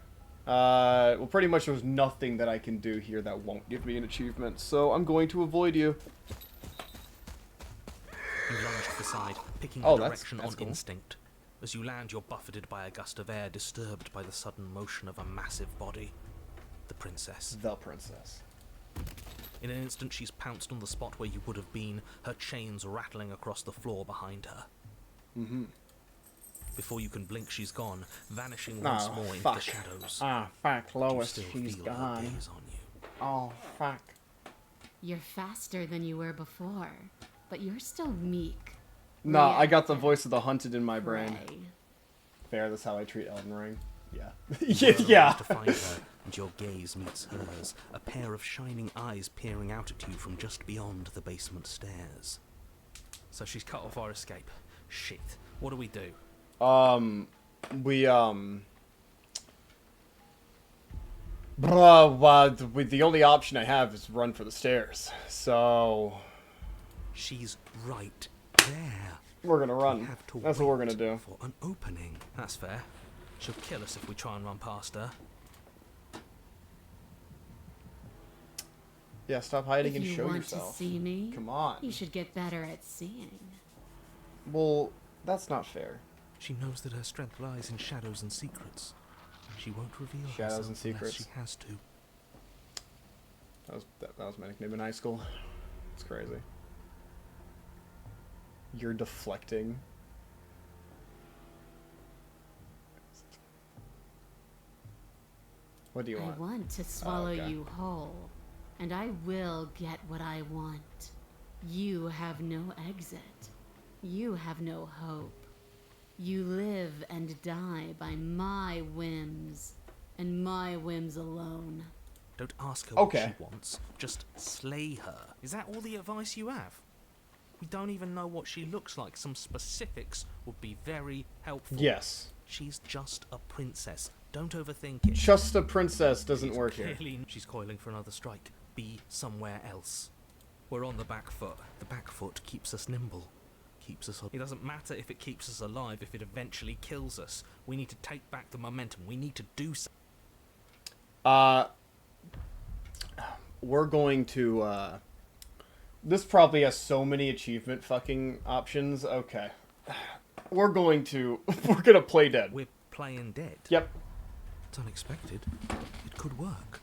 Well, pretty much there's nothing that I can do here that won't give me an achievement, so I'm going to avoid you. You lunge to the side, picking Oh, the that's direction on cool. instinct. As you land, you're buffeted by a gust of air, disturbed by the sudden motion of a massive body. The princess. The princess. In an instant, she's pounced on the spot where you would have been, her chains rattling across the floor behind her. Mm-hmm. Before you can blink, she's gone, vanishing Oh, once more into fuck. the shadows. Ah, fuck, You Lois, still she's feel her gone. gaze on you. Oh, fuck. You're faster than you were before, but you're still meek. No, I got the Reactive. voice of the hunted in my brain. Prey. Fair, that's how I treat Elden Ring. Yeah. You run Yeah. around to find her, and your gaze meets hers, a pair of shining eyes peering out at you from just beyond the basement stairs. So she's cut off our escape. Shit. What do we do? The only option I have is run for the stairs. So, She's right there. we're gonna We run. have to That's what we're wait gonna do. For an opening. That's fair. She'll kill us if we try and run past her. Yeah, stop hiding If and you show want yourself. to see me, Come on. you should get better at seeing. Well, that's not fair. She knows that her strength lies in shadows and secrets. She won't reveal Shadows herself and unless secrets. she has to. That was my nickname in high school. It's crazy. You're deflecting. What do you I want? want to swallow okay. you whole, and I will get what I want. You have no exit. You have no hope. You live and die by my whims, and my whims alone. Don't ask her Okay. what she wants. Just slay her. Is that all the advice you have? We don't even know what she looks like. Some specifics would be very helpful. Yes. She's just a princess. Don't overthink it. Just a princess doesn't She's work here. clearly- She's coiling for another strike. Be somewhere else. We're on the back foot. The back foot keeps us nimble. Keeps us. It doesn't matter if it keeps us alive. If it eventually kills us, we need to take back the momentum. We need to do something. We're going to, this probably has so many achievement fucking options. Okay. We're gonna play dead. We're playing dead. Yep. It's unexpected. It could work.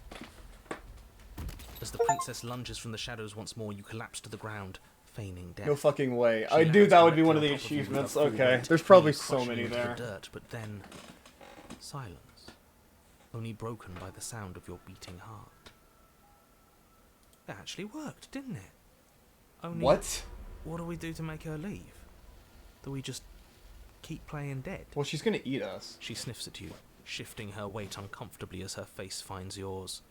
As the princess lunges from the shadows once more, you collapse to the ground, feigning death. No fucking way. She I knew lands that would be directly one of on the top of you with achievements. her full Okay. weight, There's probably nearly so crushing many you into there. the dirt, but then silence, only broken by the sound of your beating heart. It actually worked, didn't it? Only, What? what do we do to make her leave? Do we just keep playing dead? Well, she's gonna eat us. She sniffs at you, shifting her weight uncomfortably as her face finds yours.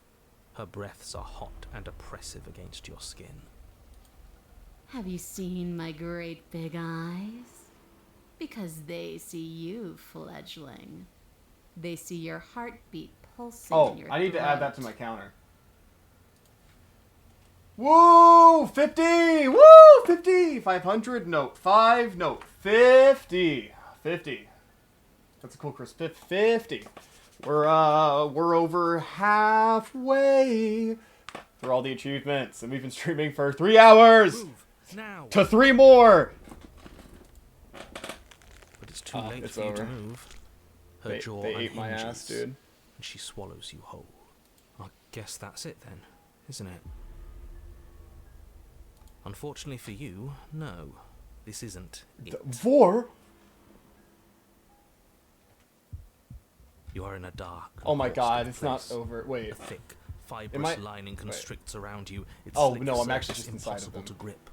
Her breaths are hot and oppressive against your skin. Have you seen my great big eyes? Because they see you, fledgling. They see your heartbeat pulsing in your I need to add that to throat. my counter. Woo! 50! Woo! 50! 500? Note 5. Note 50. 50. That's a cool crisp. 50. We're over halfway through all the achievements, and we've been streaming for 3 hours! Move, now! To 3 more! But it's too late it's for you to over. move. Her jaw They ate my unhinges, ass, dude. and she swallows you whole. I guess that's it then, isn't it? Unfortunately for you, no. This isn't it. Vor? You are in a dark. Oh my god, closed it's not place. over. Wait. A thick, Am fibrous I- lining constricts around you. Its Oh, slick no, I'm actually surface just inside of impossible them. to grip.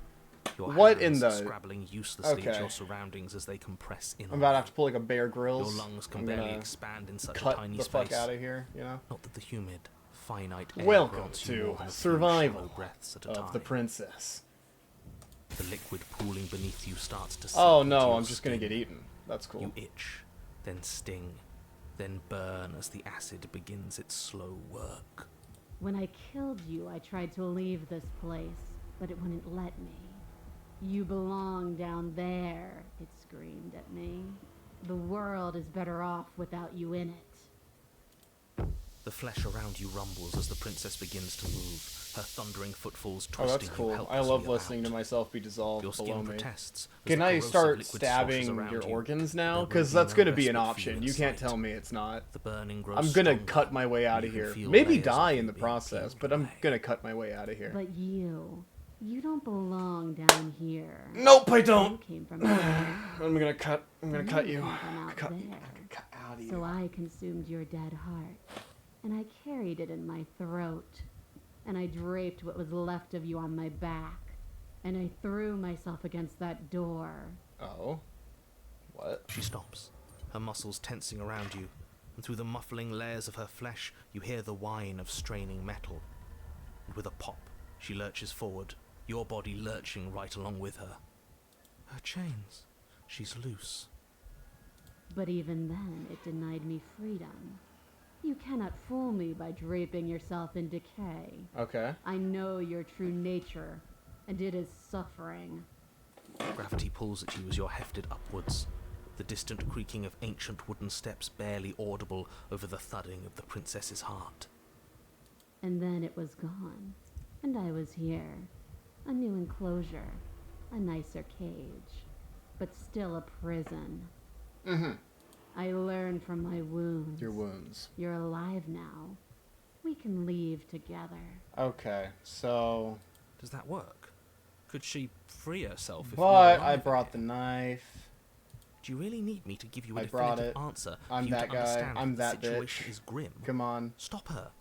Your What in hands the- scrabbling uselessly at Okay. your surroundings as they compress in. I'm about to have to pull like a Bear Grylls. Your lungs can I'm barely gonna expand in such a cut tiny the space. fuck out of here, you know? Not that the humid, finite air Welcome grants you to more than a few survival shallow breaths at a of time. the princess. The liquid pooling beneath you starts to. Oh seep into no, your I'm just gonna skin. get eaten. That's cool. You itch, then sting, then burn as the acid begins its slow work. When I killed you, I tried to leave this place, but it wouldn't let me. You belong down there, it screamed at me. The world is better off without you in it. The flesh around you rumbles as the princess begins to move, her thundering footfalls Oh, twisting that's cool. you I helplessly love listening about. to myself be dissolved Your below skin me. protests as Can the I corrosive start liquid stabbing sloshes around your you. organs There now? will Because be that's no going to be an respite for you option. in You can't sight. tell me it's not. The burning grows I'm going to stronger, cut my way out and of you can here. feel Maybe layers of die you in the being process, peeled but I'm away. going to cut my way out of here. But you don't belong down here. Nope, I You don't. came from out there. I'm going to cut you. came from out Cut, there. cut out of So you. I consumed your dead heart, and I carried it in my throat, and I draped what was left of you on my back, and I threw myself against that door. Oh. What? She stops, her muscles tensing around you, and through the muffling layers of her flesh, you hear the whine of straining metal. And with a pop, she lurches forward, your body lurching right along with her. Her chains. She's loose. But even then, it denied me freedom. You cannot fool me by draping yourself in decay. Okay. I know your true nature, and it is suffering. Gravity pulls at you as you're hefted upwards, the distant creaking of ancient wooden steps barely audible over the thudding of the princess's heart. And then it was gone, and I was here. A new enclosure, a nicer cage, but still a prison. Mm-hmm. I learned from my wounds. Your wounds. You're alive now. We can leave together. Okay, so... Does that work? Could she free herself if But you're I alive brought the again? knife. Do you really need me to give you a I brought definitive it. answer I'm for you that to guy. understand I'm that that the situation bitch. is grim? Come on. Stop her.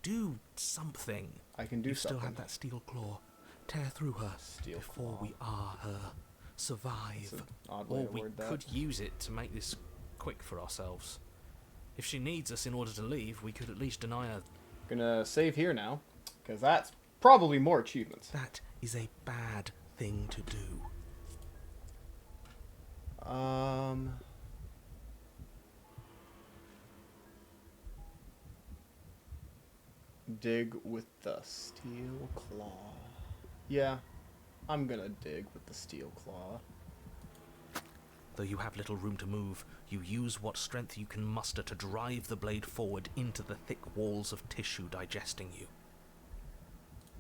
Do something. I can do You something. still have that steel claw. Tear through her Steel before claw. we are her. Survive. That's an odd way Or to we word that. could use it to make this quick for ourselves. If she needs us in order to leave, we could at least deny her. Gonna save here now, because that's probably more achievements. That is a bad thing to do. Dig with the steel claw. Yeah, I'm gonna dig with the steel claw. Though you have little room to move, you use what strength you can muster to drive the blade forward into the thick walls of tissue digesting you.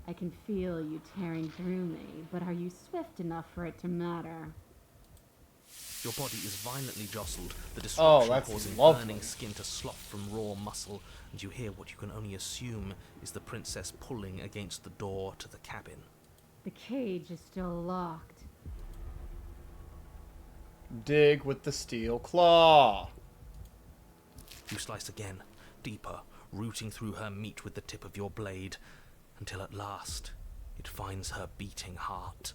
I can feel you tearing through me, but are you swift enough for it to matter? Your body is violently jostled, the Oh, destruction that's causing lovely. burning skin to slop from raw muscle, and you hear what you can only assume is the princess pulling against the door to the cabin. The cage is still locked. Dig with the steel claw. You slice again, deeper, rooting through her meat with the tip of your blade, until at last It finds her beating heart.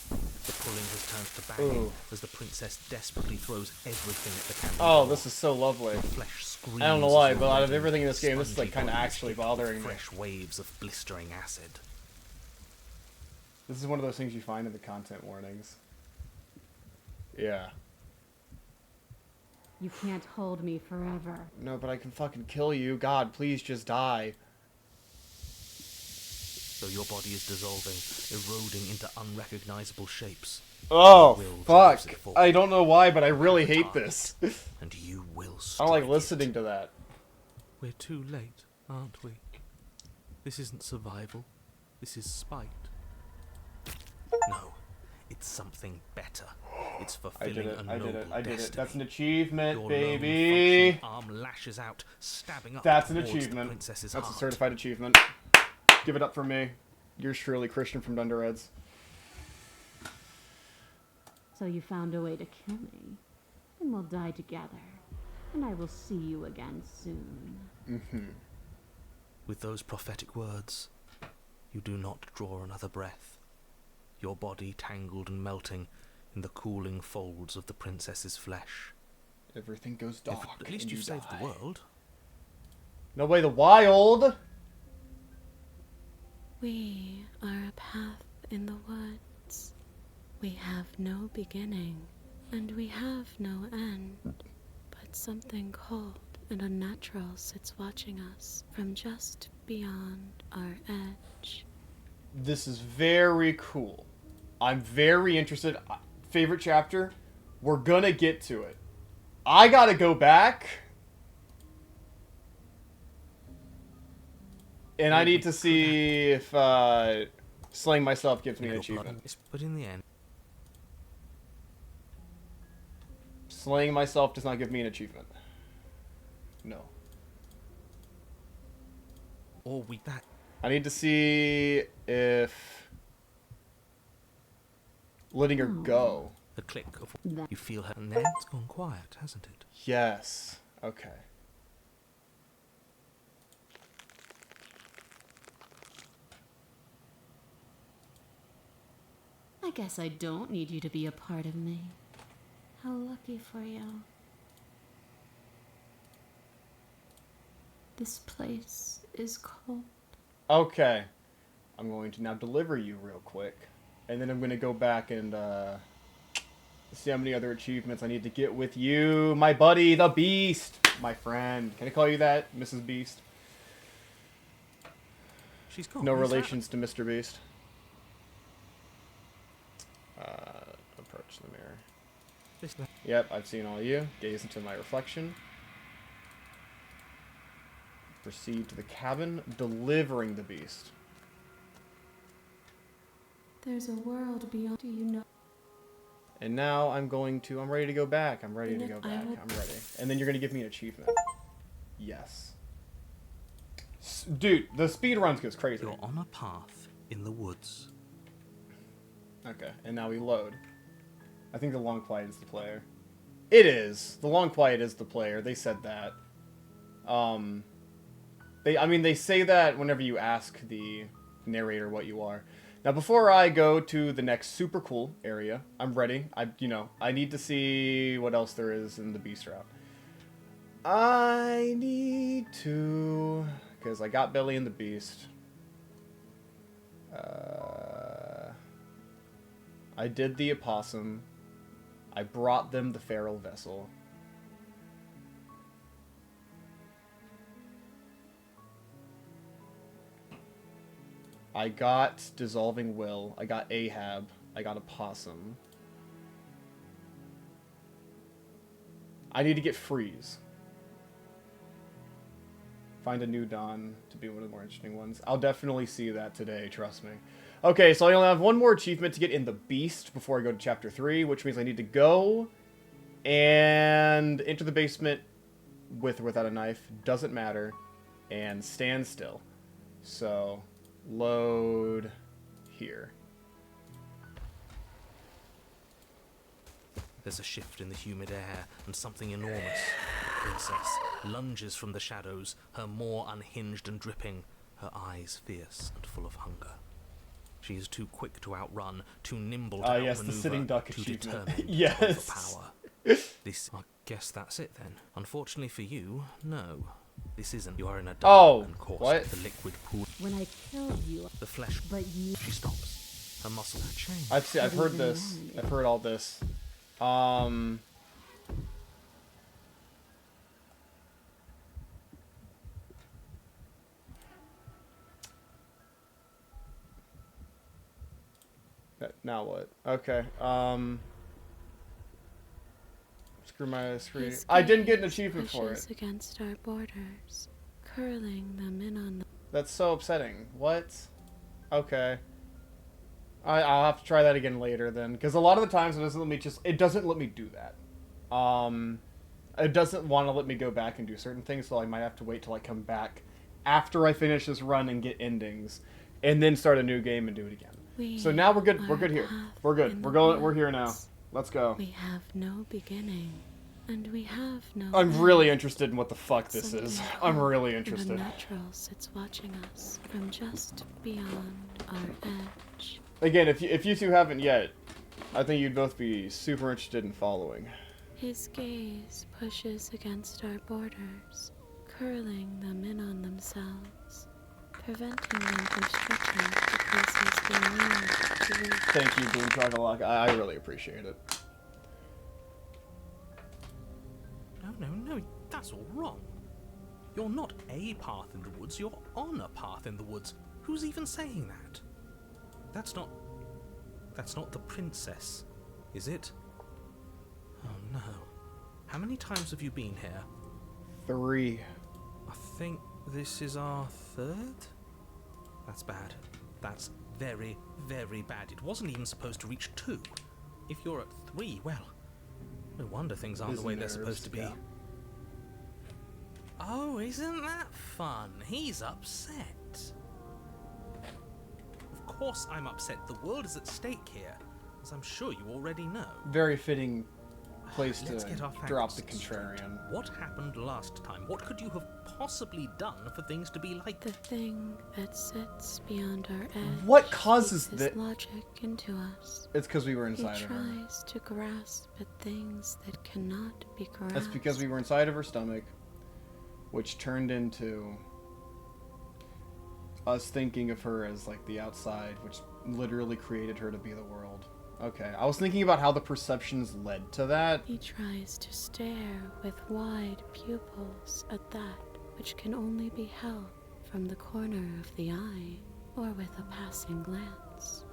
The pulling has turned to banging as the princess desperately throws everything at the cabin Oh, door. this is so lovely. Flesh screams I don't know why, as but your out of reddened, everything in this game, this is like spongy kind of body actually is hit with bothering me. fresh waves of blistering acid. This is one of those things you find in the content warnings. Yeah. You can't hold me forever. No, but I can fucking kill you. God, please just die. Though your body is dissolving, eroding into unrecognizable shapes. Oh, Will fuck. drives it forward. I don't know why, but I really hate this. And you will I strike don't like it. listening to that. We're too late, aren't we? This isn't survival. This is spite. No, it's something better. It's I did fulfilling it, a I noble did it, I did it. destiny. That's an achievement, Your baby. lone arm lashes out, stabbing up That's an towards the achievement. princess's That's a heart. certified achievement. Give it up for me. Yours truly, Christian from Dunderheads. So you found a way to kill me. Then we'll die together. And I will see you again soon. Mm-hmm. With those prophetic words, you do not draw another breath. Your body tangled and melting in the cooling folds of the princess's flesh. Everything goes dark. At least and you've you saved die. the world. No way, the wild. We are a path in the woods. We have no beginning, and we have no end. But something cold and unnatural sits watching us from just beyond our edge. This is very cool. I'm very interested. Favorite chapter? We're gonna get to it. I gotta go back. And I need to see if slaying myself gives me an achievement. But in the end, Slaying myself does not give me an achievement. No. or we that I need to see if letting her go. the click of That- you feel her, and then it's gone quiet, hasn't it? Yes. Okay. I guess I don't need you to be a part of me. How lucky for you. This place is cold. Okay. I'm going to now deliver you real quick. And then I'm going to go back and see how many other achievements I need to get with you. My buddy, the Beast. My friend. Can I call you that, Mrs. Beast? She's gone. No Where's that? relations to Mr. Beast. Approach the mirror. Listen, Yep, I've seen all you. Gaze into my reflection. Proceed to the cabin, delivering the beast. There's a world beyond. Do you know? And now I'm ready to go back. I'm ready to Then go I back. will- I'm ready. And then you're going to give me an achievement. Yes. Dude, the speed runs goes crazy. you're on a path in the woods. Okay, and now we load. I think the long quiet is the player. It is. The long quiet is the player. They said that. They say that whenever you ask the narrator what you are. Now, before I go to the next super cool area, I'm ready. I need to see what else there is in the beast route. I need to, because I got Belly and the beast. I did the opossum. I brought them the feral vessel. I got Dissolving Will. I got Ahab. I got Opossum. I need to get Freeze. Find a new Dawn to be one of the more interesting ones. I'll definitely see that today, trust me. Okay, so I only have one more achievement to get in the Beast before I go to Chapter 3, which means I need to go and enter the basement with or without a knife. Doesn't matter. And stand still. So, load here. There's a shift in the humid air, and something enormous. The princess lunges from the shadows, her maw unhinged and dripping, her eyes fierce and full of hunger. She is too quick to outrun, too nimble to yes, outmaneuver, the sitting duck too achievement. determined Yes. to overpower. This, I guess that's it then. Unfortunately for you, no. This isn't. You are in a dark and course what? with the liquid pool. When I killed you, The flesh. but you... She stops. Her muscles have changed. I've heard this. I've heard all this. Now what? Okay. Screw my screen. His I didn't get an gaze achievement for pushes it. against our borders, curling them in on the... That's so upsetting. What? Okay. I'll have to try that again later then, because a lot of the times it doesn't let me do that. It doesn't want to let me go back and do certain things, so I might have to wait till I come back after I finish this run and get endings, and then start a new game and do it again. So now we're good. We're good here. We're good. We're here now. Let's go. We have no beginning, and we have no... I'm really interested in what the fuck this Something is. I'm really cold and interested. unnatural sits watching us from just beyond our edge. Again, if you two haven't yet, I think you'd both be super interested in following. His gaze pushes against our borders, curling them in on themselves, preventing them from stretching because he's been moved to reach. Thank you, Boom Chocolate. I really appreciate it. No, that's all wrong. You're not a path in the woods, you're on a path in the woods. Who's even saying that? That's not the princess, is it? Oh no. How many times have you been here? 3. I think this is our 3rd? That's bad. That's very, very bad. It wasn't even supposed to reach 2. If you're at 3, well, no wonder things aren't the way they're supposed to be. Yeah. Oh, isn't that fun? He's upset. Of course I'm upset. The world is at stake here, as I'm sure you already know. Very fitting place Let's to get our facts drop the straight. contrarian. What happened last time? What could you have possibly done for things to be like The thing that sits beyond our edge. What causes feeds that? his logic into us. It's because we were He inside of her. tries to grasp at things that cannot be grasped. That's because we were inside of her stomach, which turned into us thinking of her as like the outside, which literally created her to be the world. Okay, I was thinking about how the perceptions led to that. He tries to stare with wide pupils at that which can only be held from the corner of the eye or with a passing glance.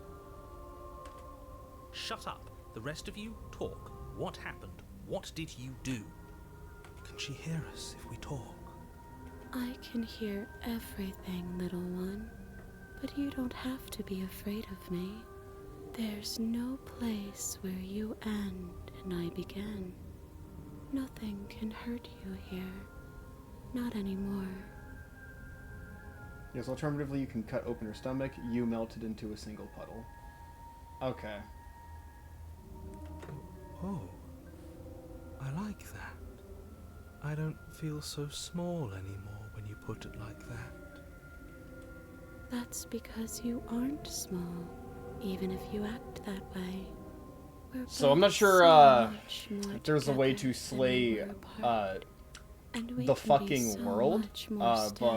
Shut up. The rest of you, talk. What happened? What did you do? Can she hear us if we talk? I can hear everything, little one, but you don't have to be afraid of me. There's no place where you end and I begin. Nothing can hurt you here. Not anymore. Yes, alternatively, you can cut open her stomach. You melted into a single puddle. Okay. Oh, I like that. I don't feel so small anymore when you put it like that. That's because you aren't small, even if you act that way. We're So I'm both not sure so much more if there's a way together to than we slay were apart. And we the can be fucking so world, much more still,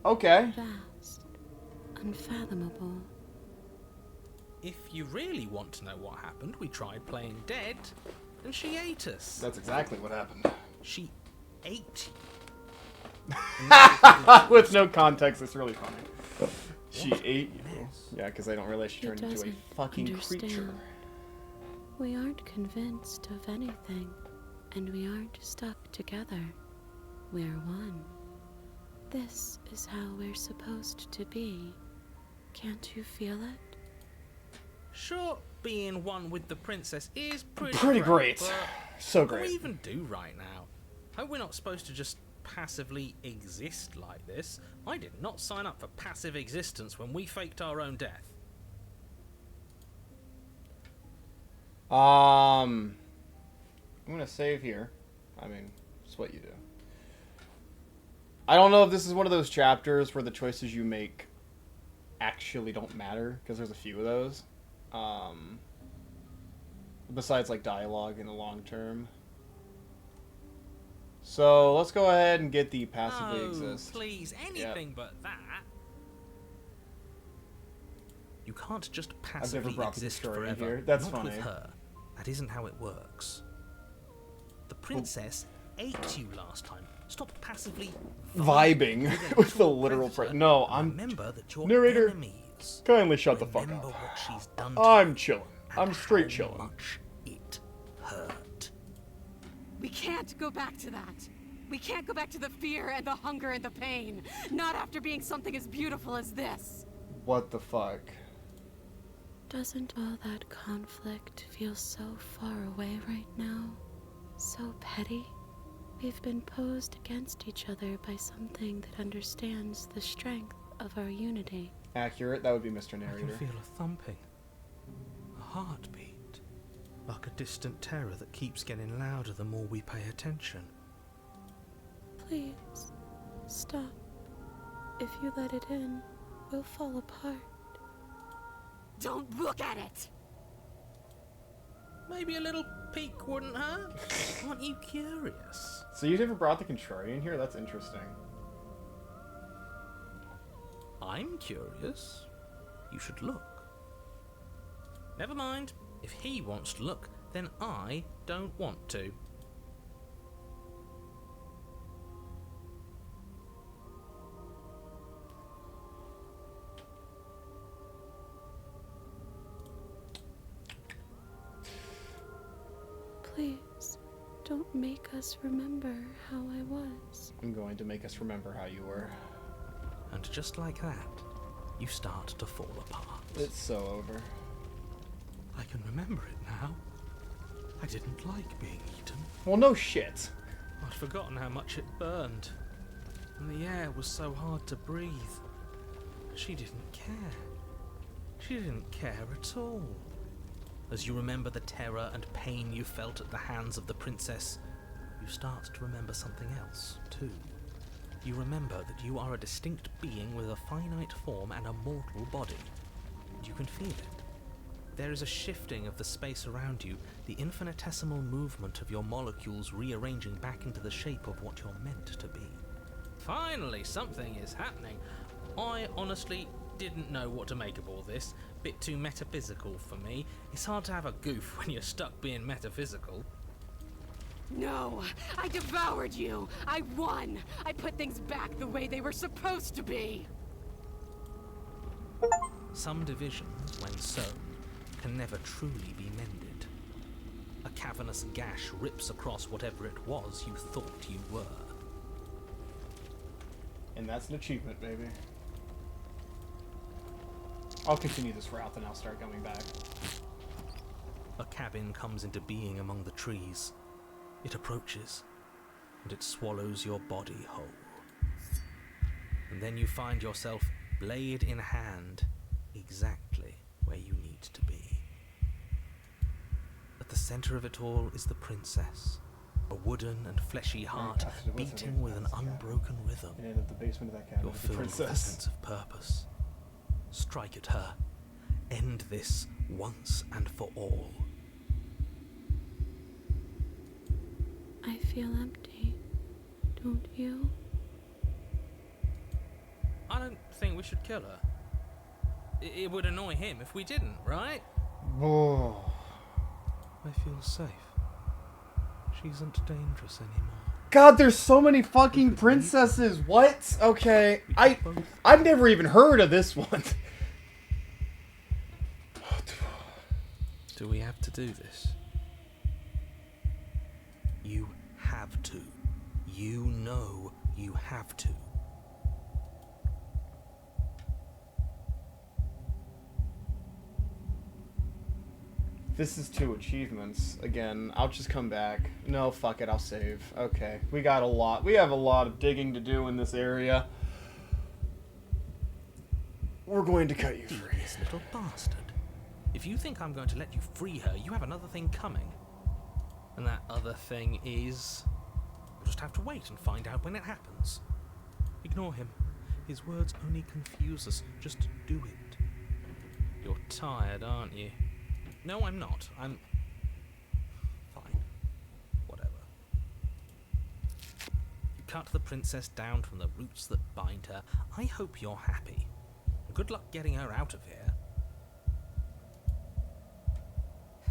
but okay. vast, unfathomable. If you really want to know what happened, we tried playing dead, and she ate us. That's exactly what happened. She ate you. With no context, it's really funny. She ate you. Yeah, because I don't realize she He turned into a doesn't fucking understand. creature. We aren't convinced of anything, and we aren't stuck together. We're one. This is how we're supposed to be. Can't you feel it? Sure, being one with the princess is pretty Great. but So what do we great. even do right now? Hope we're not supposed to just passively exist like this. I did not sign up for passive existence when we faked our own death. I'm gonna save here. I mean, it's what you do. I don't know if this is one of those chapters where the choices you make actually don't matter, because there's a few of those. Besides, like, dialogue in the long term. So, let's go ahead and get the passively exist. Please, anything but that. You can't just passively brought the exist story in forever. here. That's Not funny. with her. That isn't how it works. The princess ate you last time. Stop passively Vibing with the literal No, I'm... Remember that your Narrator, enemies kindly shut the fuck remember up. what she's done to I'm you chilling. and I'm straight how chilling. much it hurt. We can't go back to that. We can't go back to the fear and the hunger and the pain. Not after being something as beautiful as this. What the fuck? Doesn't all that conflict feel so far away right now? So petty? We've been posed against each other by something that understands the strength of our unity. Accurate, that would be Mr. I Narrator. can feel a thumping, a heartbeat, like a distant terror that keeps getting louder the more we pay attention. Please, stop. If you let it in, we'll fall apart. Don't look at it! Maybe a little peek wouldn't hurt? Aren't you curious? So you never brought the contrarian here? That's interesting. I'm curious. You should look. Never mind. If he wants to look, then I don't want to. Please, don't make us remember how I was. I'm going to make us remember how you were. And just like that, you start to fall apart. It's so over. I can remember it now. I didn't like being eaten. Well, no shit. I'd forgotten how much it burned. And the air was so hard to breathe. She didn't care. She didn't care at all. As you remember the terror and pain you felt at the hands of the princess, you start to remember something else, too. You remember that you are a distinct being with a finite form and a mortal body. And you can feel it. There is a shifting of the space around you, the infinitesimal movement of your molecules rearranging back into the shape of what you're meant to be. Finally, something is happening. I honestly didn't know what to make of all this. Bit too metaphysical for me. It's hard to have a goof when you're stuck being metaphysical. No, I devoured you. I won. I put things back the way they were supposed to be. Some divisions, when sown, can never truly be mended. A cavernous gash rips across whatever it was you thought you were. And that's an achievement, baby. I'll continue this route, then I'll start coming back. A cabin comes into being among the trees. It approaches, and it swallows your body whole. And then you find yourself, blade in hand, exactly where you need to be. At the center of it all is the princess, a wooden and fleshy heart beating with an unbroken rhythm. And at the basement of that cabin You're is the filled with a princess. sense of purpose. Strike at her. End this once and for all. I feel empty, don't you? I don't think we should kill her. It would annoy him if we didn't, right? Oh. I feel safe. She isn't dangerous anymore. God, there's so many fucking princesses. What? Okay, I've never even heard of this one. Do we have to do this? You have to. You know you have to. This is 2 achievements. Again, I'll just come back. No, fuck it, I'll save. Okay, we have a lot of digging to do in this area. We're going to cut you free. This little bastard. If you think I'm going to let you free her, you have another thing coming. And that other thing is... We'll just have to wait and find out when it happens. Ignore him. His words only confuse us. Just do it. You're tired, aren't you? No, I'm not. I'm... fine. Whatever. You cut the princess down from the roots that bind her. I hope you're happy. Good luck getting her out of here.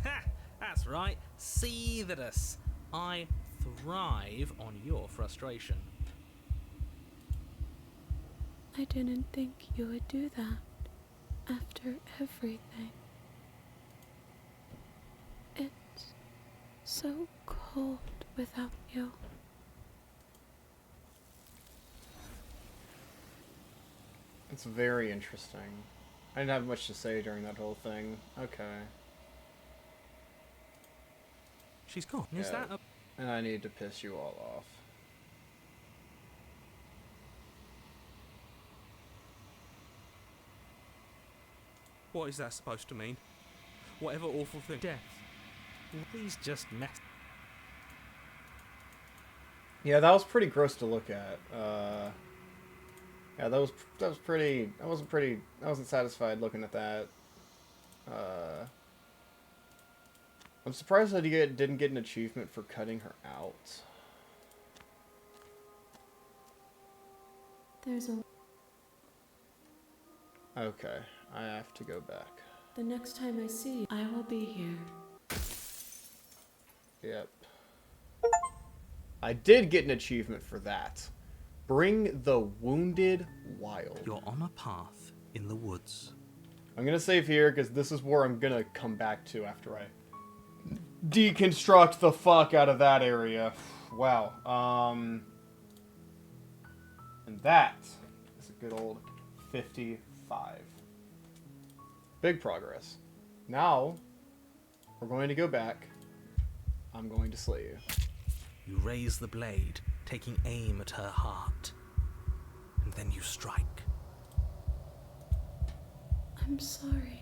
Ha! That's right. Seethe at us. I thrive on your frustration. I didn't think you would do that after everything. It's so cold without you. It's very interesting. I didn't have much to say during that whole thing. Okay. She's gone. Is Yeah. that a... And I need to piss you all off. What is that supposed to mean? Whatever awful thing. Death. Please just mess... Yeah, that was pretty gross to look at. Yeah, that was pretty. I wasn't satisfied looking at that. I'm surprised that he didn't get an achievement for cutting her out. There's a... Okay, I have to go back. The next time I see you, I will be here. Yep. I did get an achievement for that. Bring the wounded wild. You're on a path in the woods. I'm gonna save here because this is where I'm gonna come back to after I deconstruct the fuck out of that area. Wow. And that is a good old 55. Big progress. Now, we're going to go back. I'm going to slay you. You raise the blade, taking aim at her heart. And then you strike. I'm sorry.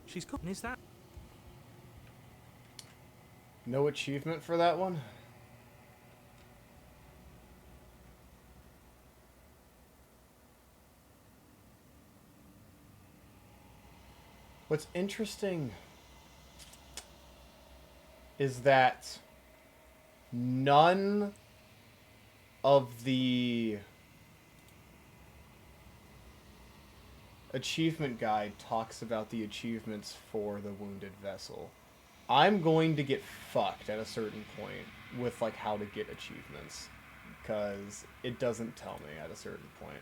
She's gone. Is that... No achievement for that one? What's interesting is that none of the achievement guide talks about the achievements for the wounded vessel. I'm going to get fucked at a certain point with like how to get achievements because it doesn't tell me at a certain point.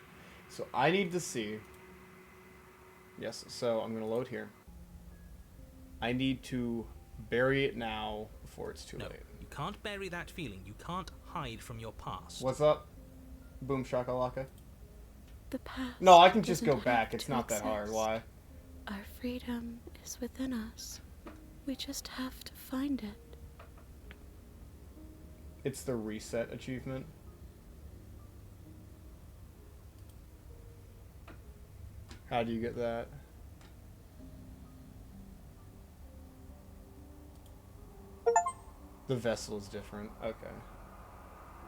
So I need to see. Yes, so I'm going to load here. I need to bury it now before it's too No, late. you can't bury that feeling. You can't hide from your past. What's up? Boom shakalaka. The past. No, I can just doesn't go back. have It's to not that hard. exist. Why? Our freedom is within us. We just have to find it. It's the reset achievement. How do you get that? The vessel is different. Okay.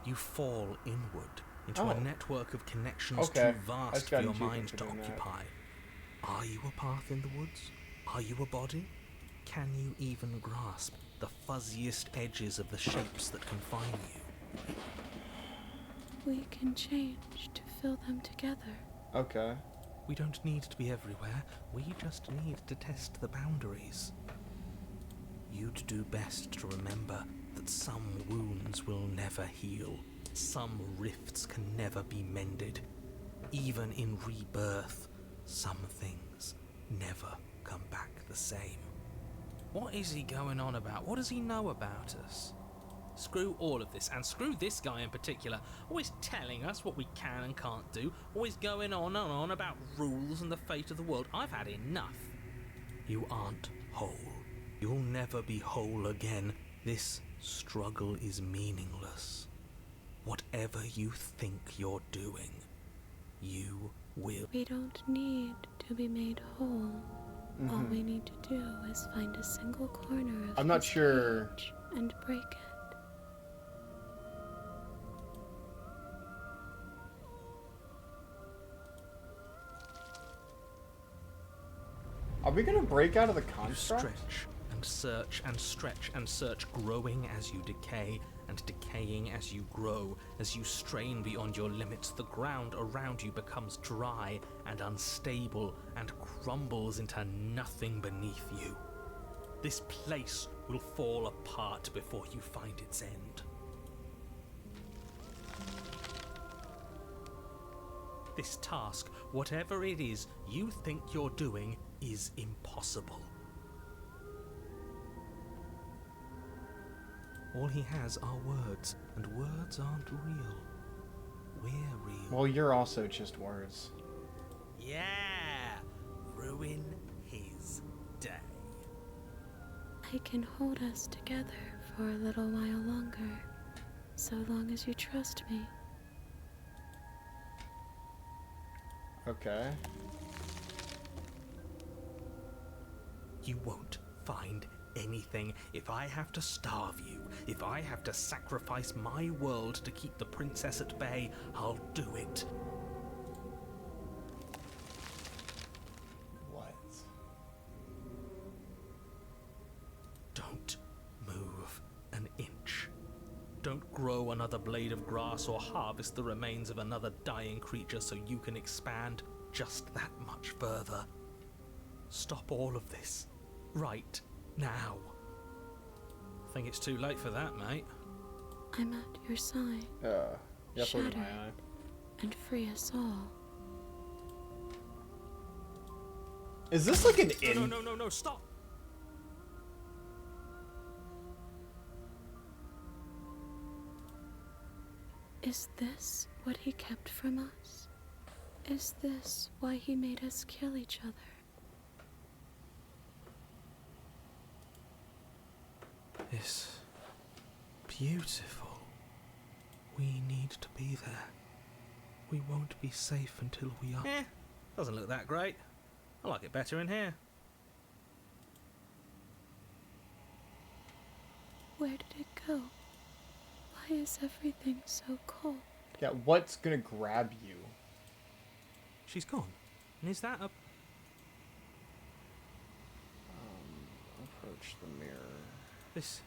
You fall inward into Oh. a network of connections Okay. too I vast just for got an your achievement mind for to doing that. occupy. Are you a path in the woods? Are you a body? Can you even grasp the fuzziest edges of the shapes that confine you? We can change to fill them together. Okay. We don't need to be everywhere. We just need to test the boundaries. You'd do best to remember that some wounds will never heal. Some rifts can never be mended. Even in rebirth, some things never come back the same. What is he going on about? What does he know about us? Screw all of this, and screw this guy in particular, always telling us what we can and can't do, always going on and on about rules and the fate of the world. I've had enough. You aren't whole. You'll never be whole again. This struggle is meaningless. Whatever you think you're doing, you will. We don't need to be made whole. All we need to do is find a single corner of I'm not this sure. cage and break it. Are we gonna break out of the You construct? stretch and search and stretch and search, growing as you decay and decaying as you grow. As you strain beyond your limits, the ground around you becomes dry and unstable and crumbles into nothing beneath you. This place will fall apart before you find its end. This task, whatever it is you think you're doing, is impossible. All he has are words, and words aren't real. We're real. Well, you're also just words. Yeah! Ruin his day. I can hold us together for a little while longer, so long as you trust me. Okay. You won't find anything. If I have to starve you, if I have to sacrifice my world to keep the princess at bay, I'll do it. What? Don't move an inch. Don't grow another blade of grass or harvest the remains of another dying creature so you can expand just that much further. Stop all of this. Right now. I think it's too late for that, mate. I'm at your side. Yeah, look at Shatter my eye. and free us all. Is this like an No, stop! Is this what he kept from us? Is this why he made us kill each other? It's beautiful. We need to be there. We won't be safe until we are. Doesn't look that great. I like it better in here. Where did it go? Why is everything so cold? Yeah, what's gonna grab you? She's gone. And is that a... Approach the mirror. This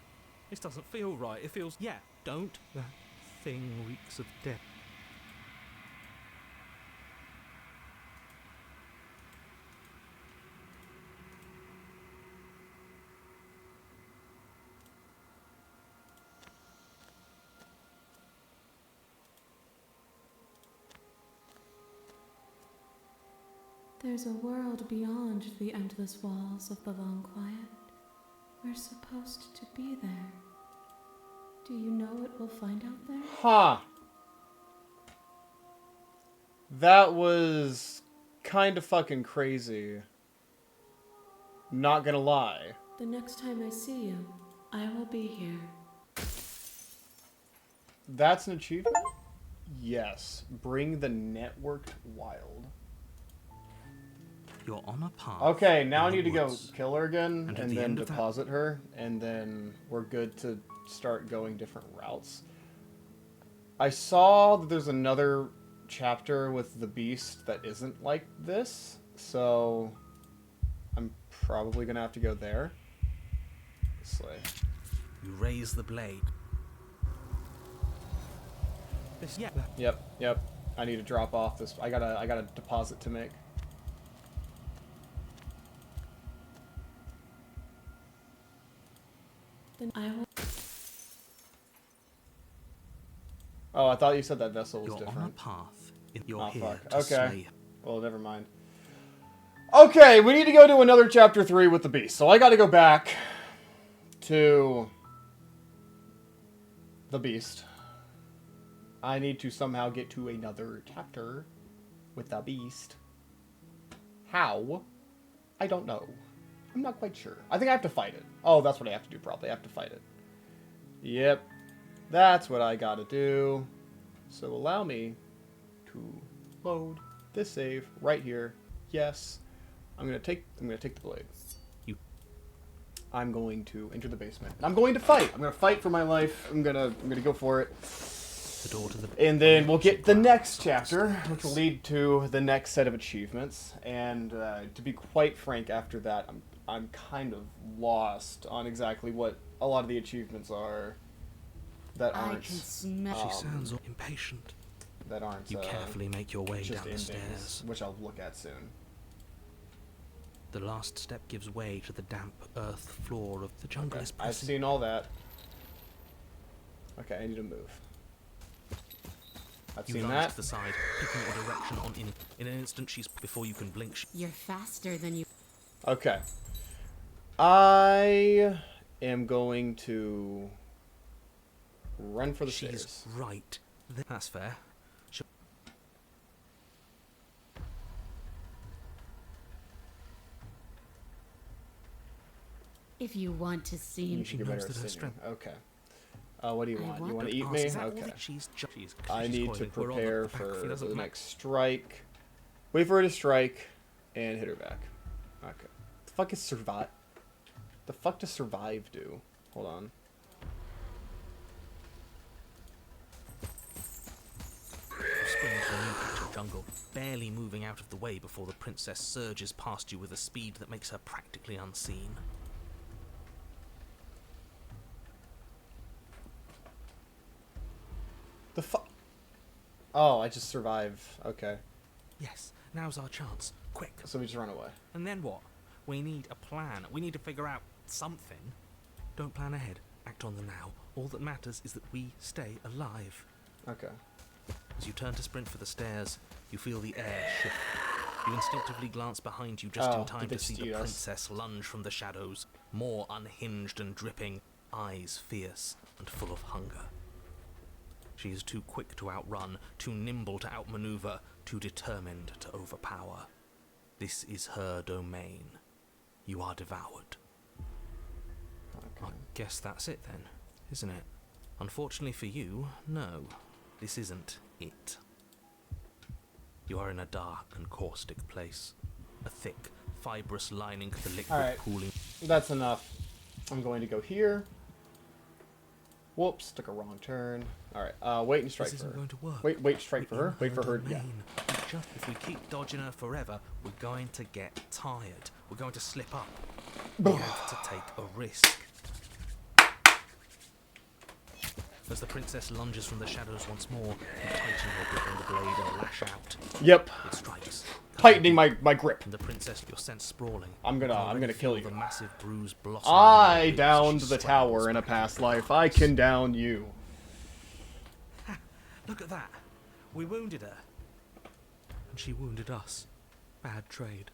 doesn't feel right. It feels... Yeah, don't. That thing reeks of death. There's a world beyond the endless walls of the long quiet. We're supposed to be there. Do you know what we'll find out there? Huh. That was kind of fucking crazy. Not gonna lie. The next time I see you, I will be here. That's an achievement? Yes. Bring the networked wild. You're on a path. Okay, now I in the need to go woods. kill her again, And at and the then end of that- deposit her, and then we're good to start going different routes. I saw that there's another chapter with the beast that isn't like this, so I'm probably gonna have to go there. This way. You raise the blade. This... Yeah. Yep. I need to drop off this. I got a deposit to make. Then I will. Oh, I thought you said that vessel was You're different. on a path. You're Oh, here fuck. to Okay. slay. Well, never mind. Okay, we need to go to another chapter 3 with the beast. So I gotta go back to the beast. I need to somehow get to another chapter with the beast. How? I don't know. I'm not quite sure. I think I have to fight it. Oh, that's what I have to do probably. I have to fight it. Yep. That's what I gotta do. So allow me to load this save right here. Yes. I'm gonna take the blade. You. I'm going to enter the basement. I'm going to fight. I'm gonna fight for my life. I'm gonna go for it. The door to the. And then we'll get the next chapter, which will lead to the next set of achievements. And to be quite frank, after that, I'm kind of lost on exactly what a lot of the achievements are. That aren't. I can smell. She sounds impatient. That aren't. You carefully make your way just down the stairs. endings, which I'll look at soon. The last step gives way to the damp earth floor of the jungle. Okay, Is I've pressing. seen all that. Okay, I need to move. I've You seen lunge that. to the side, picking a direction on in an instant. She's before you can blink. You're faster than you. Okay. I am going to run for the She's stairs. right. That's fair. If you want to seem. You should get better knows at that her singing. strength- Okay. What do you I want? You want want to to eat ask, me? is that all Okay. that she's I need to coiling. We're on the prepare battlefield for as of the now. next strike. Wait for her to strike and hit her back. Okay. The fuck is survive? The fuck does survive do? Hold on. You spring into a new patch of jungle, barely moving out of the way before the princess surges past you with a speed that makes her practically unseen. The fuck? Oh, I just survive. Okay. Yes, now's our chance. Quick. So we just run away. And then what? We need a plan. We need to figure out something. Don't plan ahead. Act on the now. All that matters is that we stay alive. Okay. As you turn to sprint for the stairs, you feel the air shift. You instinctively glance behind you just in time did they to see just the eat us? princess lunge from the shadows, more unhinged and dripping, eyes fierce and full of hunger. She is too quick to outrun, too nimble to outmaneuver, too determined to overpower. This is her domain. You are devoured. Okay. I guess that's it then, isn't it? Unfortunately for you, no. This isn't it. You are in a dark and caustic place. A thick, fibrous lining of the liquid Alright. cooling. That's enough. I'm going to go here. Whoops, took a wrong turn. Alright, wait and strike This for isn't her. going to work. Wait, strike for We're her. in Wait for her, yeah. domain. If we keep dodging her forever, we're going to get tired. We're going to slip up. We have to take a risk. As the princess lunges from the shadows once more, you tighten your grip on the blade and lash out. Yep. It strikes. Tightening my grip. And the princess, your sense sprawling. I'm You can gonna already kill feel you. The massive bruise blossom. I downed the tower in a past life. I can down you. Look at that. We wounded her. And she wounded us. Bad trade.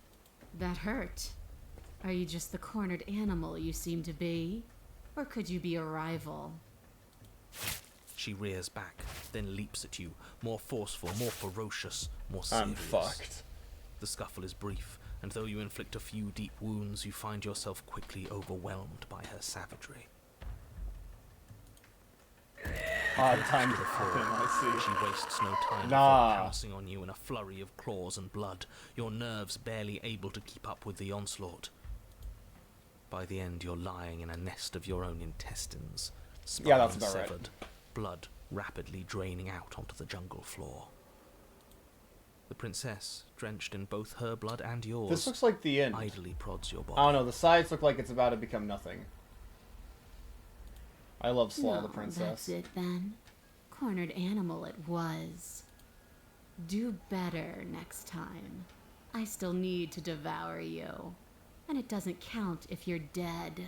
That hurt. Are you just the cornered animal you seem to be? Or could you be a rival? She rears back, then leaps at you, more forceful, more ferocious, more serious. I'm fucked. The scuffle is brief, and though you inflict a few deep wounds, you find yourself quickly overwhelmed by her savagery. Odd time to happen, I see. She wastes no time Nah. before pouncing on you in a flurry of claws and blood, your nerves barely able to keep up with the onslaught. By the end, you're lying in a nest of your own intestines, Yeah, that's spine about right. severed, blood rapidly draining out onto the jungle floor. The princess, drenched in both her blood and yours, This looks like the end. idly prods your I body. don't know, the sides look like it's about to become nothing. I love Slaw the No, Princess. that's it then. Cornered animal it was. Do better next time. I still need to devour you. And it doesn't count if you're dead.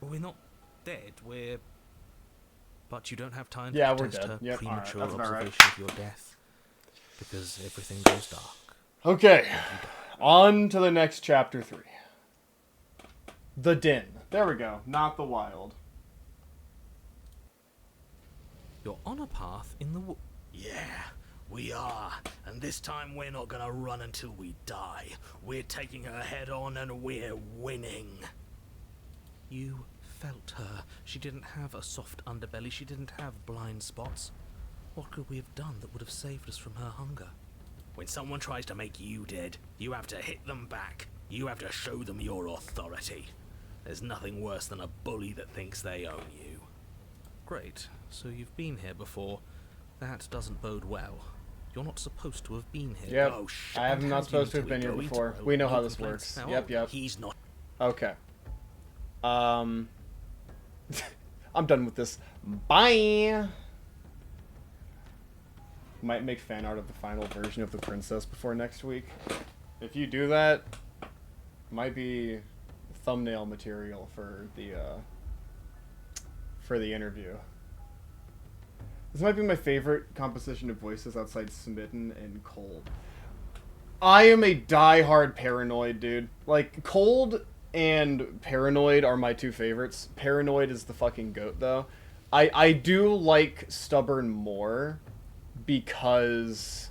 Well, we're not dead, we're... But you don't have time Yeah, to we're test dead. her Yep, premature alright, that's about right. observation of your death. Because everything goes dark. Okay, on to the next chapter 3. The Den. There we go, not the wild. You're on a path in the Yeah, we are. And this time we're not gonna run until we die. We're taking her head on and we're winning. You felt her. She didn't have a soft underbelly. She didn't have blind spots. What could we have done that would have saved us from her hunger? When someone tries to make you dead, you have to hit them back. You have to show them your authority. There's nothing worse than a bully that thinks they own you. Great. So you've been here before. That doesn't bode well. You're not supposed to have been here. Yep. Oh, shit. I am How not do supposed to you have been here go into before. it? We know No how this complaints works. now. Yep. He's not. Okay. I'm done with this. Bye! Might make fan art of the final version of the princess before next week. If you do that, might be thumbnail material for the interview. This might be my favorite composition of voices outside Smitten and Cold. I am a die-hard Paranoid dude. Like, Cold and Paranoid are my two favorites. Paranoid is the fucking goat, though. I do like Stubborn more because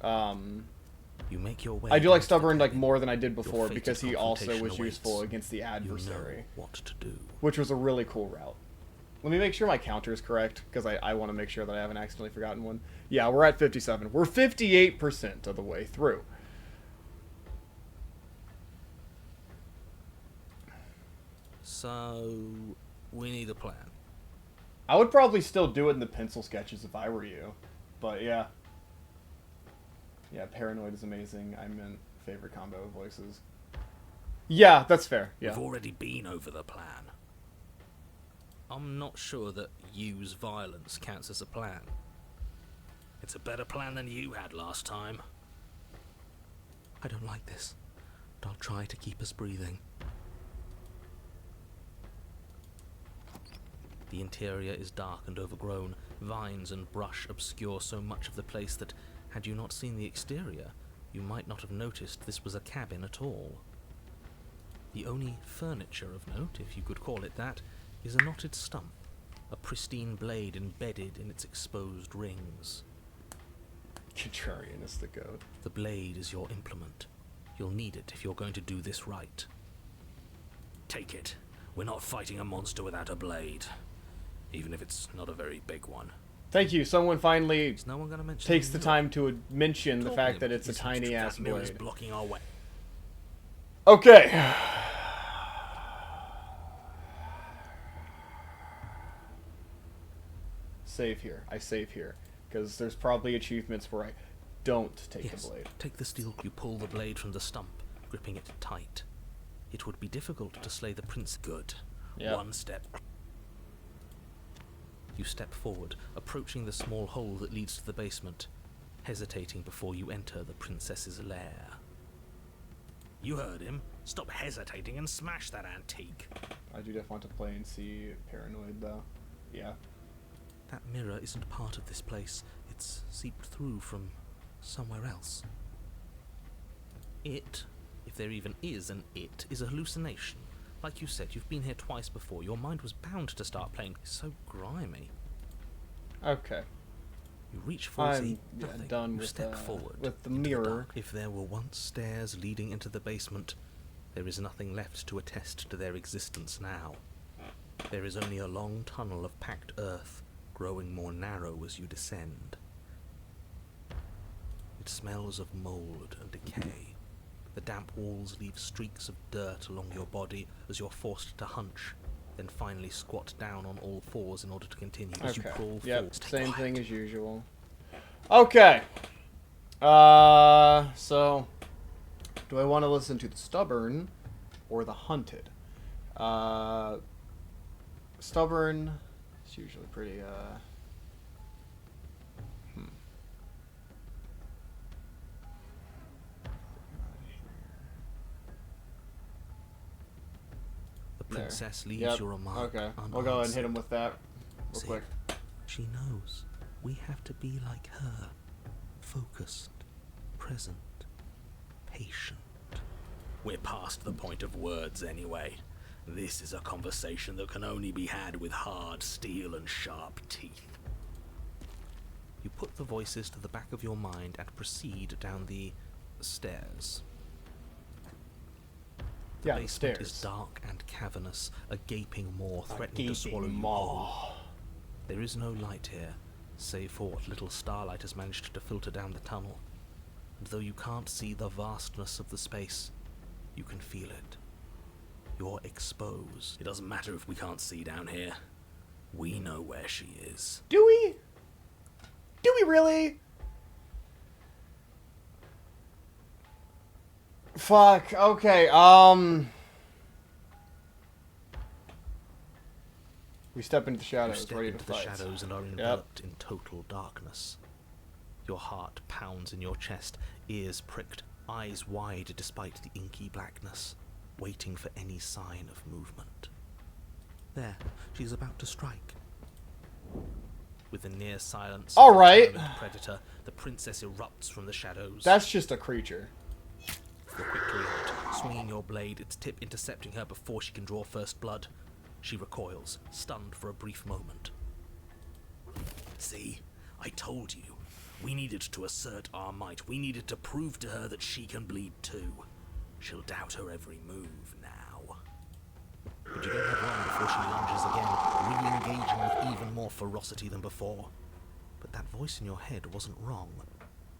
You make your way. I do like down to the Stubborn like cabin. more than I did Your before fate because of he also confrontation was awaits. useful against the You know adversary, what to do. which was a really cool route. Let me make sure my counter is correct because I want to make sure that I haven't accidentally forgotten one. Yeah, we're at 57. We're 58% of the way through. So we need a plan. I would probably still do it in the pencil sketches if I were you, but yeah. Yeah, Paranoid is amazing. I meant favorite combo of voices. Yeah, that's fair. Yeah. We've already been over the plan. I'm not sure that use violence counts as a plan. It's a better plan than you had last time. I don't like this, but I'll try to keep us breathing. The interior is dark and overgrown. Vines and brush obscure so much of the place that, had you not seen the exterior, you might not have noticed this was a cabin at all. The only furniture of note, if you could call it that, is a knotted stump, a pristine blade embedded in its exposed rings. Contrarian is the goat. The blade is your implement. You'll need it if you're going to do this right. Take it. We're not fighting a monster without a blade. Even if it's not a very big one. Thank you. Someone finally Is no one going to mention takes the time to mention the Talking fact that about it's a this tiny ass That mirror's blade. blocking our way. Okay. Save here. I save here. Because there's probably achievements where I don't take Yes, the blade. take the steel. You pull the blade from the stump, gripping it tight. It would be difficult to slay the prince. Good. Yep. One step. You step forward, approaching the small hole that leads to the basement, hesitating before you enter the princess's lair. You heard him. Stop hesitating and smash that antique. I do definitely want to play and see Paranoid, though. Yeah. That mirror isn't part of this place. It's seeped through from somewhere else. It, if there even is an it, is a hallucination. Like you said, you've been here twice before. Your mind was bound to start playing. It's so grimy. Okay. You reach for I'm nothing. done You with, step forward with the into mirror. dark. If there were once stairs leading into the basement, there is nothing left to attest to their existence now. There is only a long tunnel of packed earth, growing more narrow as you descend. It smells of mold and decay. The damp walls leave streaks of dirt along your body as you're forced to hunch, then finally squat down on all fours in order to continue. As you crawl forward, stay Same quiet. thing as usual. Okay. So, do I want to listen to the Stubborn or the Hunted? Stubborn is usually pretty, The princess There. leaves Yep. your remark Okay, we'll go ahead and hit unanswered. him with that real See, quick. She knows we have to be like her. Focused, present, patient. We're past the point of words anyway. This is a conversation that can only be had with hard steel and sharp teeth. You put the voices to the back of your mind and proceed down the stairs. The Yeah, the basement stairs. is dark and cavernous, a gaping maw A threatening to swallow gaping you maw. whole. There is no light here, save for what little starlight has managed to filter down the tunnel. and though you can't see the vastness of the space, you can feel it. You're exposed. It doesn't matter if we can't see down here. We know where she is. Do we? Do we really? Fuck, okay, we step into the shadows, You step ready into to the fight. shadows and are enveloped in total darkness. Your heart pounds in your chest, ears pricked, eyes wide despite the inky blackness, waiting for any sign of movement. There, she's about to strike. With the near silence All of a right. determined predator, the princess erupts from the shadows. That's just a creature. You're quick to react, swinging your blade, its tip intercepting her before she can draw first blood. She recoils, stunned for a brief moment. See, I told you. We needed to assert our might. We needed to prove to her that she can bleed too. She'll doubt her every move now. But you don't have long before she lunges again, re-engaging with even more ferocity than before. But that voice in your head wasn't wrong.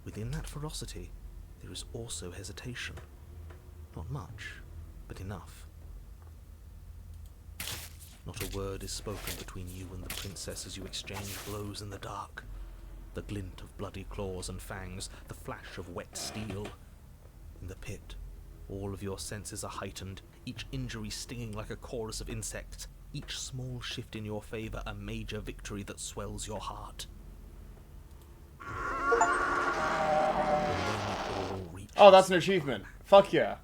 Within that ferocity, there is also hesitation. Not much, but enough. Not a word is spoken between you and the princess as you exchange blows in the dark. The glint of bloody claws and fangs, the flash of wet steel. In the pit, all of your senses are heightened, each injury stinging like a chorus of insects, each small shift in your favor a major victory that swells your heart. Oh, that's an achievement. Fuck yeah.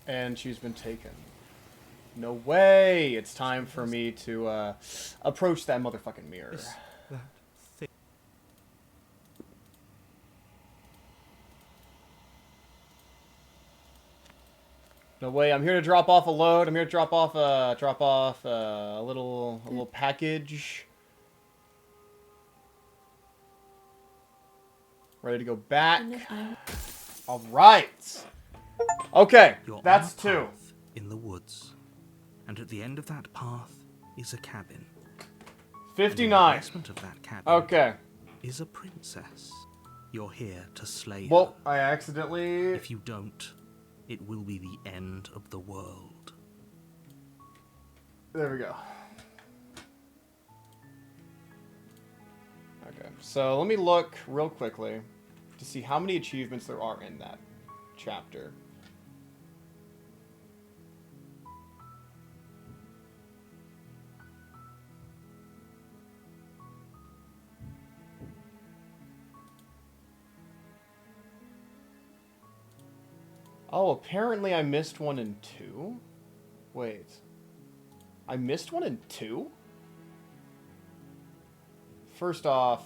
And she's been taken. No way! It's time for me to approach that motherfucking mirror. That thing. No way! I'm here to drop off a load. I'm here to drop off a little package. Ready to go back. All right. Okay, you're that's on a 2. path in the woods, and at the end of that path is a cabin. 59. And in the basement of that cabin Okay. is a princess. You're here to slay Well, her. I accidentally... If you don't, it will be the end of the world. There we go. Okay, so let me look real quickly to see how many achievements there are in that chapter. Oh, apparently I missed one in 2? Wait. I missed one in 2? First off...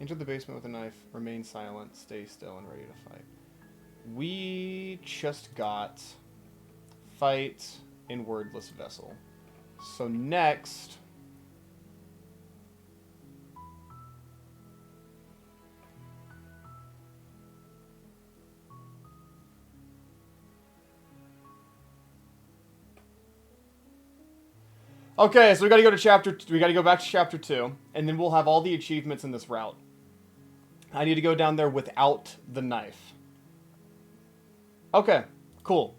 Enter the basement with a knife, remain silent, stay still, and ready to fight. We just got fight in wordless vessel. So next... Okay, so we gotta go back to chapter 2, and then we'll have all the achievements in this route. I need to go down there without the knife. Okay, cool.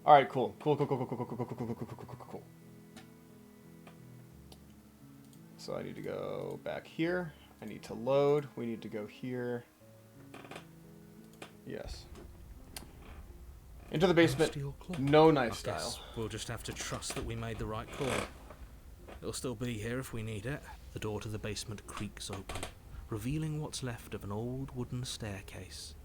Alright, cool. Cool. So I need to go back here. I need to load. We need to go here. Yes. Into the basement. No knife style. We'll just have to trust that we made the right call. It'll still be here if we need it. The door to the basement creaks open, revealing what's left of an old wooden staircase.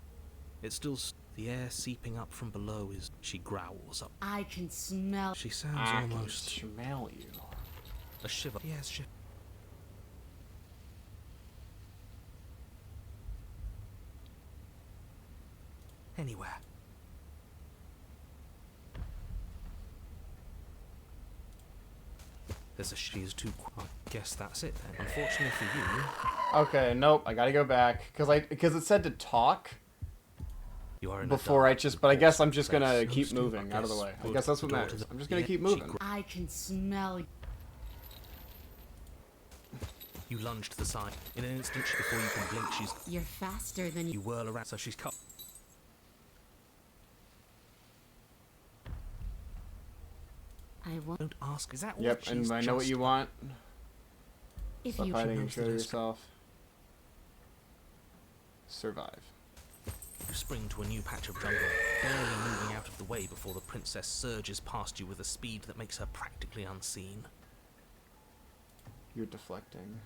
It's still the air seeping up from below is... She growls up. I can smell... She sounds I almost... can smell you. A shiver. Yes, shiver. Anywhere. There's a she's too. I guess that's it then. Unfortunately for you. Okay, nope. I gotta go back because it said to talk. You are in Before I just, but I guess I'm just gonna keep Hosting moving out of the way. I Good. guess that's what The door matters. to the- I'm just gonna Yeah, keep she moving. I can smell you. You lunge to the side. In an instant, before you can blink, she's. You're faster than You you. whirl around, so she's cut. I won't. Don't ask. Is that what Yep, she's and I know what just- you want. If Stop you hiding and knows show that it's- yourself. Survive. You spring to a new patch of jungle, barely moving out of the way before the princess surges past you with a speed that makes her practically unseen. You're deflecting.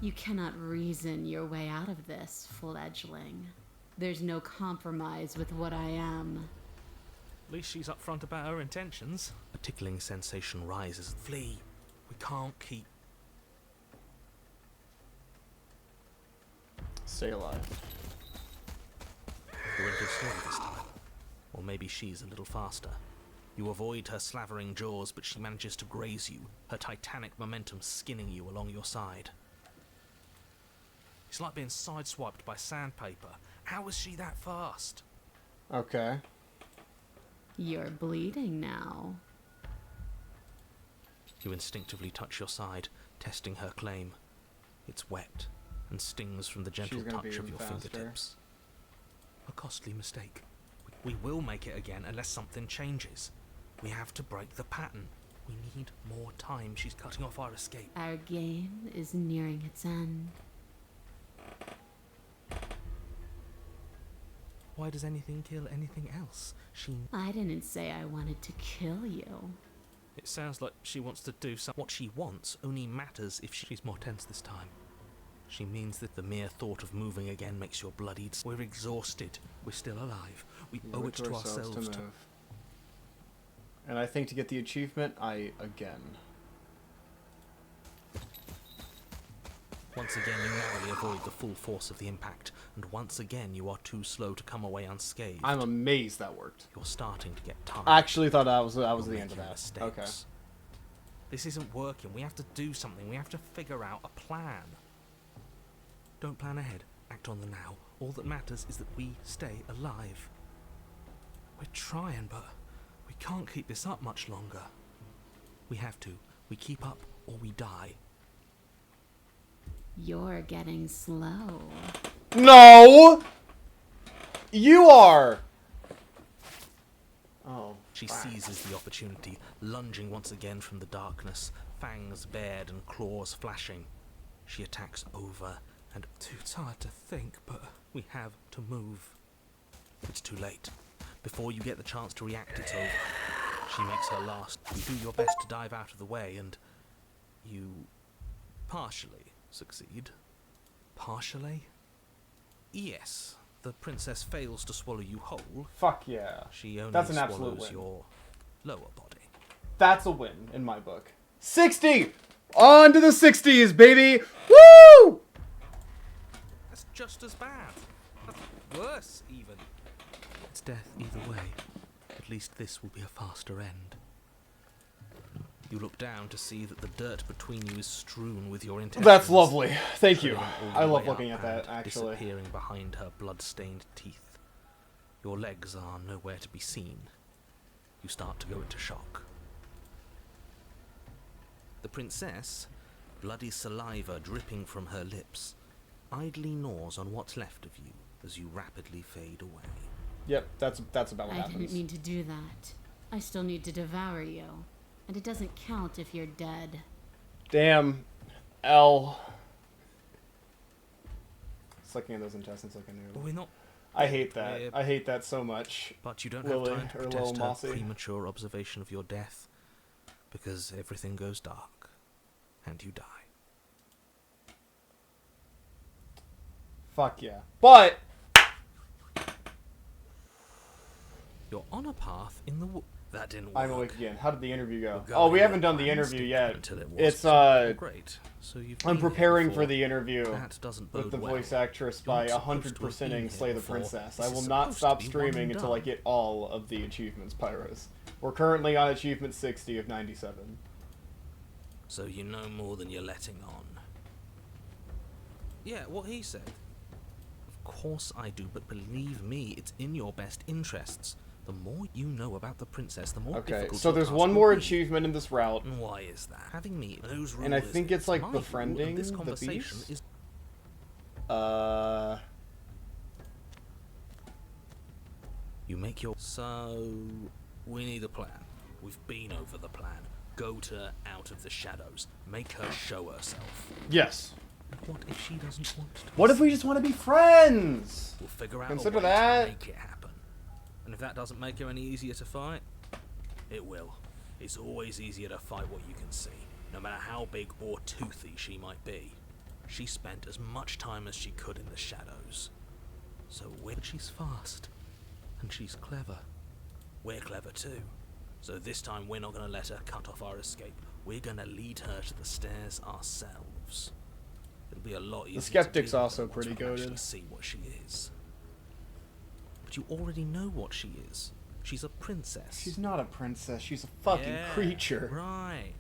You cannot reason your way out of this, fledgling. There's no compromise with what I am. At least she's upfront about her intentions. A tickling sensation rises. Flee! We can't keep. Stay alive. You're in good story this time. Or maybe she's a little faster. You avoid her slavering jaws, but she manages to graze you, her titanic momentum skinning you along your side. It's like being sideswiped by sandpaper. How was she that fast? Okay. You're bleeding now. You instinctively touch your side, testing her claim. It's wet and stings from the gentle She's gonna be touch of even your faster. fingertips. A costly mistake. We will make it again unless something changes. We have to break the pattern. We need more time. She's cutting off our escape. Our game is nearing its end. Why does anything kill anything else? I didn't say I wanted to kill you. It sounds like she wants to do something. What she wants only matters if she's more tense this time. She means that the mere thought of moving again makes your blood eat. We're exhausted. We're still alive. We owe it to ourselves to... move. And I think to get the achievement, again. Once again, you narrowly avoid the full force of the impact, and once again, you are too slow to come away unscathed. I'm amazed that worked. You're starting to get tired. I actually thought that was You're the end of making that. mistakes. Okay. This isn't working. We have to do something. We have to figure out a plan. Don't plan ahead. Act on the now. All that matters is that we stay alive. We're trying, but we can't keep this up much longer. We have to. We keep up or we die. You're getting slow. No! You are! Oh. She fuck. seizes the opportunity, lunging once again from the darkness, fangs bared and claws flashing. She attacks over and Too tired to think, but we have to move. It's too late. Before you get the chance to react, it's over. She makes her last. You do your best to dive out of the way, and you partially succeed. partially? Yes, the princess fails to swallow you whole. Fuck yeah. She only That's an absolute swallows win. your lower body. That's a win in my book. 60! On to the 60s, baby! Woo! That's just as bad. That's worse, even. It's death either way. At least this will be a faster end. You look down to see that the dirt between you is strewn with your intestines. That's lovely. Thank you. trailing all the I love way looking up at that, and actually. Disappearing behind her blood-stained teeth. Your legs are nowhere to be seen. You start to go into shock. The princess, bloody saliva dripping from her lips, idly gnaws on what's left of you as you rapidly fade away. Yep, that's about what I happens. didn't mean to do that. I still need to devour you. And it doesn't count if you're dead. Damn. L. It's looking at those intestines like I But knew. we're not. I hate that. We're- I hate that so much. But you don't Lily, have time to or Lil protest her Mossy. premature observation of your death, because everything goes dark, and you die. Fuck yeah. But You're on a path in the That didn't work. I'm awake again. How did the interview go? We'll Oh, go we in haven't your done the plans, interview stick yet. until it was. It's Great. So you've I'm been here preparing for before. the interview That doesn't bode with the well. voice actress You're by not supposed to have been 100%ing here Slay the before. Princess. This I will is not supposed stop to be one streaming and until I done. get all of the achievements, Pyros. We're currently on achievement 60 of 97. So you know more than you're letting on. Yeah, what he said. Of course I do, but believe me, it's in your best interests. The more you know about the princess, the more Okay, difficult so your there's task one will more be. achievement in this route. And why is that? Having me, whose rule And I is think it? it's like My rule, befriending and this the conversation beast? is You make your... So, we need a plan. We've been over the plan. Go to her out of the shadows. Make her show herself. Yes. What if she doesn't want to? What if we just want to be friends? We'll figure out Consider a way that. to make it happen. And if that doesn't make her any easier to fight, it will. It's always easier to fight what you can see, no matter how big or toothy she might be. She spent as much time as she could in the shadows. So she's fast. And she's clever. We're clever too. So this time we're not going to let her cut off our escape. We're going to lead her to the stairs ourselves. It'll be a lot easier. The skeptic's to deal with also her once pretty we actually goated. see what she is. But you already know what she is. She's a princess. She's not a princess. She's a fucking Yeah, creature. Right.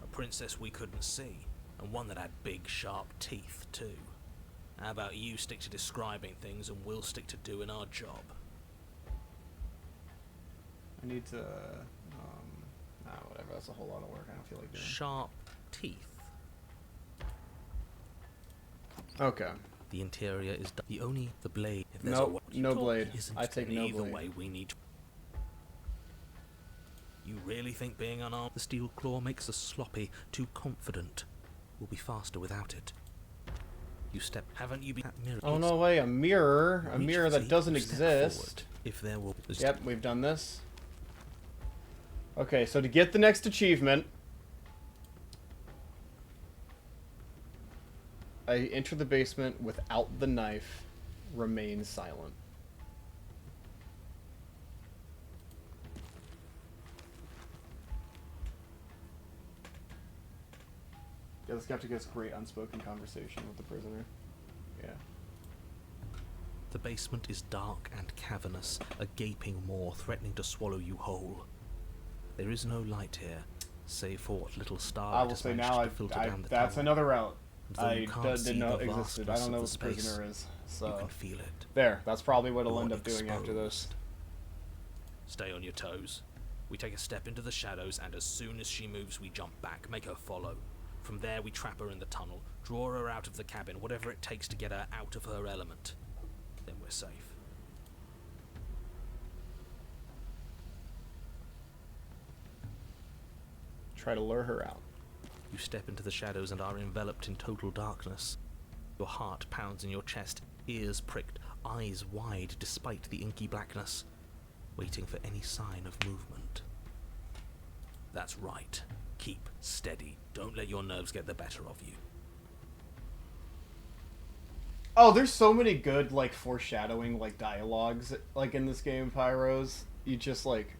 A princess we couldn't see, and one that had big, sharp teeth too. How about you stick to describing things, and we'll stick to doing our job. I need to. Whatever. That's a whole lot of work. I don't feel like doing. Sharp teeth. Okay. The interior is the blade. If there's Nope, a way no you talk, blade. isn't, I take then no either blade. way we need. You really think being unarmed the steel claw makes us sloppy, too confident? We'll be faster without it. You step. Haven't you been that mirror? Oh no way! A mirror. A Reach mirror for that it, doesn't step exist. forward. If there will. Yep, we've done this. Okay, so to get the next achievement, I enter the basement without the knife, remain silent. Yeah, the skeptic has great unspoken conversation with the prisoner. Yeah. The basement is dark and cavernous, a gaping maw threatening to swallow you whole. There is no light here, save for what little I starlight will has say managed now, to filter down the that's tunnel. another route And though you can't see didn't know the existed. I vastness don't know of what the the prisoner space, is. You So can feel it. there, that's probably what I'll You're end up doing after this. exposed. Stay on your toes. We take a step into the shadows, and as soon as she moves, we jump back, make her follow. From there, we trap her in the tunnel, draw her out of the cabin, whatever it takes to get her out of her element. Then we're safe. Try to lure her out. You step into the shadows and are enveloped in total darkness. Your heart pounds in your chest, ears pricked, eyes wide despite the inky blackness, waiting for any sign of movement. That's right. Keep steady. Don't let your nerves get the better of you. Oh, there's so many good, like, foreshadowing, like, dialogues, like, in this game, Pyros. You just, like...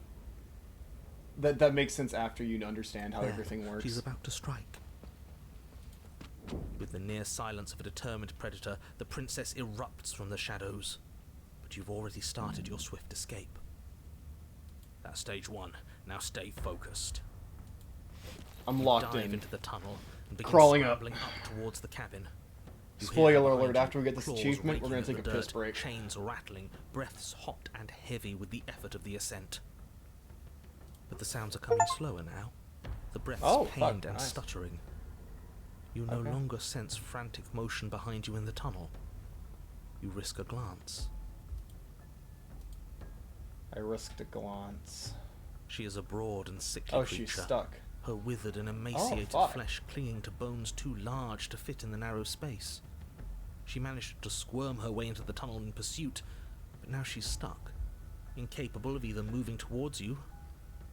That makes sense after you understand how There, everything works. She's about to strike. With the near silence of a determined predator, the princess erupts from the shadows. But you've already started your swift escape. That's stage one. Now stay focused. I'm You locked dive in. into the tunnel and begin Crawling up. scrambling up towards the cabin. You hear Spoiler behind alert, you, after we get this claws achievement, we're raking gonna at take a the piss dirt, break. Chains rattling, breaths hot and heavy with the effort of the ascent. But the sounds are coming slower now. The breaths Oh, fuck, pained and nice. stuttering. You no Okay. longer sense frantic motion behind you in the tunnel. You risk a glance. I risked a glance. She is a broad and sickly Oh, creature. she's stuck. Her withered and emaciated fuck. flesh clinging to bones too large to fit in the narrow space. She managed to squirm her way into the tunnel in pursuit, but now she's stuck, incapable of either moving towards you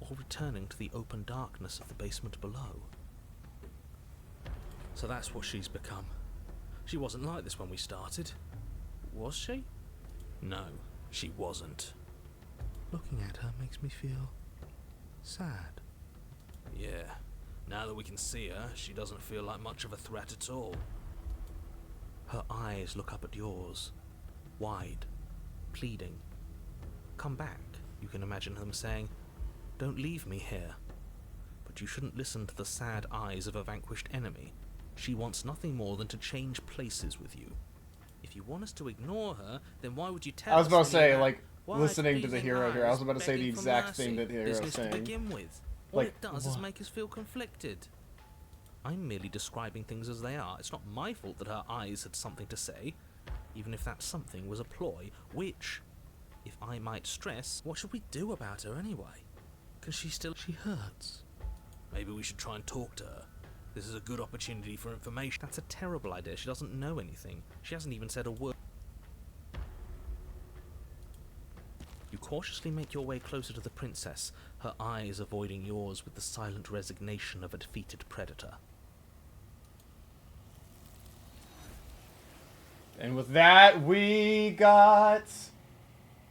or returning to the open darkness of the basement below. So that's what she's become. She wasn't like this when we started. Was she? No, she wasn't. Looking at her makes me feel sad. Yeah. Now that we can see her, she doesn't feel like much of a threat at all. Her eyes look up at yours, wide, pleading. Come back, you can imagine them saying, don't leave me here. But you shouldn't listen to the sad eyes of a vanquished enemy. She wants nothing more than to change places with you. If you want us to ignore her, then why would you tell us? I was about to say, that? like, Why listening to the pleasing hero here, I eyes was about to say the begging for exact thing mercy? that the hero was Business to saying. begin with. All Like, it does is what? make us feel conflicted. I'm merely describing things as they are. It's not my fault that her eyes had something to say, even if that something was a ploy, which, if I might stress, what should we do about her anyway? Can she still... She hurts. Maybe we should try and talk to her. This is a good opportunity for information. That's a terrible idea. She doesn't know anything. She hasn't even said a word. You cautiously make your way closer to the princess, her eyes avoiding yours with the silent resignation of a defeated predator. And with that, we got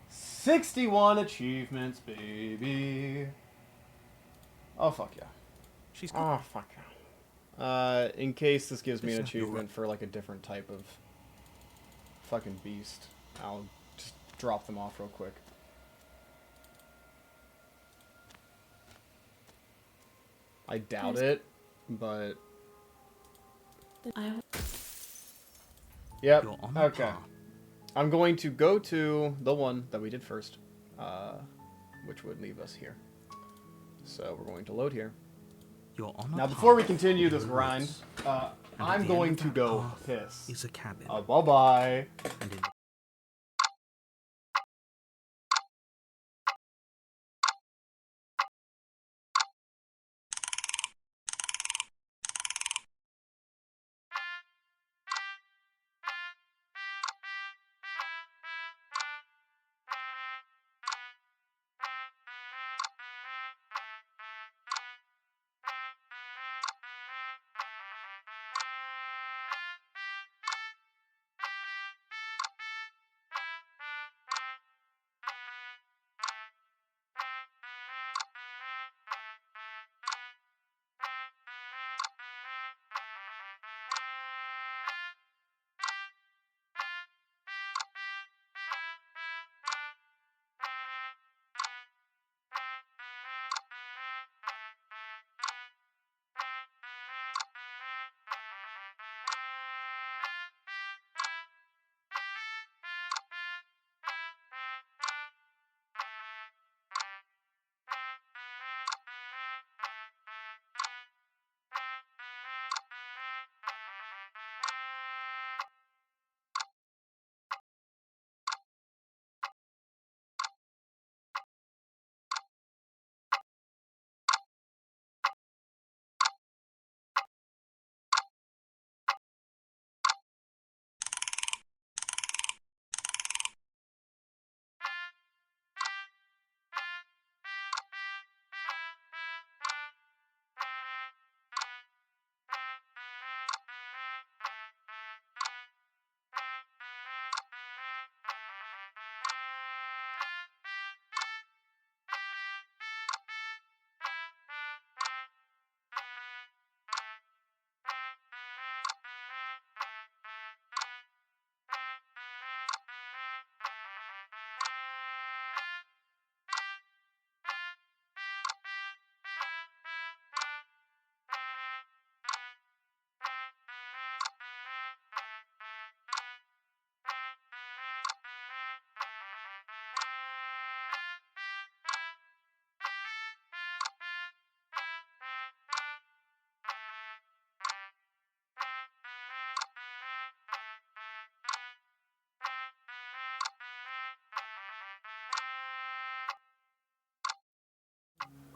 61 achievements, baby. Oh, fuck yeah. She's good. Oh, fuck yeah. In case this gives me an Listen, you're achievement for, like, a different type of fucking beast, I'll just drop them off real quick. I doubt it, but... Yep, You're on the okay. path. I'm going to go to the one that we did first, which would leave us here. So we're going to load here. You're on a Now, before we path continue in this the grind, woods, and at I'm the going end of to that go path piss. is a cabin. Bye-bye. And in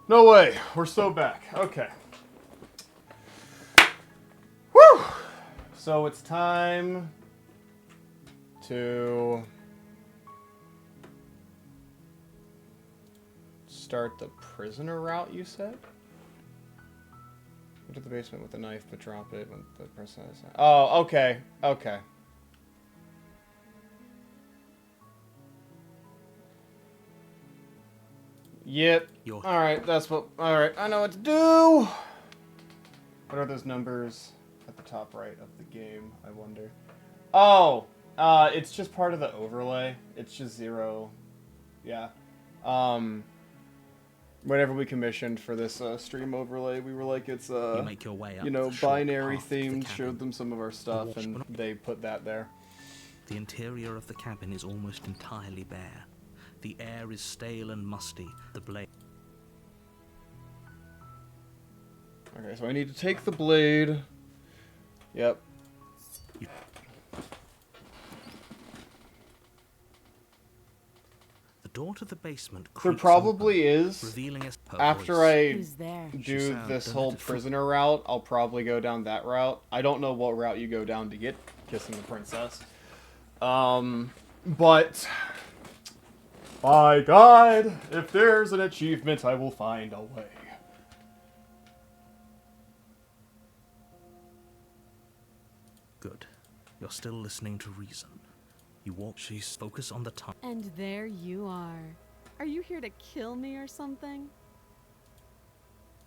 No way. We're so back. Okay. Woo! So it's time to start the prisoner route, you said? Go to the basement with the knife, but drop it when the person is... Oh, okay. Okay. Yep. You're Alright, that's what... Alright, I know what to do! What are those numbers at the top right of the game, I wonder? Oh! It's just part of the overlay. It's just 0. Yeah. Whenever we commissioned for this stream overlay, we were like, it's, you make your way up you know, the short binary path to the themed, cabin. showed them some of our stuff, and they put that there. The interior of the cabin is almost entirely bare. The air is stale and musty. The blade. Okay, so I need to take the blade. Yep. The door to the basement There creaks probably open, is. revealing her After voice. I Who's there? do this whole prisoner route, I'll probably go down that route. I don't know what route you go down to get Kissing the Princess. But... by God, if there's an achievement, I will find a way. Good. You're still listening to reason. You walk, she's focus on the time. And there you are. Are you here to kill me or something?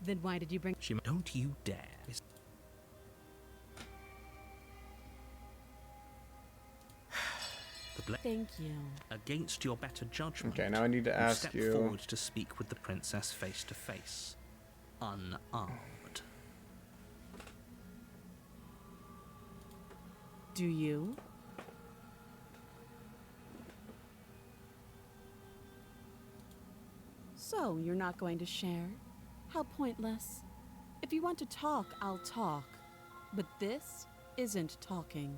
Then why did you bring... She don't you dare. Thank you. Against your better judgment. Okay, now I need to ask step you... forward to speak with the princess face to face. Unarmed. Do you? So, you're not going to share? How pointless. If you want to talk, I'll talk. But this isn't talking.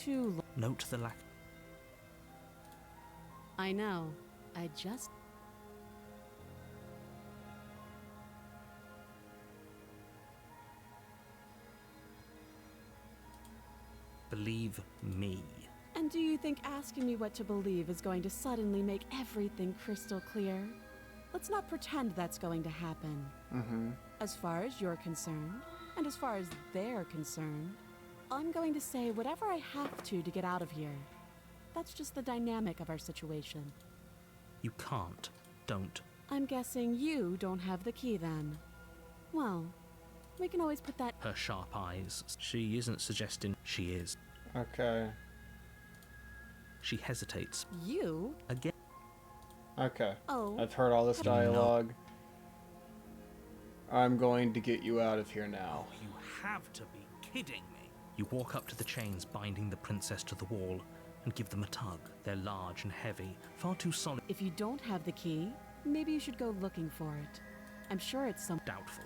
Too long. Note the lack. I know. I just... Believe me. And do you think asking me what to believe is going to suddenly make everything crystal clear? Let's not pretend that's going to happen. As far as you're concerned, and as far as they're concerned, I'm going to say whatever I have to get out of here. That's just the dynamic of our situation. You can't. Don't. I'm guessing you don't have the key then. Well, we can always put that... Her sharp eyes. She isn't suggesting she is. Okay. She hesitates. You? Again. Okay. Oh. I've heard all this dialogue. I'm going to get you out of here now. You have to be kidding me. You walk up to the chains binding the princess to the wall and give them a tug. They're large and heavy, far too solid. If you don't have the key, maybe you should go looking for it. I'm sure it's some... Doubtful.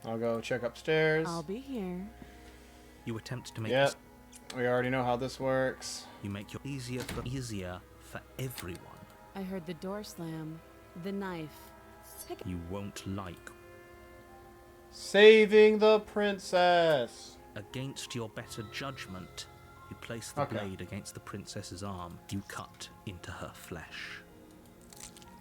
I'll go check upstairs. I'll be here. You attempt to make... Yep. We already know how this works. You make your easier for everyone. I heard the door slam. The knife. You won't like. Saving the princess! Against your better judgment, you place the blade against the princess's arm. You cut into her flesh.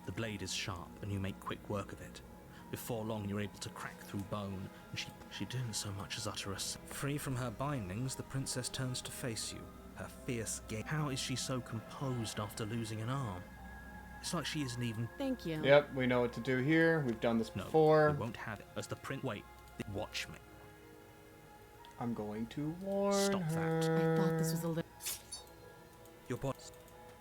The blade is sharp, and you make quick work of it. Before long, you're able to crack through bone, and she didn't so much as utter a sound. Free from her bindings, the princess turns to face you, her fierce gaze. How is she so composed after losing an arm? It's like she isn't even... Thank you. Yep, we know what to do here. We've done this before. You won't have it as the Wait, watch me. I'm going to warn Stop her. I thought this was a little... Your body...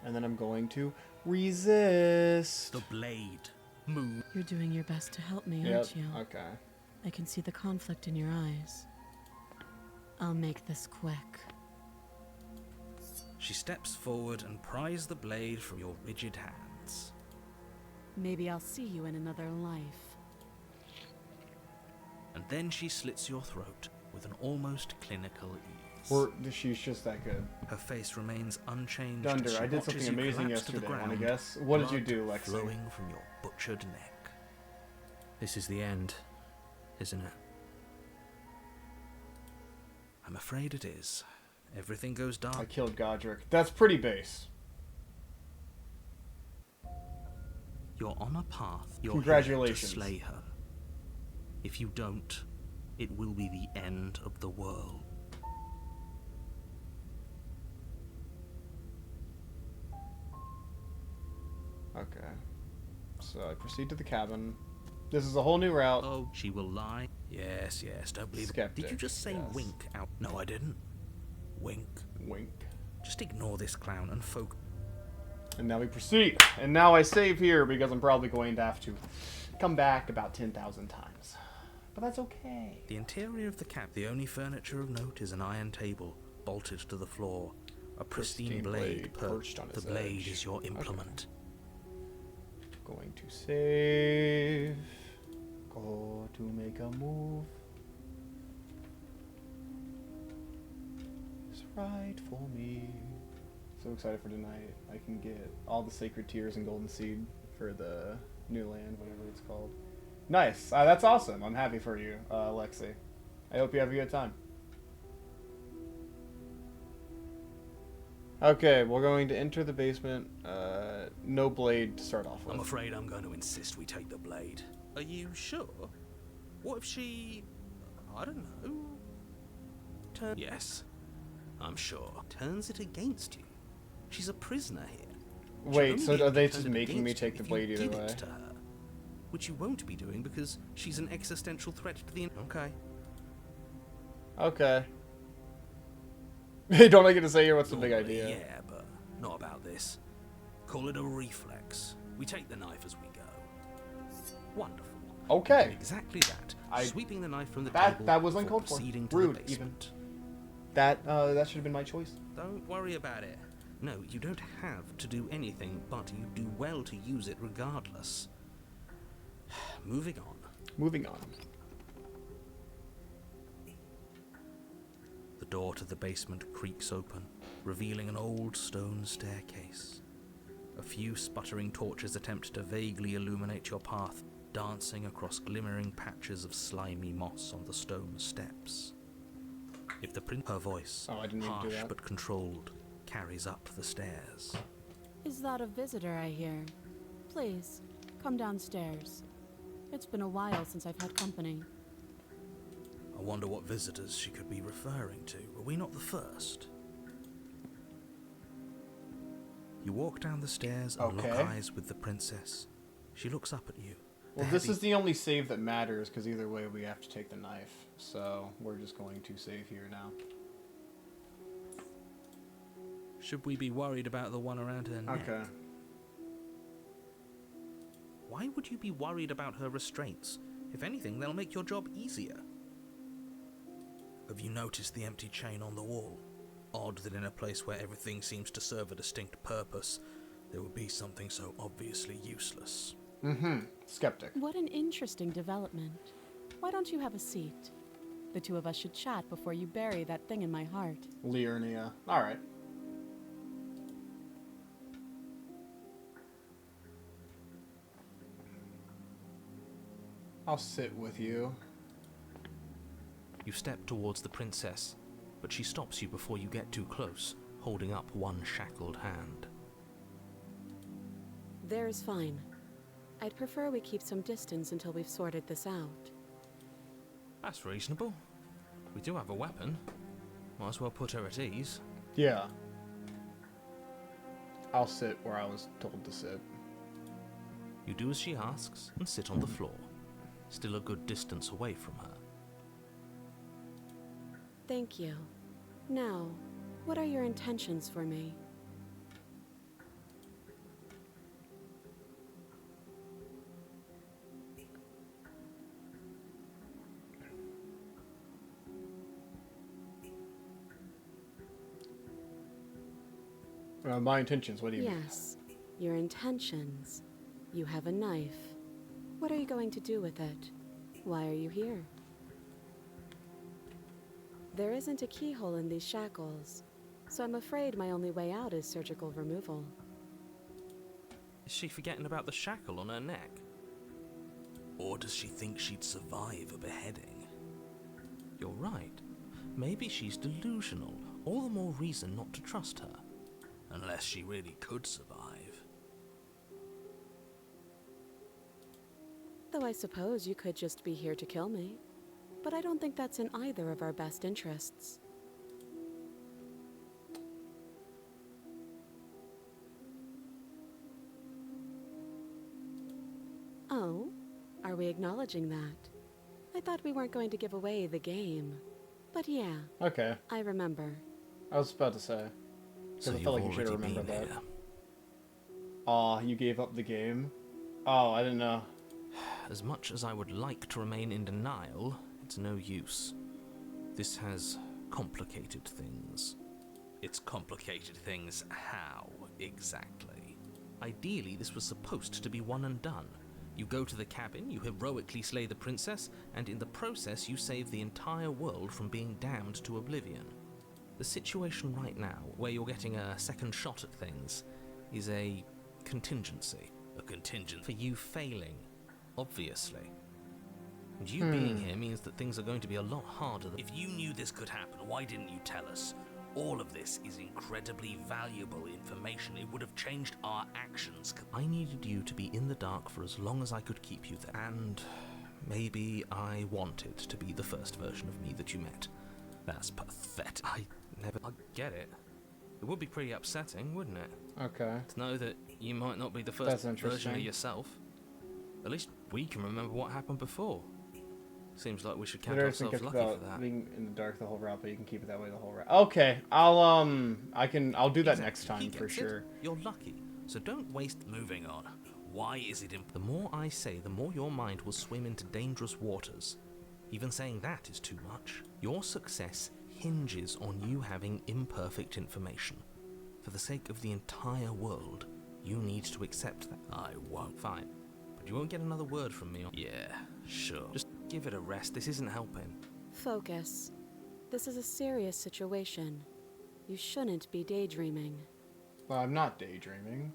And then I'm going to resist. The blade. Move. You're doing your best to help me, Yep, aren't you? okay. I can see the conflict in your eyes. I'll make this quick. She steps forward and pries the blade from your rigid hands. Maybe I'll see you in another life. And then she slits your throat with an almost clinical ease. Or she's just that good. Her face remains unchanged. Dunder, as she I did watches something you amazing collapse to the yesterday. Want to ground, guess? What did you blood do, Lexi? flowing from your butchered neck. This is the end, isn't it? I'm afraid it is. Everything goes dark. I killed Godric. That's pretty base. You're on a path. You're Congratulations. here to slay her. If you don't, it will be the end of the world. Okay. So I proceed to the cabin. This is a whole new route. Oh, she will lie? Yes, yes, don't believe Skeptic, it. Did you just say yes. wink out? No, I didn't. Wink. Wink. Just ignore this clown and focus. And now we proceed. And now I save here because I'm probably going to have to come back about 10,000 times. But that's okay. The interior of the cab, the only furniture of note is an iron table bolted to the floor. A pristine blade perched on its edge. The blade is your implement. Okay. Going to save. Go to make a move. It's right for me. So excited for tonight. I can get all the sacred tears and golden seed for the new land, whatever it's called. Nice. That's awesome. I'm happy for you, Lexi. I hope you have a good time. Okay, we're going to enter the basement. No blade to start off with. I'm afraid I'm going to insist we take the blade. Are you sure? What if she... I don't know... Yes, I'm sure. Turns it against you? She's a prisoner here. Wait, so are they just making me take the blade either way? To her, which you won't be doing because she's an existential threat to the... Okay. Okay. Don't I get to say here what's the big idea? Yeah, but not about this. Call it a reflex. We take the knife as we go. Wonderful. Okay. Exactly that. Sweeping the knife from the that table. That was uncalled for. Rude, even. That should have been my choice. Don't worry about it. No, you don't have to do anything, but you do well to use it regardless. Moving on. Moving on. The door to the basement creaks open, revealing an old stone staircase. A few sputtering torches attempt to vaguely illuminate your path, dancing across glimmering patches of slimy moss on the stone steps. If the her voice, harsh but controlled, carries up the stairs. Is that a visitor I hear? Please, come downstairs. It's been a while since I've had company. I wonder what visitors she could be referring to. Were we not the first? You walk down the stairs and lock eyes with the princess. She looks up at you. Well, this is the only save that matters, because either way we have to take the knife. So we're just going to save here now. Should we be worried about the one around her neck? Okay. Why would you be worried about her restraints? If anything, they'll make your job easier. Have you noticed the empty chain on the wall? Odd that in a place where everything seems to serve a distinct purpose, there would be something so obviously useless. Skeptic. What an interesting development. Why don't you have a seat? The two of us should chat before you bury that thing in my heart. Liurnia. Alright. I'll sit with you. You step towards the princess, but she stops you before you get too close, holding up one shackled hand. There is fine. I'd prefer we keep some distance until we've sorted this out. That's reasonable. We do have a weapon. Might as well put her at ease. Yeah. I'll sit where I was told to sit. You do as she asks and sit on the floor, still a good distance away from her. Thank you. Now, what are your intentions for me? My intentions, what do you mean? Yes, your intentions. You have a knife. What are you going to do with it? Why are you here? There isn't a keyhole in these shackles, so I'm afraid my only way out is surgical removal. Is she forgetting about the shackle on her neck? Or does she think she'd survive a beheading? You're right. Maybe she's delusional. All the more reason not to trust her. Unless she really could survive. Though I suppose you could just be here to kill me. But I don't think that's in either of our best interests. Oh? Are we acknowledging that? I thought we weren't going to give away the game. But yeah. Okay. I remember. I was about to say. So Because I you've felt like you should already have remembered been that. here. Aw, you gave up the game? Oh, I didn't know. As much as I would like to remain in denial, it's no use. This has complicated things. It's complicated things how, exactly? Ideally, this was supposed to be one and done. You go to the cabin, you heroically slay the princess, and in the process you save the entire world from being damned to oblivion. The situation right now, where you're getting a second shot at things, is a contingency. A contingent for you failing, obviously. And you being here means that things are going to be a lot harder. If you knew this could happen, why didn't you tell us? All of this is incredibly valuable information. It would have changed our actions. I needed you to be in the dark for as long as I could keep you there. And maybe I wanted to be the first version of me that you met. That's pathetic. I get it. It would be pretty upsetting, wouldn't it? Okay. To know that you might not be the first version of yourself. At least we can remember what happened before. Seems like we should count ourselves lucky for that. Being in the dark the whole route, but you can keep it that way the whole route. Okay, I'll do that next time for sure. You're lucky, so don't waste. Moving on. Why is it The more I say, the more your mind will swim into dangerous waters. Even saying that is too much. Your success hinges on you having imperfect information. For the sake of the entire world, you need to accept that. I won't. Fine. But you won't get another word from me. Yeah, sure. Just give it a rest. This isn't helping. Focus. This is a serious situation. You shouldn't be daydreaming. Well, I'm not daydreaming.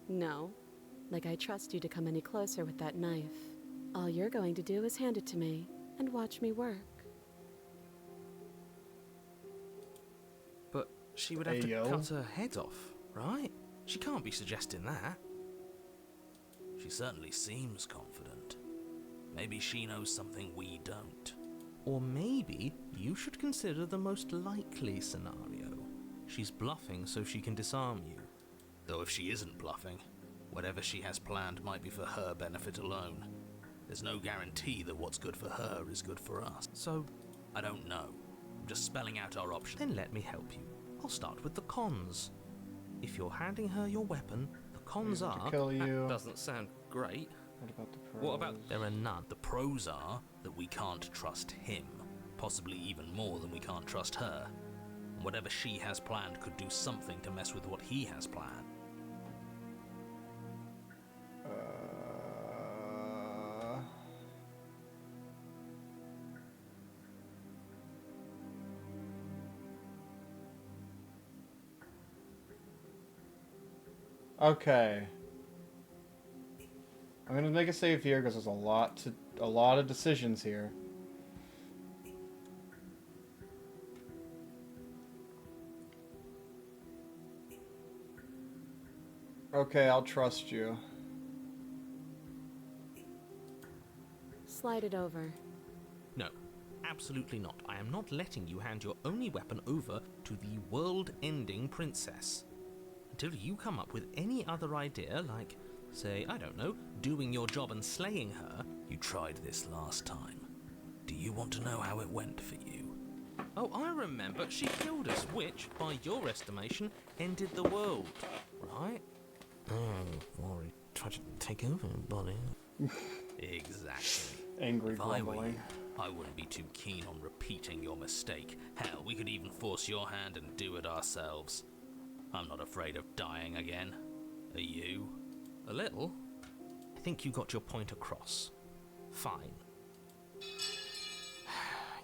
No. Like I trust you to come any closer with that knife. All you're going to do is hand it to me and watch me work. But she would have to cut her head off, right? She can't be suggesting that. She certainly seems confident. Maybe she knows something we don't. Or maybe you should consider the most likely scenario. She's bluffing so she can disarm you. Though if she isn't bluffing, whatever she has planned might be for her benefit alone. There's no guarantee that what's good for her is good for us. So, I don't know. I'm just spelling out our options. Then let me help you. I'll start with the cons. If you're handing her your weapon, the cons are... kill you. That doesn't sound great. What about the pros? What about... There are none. The pros are that we can't trust him. Possibly even more than we can't trust her. And whatever she has planned could do something to mess with what he has planned. Okay. I'm gonna make a save here because there's a lot of decisions here. Okay, I'll trust you. Slide it over. No, absolutely not. I am not letting you hand your only weapon over to the world-ending princess. Until you come up with any other idea, like, say, I don't know, doing your job and slaying her. You tried this last time. Do you want to know how it went for you? Oh, I remember. She killed us, which, by your estimation, ended the world. Right? Oh, or he tried to take over her body. Exactly. Angry If I were grumbling. you, I wouldn't be too keen on repeating your mistake. Hell, we could even force your hand and do it ourselves. I'm not afraid of dying again. Are you? A little. I think you got your point across. Fine.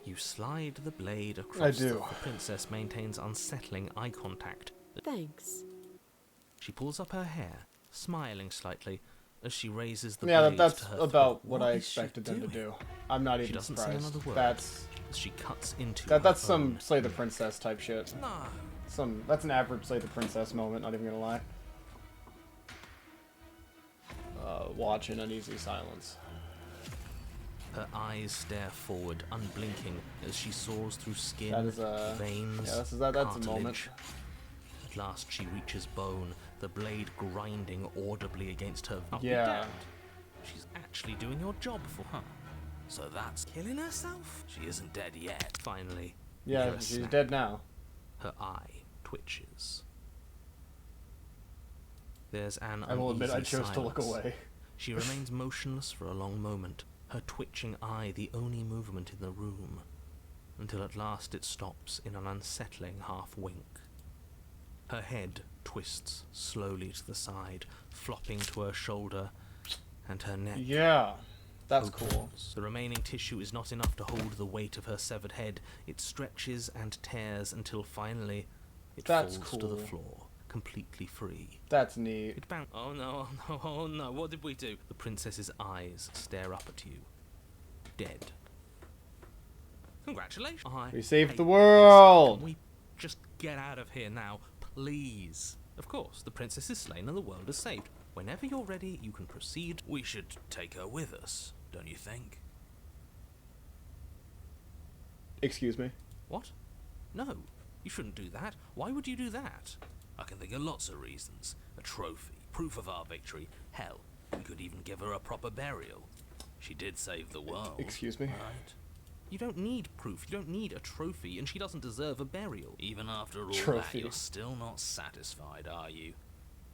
You slide the blade across. I do. The princess maintains unsettling eye contact. Thanks. She pulls up her hair, smiling slightly, as she raises the Yeah, blade that's to her about throat. what What I is she expected them to doing? do. I'm not She even doesn't say surprised. another word That's as she cuts into that's her some own. Slay the Princess type shit. No. That's an average Slay the Princess moment, not even gonna lie. Watch in uneasy silence. Her eyes stare forward, unblinking, as she soars through skin, That is a veins, that's a moment. cartilage. At last she reaches bone, the blade grinding audibly against her. I'll be Yeah. damned. She's actually doing your job for her. So that's killing herself? She isn't dead yet. Finally, you hear Yeah, a she's snap. dead now. Her eye twitches. There's an I will admit I uneasy chose to look silence. away. She remains motionless for a long moment, her twitching eye the only movement in the room, until at last it stops in an unsettling half-wink. Her head twists slowly to the side, flopping to her shoulder, and her neck. Yeah, that's cool. Opens. The remaining tissue is not enough to hold the weight of her severed head. It stretches and tears until finally it That's falls to the cool. floor, completely free. That's neat. It bounced. Oh no, oh no, oh no, what did we do? The princess's eyes stare up at you. Dead. Congratulations. We saved hate the this. world! Can we just get out of here now, please? Of course, the princess is slain and the world is saved. Whenever you're ready, you can proceed. We should take her with us, don't you think? Excuse me? What? No, you shouldn't do that. Why would you do that? I can think of lots of reasons. A trophy, proof of our victory. Hell, we could even give her a proper burial. She did save the world. Excuse me? Right? You don't need proof, you don't need a trophy, and she doesn't deserve a burial. Even after all Trophy. that, you're still not satisfied, are you?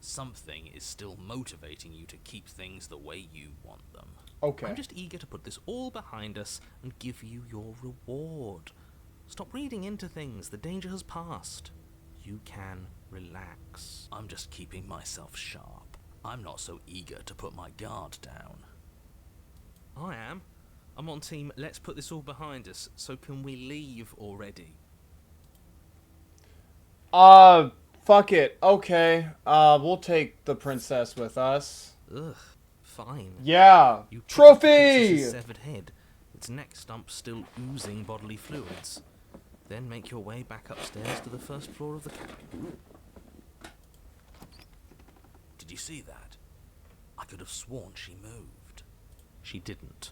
Something is still motivating you to keep things the way you want them. Okay. I'm just eager to put this all behind us and give you your reward. Stop reading into things, the danger has passed. You can relax. I'm just keeping myself sharp. I'm not so eager to put my guard down. I am. I'm on team, let's put this all behind us, so can we leave already? Fuck it. Okay. We'll take the princess with us. Ugh, fine. Yeah. You take the Trophy! princess's severed head, its neck stump still oozing bodily fluids. Then make your way back upstairs to the first floor of the cabin. Did you see that? I could have sworn she moved. She didn't.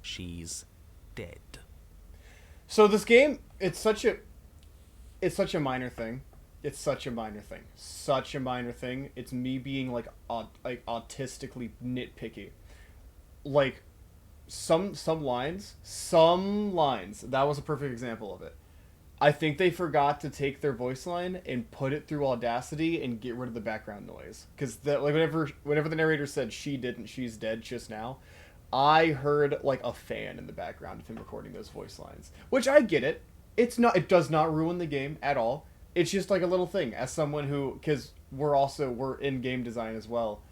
She's dead. So this game, it's such a minor thing. It's such a minor thing. Such a minor thing. It's me being like autistically nitpicky. Like some lines, that was a perfect example of it. I think they forgot to take their voice line and put it through Audacity and get rid of the background noise. Because whenever the narrator said she didn't, she's dead just now, I heard like a fan in the background of him recording those voice lines. Which I get it. It does not ruin the game at all. It's just like a little thing. As someone who, because we're in game design as well,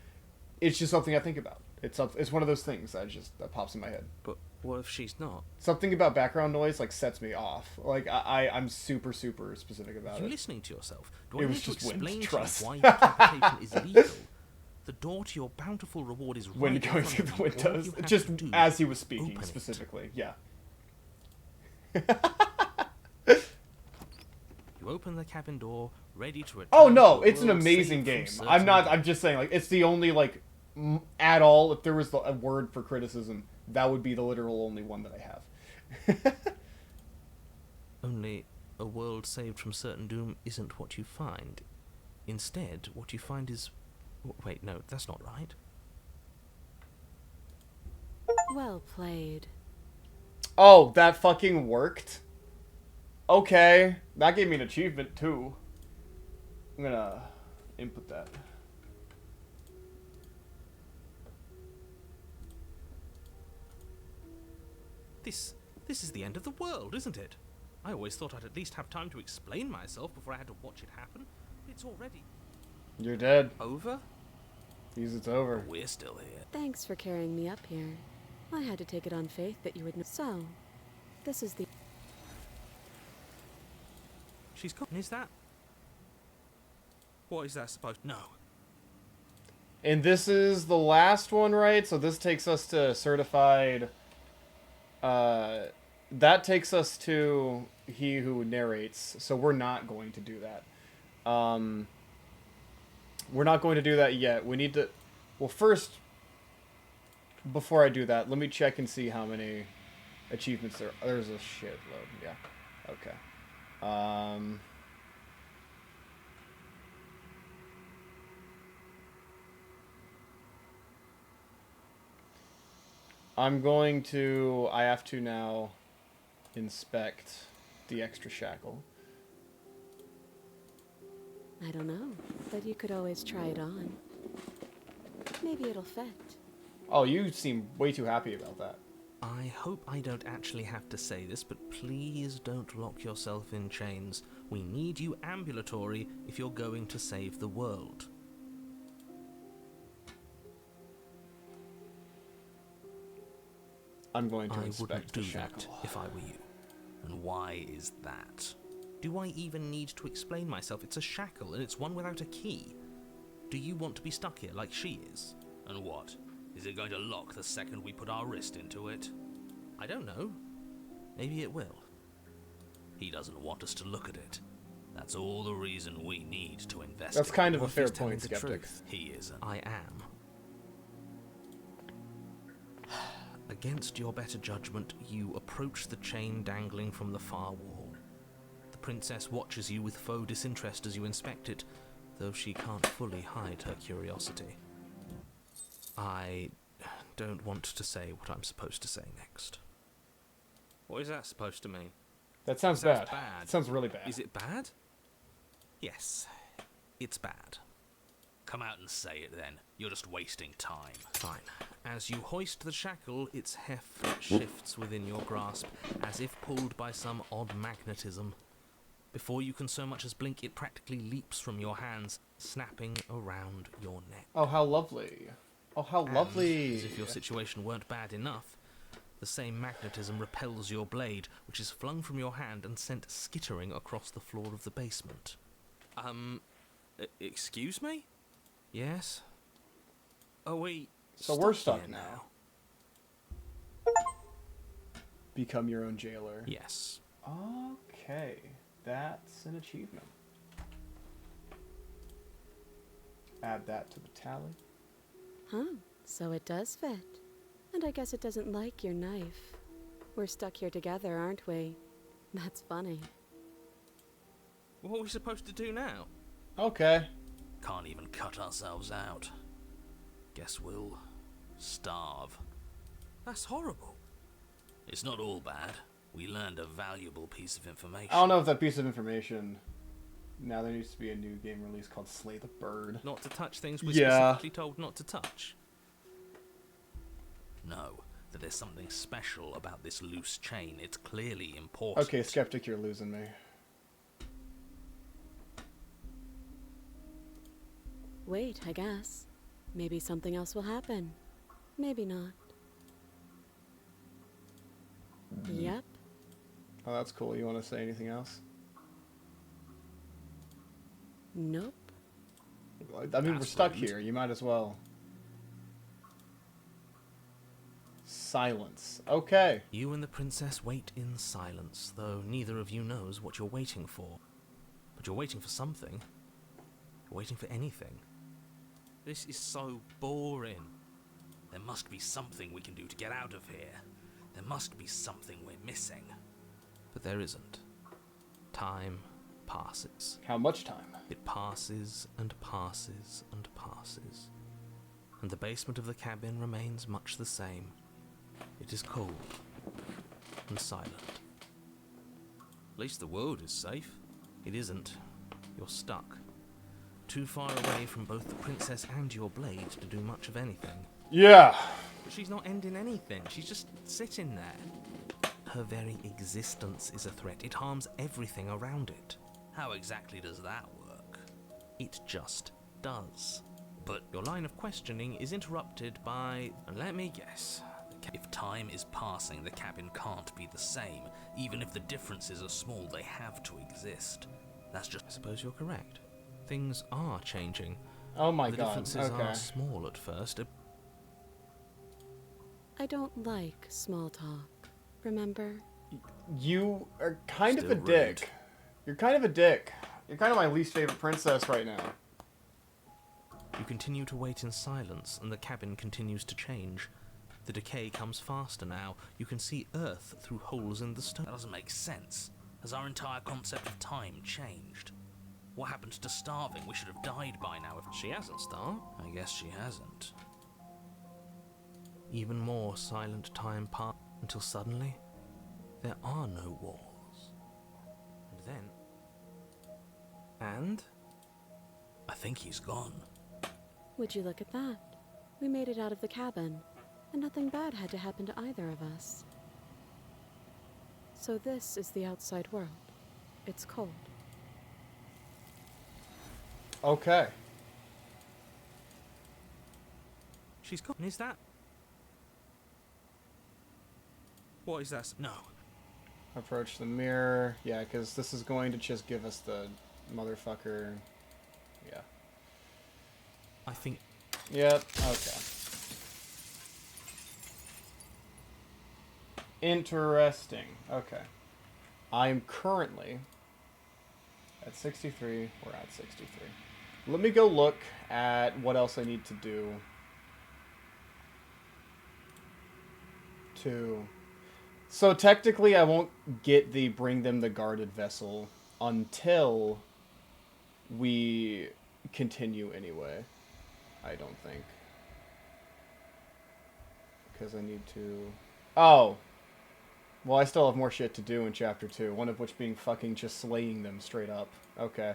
it's just something I think about. It's one of those things that pops in my head. But what if she's not? Something about background noise like sets me off. Like I'm super specific about Are you it. listening to yourself? Do It I was need to just wind, explain to trust. you why decapitation is legal? The door to your bountiful reward is right Wind in going front through of the you. All windows, you have just to do as he is was speaking open it. specifically. Yeah. You open the cabin door, ready to return. Oh no, to a it's an world amazing saved from game. I'm certain just saying like it's the only like at all. If there was a word for criticism, that would be the literal only one that I have. Only a world saved from certain doom isn't what you find. Instead, what you find is... Wait, no, that's not right. Well played. Oh, that fucking worked? Okay. That gave me an achievement, too. I'm gonna input that. This is the end of the world, isn't it? I always thought I'd at least have time to explain myself before I had to watch it happen. It's already... You're dead. Over? It's over. We're still here. Thanks for carrying me up here. I had to take it on faith that you would know. So, this is the... She's gone. Is that... What is that supposed... No. And this is the last one, right? So this takes us to certified... that takes us to he who narrates. So we're not going to do that. We're not going to do that yet. We need to... Well, first, before I do that, let me check and see how many achievements there are. There's a shitload. Yeah. Okay. I'm going to... I have to now inspect the extra shackle. I don't know, but you could always try it on. Maybe it'll fit. Oh, you seem way too happy about that. I hope I don't actually have to say this, but please don't lock yourself in chains. We need you ambulatory if you're going to save the world. I'm going to I inspect wouldn't the do shackle. that if I were you. And why is that? Do I even need to explain myself? It's a shackle, and it's one without a key. Do you want to be stuck here like she is? And what? Is it going to lock the second we put our wrist into it? I don't know. Maybe it will. He doesn't want us to look at it. That's all the reason we need to investigate. That's kind of a What if fair he's telling point, the Skeptic. truth? He isn't. I am. Against your better judgment, you approach the chain dangling from the far wall. The princess watches you with faux disinterest as you inspect it, though she can't fully hide her curiosity. I don't want to say what I'm supposed to say next. What is that supposed to mean? That sounds Sounds bad. bad. It sounds really bad. Is it bad? Yes, it's bad. Come out and say it then. You're just wasting time. Fine. As you hoist the shackle, its heft shifts within your grasp, as if pulled by some odd magnetism. Before you can so much as blink, it practically leaps from your hands, snapping around your neck. Oh, how lovely. Oh, how lovely. As if your situation weren't bad enough, the same magnetism repels your blade, which is flung from your hand and sent skittering across the floor of the basement. Excuse me? Yes? Are we... So we're stuck here now. Become your own jailer. Yes. Okay. That's an achievement. Add that to the tally. Huh, so it does fit. And I guess it doesn't like your knife. We're stuck here together, aren't we? That's funny. What are we supposed to do now? Okay. Can't even cut ourselves out. Guess we'll starve. That's horrible. It's not all bad. We learned a valuable piece of information. I don't know if that piece of information... Now there needs to be a new game release called Slay the Bird. Not to touch things we're Yeah. specifically told not to touch. No, that there's something special about this loose chain. It's clearly important. Okay, Skeptic, you're losing me. Wait, I guess. Maybe something else will happen. Maybe not. Yep. Oh, that's cool. You want to say anything else? Nope. I mean, we're That's stuck rude. here. You might as well. Silence. Okay. You and the princess wait in silence, though neither of you knows what you're waiting for. But you're waiting for something. You're waiting for anything. This is so boring. There must be something we can do to get out of here. There must be something we're missing. But there isn't. Time passes. How much time? It passes and passes and passes. And the basement of the cabin remains much the same. It is cold and silent. At least the world is safe. It isn't. You're stuck. Too far away from both the princess and your blade to do much of anything. Yeah. But she's not ending anything. She's just sitting there. Her very existence is a threat. It harms everything around it. How exactly does that work? It just does. But Your line of questioning is interrupted by... Let me guess. if time is passing, the cabin can't be the same. Even if the differences are small, they have to exist. That's just... I suppose you're correct. Things are changing. Oh my The god. differences Okay. are small at first. I don't like small talk, remember? You are kind of Still a dick. rude. You're kind of a dick. You're kind of my least favorite princess right now. You continue to wait in silence, and the cabin continues to change. The decay comes faster now. You can see Earth through holes in the stone. That doesn't make sense. Has our entire concept of time changed? What happened to starving? We should have died by now if She hasn't starved. I guess she hasn't. Even more silent time passed until suddenly there are no walls. And then... And? I think he's gone. Would you look at that? We made it out of the cabin, and nothing bad had to happen to either of us. So this is the outside world. It's cold. Okay. She's gone. Is that... What is that? No. Approach the mirror. Yeah, because this is going to just give us the motherfucker. Yeah. I think... Yep. Okay. Interesting. Okay. I'm currently at 63. We're at 63. Let me go look at what else I need to do to... So technically I won't get the bring them the guarded vessel until we continue anyway. I don't think. Because I need to... Oh! Well, I still have more shit to do in Chapter 2, one of which being fucking just slaying them straight up. Okay.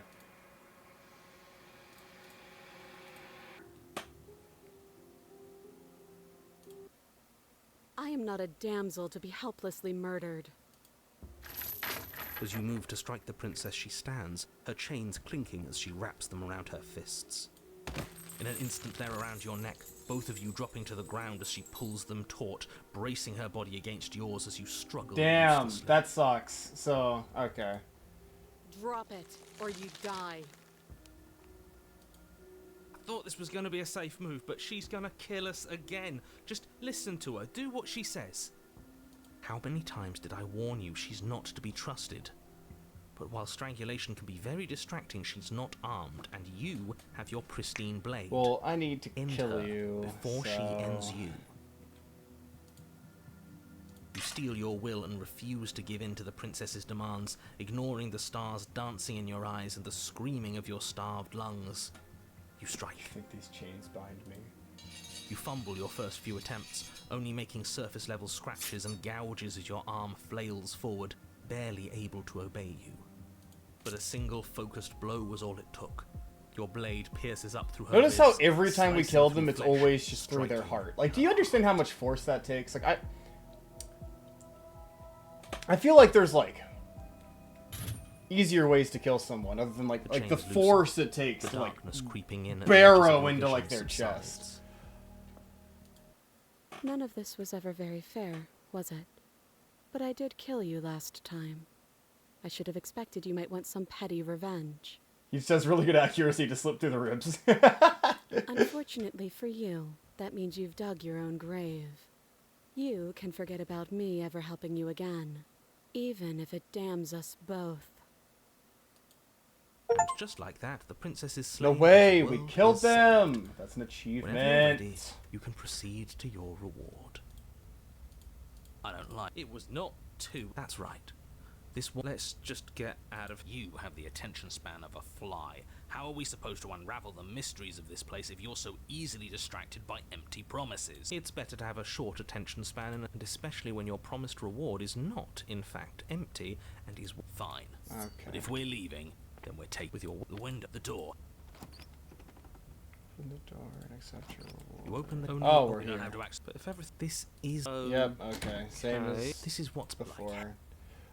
I am not a damsel to be helplessly murdered. As you move to strike the princess, she stands, her chains clinking as she wraps them around her fists. In an instant they're around your neck, both of you dropping to the ground as she pulls them taut, bracing her body against yours as you struggle. Damn, uselessly. that sucks. So, okay. Drop it, or you die. I thought this was going to be a safe move, but she's going to kill us again. Just listen to her, do what she says. How many times did I warn you she's not to be trusted? But while strangulation can be very distracting, she's not armed, and you have your pristine blade. Well, I need to End kill her you, before she so... ends you. You steel your will and refuse to give in to the princess's demands, ignoring the stars dancing in your eyes and the screaming of your starved lungs. You strike. I think these chains bind me. You fumble your first few attempts, only making surface-level scratches and gouges as your arm flails forward, barely able to obey you. But a single focused blow was all it took. Your blade pierces up through her Notice how ribs, every time we slicing kill through them, it's flesh, always just through their striking heart. Like, in do you her understand how heart. much force that takes? Like, I feel like there's, like, easier ways to kill someone other than, like the chains loosen, force it takes the to, like, darkness creeping in, and barrow the into, like, vision their subsides. chest. None of this was ever very fair, was it? But I did kill you last time. I should have expected you might want some petty revenge. He says really good accuracy to slip through the ribs. Unfortunately for you, that means you've dug your own grave. You can forget about me ever helping you again, even if it damns us both. And just like that, the princess is No slain. way, and the we world killed is saved. them! That's an Whenever you're ready, achievement. you can proceed to your reward. I don't like It was not two. That's right. This one. Let's just get out of. you have the attention span of a fly. How are we supposed to unravel the mysteries of this place if you're so easily distracted by empty promises? It's better to have a short attention span, and especially when your promised reward is not, in fact, empty and is Fine. Okay. But if we're leaving, then we're taking with your window, the door. Open the door and accept your reward. You open the. Oh, we're We here. don't have to access. But if everything. This is. Yep, okay. Same as This is what's before.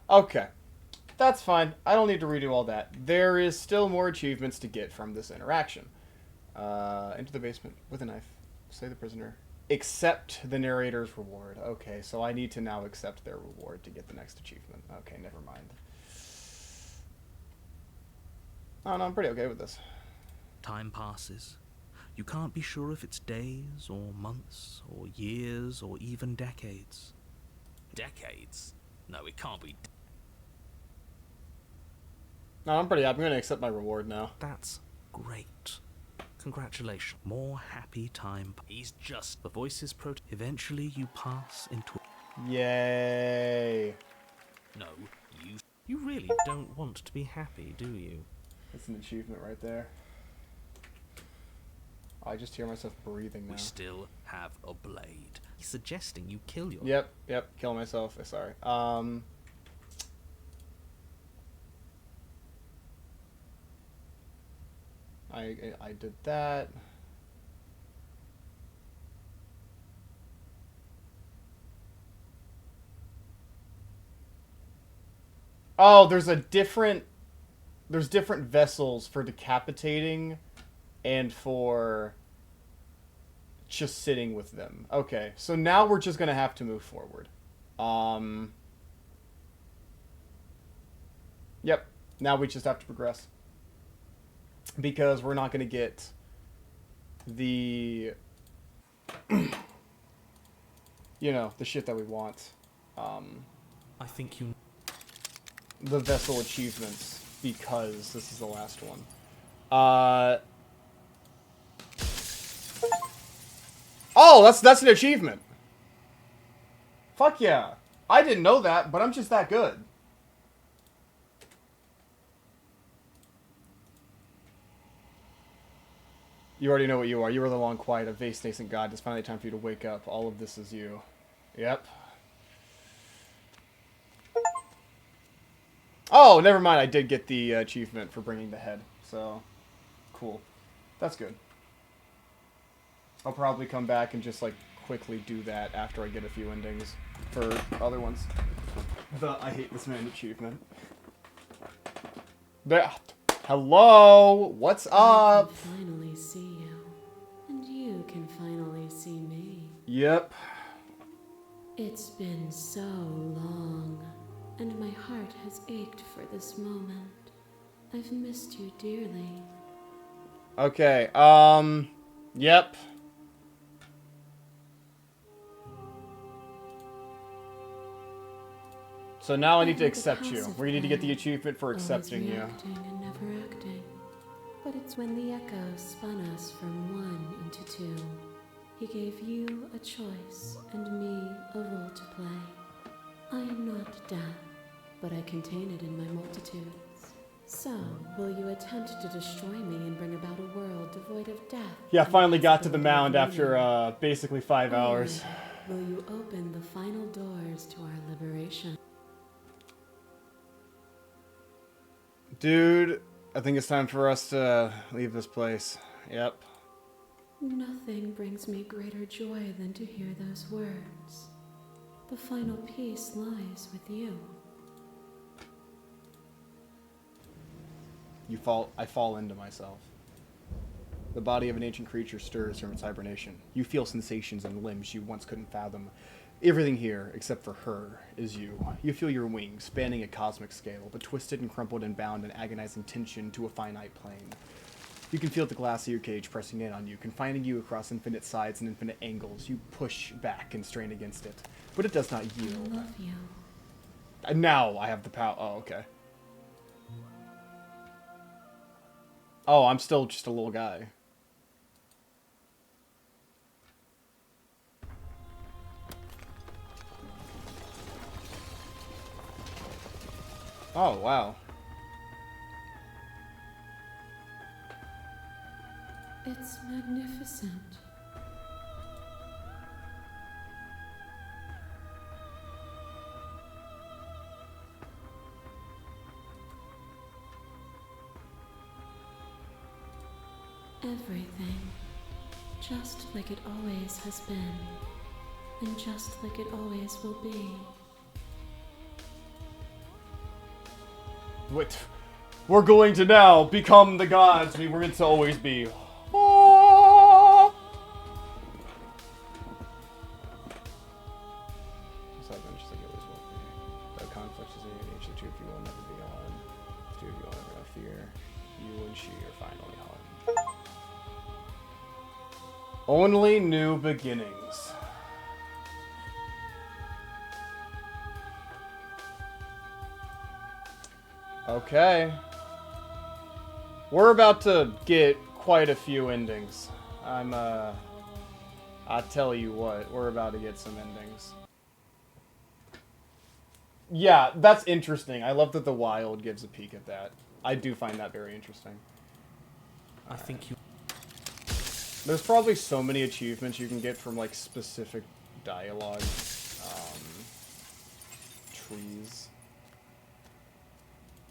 Okay. That's fine. I don't need to redo all that. There is still more achievements to get from this interaction. Into the basement with a knife. Slay the prisoner. Accept the narrator's reward. Okay, so I need to now accept their reward to get the next achievement. Okay, never mind. Oh, no, I'm pretty okay with this. Time passes. You can't be sure if it's days, or months, or years, or even decades. Decades? No, it can't be. No, I'm pretty happy. I'm going to accept my reward now. That's great. Congratulations. More happy time. He's just... The voices eventually you pass into... Yay. No, you... You really don't want to be happy, do you? That's an achievement right there. I just hear myself breathing now. We still have a blade. He's suggesting you kill your... Yep, kill myself. Sorry. I did that. Oh, there's different vessels for decapitating and for just sitting with them. Okay, so now we're just gonna have to move forward. Yep, now we just have to progress. Because we're not gonna get the, you know, the shit that we want. I think you... The vessel achievements, because this is the last one. Oh, that's an achievement. Fuck yeah. I didn't know that, but I'm just that good. You already know what you are. You are the long quiet of vast nascent god. It's finally time for you to wake up. All of this is you. Yep. Oh, never mind. I did get the achievement for bringing the head. So, cool. That's good. I'll probably come back and just, like, quickly do that after I get a few endings for other ones. The I hate this man achievement. There. Hello? What's up? I can finally see you. And you can finally see me. Yep. It's been so long. And my heart has ached for this moment. I've missed you dearly. Okay, yep. So now I need to accept you. We need to get the achievement for accepting you. Acting and never acting. But it's when the echo spun us from one into two. He gave you a choice and me a role to play. I am not death, but I contain it in my multitudes. So, will you attempt to destroy me and bring about a world devoid of death? Yeah, finally got to the mound after basically 5 hours. Will you open the final doors to our liberation? Dude, I think it's time for us to leave this place. Yep. Nothing brings me greater joy than to hear those words. The final piece lies with you. I fall into myself. The body of an ancient creature stirs from its hibernation. You feel sensations in limbs you once couldn't fathom. Everything here, except for her, is you. You feel your wings, spanning a cosmic scale, but twisted and crumpled and bound in agonizing tension to a finite plane. You can feel the glass of your cage pressing in on you, confining you across infinite sides and infinite angles. You push back and strain against it, but it does not yield. I love you. And now I have the power. Oh, okay. Oh, I'm still just a little guy. Oh, wow. It's magnificent. Everything, just like it always has been, and just like it always will be. What? We're going to now become the gods we were meant to always be. Oh! So just like it always will be. The conflict is in each. The two of you will never be on. The two of you will never have fear. You and she are finally home. Only new beginnings. Okay. We're about to get quite a few endings. I tell you what, we're about to get some endings. Yeah, that's interesting. I love that the wild gives a peek at that. I do find that very interesting. I think you... There's probably so many achievements you can get from, like, specific dialogue. Trees.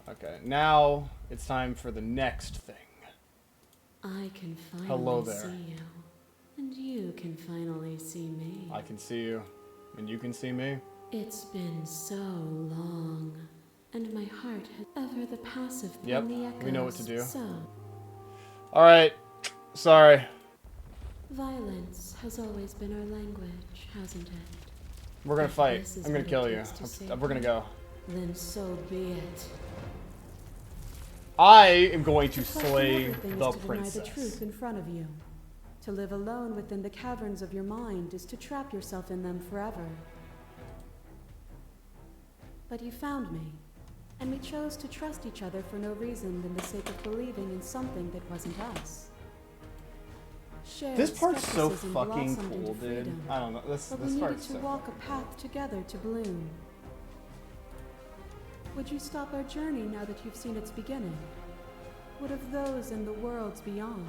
Okay, now it's time for the next thing. I can finally Hello there. see you. And you can finally see me. I can see you, and you can see me. It's been so long, and my heart has ever the passive Yep, the echoes. we know what to do. So, Alright, sorry. violence has always been our language, hasn't it? We're gonna If fight. this is I'm gonna what it kill you. takes to save We're gonna me, go. Then so be it. I am going to The quest in slay everything the is to deny the princess. truth in front of you. To live alone within the caverns of your mind is to trap yourself in them forever. But you found me, and we chose to trust each other for no reason than the sake of believing in something that wasn't us. Shared This part's so skepticism fucking blossomed cool, into dude. freedom, I don't know. This but we this needed part's to so walk a path together to bloom. Would you stop our journey now that you've seen its beginning? What of those in the worlds beyond?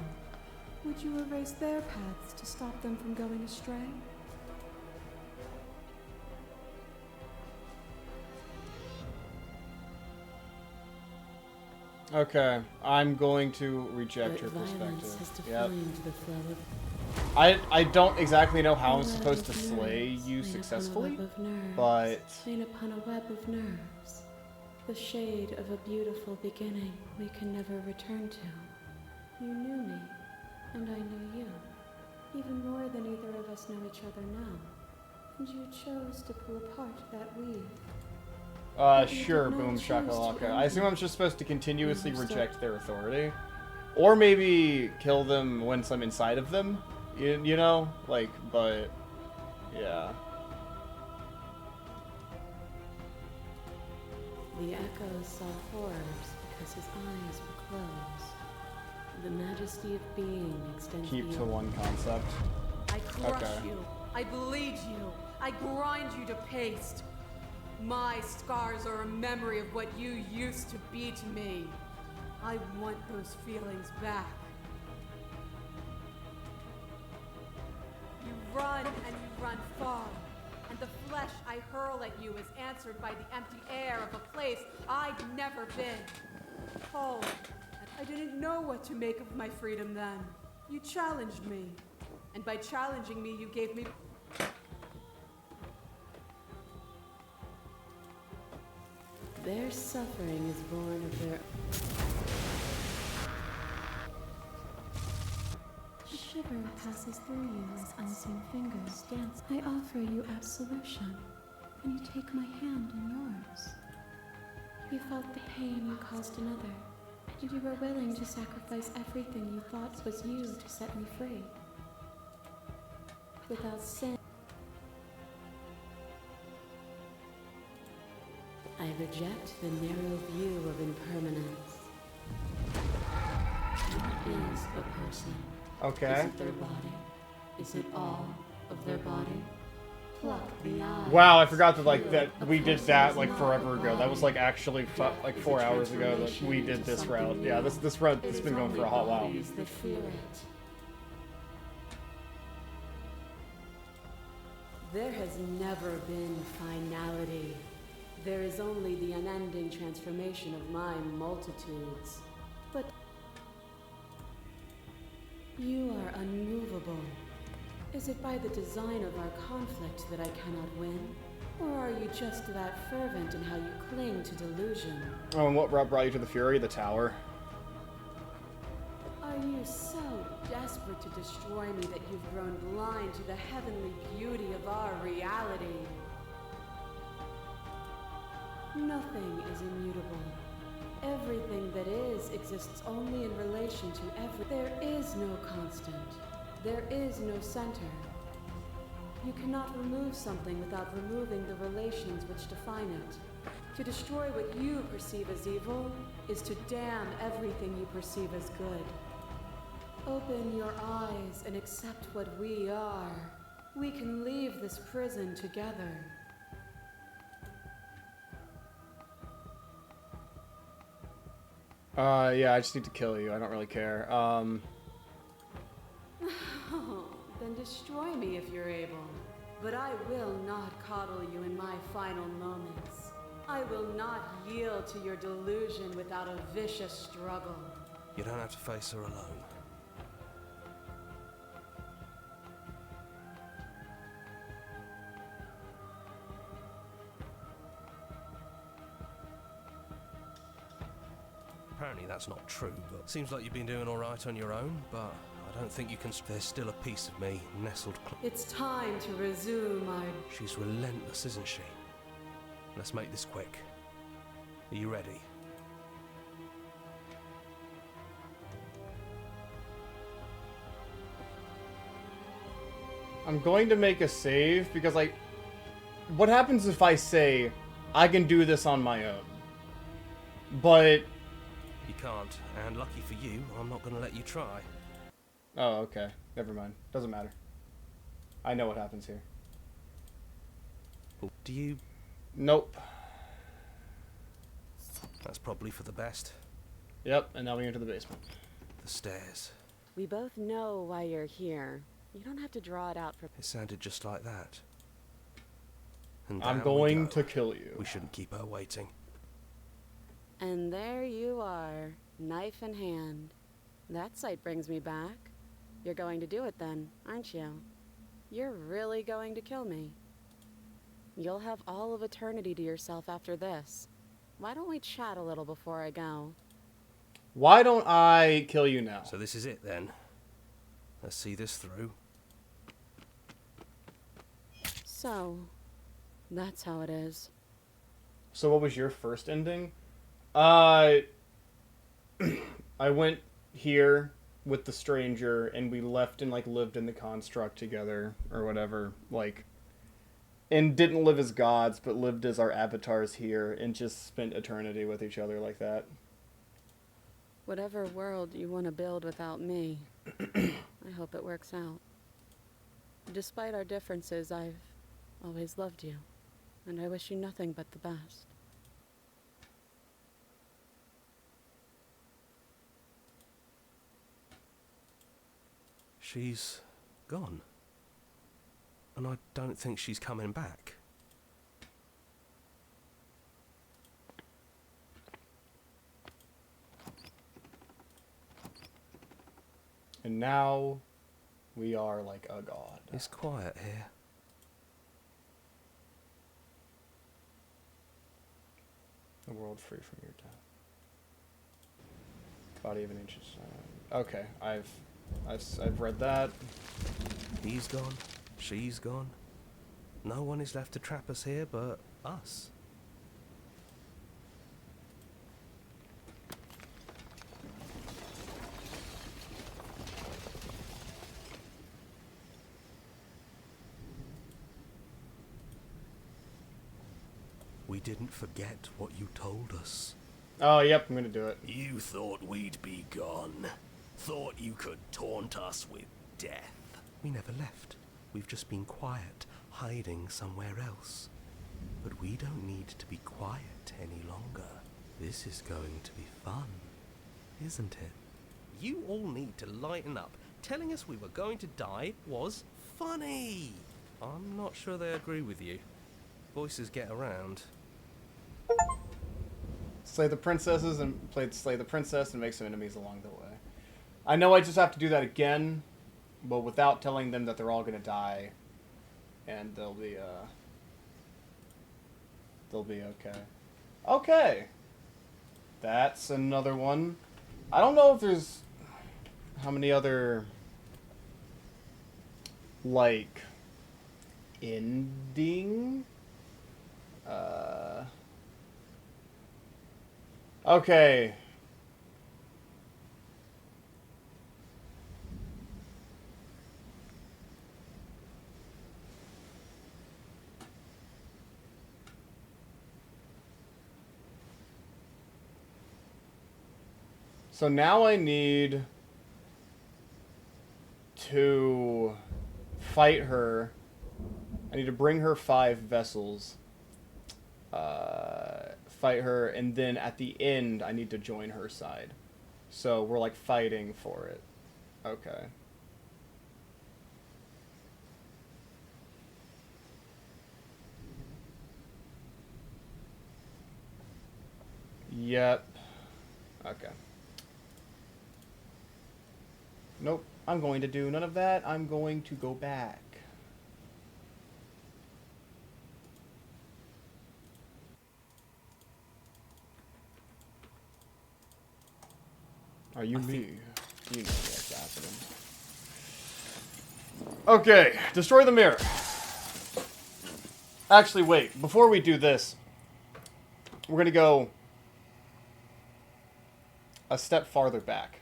Would you erase their paths to stop them from going astray? Okay, I'm going to reject But your violence perspective. has Yep. defined the flow of I don't exactly know how I'm a web supposed to of slay nerves you made upon a successfully, web of nerves, but made upon a web of nerves, the shade of a beautiful beginning we can never return to. You knew me, and I knew you, even more than either of us know each other now. And you chose to pull apart that weave. sure, boom shakalaka. I assume I'm just supposed to continuously reject their authority, or maybe kill them once I'm inside of them. You know, like, but yeah. The echo saw horrors because his eyes were closed. The majesty of being extends Keep to beyond. one concept. I crush Okay. you. I bleed you. I grind you to paste. My scars are a memory of what you used to be to me. I want those feelings back. You run and you run far. And the flesh I hurl at you is answered by the empty air of a place I'd never been. Cold. I didn't know what to make of my freedom then. You challenged me. And by challenging me, you gave me... Their suffering is born of their... A shiver passes through you as unseen fingers dance. I offer you absolution, and you take my hand in yours. You felt the pain you caused another, and you were willing to sacrifice everything you thought was you to set me free. Without sin. I reject the narrow view of impermanence. What is a person? Okay. Is it their body? Is it all of their body? Pluck the eye. Wow, I forgot that we did that like forever ago. That was like actually like 4 hours ago that we did this route. Yeah, this route has been going for a hot while. That fear it. There has never been finality. There is only the unending transformation of my multitudes. But you are unmovable. Is it by the design of our conflict that I cannot win? Or are you just that fervent in how you cling to delusion? Oh, and what brought you to the Fury? The tower. Are you so desperate to destroy me that you've grown blind to the heavenly beauty of our reality? Nothing is immutable. Everything that is exists only in relation to every... There is no constant. There is no center. You cannot remove something without removing the relations which define it. To destroy what you perceive as evil is to damn everything you perceive as good. Open your eyes and accept what we are. We can leave this prison together. Yeah, I just need to kill you. I don't really care. Oh, then destroy me if you're able. But I will not coddle you in my final moments. I will not yield to your delusion without a vicious struggle. You don't have to face her alone. Apparently that's not true, but seems like you've been doing all right on your own, but I don't think you can... There's still a piece of me nestled... It's time to resume our... She's relentless, isn't she? Let's make this quick. Are you ready? I'm going to make a save because, like, what happens if I say I can do this on my own? But You can't, and lucky for you, I'm not going to let you try. oh, okay. Never mind. Doesn't matter. I know what happens here. Do you... Nope. That's probably for the best. Yep, and now we enter the basement. The stairs. We both know why you're here. You don't have to draw it out for... It sounded just like that. And I'm down we going go. to kill you. We shouldn't keep her waiting. And there you are, knife in hand. That sight brings me back. You're going to do it then, aren't you? You're really going to kill me. You'll have all of eternity to yourself after this. Why don't we chat a little before I go? Why don't I kill you now? So this is it then. Let's see this through. So, that's how it is. So what was your first ending? I went here with the stranger and we left and like lived in the construct together or whatever, like, and didn't live as gods but lived as our avatars here and just spent eternity with each other like that. Whatever world you want to build without me, I hope it works out. Despite our differences, I've always loved you, and I wish you nothing but the best. She's gone. And I don't think she's coming back. And now we are like a god. It's quiet here. The world free from your death. Body of an ancient son. Okay, I've read that. He's gone. She's gone. No one is left to trap us here but us. We didn't forget what you told us. Oh, yep, I'm gonna do it. You thought we'd be gone. Thought you could taunt us with death. We never left. We've just been quiet, hiding somewhere else. But we don't need to be quiet any longer. This is going to be fun, isn't it? You all need to lighten up. Telling us we were going to die was funny. I'm not sure they agree with you. Voices get around. Slay the princesses and slay the princess and make some enemies along the way. I know I just have to do that again, but without telling them that they're all gonna die, and they'll be okay. Okay, that's another one. I don't know if there's how many other like ending. Okay. So now I need to fight her. I need to bring her 5 vessels. Fight her, and then at the end, I need to join her side. So we're like fighting for it. Okay. Yep. Okay. Nope. I'm going to do none of that. I'm going to go back. Are you me? You know what's happening. Okay. Destroy the mirror. Actually, wait. Before we do this, we're going to go a step farther back.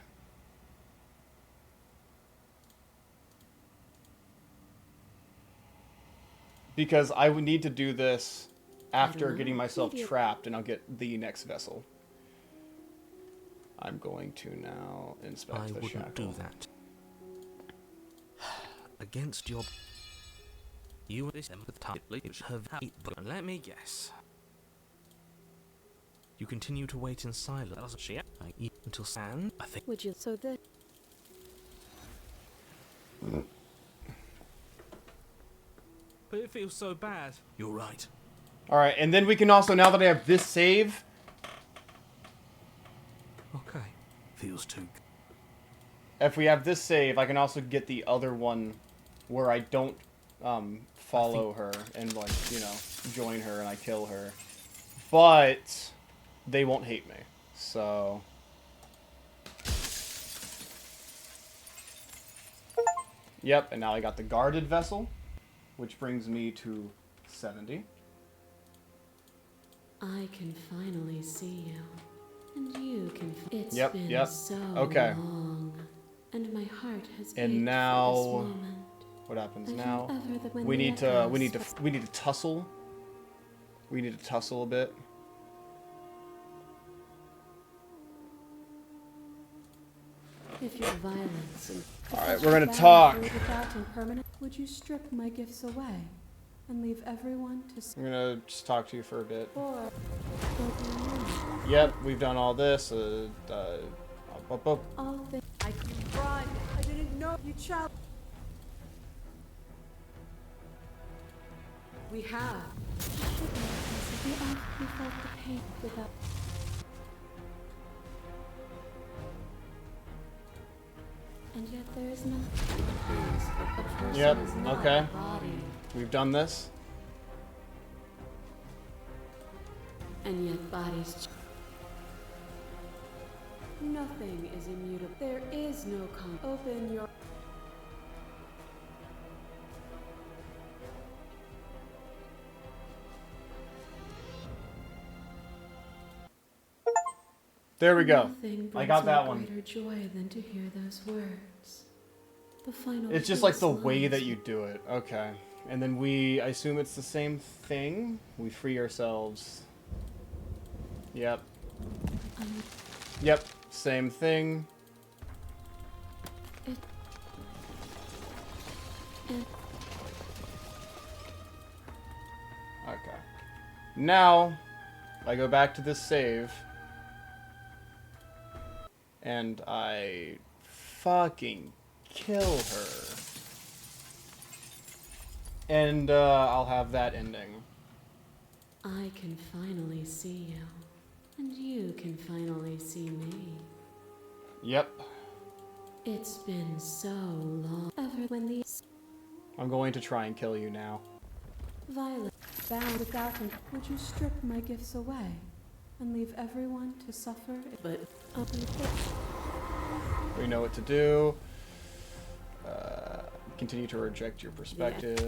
Because I would need to do this after getting myself trapped, and I'll get the next vessel. I'm going to now inspect the shackle. I wouldn't do that. Against your... You have... Let me guess. You continue to wait in silence. I eat until sand. I think... Would you so that... But it feels so bad. You're right. Alright, and then we can also, now that I have this save... Okay. Feels too... If we have this save, I can also get the other one where I don't follow her and, like, you know, join her and I kill her. But they won't hate me. So... Yep, and now I got the guarded vessel, which brings me to 70. I can finally see you. And you can... It's Yep, been yep. so Okay. long. And my heart has And now... What happens now? We need to tussle. We need to tussle a bit. If your violence and... Alright, we're gonna talk. Would you strip my gifts away and leave everyone to... I'm gonna just talk to you for a bit. Or... Yep, we've done all this. All things... I can run. I didn't know you child... We have. We felt the pain without... And yet there is nothing. Yep, okay. We've done this. And yet bodies... Nothing is immutable. There is no open your... There we go. Nothing I got that one. greater joy than to hear those words. The final... It's just like the way that you do it. Okay. And then I assume it's the same thing. We free ourselves. Yep. Yep. Same thing. Okay. Now, I go back to this save. And I fucking kill her. And I'll have that ending. I can finally see you. And you can finally see me. Yep. It's been so long. Ever when these... I'm going to try and kill you now. Violet, bound without him, would you strip my gifts away and leave everyone to suffer? But... We know what to do. Continue to reject your perspective.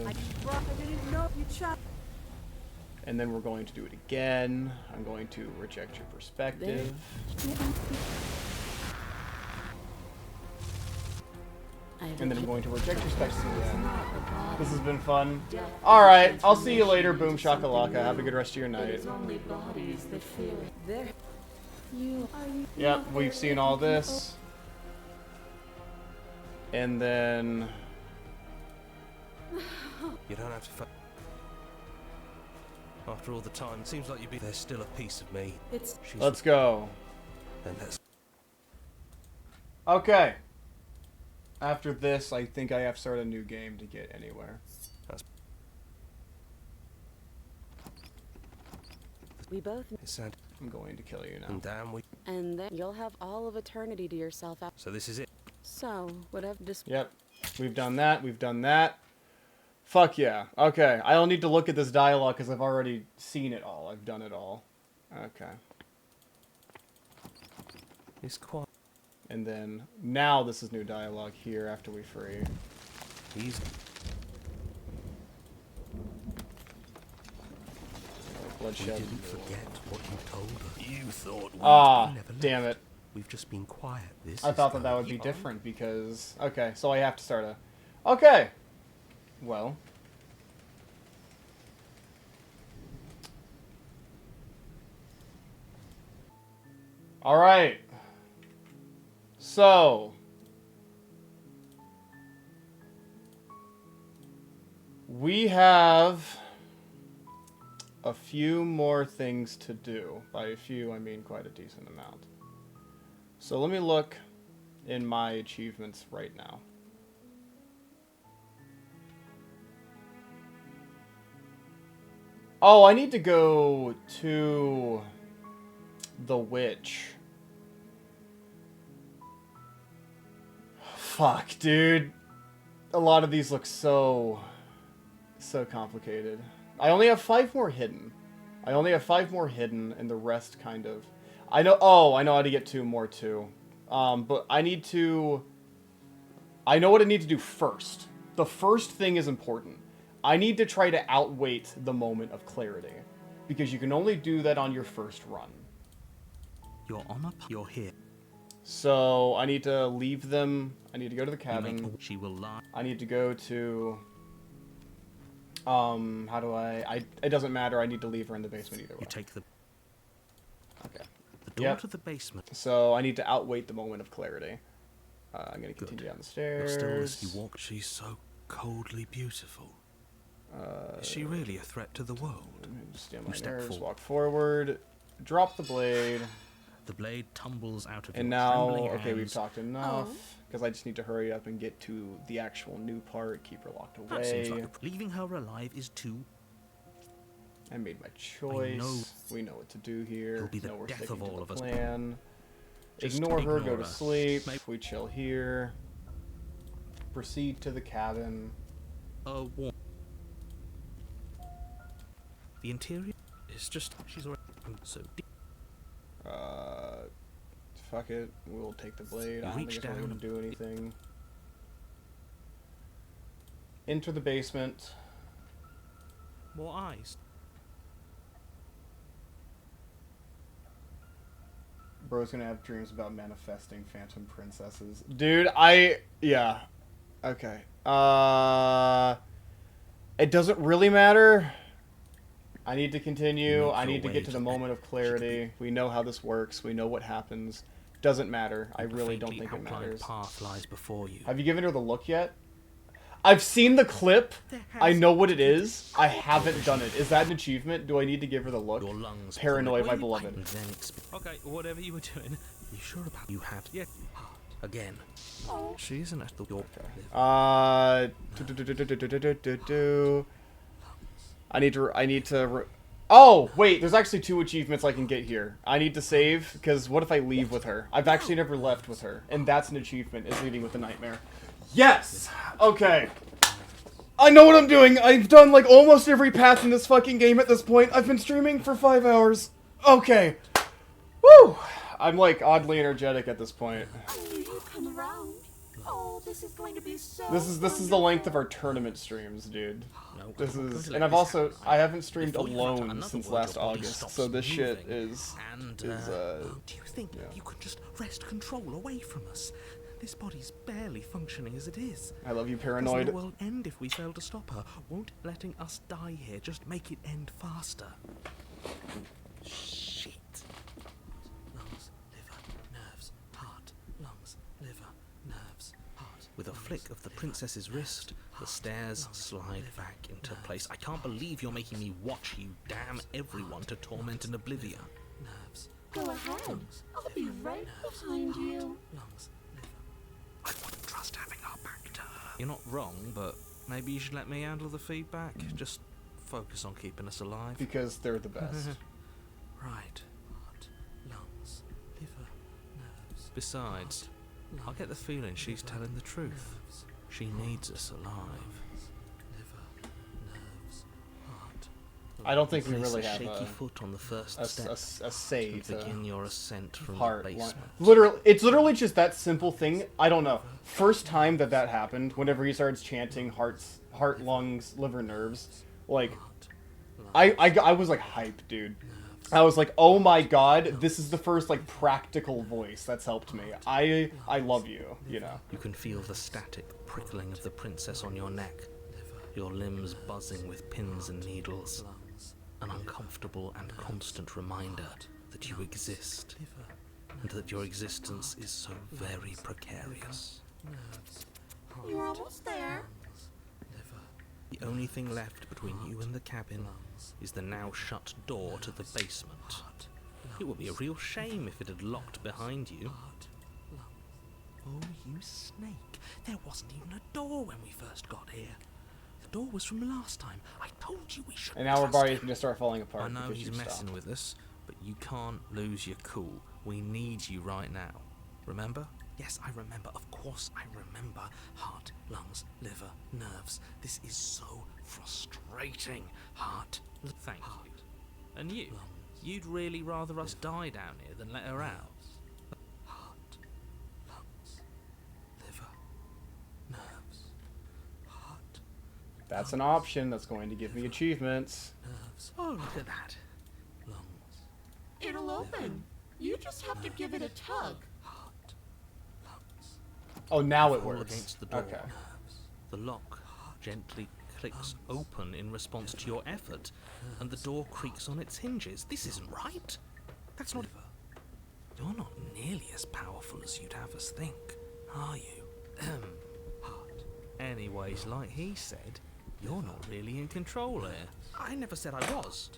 And then we're going to do it again. I'm going to reject your perspective. And then I'm going to reject your perspective again. This has been fun. Alright, I'll see you later, Boom Shakalaka. Have a good rest of your night. Yep, we've seen all this. And then... You don't have to after all the time, it seems like you'd be there's still a piece of me. Let's go. And that's... Okay. After this, I think I have to start a new game to get anywhere. We both... I'm going to kill you now. And damn, And then you'll have all of eternity to yourself. So this is it. So, whatever... Yep. We've done that. We've done that. Fuck yeah. Okay. I don't need to look at this dialogue because I've already seen it all. I've done it all. Okay. It's quiet. And then, now this is new dialogue here after we free. He's... Bloodshed. We didn't forget what you told us. You thought we never damn it. We've just been quiet. I thought that would be different because... Okay, so I have to start a... Okay! Well... Alright. So... We have... a few more things to do. By a few, I mean quite a decent amount. So let me look in my achievements right now. Oh, I need to go to the witch. Fuck, dude. A lot of these look so complicated. I only have 5 more hidden. And the rest kind of... I know how to get 2 more too. But I need to... I know what I need to do first. The first thing is important. I need to try to outweight the moment of clarity. Because you can only do that on your first run. You're here. So, I need to leave them. I need to go to the cabin. She will lie. I need to go to... how do it doesn't matter, I need to leave her in the basement either way. You take the... Okay. The door to the basement. So, I need to outweight the moment of clarity. I'm gonna continue down the stairs. You walk. She's so coldly beautiful. Is she really a threat to the world? Stand my nerves, walk forward, drop the blade. The blade tumbles out of and your now, trembling okay, hands. we've talked enough, because I just need to hurry up and get to the actual new part, keep her locked away. That seems like leaving her alive is too... I made my choice. We know what to do here. It'll be the death of all of us. Plan. Just Ignore her, go ignore to us. sleep. We chill here. Proceed to the cabin. The interior is just... She's already so deep. Fuck it. We'll take the blade. I don't think it's going to do anything. Enter the basement. More eyes. Bro's gonna have dreams about manifesting phantom princesses. Dude, yeah. Okay. It doesn't really matter. I need to continue. I need to get to the moment of clarity. We know how this works. We know what happens. Doesn't matter. I really don't think it matters. Path lies before you. Have you given her the look yet? I've seen the clip. I know what it is. I haven't done it. Is that an achievement? Do I need to give her the look? Your lungs Paranoid, my beloved. Okay, whatever you were doing. You sure about you had? Yeah. Again. She isn't at the door. I need to. Oh wait, there's actually 2 achievements I can get here. I need to save because what if I leave with her? I've actually never left with her, and that's an achievement. Is leaving with a nightmare. Yes. Okay. I know what I'm doing. I've done like almost every path in this fucking game at this point. I've been streaming for 5 hours. Okay. Woo. I'm like oddly energetic at this point. Come around. Oh, this is going to be so. This is the length of our tournament streams, dude. No, this is, and I haven't streamed alone since last August, so this shit is. Do you think you could just wrest control away from us? This body's barely functioning as it is. I love you, Paranoid. Doesn't the world end if we fail to stop her? Won't letting us die here just make it end faster? Shit. flick of the princess's wrist, the stairs slide back into place. I can't believe you're making me watch you damn everyone to torment and oblivion. Go ahead. I'll be right behind you. I wouldn't trust having our back to her. You're not wrong, but maybe you should let me handle the feedback. Just focus on keeping us alive. Because they're the best. Right. Heart, lungs, liver, nerves. Besides, I get the feeling she's telling the truth. She needs us alive. Liver, nerves, heart. I don't think we Place really a have shaky foot on the first step. a say and to begin your ascent from heart. the basement. Literally, it's literally just that simple thing. I don't know. First time that happened, whenever he starts chanting heart, lungs, liver, nerves, like, I was like hyped, dude. I was like, oh my god, this is the first like practical voice that's helped me. I love you, you know. You can feel the static prickling of the princess on your neck, your limbs buzzing with pins and needles. An uncomfortable and constant reminder that you exist, and that your existence is so very precarious. You're almost there. The only thing left between you and the cabin is the now shut door to the basement. It would be a real shame if it had locked behind you. Oh, you snake. There wasn't even a door when we first got here. The door was from last time. I told you we should. And now our body's gonna start falling apart. I know because he's you messing stopped. with us, but you can't lose your cool. We need you right now. Remember? Yes, I remember. Of course I remember. Heart, lungs, liver, nerves. This is so frustrating. Heart. Thank you. And you? You'd really rather us die down here than let her out? Heart, lungs, liver, nerves, heart. That's an option that's going to give me achievements. Nerves. Oh, look at that. Lungs. It'll open. You just have to give it a tug. Heart, lungs. Oh, now it Fall works. against the door. Okay. The lock gently clicks open in response to your effort, and the door creaks on its hinges. This isn't right. That's not. You're not nearly as powerful as you'd have us think, are you? Heart. Anyways, like he said, you're not really in control here. I never said I was.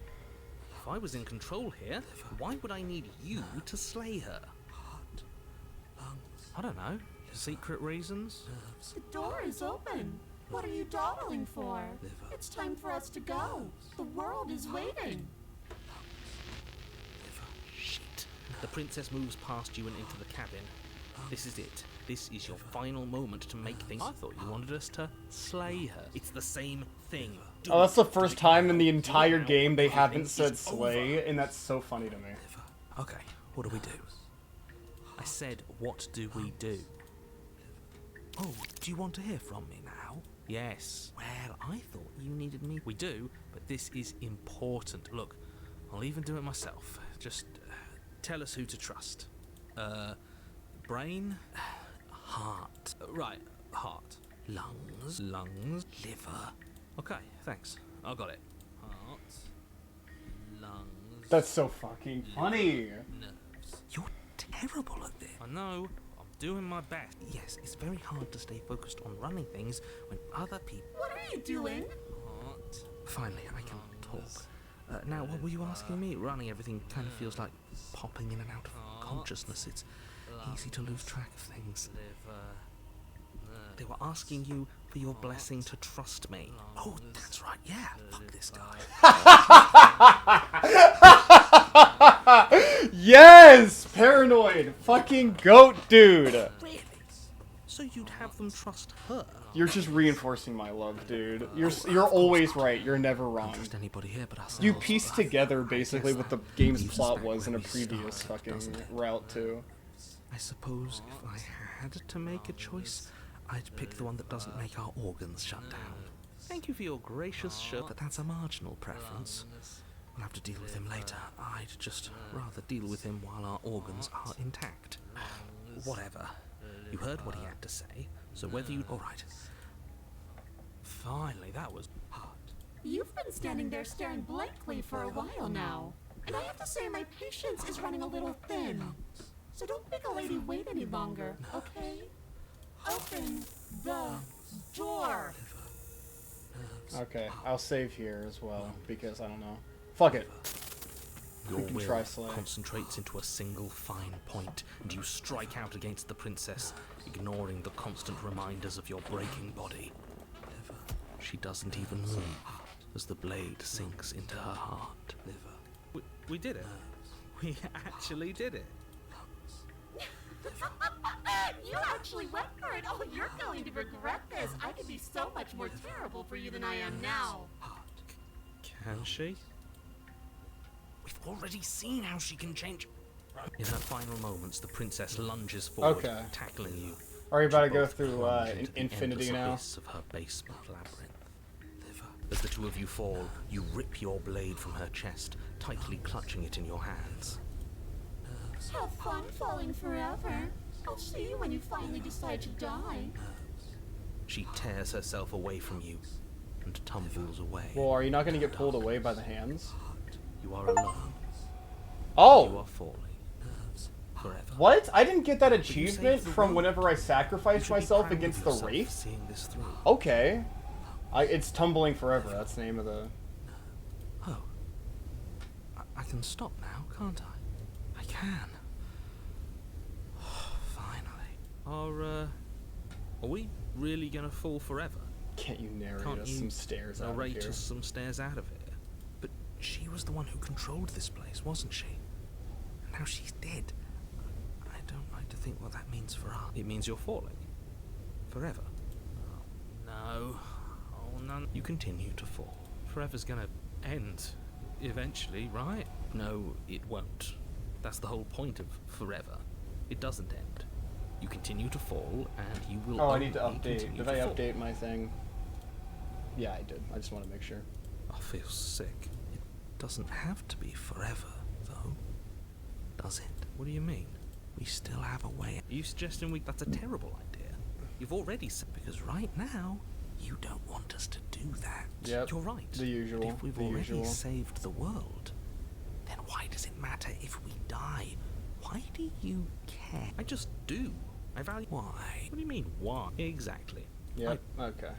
If I was in control here, why would I need you to slay her? Heart. Lungs. I don't know. Secret reasons? The door is open. What are you dawdling for? It's time for us to go. The world is waiting. Shit. The princess moves past you and into the cabin. This is it. This is your final moment to make things. I thought you wanted us to slay her. It's the same thing. Oh, that's the first time in the entire game they haven't said slay, and that's so funny to me. Okay, what do we do? I said, what do we do? Oh, do you want to hear from me now? Yes. Well, I thought you needed me. We do, but this is important. Look, I'll even do it myself. Just tell us who to trust. Brain? Heart. Right, heart. Lungs. Liver. Okay, thanks. I got it. Heart. Lungs. That's so fucking funny. Nerves. You're terrible at this. I know. Doing my best. Yes, it's very hard to stay focused on running things when other people. What are you doing? Heart. Finally, I can talk. Now, what were you asking me? Running everything kind of feels like popping in and out of consciousness. It's easy to lose track of things. They were asking you for your blessing to trust me. Oh, that's right. Yeah, fuck this guy. Yes! Paranoid! Fucking goat dude! Really? So you'd have them trust her? You're just reinforcing my love, dude. You're always right. You're never wrong. Trust anybody here but ourselves. You pieced together basically what the game's plot was in a previous fucking route too. I suppose if I had to make a choice, I'd pick the one that doesn't make our organs shut down. Thank you for your gracious show, but that's a marginal preference. We'll have to deal with him later. I'd just rather deal with him while our organs are intact. Whatever. You heard what he had to say, so whether you... Alright. Finally, that was hard. You've been standing there staring blankly for a while now. And I have to say my patience is running a little thin. So don't make a lady wait any longer, okay? Open. The door. Okay, I'll save here as well, because I don't know. Fuck it. Your We can will try Slay. concentrates into a single fine point, and you strike out against the princess, ignoring the constant reminders of your breaking body. She doesn't even move as the blade sinks into her heart. We did it. We actually did it. You actually went for it. Oh, you're going to regret this. I could be so much more terrible for you than I am now. Can she? We've already seen how she can change. In her final moments, the princess lunges forward, Okay. tackling you. Are you about to You go both through plunge into the infinity endless now? abyss of her basement labyrinth. As the two of you fall, you rip your blade from her chest, tightly clutching it in your hands. Have fun falling forever. I'll see you when you finally decide to die. She tears herself away from you and tumbles away. Well, are you not going to get pulled away by the hands? You are alone. Oh! You are falling. Forever. What? I didn't get that you achievement saved the from world. whenever I You sacrificed should be myself proud of against the yourself wraith? for seeing this through. Okay. It's tumbling forever. That's the name of the... Oh. I can stop now, can't I? I can. Finally. Are we really gonna fall forever? Can't you narrate Can't us you some stairs out of narrate here? us some stairs out of here? But she was the one who controlled this place, wasn't she? And now she's dead. I don't like to think what that means for us. It means you're falling. Forever. Oh, no. Oh, no. You continue to fall. Forever's gonna end eventually, right? No, it won't. That's the whole point of forever. It doesn't end. You continue to fall, and you will Oh, I need to only update. continue Did to I fall. update my thing? Yeah, I did. I just want to make sure. I feel sick. It doesn't have to be forever, though. Does it? What do you mean? We still have a way. Are you suggesting we... That's a terrible idea. You've already said, because right now, you don't want us to do that. Yep. You're right. The usual. But if we've the already usual. saved the world, then why does it matter if we die? Why do you care? I just do. I value... Why? What do you mean, why? Exactly. Yep. Okay.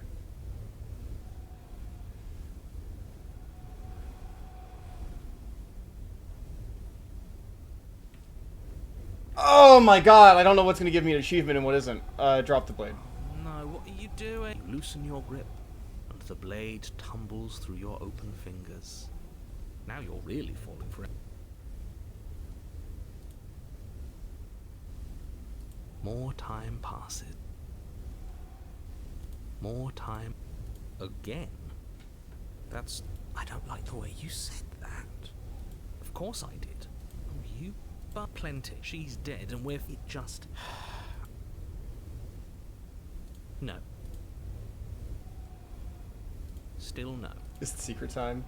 Oh my god, I don't know what's gonna give me an achievement and what isn't. Drop the blade. No, what are you doing? You loosen your grip, and the blade tumbles through your open fingers. Now you're really falling for it. More time passes. More time. Again? That's... I don't like the way you said that. Of course I did. Oh, you... But plenty. She's dead and we're... It just... No. Still no. It's the secret time.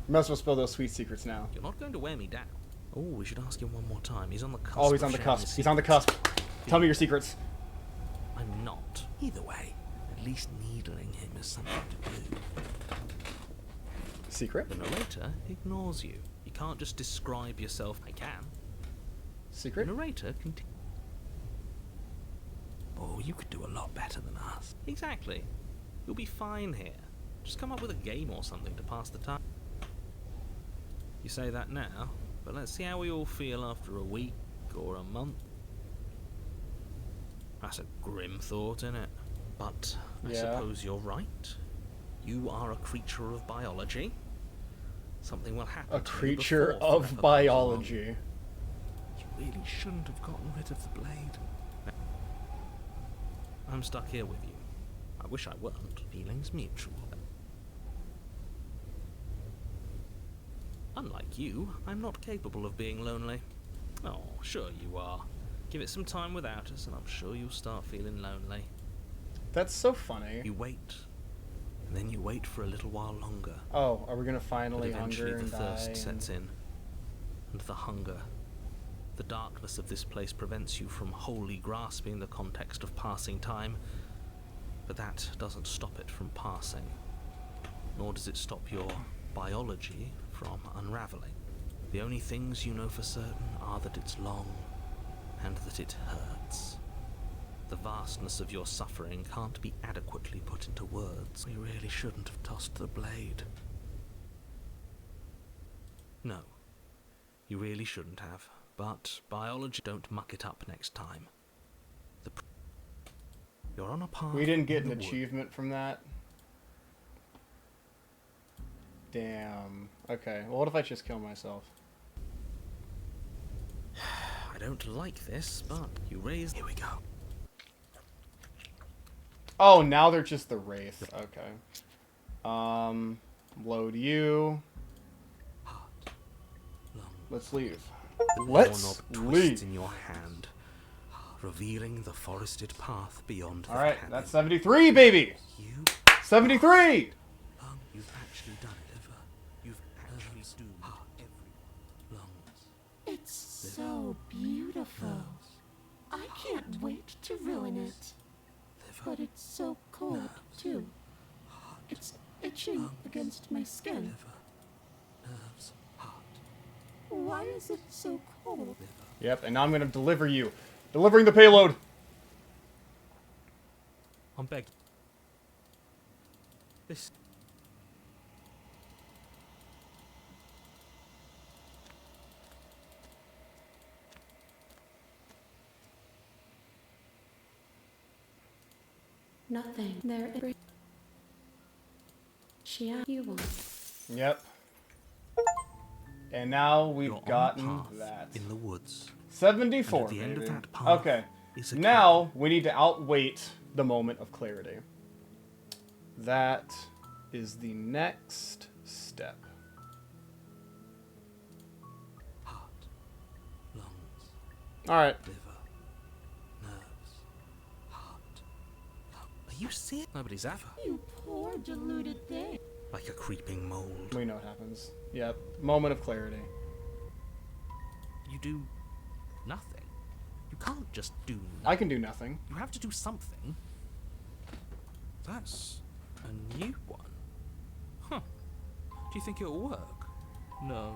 You might as well spill those sweet secrets now. You're not going to wear me down. Oh, we should ask him one more time. He's on the cusp. Oh, he's of on the sharing cusp. his He's on the secrets. cusp. Tell me your secrets. I'm not. Either way, at least needling him is something to do. Secret? The narrator ignores you. You can't just describe yourself. I can. Secret? The narrator continues. Oh, you could do a lot better than us. Exactly. You'll be fine here. Just come up with a game or something to pass the time. You say that now, but let's see how we all feel after a week or a month. That's a grim thought, isn't it? But I Yeah. suppose you're right. You are a creature of biology. Something will happen A to you creature before of forever comes biology. along. You really shouldn't have gotten rid of the blade. I'm stuck here with you. I wish I weren't. Feelings mutual. Unlike you, I'm not capable of being lonely. Oh, sure you are. Give it some time without us, and I'm sure you'll start feeling lonely. That's so funny. You wait, and then you wait for a little while longer. Oh, are we gonna But finally eventually hunger the and thirst die? sets in, and the hunger. The darkness of this place prevents you from wholly grasping the context of passing time, but that doesn't stop it from passing, nor does it stop your biology from unraveling. The only things you know for certain are that it's long and that it hurts. The vastness of your suffering can't be adequately put into words. We really shouldn't have tossed the blade. No, you really shouldn't have. But biology, don't muck it up next time. You're on a path. We didn't get an achievement from that. Damn. Okay, well, what if I just kill myself? I don't like this, but you raised... Here we go. Oh, now they're just the Wraith. Okay. Load you. Let's leave. Let's leave. In your hand, revealing the forested path beyond the Alright, cabin. that's 73, baby! 73! You've actually done it, Ever. You've actually doomed everyone. It's so beautiful. I can't wait to ruin it. But it's so cold, too. It's itching against my skin. Nerves, heart. Why is it so cold? Yep, and now I'm gonna deliver you. Delivering the payload! I'm begging. This... Nothing. There is. She asked you one. Yep. And now we've You're on gotten a path that. in the woods. 74, And at the end baby. of that path Okay. is a Now we need to outwait the moment of clarity. That is the next step. Heart, lungs, Alright. liver, nerves, heart. Are you serious? Nobody's ever. You poor deluded thing. Like a creeping mold. We know what happens. Yep. Moment of clarity. You do nothing. You can't just do nothing. I can do nothing. You have to do something. That's a new one. Huh. Do you think it'll work? No.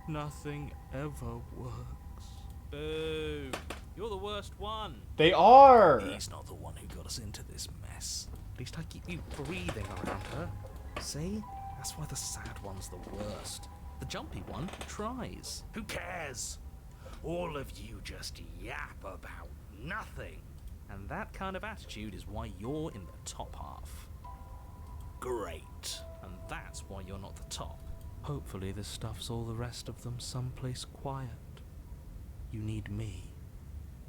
Nothing ever works. Boo. You're the worst one. They are! He's not the one who got us into this mess. At least I keep you breathing around her. See? That's why the sad one's the worst. The jumpy one tries. Who cares? All of you just yap about nothing. And that kind of attitude is why you're in the top half. Great. And that's why you're not the top. Hopefully this stuffs all the rest of them someplace quiet. You need me.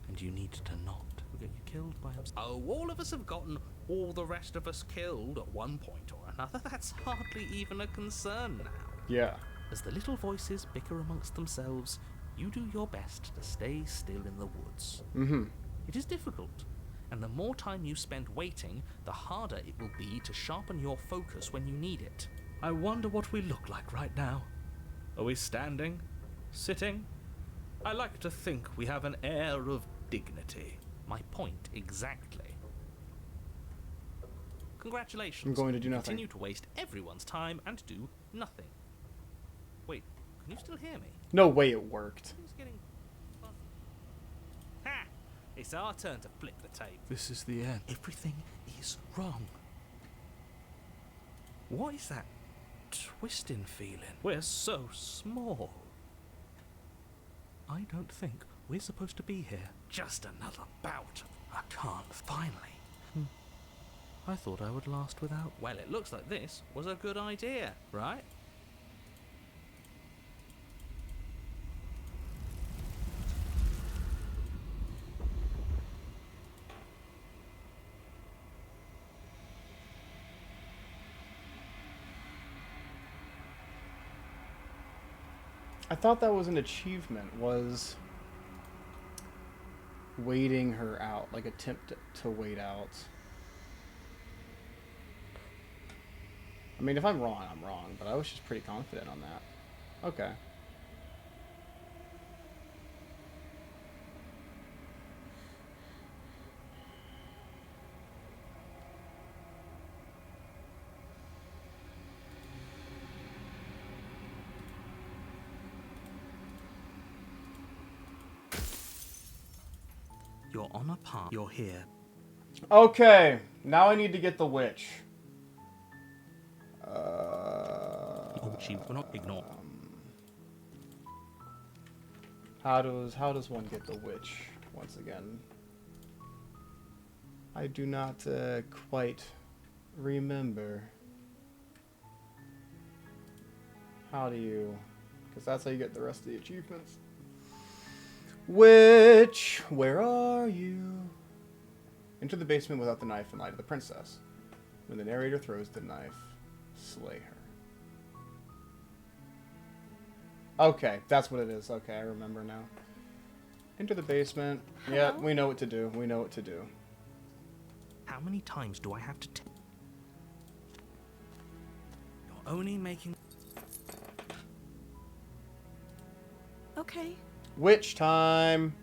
And you need to not. We'll get you killed by him. Oh, all of us have gotten all the rest of us killed at one point or another. That's hardly even a concern now. Yeah. As the little voices bicker amongst themselves, you do your best to stay still in the woods. Mm-hmm. It is difficult, and the more time you spend waiting, the harder it will be to sharpen your focus when you need it. I wonder what we look like right now. Are we standing? Sitting? I like to think we have an air of dignity. My point exactly. Congratulations. I'm going to do You nothing. Continue to waste everyone's time and do nothing. Wait, can you still hear me? No way it worked. Things getting fuzzy. Ha! It's our turn to flip the tape. This is the end. Everything is wrong. What is that twisting feeling? We're so small. I don't think we're supposed to be here. Just another bout. I can't. Finally. I thought I would last without. Well, it looks like this was a good idea, right? I thought that was an achievement, was waiting her out, like attempt to wait out. I mean, if I'm wrong, I'm wrong, but I was just pretty confident on that. Okay. You're on a path. You're here. Okay, now I need to get the witch. She will not ignore. How does one get the witch once again? I do not quite remember. How do you? Because that's how you get the rest of the achievements. Witch, where are you? Enter the basement without the knife and lie to the princess. When the narrator throws the knife, slay her. Okay, that's what it is. Okay, I remember now. Enter the basement. Hello? Yeah, we know what to do. We know what to do. How many times do I have to tell? You're only making... Okay. Witch time!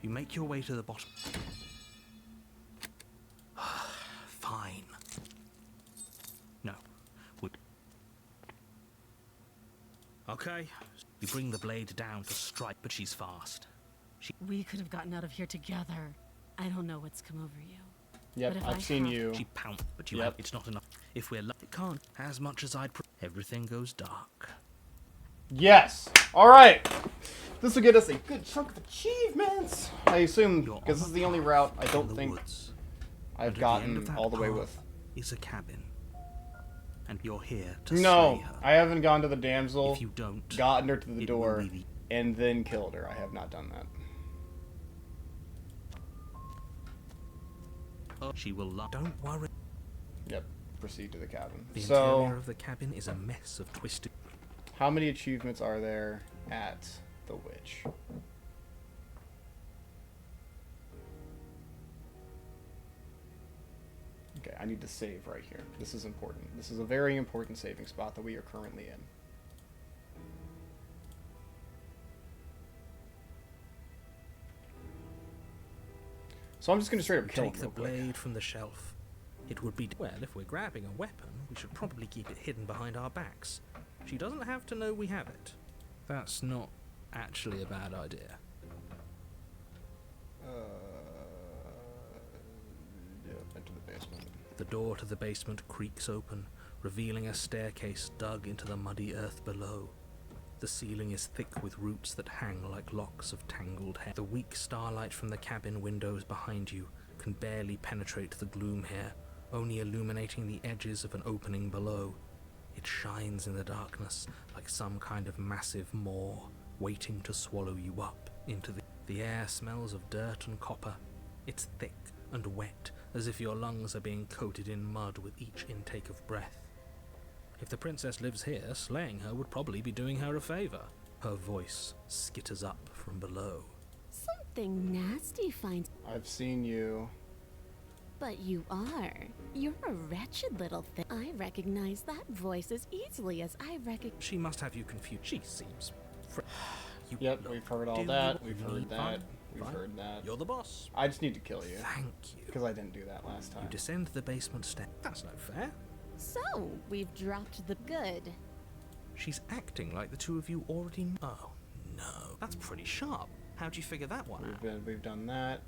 You make your way to the bottom. Fine. No. Okay. You bring the blade down to strike, but she's fast. We could have gotten out of here together. I don't know what's come over you. Yep, But if I've seen you. She pounced, but you Yep. have, it's not enough. If we're lucky, it can't. As much as I'd... Everything goes dark. Yes! Alright! This will get us a good chunk of achievements! I assume, because this is the only route I don't think I've gotten all the way with. Is a cabin. And you're here to No, slay her. I haven't gone to the damsel, If you don't, gotten her to the it door, will be and then killed her. I have not done that. She will lie. Don't worry. Yep, proceed to the cabin. The So, interior of the cabin is a mess of twisted... how many achievements are there at the witch? Okay, I need to save right here. This is important. This is a very important saving spot that we are currently in. So I'm just going to straight up kill him Take the real quick. blade from the shelf. It would be... Well, if we're grabbing a weapon, we should probably keep it hidden behind our backs. She doesn't have to know we have it. That's not actually a bad idea. Yeah, into the basement. The door to the basement creaks open, revealing a staircase dug into the muddy earth below. The ceiling is thick with roots that hang like locks of tangled hair. The weak starlight from the cabin windows behind you can barely penetrate the gloom here, only illuminating the edges of an opening below. It shines in the darkness like some kind of massive maw, waiting to swallow you up into the... The air smells of dirt and copper. It's thick and wet, as if your lungs are being coated in mud with each intake of breath. If the princess lives here, slaying her would probably be doing her a favor. Her voice skitters up from below. Something nasty finds... I've seen you. But you are. You're a wretched little thing. I recognize that voice as easily as I recognize... She must have you confused. She seems... Yep, we've heard all that. We've heard that. We've heard that. You're the boss. I just need to kill you. Thank you. Because I didn't do that last time. You descend the basement step. That's no fair. So, we've dropped the good. She's acting like the two of you already know. Oh, no. That's pretty sharp. How'd you figure that one out? We've done that.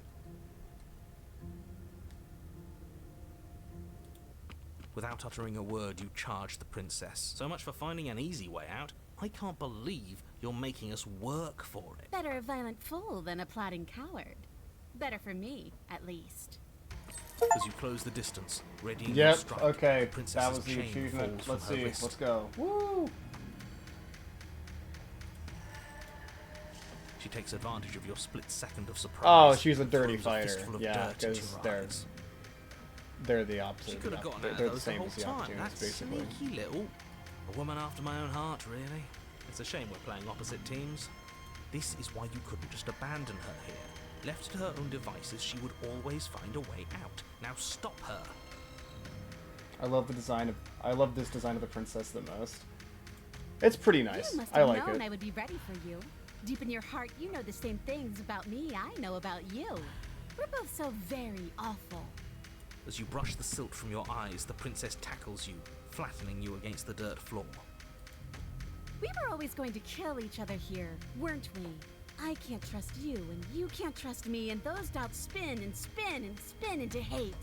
Without uttering a word, you charge the princess. So much for finding an easy way out. I can't believe you're making us work for it. Better a violent fool than a plotting coward. Better for me, at least. As you close the distance, ready to Yep, strike, okay. the princess's That was the chain achievement. falls Let's from her see. wrist. Let's go. Woo! She takes advantage of your split second of surprise. Oh, she's a dirty throws a fighter. fistful of Yeah, dirt at because your they're eyes. the opposite. She could have gotten they're out they're of the those same the as the whole time. opportunities, That's basically. sneaky little. A woman after my own heart, really. It's a shame we're playing opposite teams. This is why you couldn't just abandon her here. Left to her own devices, she would always find a way out. Now stop her. I love the design of. I love this design of the princess the most. It's pretty nice. You must I have like known it. I would be ready for you. Deep in your heart, you know the same things about me I know about you. We're both so very awful. As you brush the silt from your eyes, the princess tackles you, flattening you against the dirt floor. We were always going to kill each other here, weren't we? I can't trust you, and you can't trust me, and those doubts spin and spin and spin into hate.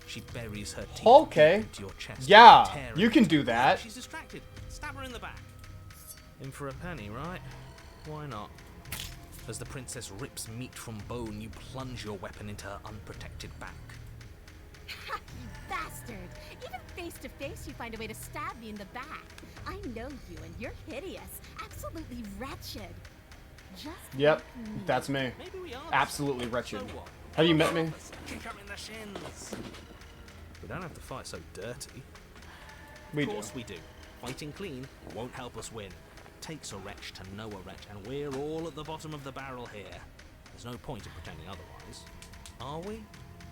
She buries her teeth Okay. deep into your chest. Yeah, tearing you can it. do that. She's distracted. Stab her in the back. In for a penny, right? Why not? As the princess rips meat from bone, you plunge your weapon into her unprotected back. Ha, you bastard! Even face to face, you find a way to stab me in the back. I know you, and you're hideous. Absolutely wretched. Just Yep, like me. that's me. Maybe we are. Absolutely wretched. So what? Have you met me? Kick her in the shins. We don't have to fight so dirty. We Of do. course we do. Fighting clean won't help us win. It takes a wretch to know a wretch, and we're all at the bottom of the barrel here. There's no point in pretending otherwise. Are we?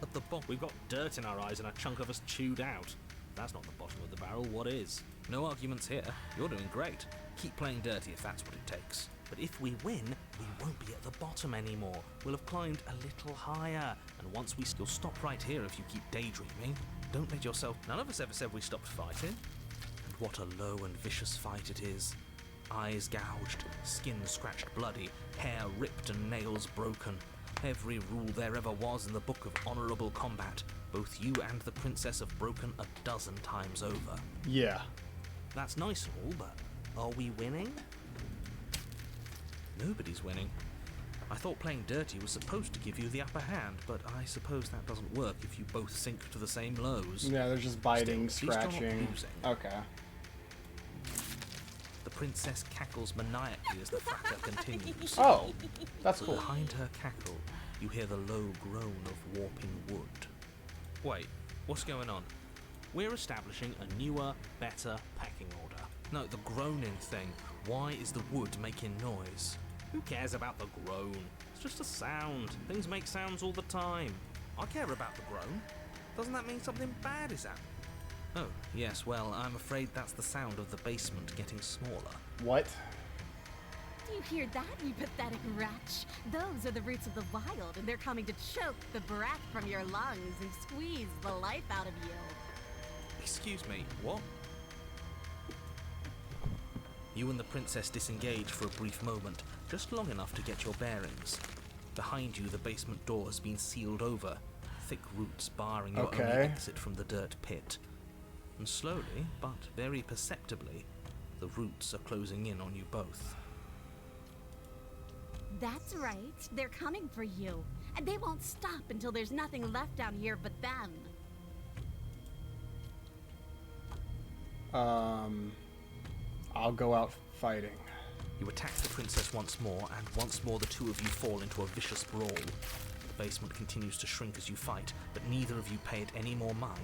At the bottom, we've got dirt in our eyes and a chunk of us chewed out. If that's not the bottom of the barrel, what is? No arguments here. You're doing great. Keep playing dirty if that's what it takes. But if we win, we won't be at the bottom anymore. We'll have climbed a little higher. And once we still stop right here if you keep daydreaming. Don't let yourself... None of us ever said we stopped fighting. And what a low and vicious fight it is. Eyes gouged, skin scratched bloody, hair ripped and nails broken. Every rule there ever was in the book of honourable combat. Both you and the princess have broken a dozen times over. Yeah. That's nice and all, but are we winning? Nobody's winning. I thought playing dirty was supposed to give you the upper hand, but I suppose that doesn't work if you both sink to the same lows. Yeah, they're just biting, Still, at least you're not scratching. losing. Okay. The princess cackles maniacally as the fracas continues. Oh, that's cool. Behind her cackle, you hear the low groan of warping wood. Wait, what's going on? We're establishing a newer, better pecking order. No, the groaning thing. Why is the wood making noise? Who cares about the groan? It's just a sound. Things make sounds all the time. I care about the groan. Doesn't that mean something bad is happening? Oh, yes, well, I'm afraid that's the sound of the basement getting smaller. What? Do you hear that, you pathetic wretch? Those are the roots of the wild, and they're coming to choke the breath from your lungs and squeeze the life out of you. Excuse me, what? You and the princess disengage for a brief moment, just long enough to get your bearings. Behind you, the basement door has been sealed over, thick roots barring your only exit from the dirt pit. And slowly, but very perceptibly, the roots are closing in on you both. That's right. They're coming for you. And they won't stop until there's nothing left down here but them. I'll go out fighting. You attack the princess once more, and once more the two of you fall into a vicious brawl. The basement continues to shrink as you fight, but neither of you pay it any more mind.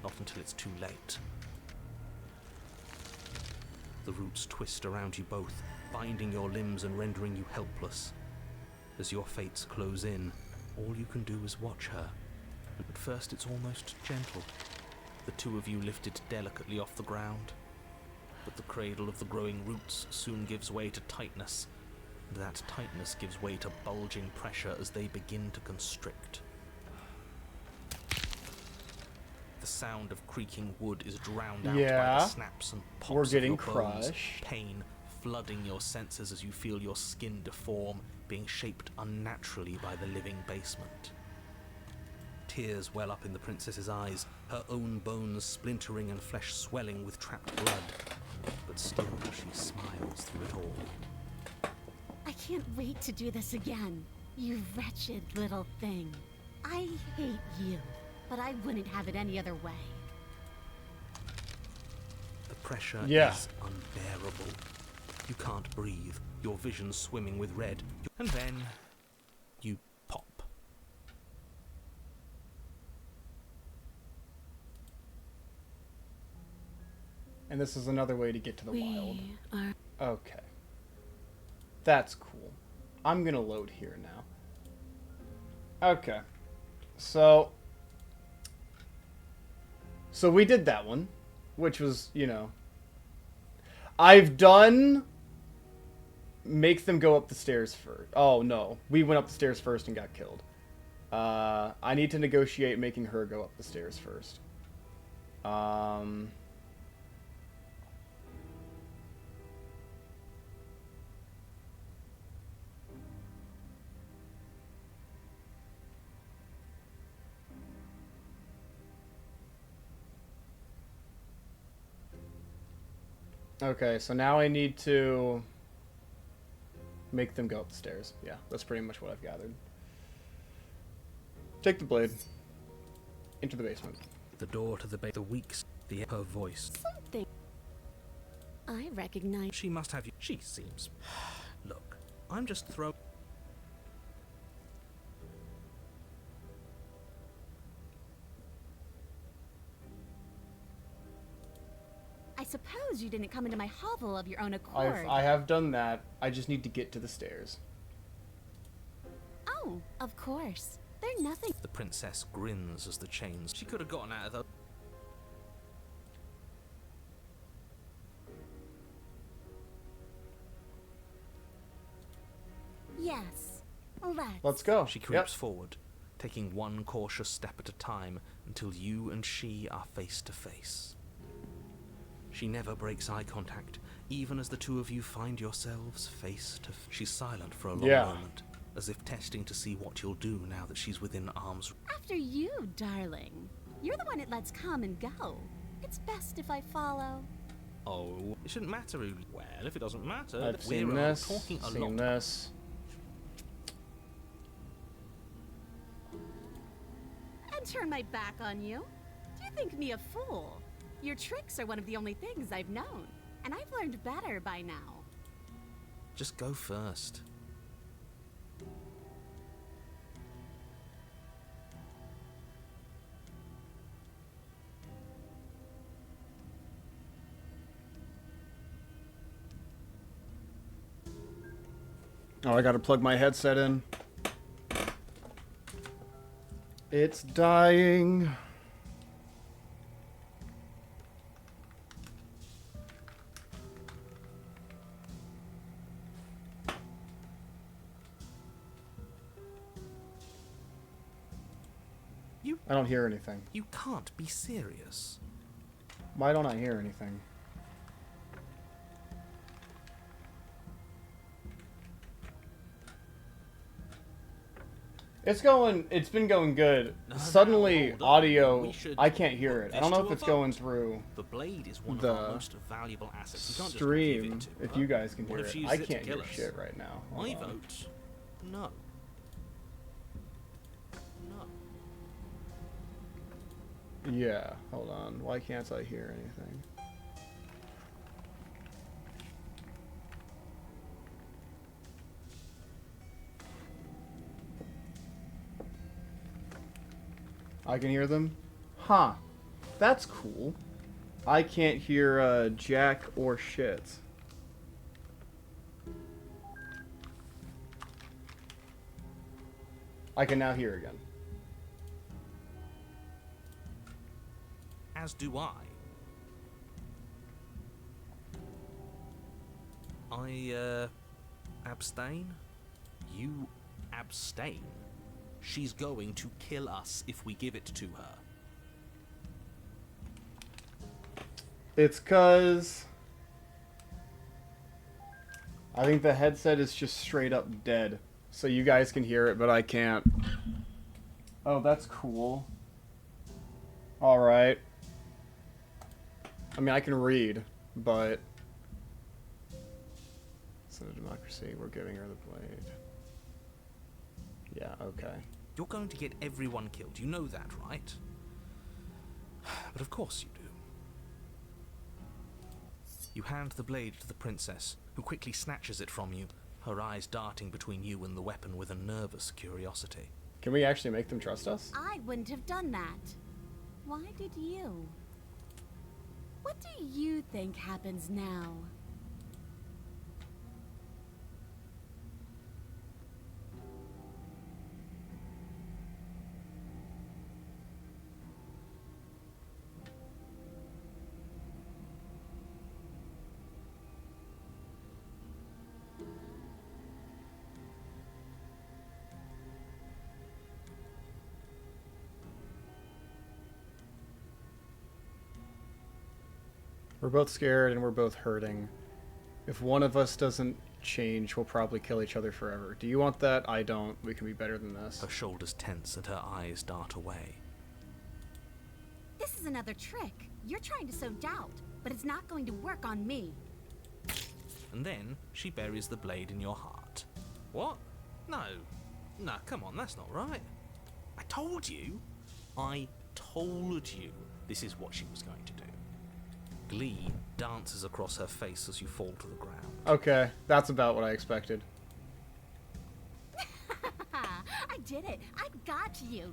Not until it's too late. The roots twist around you both, binding your limbs and rendering you helpless. As your fates close in, all you can do is watch her. At first it's almost gentle. The two of you lifted delicately off the ground. But the cradle of the growing roots soon gives way to tightness, and that tightness gives way to bulging pressure as they begin to constrict. The sound of creaking wood is drowned out by the snaps and pops we're getting of your bones, crushed. pain flooding your senses as you feel your skin deform, being shaped unnaturally by the living basement. Tears well up in the princess's eyes, her own bones splintering and flesh swelling with trapped blood. But still she smiles through it all. I can't wait to do this again, you wretched little thing. I hate you, but I wouldn't have it any other way. The pressure is unbearable. You can't breathe, your vision swimming with red, and then you pop. And this is another way to get to the wild. are... Okay. That's cool. I'm gonna load here now. Okay. So we did that one, which was, you know... I've done... Make them go up the stairs first. Oh, no. We went up the stairs first and got killed. I need to negotiate making her go up the stairs first. Okay, so now I need to make them go up the stairs. Yeah, that's pretty much what I've gathered. Take the blade. Into the basement. The door to the weeks, her voice. Something. I recognize. She must have you. She seems. Look, I'm just throwing. I suppose you didn't come into my hovel of your own accord. I have done that. I just need to get to the stairs. Oh, of course. They're nothing. The princess grins as the chains. She could have gotten out of the. Yes. Let's go. She creeps forward, taking one cautious step at a time until you and she are face to face. She never breaks eye contact, even as the two of you find yourselves face to face. She's silent for a long moment, as if testing to see what you'll do now that she's within arm's. After you, darling. You're the one it lets come and go. It's best if I follow. Oh, it shouldn't matter who. Well, if it doesn't matter, I've seen we're this. talking a Seen lot. this. And turn my back on you? Do you think me a fool? Your tricks are one of the only things I've known, and I've learned better by now. Just go first. Oh, I gotta plug my headset in. It's dying. I don't hear anything. You can't be serious. Why don't I hear anything? It's been going good. Suddenly, audio, I can't hear it. I don't know if it's going through the blade is one of our most valuable assets. You can't stream, just give it to if her. you guys can hear What if she it. uses I it to can't kill hear us? shit right now. Hold I on. vote no. No. Yeah, hold on. Why can't I hear anything? I can hear them? Huh. That's cool. I can't hear jack or shit. I can now hear again. As do I. I abstain. You abstain. She's going to kill us if we give it to her. It's 'cause I think the headset is just straight up dead. So you guys can hear it, but I can't. Oh, that's cool. Alright. I mean, I can read, but... It's a democracy. We're giving her the blade. Yeah, okay. You're going to get everyone killed. You know that, right? But of course you do. You hand the blade to the princess, who quickly snatches it from you, her eyes darting between you and the weapon with a nervous curiosity. Can we actually make them trust us? I wouldn't have done that. Why did you? What do you think happens now? We're both scared and we're both hurting. If one of us doesn't change, we'll probably kill each other forever. Do you want that? I don't. We can be better than this. Her shoulders tense and her eyes dart away. This is another trick. You're trying to sow doubt, but it's not going to work on me. And then she buries the blade in your heart. What? No. No, come on, that's not right. I told you this is what she was going to do. Glee dances across her face as you fall to the ground. Okay, that's about what I expected. I did it. I got you.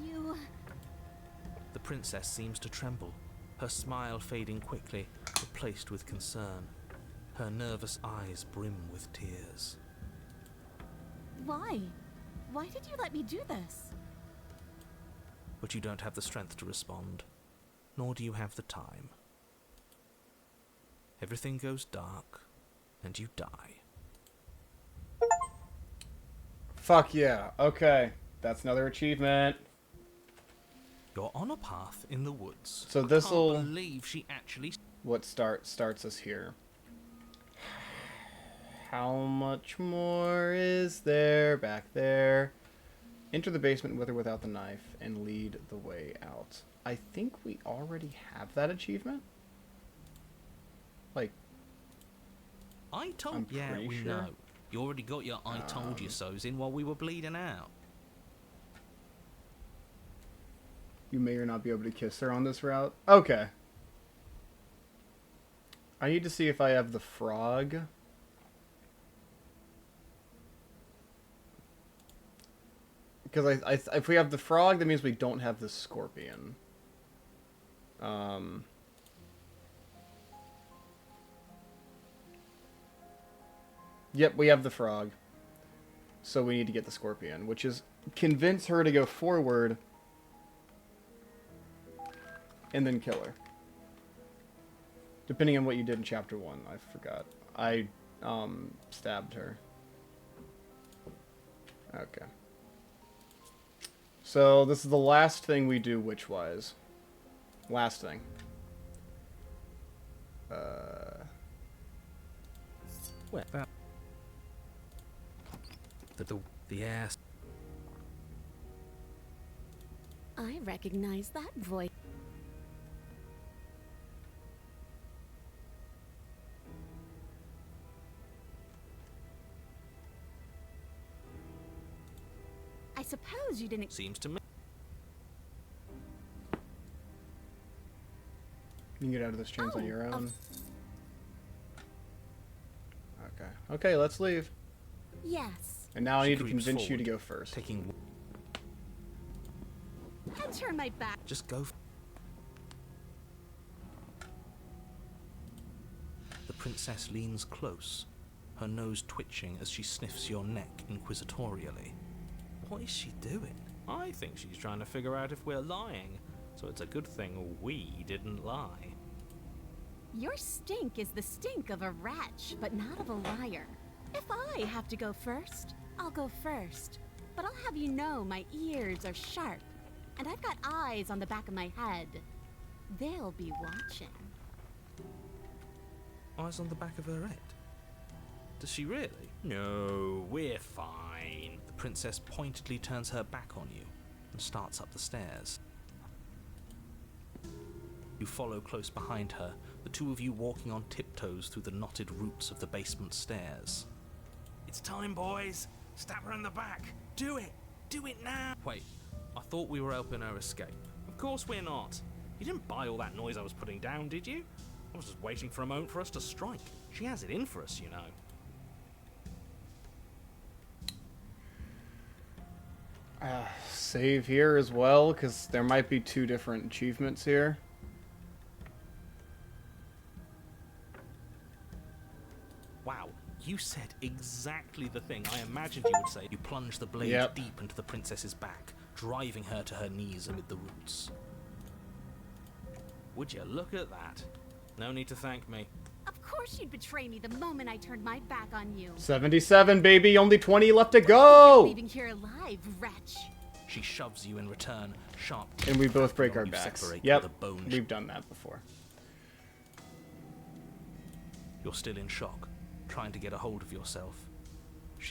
You... The princess seems to tremble, her smile fading quickly, replaced with concern. Her nervous eyes brim with tears. Why? Why did you let me do this? But you don't have the strength to respond, nor do you have the time. Everything goes dark, and you die. Fuck yeah. Okay. That's another achievement. You're on a path in the woods. So this'll... I can't believe she actually... What starts us here? How much more is there back there? Enter the basement with or without the knife and lead the way out. I think we already have that achievement. Like, Yeah, we know. You already got your I told you so's in while we were bleeding out. You may or not be able to kiss her on this route. Okay. I need to see if I have the frog. Because if we have the frog, that means we don't have the scorpion. Yep, we have the frog. So we need to get the scorpion, which is convince her to go forward and then kill her. Depending on what you did in chapter 1, I forgot. I stabbed her. Okay. So this is the last thing we do witch-wise. Last thing. Well, the ass. I recognize that voice. I suppose you didn't... Seems to me. You can get out of this chains on your own. Okay. Okay, let's leave. Yes. And now I need to convince you to go first. Taking... And turn my back. Just go. The princess leans close, her nose twitching as she sniffs your neck inquisitorially. What is she doing? I think she's trying to figure out if we're lying, so it's a good thing we didn't lie. Your stink is the stink of a wretch, but not of a liar. If I have to go first, I'll go first. But I'll have you know my ears are sharp, and I've got eyes on the back of my head. They'll be watching. Eyes on the back of her head? Does she really? No, we're fine. The princess pointedly turns her back on you and starts up the stairs. You follow close behind her, the two of you walking on tiptoes through the knotted roots of the basement stairs. It's time, boys! Stab her in the back! Do it! Do it now! Wait, I thought we were helping her escape. Of course we're not. You didn't buy all that noise I was putting down, did you? I was just waiting for a moment for us to strike. She has it in for us, you know. Save here as well, because there might be two different achievements here. Wow, you said exactly the thing I imagined you would say. You plunged the blade deep into the princess's back, driving her to her knees amid the roots. Would you look at that? No need to thank me. Of course you'd betray me the moment I turned my back on you. 77, baby! Only 20 left to go! Leaving here alive, wretch. She shoves you in return, sharp. And we both break our backs. Yep, we've done that before. You're still in shock, trying to get a hold of yourself.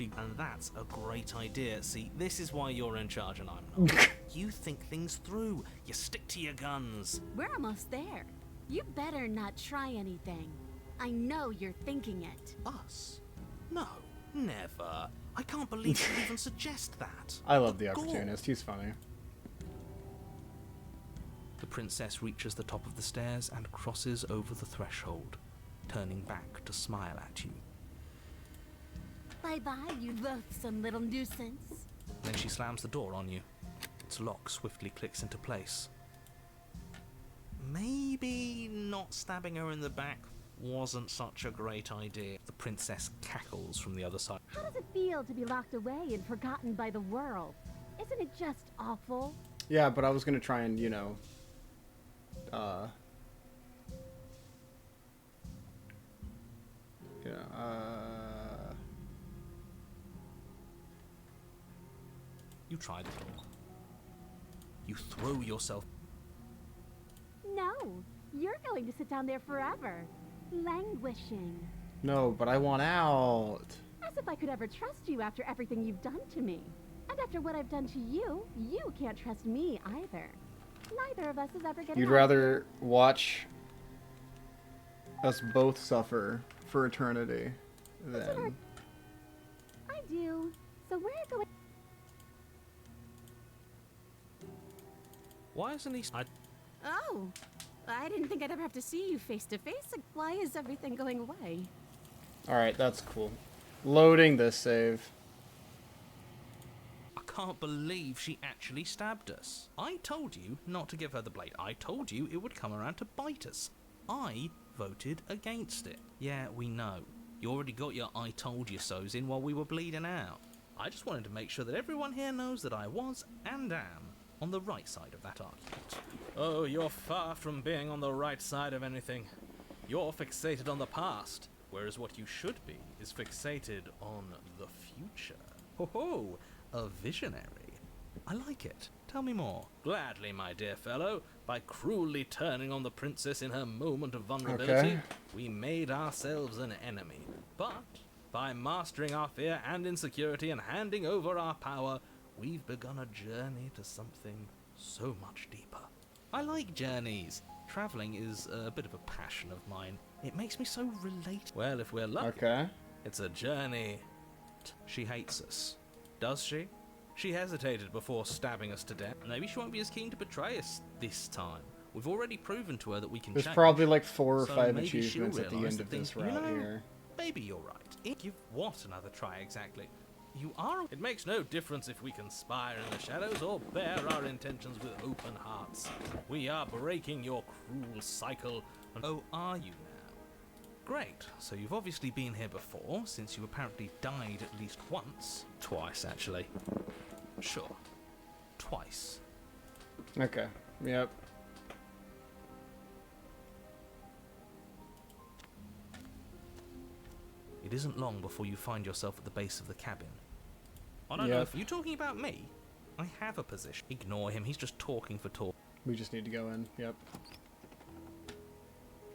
And that's a great idea. See, this is why you're in charge and I'm not. You think things through. You stick to your guns. We're almost there. You better not try anything. I know you're thinking it. Us? No, never. I can't believe you even suggest that. I love the opportunist. He's funny. The princess reaches the top of the stairs and crosses over the threshold, turning back to smile at you. Bye-bye, you loathsome little nuisance. Then she slams the door on you. Its lock swiftly clicks into place. Maybe not stabbing her in the back wasn't such a great idea. The princess cackles from the other side. How does it feel to be locked away and forgotten by the world? Isn't it just awful? Yeah, but I was gonna try and, you know, You try the door. You throw yourself. No, you're going to sit down there forever, languishing. No, but I want out. As if I could ever trust you after everything you've done to me. And after what I've done to you, you can't trust me either. Neither of us is ever getting You'd out rather watch us both suffer for eternity than... I do. So we're going... Why isn't he... Oh, I didn't think I'd ever have to see you face to face. Why is everything going away? Alright, that's cool. Loading this save. I can't believe she actually stabbed us. I told you not to give her the blade. I told you it would come around to bite us. I voted against it. Yeah, we know. You already got your I told you so's in while we were bleeding out. I just wanted to make sure that everyone here knows that I was and am on the right side of that argument. Oh, you're far from being on the right side of anything. You're fixated on the past, whereas what you should be is fixated on the future. Ho ho, a visionary. I like it. Tell me more. Gladly, my dear fellow. By cruelly turning on the princess in her moment of vulnerability, we made ourselves an enemy. But by mastering our fear and insecurity and handing over our power, we've begun a journey to something so much deeper. I like journeys. Traveling is a bit of a passion of mine. It makes me so relate. Well, if we're lucky, it's a journey. She hates us. Does she? She hesitated before stabbing us to death. Maybe she won't be as keen to betray us this time. We've already proven to her that we can There's change. probably like 4 or So 5 maybe she'll achievements at the realise end that of this things- route you know, here. Maybe you're right. Give what another try exactly? You are. It makes no difference if we conspire in the shadows or bear our intentions with open hearts. We are breaking your cruel cycle. Oh, are you now? Great. So you've obviously been here before, since you apparently died at least once. Twice, actually. Sure. Twice. Okay. Yep. It isn't long before you find yourself at the base of the cabin. I don't know Yep. if you're talking about me. I have a position. Ignore him, he's just talking for talk. We just need to go in. Yep.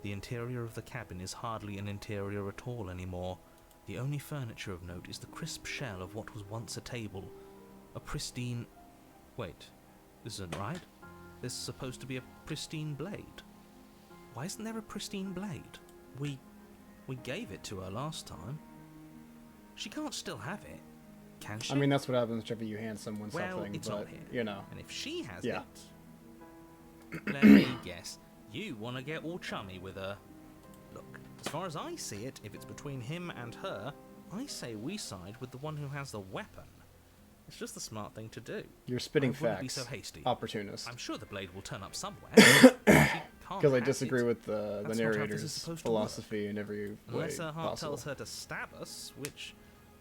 The interior of the cabin is hardly an interior at all anymore. The only furniture of note is the crisp shell of what was once a table. A pristine... Wait, this isn't right. There's supposed to be a pristine blade. Why isn't there a pristine blade? We gave it to her last time. She can't still have it, can she? I mean, that's what happens whenever you hand someone Well, something, it's but, not here. you know. And if she has Yeah. it, let me guess, you want to get all chummy with her. Look, as far as I see it, if it's between him and her, I say we side with the one who has the weapon. It's just the smart thing to do. You're spitting I wouldn't facts. be so hasty. Opportunist. I'm sure the blade will turn up somewhere. Because I disagree with the That's not how this is narrator's supposed to work. philosophy in every way Unless her heart possible. tells her to stab us, which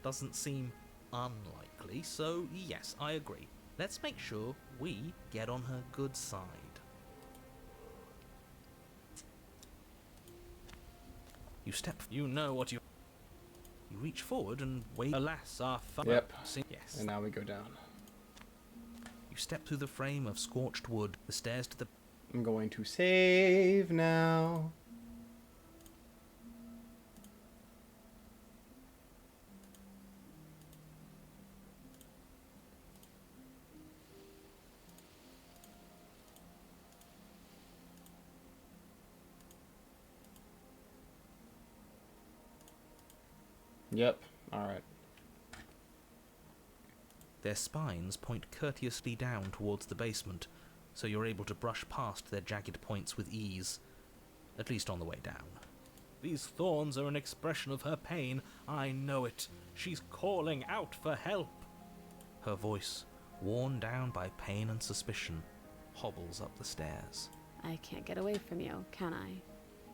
doesn't seem unlikely, so yes, I agree. Let's make sure we get on her good side. You step... You know what you... You reach forward and wait. Alas, our fun... Yep. Yes. And now we go down. You step through the frame of scorched wood, the stairs to the... I'm going to save now. Yep. Alright. Their spines point courteously down towards the basement, so you're able to brush past their jagged points with ease, at least on the way down. These thorns are an expression of her pain. I know it. She's calling out for help. Her voice, worn down by pain and suspicion, hobbles up the stairs. I can't get away from you, can I?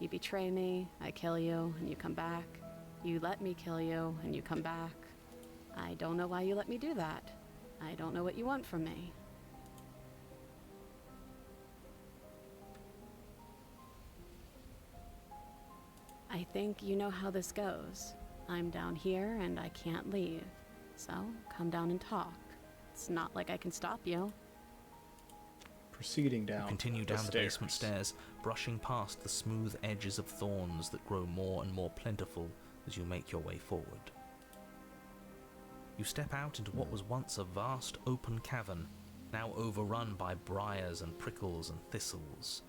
You betray me, I kill you, and you come back. You let me kill you, and you come back. I don't know why you let me do that. I don't know what you want from me. I think you know how this goes. I'm down here and I can't leave. So, come down and talk. It's not like I can stop you. Proceeding down. You continue down the basement stairs, brushing past the smooth edges of thorns that grow more and more plentiful as you make your way forward. You step out into what was once a vast open cavern, now overrun by briars and prickles and thistles.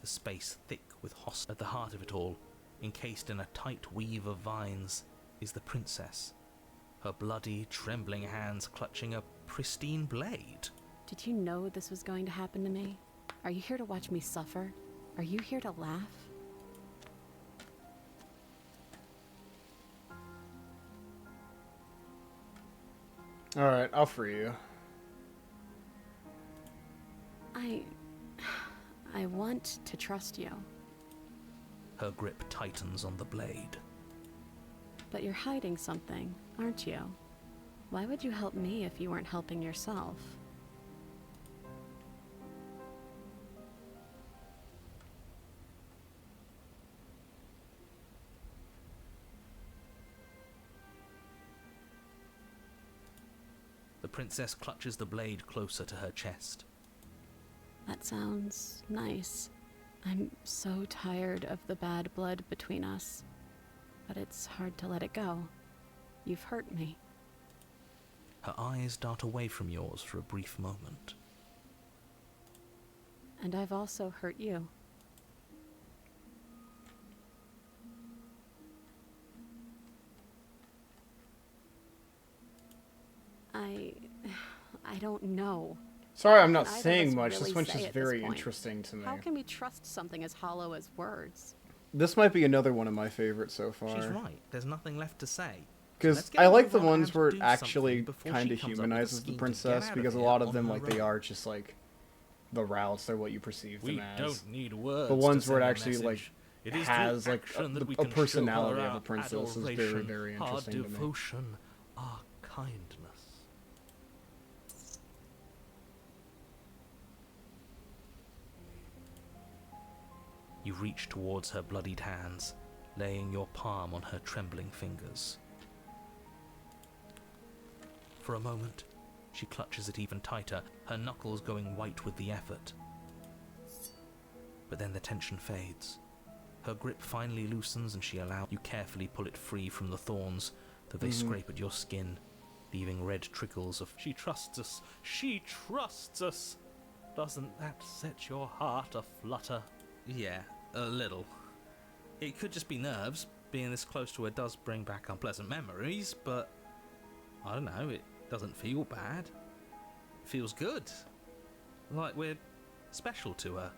The space thick with host. At the heart of it all, encased in a tight weave of vines, is the princess, her bloody, trembling hands clutching a pristine blade. Did you know this was going to happen to me? Are you here to watch me suffer? Are you here to laugh? Alright, I'll free you. I want to trust you. Her grip tightens on the blade. But you're hiding something, aren't you? Why would you help me if you weren't helping yourself? The princess clutches the blade closer to her chest. That sounds nice. I'm so tired of the bad blood between us. But it's hard to let it go. You've hurt me. Her eyes dart away from yours for a brief moment. And I've also hurt you. I don't know. Sorry, I'm not Can either of saying us much. really This one's say just at this very point? interesting to me. How can we trust something as hollow as words? This might be another one of my favorites so far. She's right. There's nothing left to say. Because I like the ones where it actually kind of humanizes the princess, because a lot of them, like, they are just, like, the routes, they're what you perceive them as. We don't need words. The ones to where it send a actually, like, message. It is has, through like, action that we a can show personality her of a our princess is very, adoration, very our interesting to me. devotion, our kindness. You reach towards her bloodied hands, laying your palm on her trembling fingers. For a moment, she clutches it even tighter, her knuckles going white with the effort. But then the tension fades. Her grip finally loosens and she allows you carefully pull it free from the thorns, though they scrape at your skin, leaving red trickles of... She trusts us. She trusts us. Doesn't that set your heart aflutter? Yeah, a little. It could just be nerves. Being this close to her does bring back unpleasant memories, but I don't know, it doesn't feel bad. It feels good. Like we're special to her.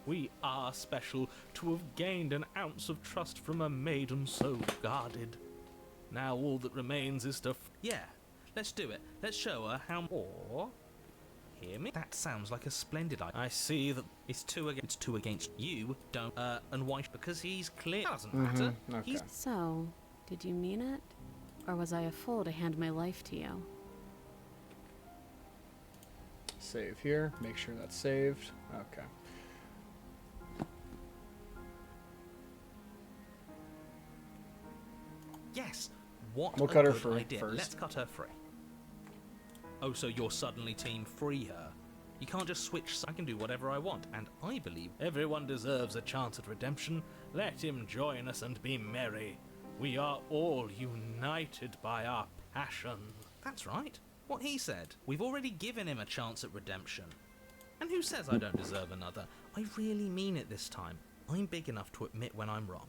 We are special to have gained an ounce of trust from a maiden so guarded. Now all that remains is to... Yeah, let's do it. Let's show her how... Or... Hear me? That sounds like a splendid idea. I see that... It's two against you, don't... and why? Because he's clear. Doesn't matter. Okay. So, did you mean it? Or was I a fool to hand my life to you? Save here. Make sure that's saved. Okay. Yes. What We'll a cut her good free idea. first. Let's cut her free. Oh, so you're suddenly team free her. You can't just switch. I can do whatever I want, and I believe everyone deserves a chance at redemption. Let him join us and be merry. We are all united by our passion. That's right. What he said. We've already given him a chance at redemption. And who says I don't deserve another? I really mean it this time. I'm big enough to admit when I'm wrong.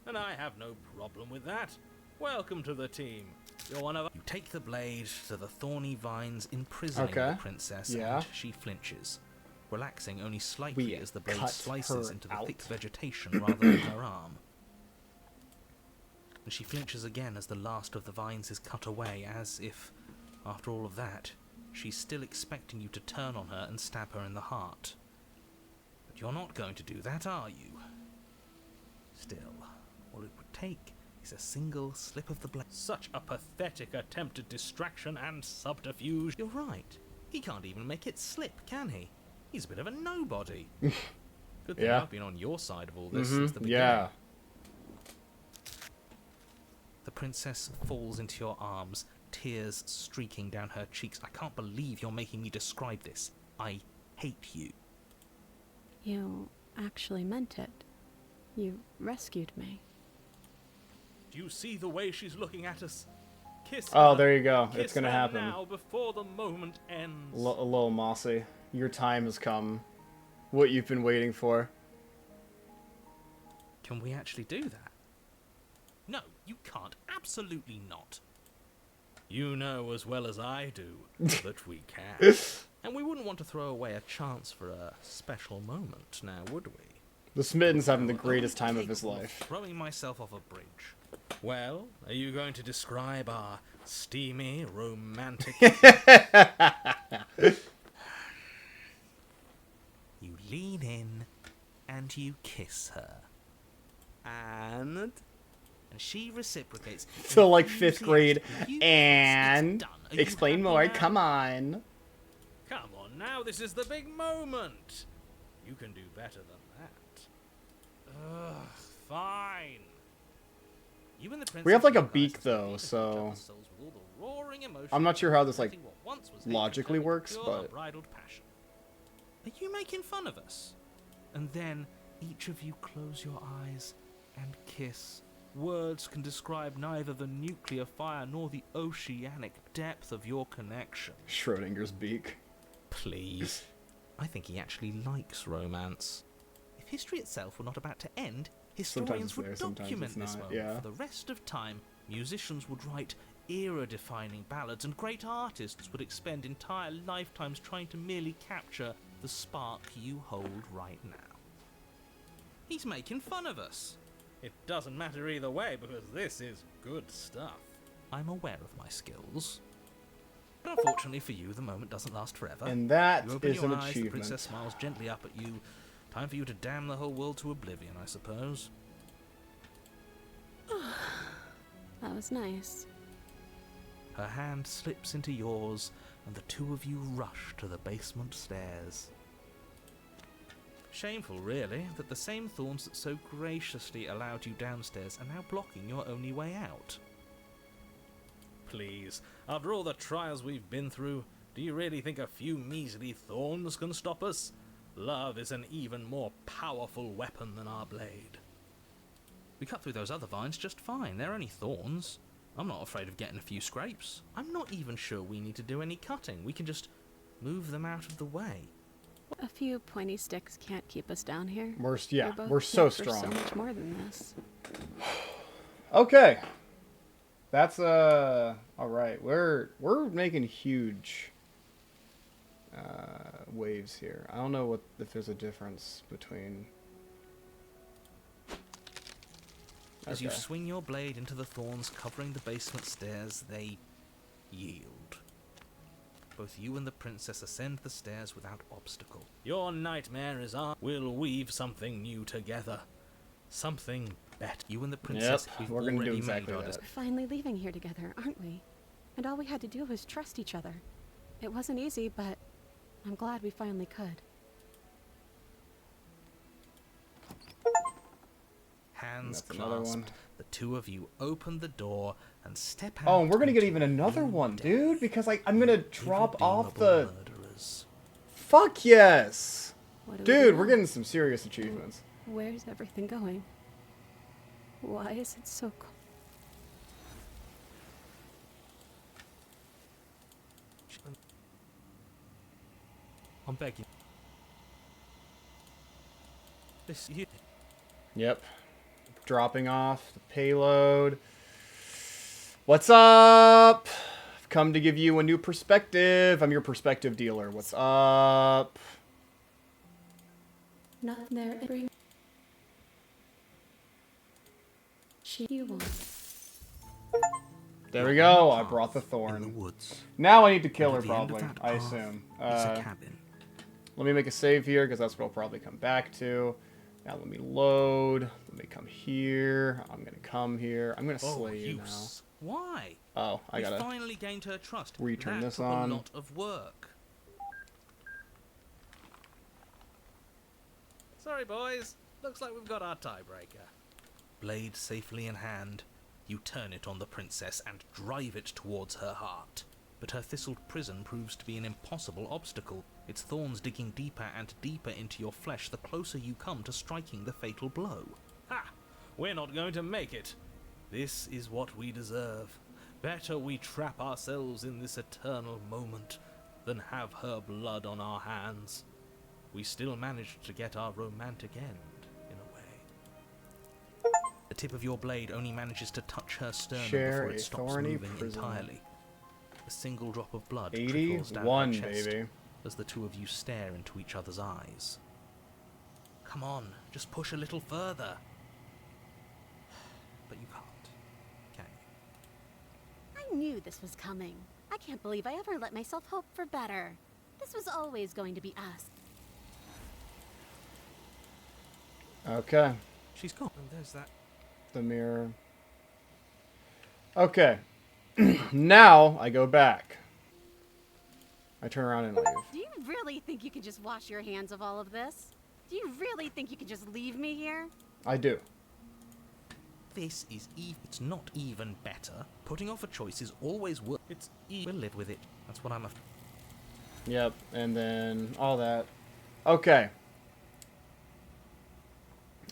And I have no problem with that. Welcome to the team. You're one of us. You take the blade to the thorny vines imprisoning the princess, and she flinches, relaxing only slightly as the blade slices into the thick vegetation rather than her arm. And she flinches again as the last of the vines is cut away, as if, after all of that, she's still expecting you to turn on her and stab her in the heart. But you're not going to do that, are you? Still, all it would take is a single slip of the blade. Such a pathetic attempt at distraction and subterfuge. You're right. He can't even make it slip, can he? He's a bit of a nobody. Good thing I've been on your side of all this since the beginning. Yeah. The princess falls into your arms, tears streaking down her cheeks. I can't believe you're making me describe this. I hate you. You actually meant it. You rescued me. Do you see the way she's looking at us? Kiss her. Oh, there you go. Kiss It's gonna her happen. now before the moment ends. A little Mossy. Your time has come. What you've been waiting for. Can we actually do that? No, you can't. Absolutely not. You know as well as I do that we can. And we wouldn't want to throw away a chance for a special moment, now would we? The Smitten's having the greatest time of his life. Throwing myself off a bridge. Well, are you going to describe our steamy, romantic... You lean in and you kiss her. And she reciprocates. So like 5th grade. And explain more, come on. Come on now, this is the big moment. You can do better than that. Ugh, fine. You and the princess We have like a beak though, so I'm not sure how this like logically works, but Are you making fun of us? And then each of you close your eyes and kiss. Words can describe neither the nuclear fire nor the oceanic depth of your connection. Schrodinger's beak. Please. I think he actually likes romance. If history itself were not about to end, historians would document this moment for the rest of time. Musicians would write era-defining ballads, and great artists would expend entire lifetimes trying to merely capture the spark you hold right now. He's making fun of us. It doesn't matter either way, because this is good stuff. I'm aware of my skills. But unfortunately for you, the moment doesn't last forever. And that you open is your an eyes, achievement. The princess smiles gently up at you. Time for you to damn the whole world to oblivion, I suppose. That was nice. Her hand slips into yours, and the two of you rush to the basement stairs. Shameful, really, that the same thorns that so graciously allowed you downstairs are now blocking your only way out. Please, after all the trials we've been through, do you really think a few measly thorns can stop us? Love is an even more powerful weapon than our blade. We cut through those other vines just fine. They're only thorns. I'm not afraid of getting a few scrapes. I'm not even sure we need to do any cutting. We can just move them out of the way. A few pointy sticks can't keep us down here. We're so built for strong. So much more than this. Okay. That's all right. We're making huge waves here. I don't know if there's a difference between. As you swing your blade into the thorns covering the basement stairs, they yield. Both you and the princess ascend the stairs without obstacle. Your nightmare is ours. We'll weave something new together. Something better. You and the princess, we're gonna do exactly that. We're finally leaving here together, aren't we? And all we had to do was trust each other. It wasn't easy, but I'm glad we finally could. Hands clasped, the two of you open the door and step out. Oh, and we're gonna get even another one, dude, because I'm gonna drop off the... murderers. Fuck yes! Dude, we're now? getting some serious achievements. Where's everything going? Why is it so cold? I'm begging. Yep. Dropping off the payload. What's up? I've come to give you a new perspective. I'm your perspective dealer. What's up? Nothing there. Bring. You want. There we go. I brought the thorn. In the woods. Now I need to kill her, At the end of probably. that I path assume. is a cabin. Let me make a save here, because that's what I'll probably come back to. Now let me load. Let me come here. I'm going to come here. I'm going to slay you now. Why? Oh, I gotta... We finally gained her trust. Return That this took on. a lot of work. Sorry, boys. Looks like we've got our tiebreaker. Blade safely in hand, you turn it on the princess and drive it towards her heart. But her thistled prison proves to be an impossible obstacle, its thorns digging deeper and deeper into your flesh the closer you come to striking the fatal blow. Ha! We're not going to make it. This is what we deserve. Better we trap ourselves in this eternal moment than have her blood on our hands. We still managed to get our romantic end, in a way. The tip of your blade only manages to touch her sternum Share before a it stops thorny moving prison. entirely. A single drop of blood trickles down 81, her chest baby. as the two of you stare into each other's eyes. Come on, just push a little further. But you can't, can you? I knew this was coming. I can't believe I ever let myself hope for better. This was always going to be us. Okay. She's gone. And there's that. The mirror. Okay. Now I go back. I turn around and leave. Do you really think you can just wash your hands of all of this? Do you really think you can just leave me here? I do. This is it's not even better. Putting off a choice is always worse. We'll live with it. That's what I'm after. Yep, and then all that. Okay.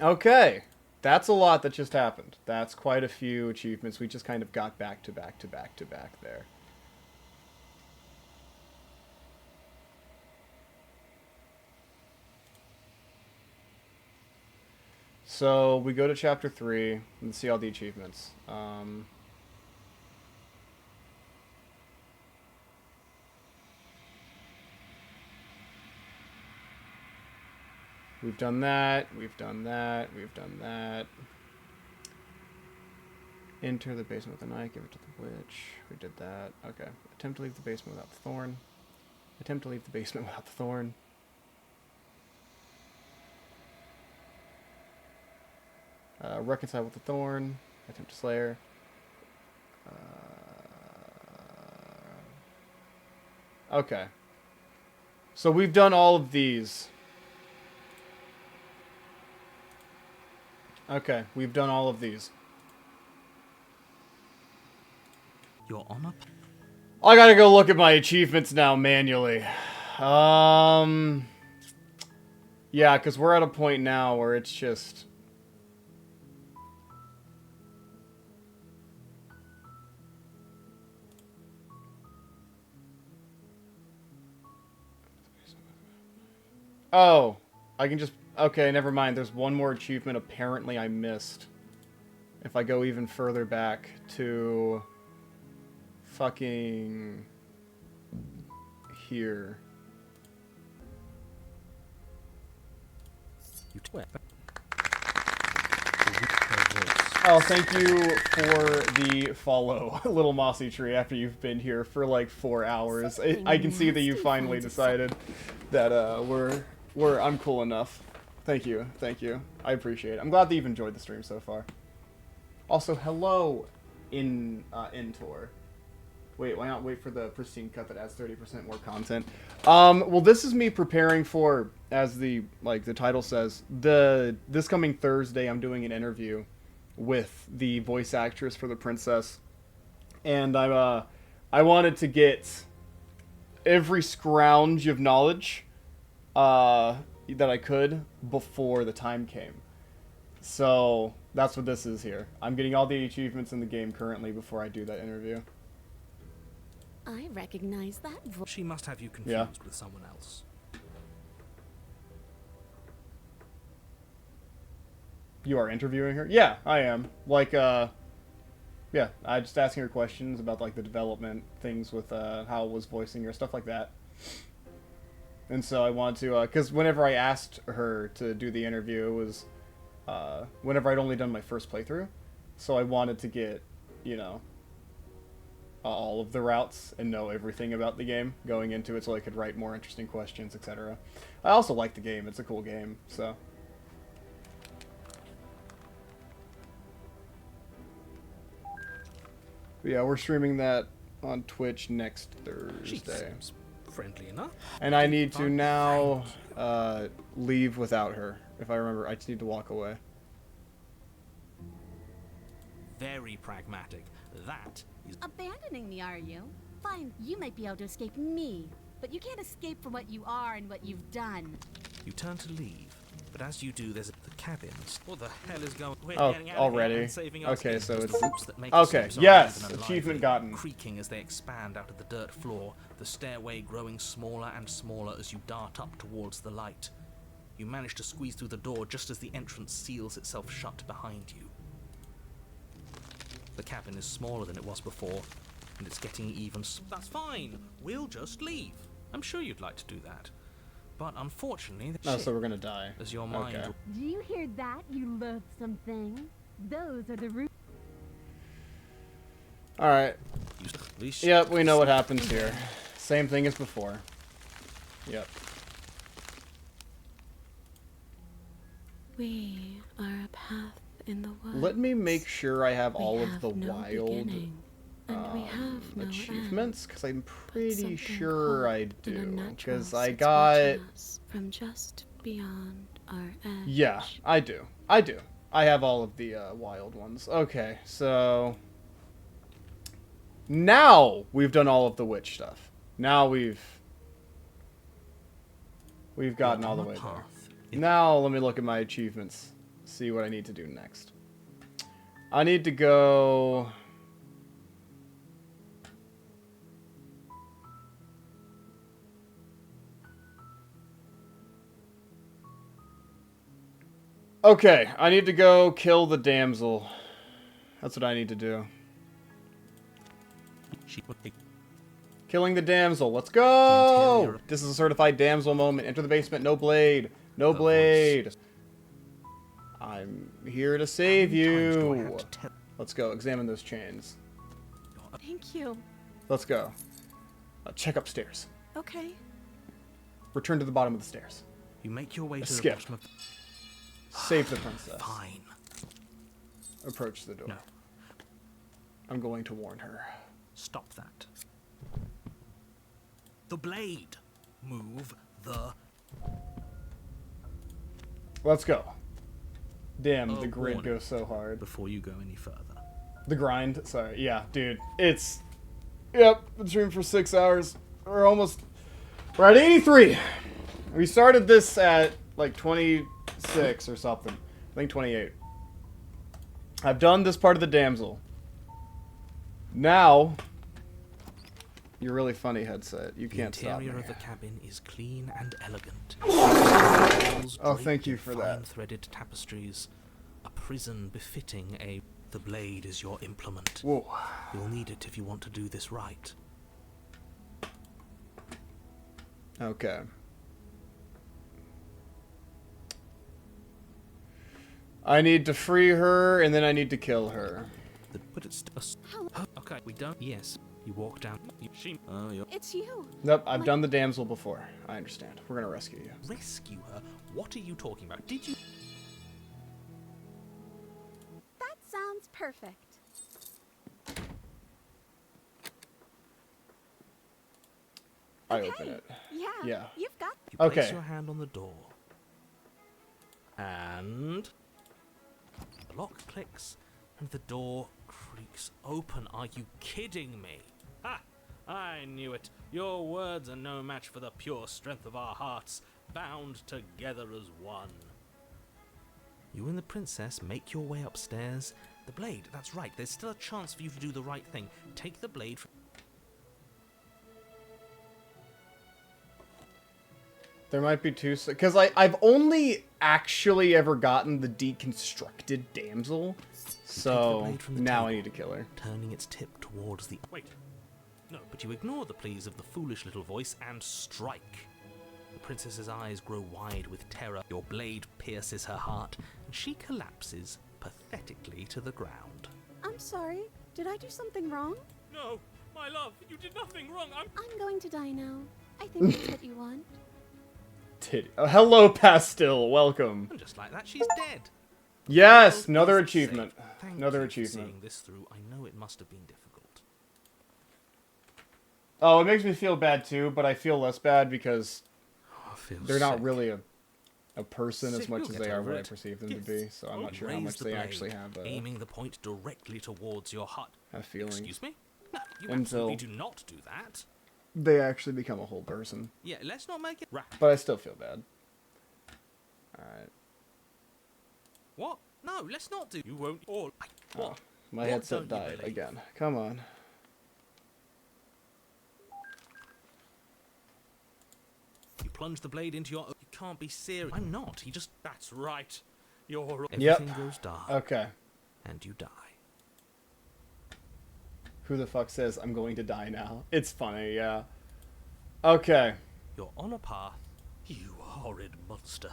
Okay. That's a lot that just happened. That's quite a few achievements. We just kind of got back to back to back to back there. So we go to chapter 3 and see all the achievements. We've done that, we've done that, we've done that. Enter the basement with a knife, give it to the witch. We did that. Okay. Attempt to leave the basement without the thorn. Attempt to leave the basement without the thorn. Reconcile with the thorn. Attempt to slay her. Okay. So we've done all of these. Okay, we've done all of these. Your honor? I gotta go look at my achievements now manually. Yeah, because we're at a point now where it's just... Oh, I can just... Okay, never mind. There's one more achievement apparently I missed. If I go even further back to... fucking... here. Oh, thank you for the follow, Little Mossy Tree, after you've been here for like 4 hours. I can see that you finally decided that I'm cool enough. Thank you, thank you. I appreciate it. I'm glad that you've enjoyed the stream so far. Also, hello, Intor. Wait, why not wait for the pristine cut that adds 30% more content? Well, this is me preparing for, as the title says, this coming Thursday I'm doing an interview with the voice actress for the princess, and I wanted to get every scrounge of knowledge that I could before the time came. So that's what this is here. I'm getting all the achievements in the game currently before I do that interview. I recognize that voice. She must have you confused with someone else. You are interviewing her? Yeah, I am. Like, Yeah, I just asking her questions about like the development things with how it was voicing her, stuff like that. And so I want to, because whenever I asked her to do the interview, it was whenever I'd only done my first playthrough, so I wanted to get, you know, all of the routes and know everything about the game going into it, so I could write more interesting questions, etc. I also like the game; it's a cool game, so. But yeah, we're streaming that on Twitch next Thursday. Friendly enough. And I need to now leave without her. If I remember, I just need to walk away. Very pragmatic. That is... Abandoning me, are you? Fine, you might be able to escape me, but you can't escape from what you are and what you've done. You turn to leave, but as you do, there's the cabins. What the hell is going? We're Oh, getting out already? Of here and saving us. Okay, so Just it's... the ropes that make Okay, us yes! alive and Achievement lively, gotten. creaking as they expand out of the dirt floor, the stairway growing smaller and smaller as you dart up towards the light. You manage to squeeze through the door just as the entrance seals itself shut behind you. The cabin is smaller than it was before, and it's getting even... That's fine! We'll just leave. I'm sure you'd like to do that. But unfortunately... Oh, so we're gonna die. As your mind... Okay. Do you hear that, you loathsome thing? Those are the roots. Alright. Yep, we know what happens here. Same thing as before. Yep. We are a path in the woods. Let me make sure I have We all have of the no wild beginning, and we have no achievements, because I'm pretty something sure I cold and do. unnatural Because I sits got... watching us from just beyond our edge. Yeah, I do. I do. I have all of the wild ones. Okay, so... Now we've done all of the witch stuff. Now we've gotten all the way there. Now let me look at my achievements. See what I need to do next. I need to go... Okay, I need to go kill the damsel. That's what I need to do. Killing the damsel. Let's go! This is a certified damsel moment. Enter the basement. No blade. No blade. I'm here to save you. Let's go. Examine those chains. Thank you. Let's go. Check upstairs. Okay. Return to the bottom of the stairs. You make your way to Skip. the bottom of... Save the princess. Fine. Approach the door. No. I'm going to warn her. Stop that. The blade. Move the... Let's go. Damn, the grid warning. goes so hard. Before you go any further. The grind? Sorry. Yeah, dude. It's... Yep, been streaming for 6 hours. We're almost... We're at 83! We started this at, like, 26 or something. I think 28. I've done this part of the damsel. Now... You're really funny, headset. You can't stop me. The interior of the cabin is clean and elegant. Oh, thank you for that. Fine-threaded tapestries. A prison befitting a... The blade is your implement. Whoa. You'll need it if you want to do this right. Okay. I need to free her, and then I need to kill her. But it's... Okay, we don't... Yes. You walk down... It's you. Nope, I've done the damsel before. I understand. We're gonna rescue you. Rescue her? What are you talking about? Did you... That sounds perfect. I open it. Yeah. You've got... You place Okay. your hand on the door. And... The lock clicks, and the door creaks open. Are you kidding me? Ha! I knew it. Your words are no match for the pure strength of our hearts, bound together as one. You and the princess make your way upstairs. The blade, that's right. There's still a chance for you to do the right thing. Take the blade from... There might be two, because I've only actually ever gotten the deconstructed damsel, so now I need to kill her. Turning its tip towards the... Wait. No, but you ignore the pleas of the foolish little voice and strike. The princess's eyes grow wide with terror. Your blade pierces her heart, and she collapses pathetically to the ground. I'm sorry. Did I do something wrong? No, my love, you did nothing wrong. I'm going to die now. I think that's what you want. Oh, hello, Pastil. Welcome. And just like that, she's dead. Yes, another achievement. Another achievement. Seeing this through, I know it must have been difficult. Oh, it makes me feel bad too, but I feel less bad because they're not sick. really a person as Sick, much you'll as get they are over what I it. perceive them to be, so I'm not sure how Raise much the they blade, actually have aiming the point directly towards your heart. feelings. Excuse me? No, you Until absolutely do not do that. they actually become a whole person. Yeah, let's not make it... But I still feel bad. Alright. What? No, let's not do... You won't... All... Oh, my headset died again. Come on. You plunge the blade into your... You can't be serious. I'm not. He just... That's right. You're... Everything goes dark. Okay. And you die. Who the fuck says I'm going to die now? It's funny, yeah. Okay. You're on a path. You horrid monster.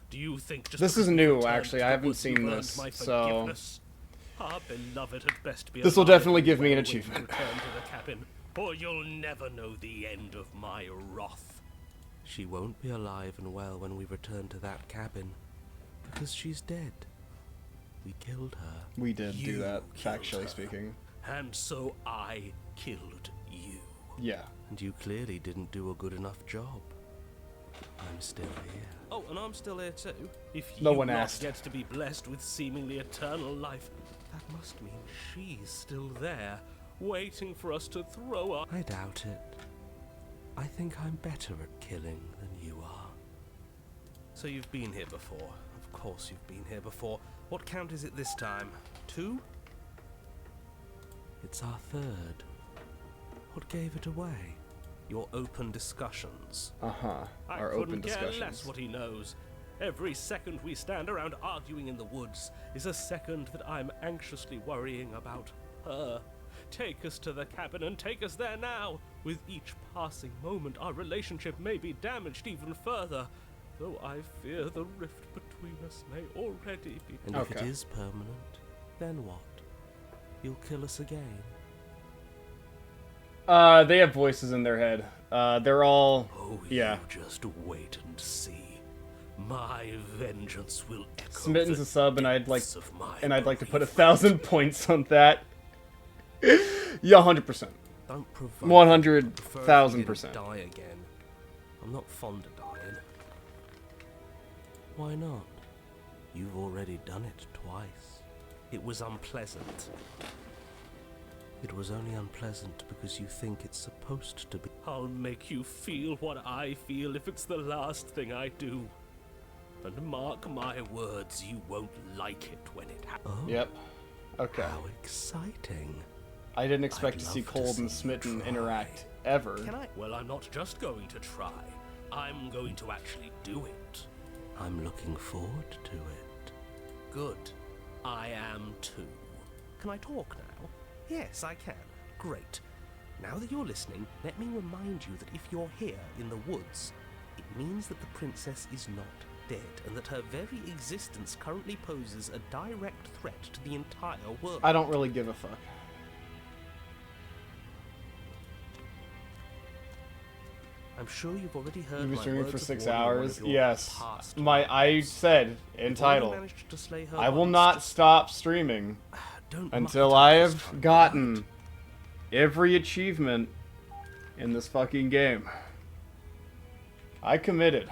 Do you think just This is because new, you've actually. returned I to the haven't woods seen you've earned this, my so... forgiveness? Our beloved had best be This will alive definitely and give me an well when you achievement. return to the cabin, or you'll never know the end of my wrath. She won't be alive and well when we return to that cabin, because she's dead. We killed her. We did do You that, killed factually her. speaking. And so I killed you. Yeah. And you clearly didn't do a good enough job. I'm still here. Oh, and I'm still here too. If No you one not asked. get to be blessed with seemingly eternal life, that must mean she's still there, waiting for us to throw our... I doubt it. I think I'm better at killing than you are. So you've been here before. Of course you've been here before. What count is it this time? 2? It's our third. What gave it away? Your open discussions. Uh-huh. I Our couldn't open care discussions. less what he knows. Every second we stand around arguing in the woods is a second that I'm anxiously worrying about her. Take us to the cabin and take us there now. With each passing moment, our relationship may be damaged even further, though I fear the rift between us may already be... And if it is permanent, then what? You'll kill us again? They have voices in their head. They're all... Oh, yeah. you just wait and see. My vengeance will echo Smitten's the a sub, and I'd like depths of my to put 1,000 points on that. Yeah, 100%. Don't provoke. 100,000%. Die again. I'm not fond of dying. Why not? You've already done it twice. It was unpleasant. It was only unpleasant because you think it's supposed to be. I'll make you feel what I feel if it's the last thing I do. And mark my words, you won't like it when it happens. Oh, Yep. Okay. how exciting. I didn't expect I'd to see love to Cold and see you Smitten try. interact ever. Can I? Well, I'm not just going to try. I'm going to actually do it. I'm looking forward to it. Good. I am too. Can I talk now? Yes, I can. Great. Now that you're listening, let me remind you that if you're here in the woods, it means that the princess is not dead, and that her very existence currently poses a direct threat to the entire world. I don't really give a fuck. I'm sure you've already heard You've been my streaming words for of 6 warning in one hours? of your Yes. past I said in You've already title, managed to slay her I will once, not just stop streaming don't until muck I it up this have time, gotten right? every achievement in this fucking game. I committed.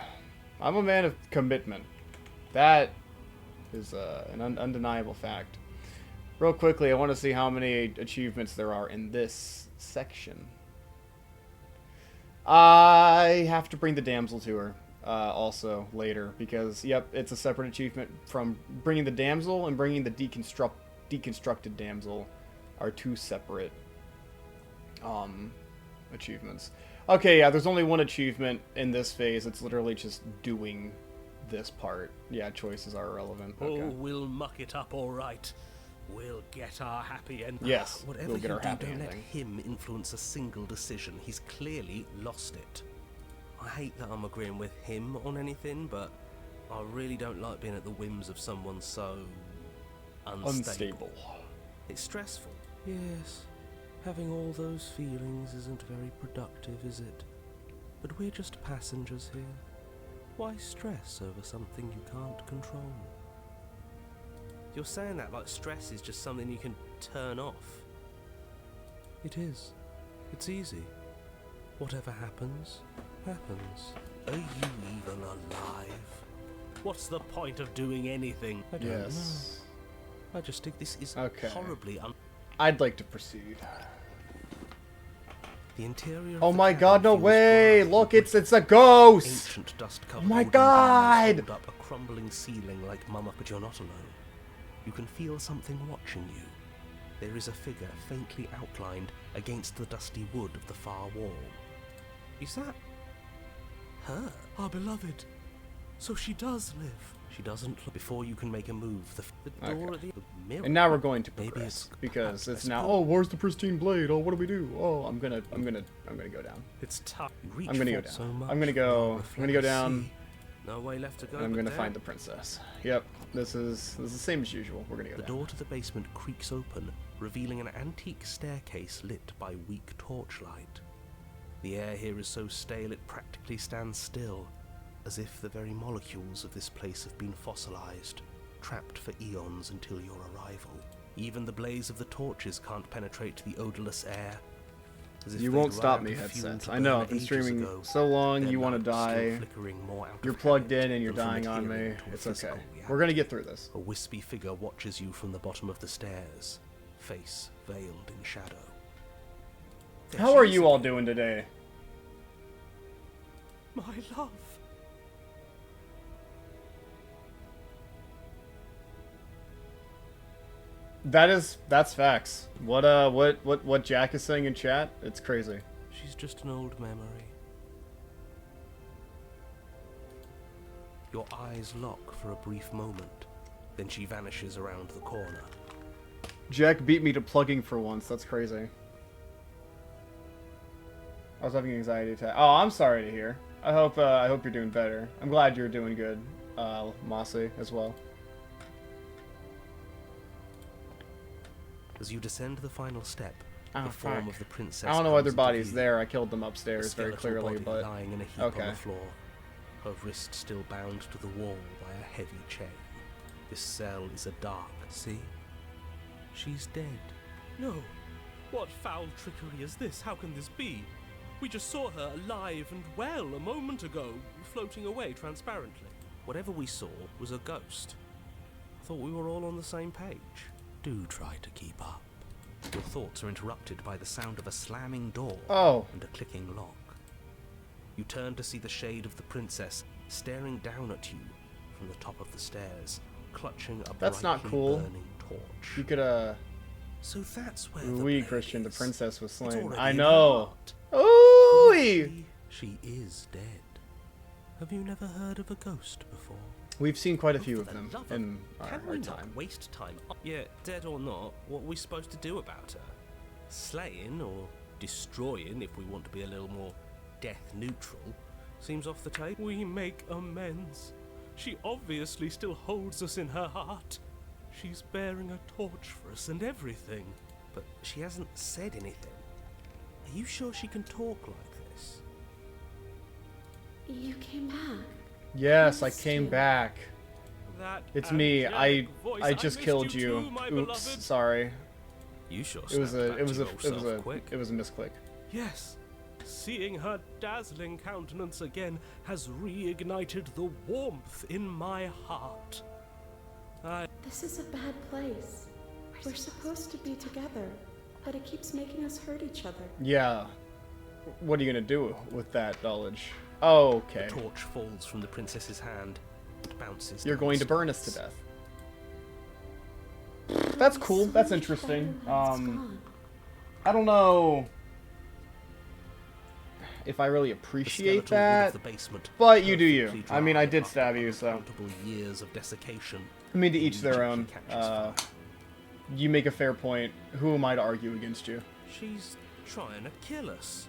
I'm a man of commitment. That is an undeniable fact. Real quickly, I want to see how many achievements there are in this section. I have to bring the damsel to her also later, because, yep, it's a separate achievement from bringing the damsel, and bringing the deconstructed damsel are two separate achievements. Okay, yeah, there's only one achievement in this phase. It's literally just doing this part. Yeah, choices are irrelevant. Okay. Oh, we'll muck it up all right. We'll get our happy ending. Yes, Whatever we'll you get our do, happy don't let ending. him influence a single decision. He's clearly lost it. I hate that I'm agreeing with him on anything, but I really don't like being at the whims of someone so unstable. It's stressful. Yes, having all those feelings isn't very productive, is it? But we're just passengers here. Why stress over something you can't control? You're saying that like stress is just something you can turn off. It is. It's easy. Whatever happens, happens. Are you even alive? What's the point of doing anything? I don't Yes. know. I just think This is Okay. horribly I'd like to proceed. The interior. Oh of the my cabin god, no feels way! dry Look, with it's a ghost! ancient dust-covered Oh my wooden god! beams hold up a crumbling ceiling like mama, but you're not alone. You can feel something watching you. There is a figure faintly outlined against the dusty wood of the far wall. Is that her? Our beloved. So she does live. She doesn't look. Before you can make a move, the door at the mirror. And now we're going to Maybe progress it's because it's perhaps now. less Oh, where's the pristine blade? Oh, what do we do? Oh, I'm gonna go down. It's tough. You reach I'm gonna go for down. so much, I'm gonna go down. No way left to go. And I'm but gonna down. find the princess. Yep, this is the same as usual. We're gonna go The down. door to the basement creaks open, revealing an antique staircase lit by weak torchlight. The air here is so stale it practically stands still, as if the very molecules of this place have been fossilized, trapped for eons until your arrival. Even the blaze of the torches can't penetrate the odorless air. As if You they'd won't run stop out me, of fuel headset. to I know, burn I've been ages streaming ago, so long, their you want to lights still die. flickering more out You're of plugged habit in and you're than from dying on me. adhering to a It's okay. physical We're gonna get through this. A wispy figure watches you from the bottom of the stairs, face veiled in shadow. There How she are is you all again. doing today? My love. That's facts. What Jack is saying in chat? It's crazy. She's just an old memory. Your eyes lock for a brief moment, then she vanishes around the corner. Jack beat me to plugging for once. That's crazy. I was having an anxiety attack. Oh, I'm sorry to hear. I hope you're doing better. I'm glad you're doing good, Mossy, as well. As you descend the final step, Oh, the form fuck. of the princess. I don't know comes other into bodies view. there. I killed them A upstairs very skeletal clearly, body but lying in a heap okay. on the floor, her wrist still bound to the wall by a heavy chain. This cell is a dark. See? She's dead. No. What foul trickery is this? How can this be? We just saw her alive and well a moment ago, floating away transparently. Whatever we saw was a ghost. I thought we were all on the same page. Do try to keep up. Your thoughts are interrupted by the sound of a slamming door and a clicking lock. You turn to see the shade of the princess staring down at you from the top of the stairs, clutching a That's not brightly cool. burning torch. You could So that's where we Christian, the princess was It's slain. already I in her know. heart. Ooh! She is dead. Have you never heard of a ghost before? We've seen quite a Oh, few for of the them love in Can our we time. not waste time? Yeah, dead or not, what are we supposed to do about her? Slaying or destroying, if we want to be a little more death neutral, seems off the table. We make amends. She obviously still holds us in her heart. She's bearing a torch for us and everything. But she hasn't said anything. Are you sure she can talk like this? You came back. Yes, I missed came you. back. That It's me. angelic voice, I just missed killed you you. too, my Oops, beloved. sorry. You sure It was snapped a back it was to a yourself quick. it was a misclick. Yes, seeing her dazzling countenance again has reignited the warmth in my heart. This is a bad place. We're supposed to be together, but it keeps making us hurt each other. Yeah. What are you gonna do with that knowledge? Oh, okay. The torch falls from the princess's hand and bounces. You're down going the to burn us to stairs. death. That's cool. That's interesting. I don't know. if I really The appreciate skeletal wood that. of the basement, But you do you. perfectly I mean, I dry did after stab you, so. uncountable years of desiccation. I mean, to each their own. immediately catches fire. You make a fair point. Who am I to argue against you? She's trying to kill us.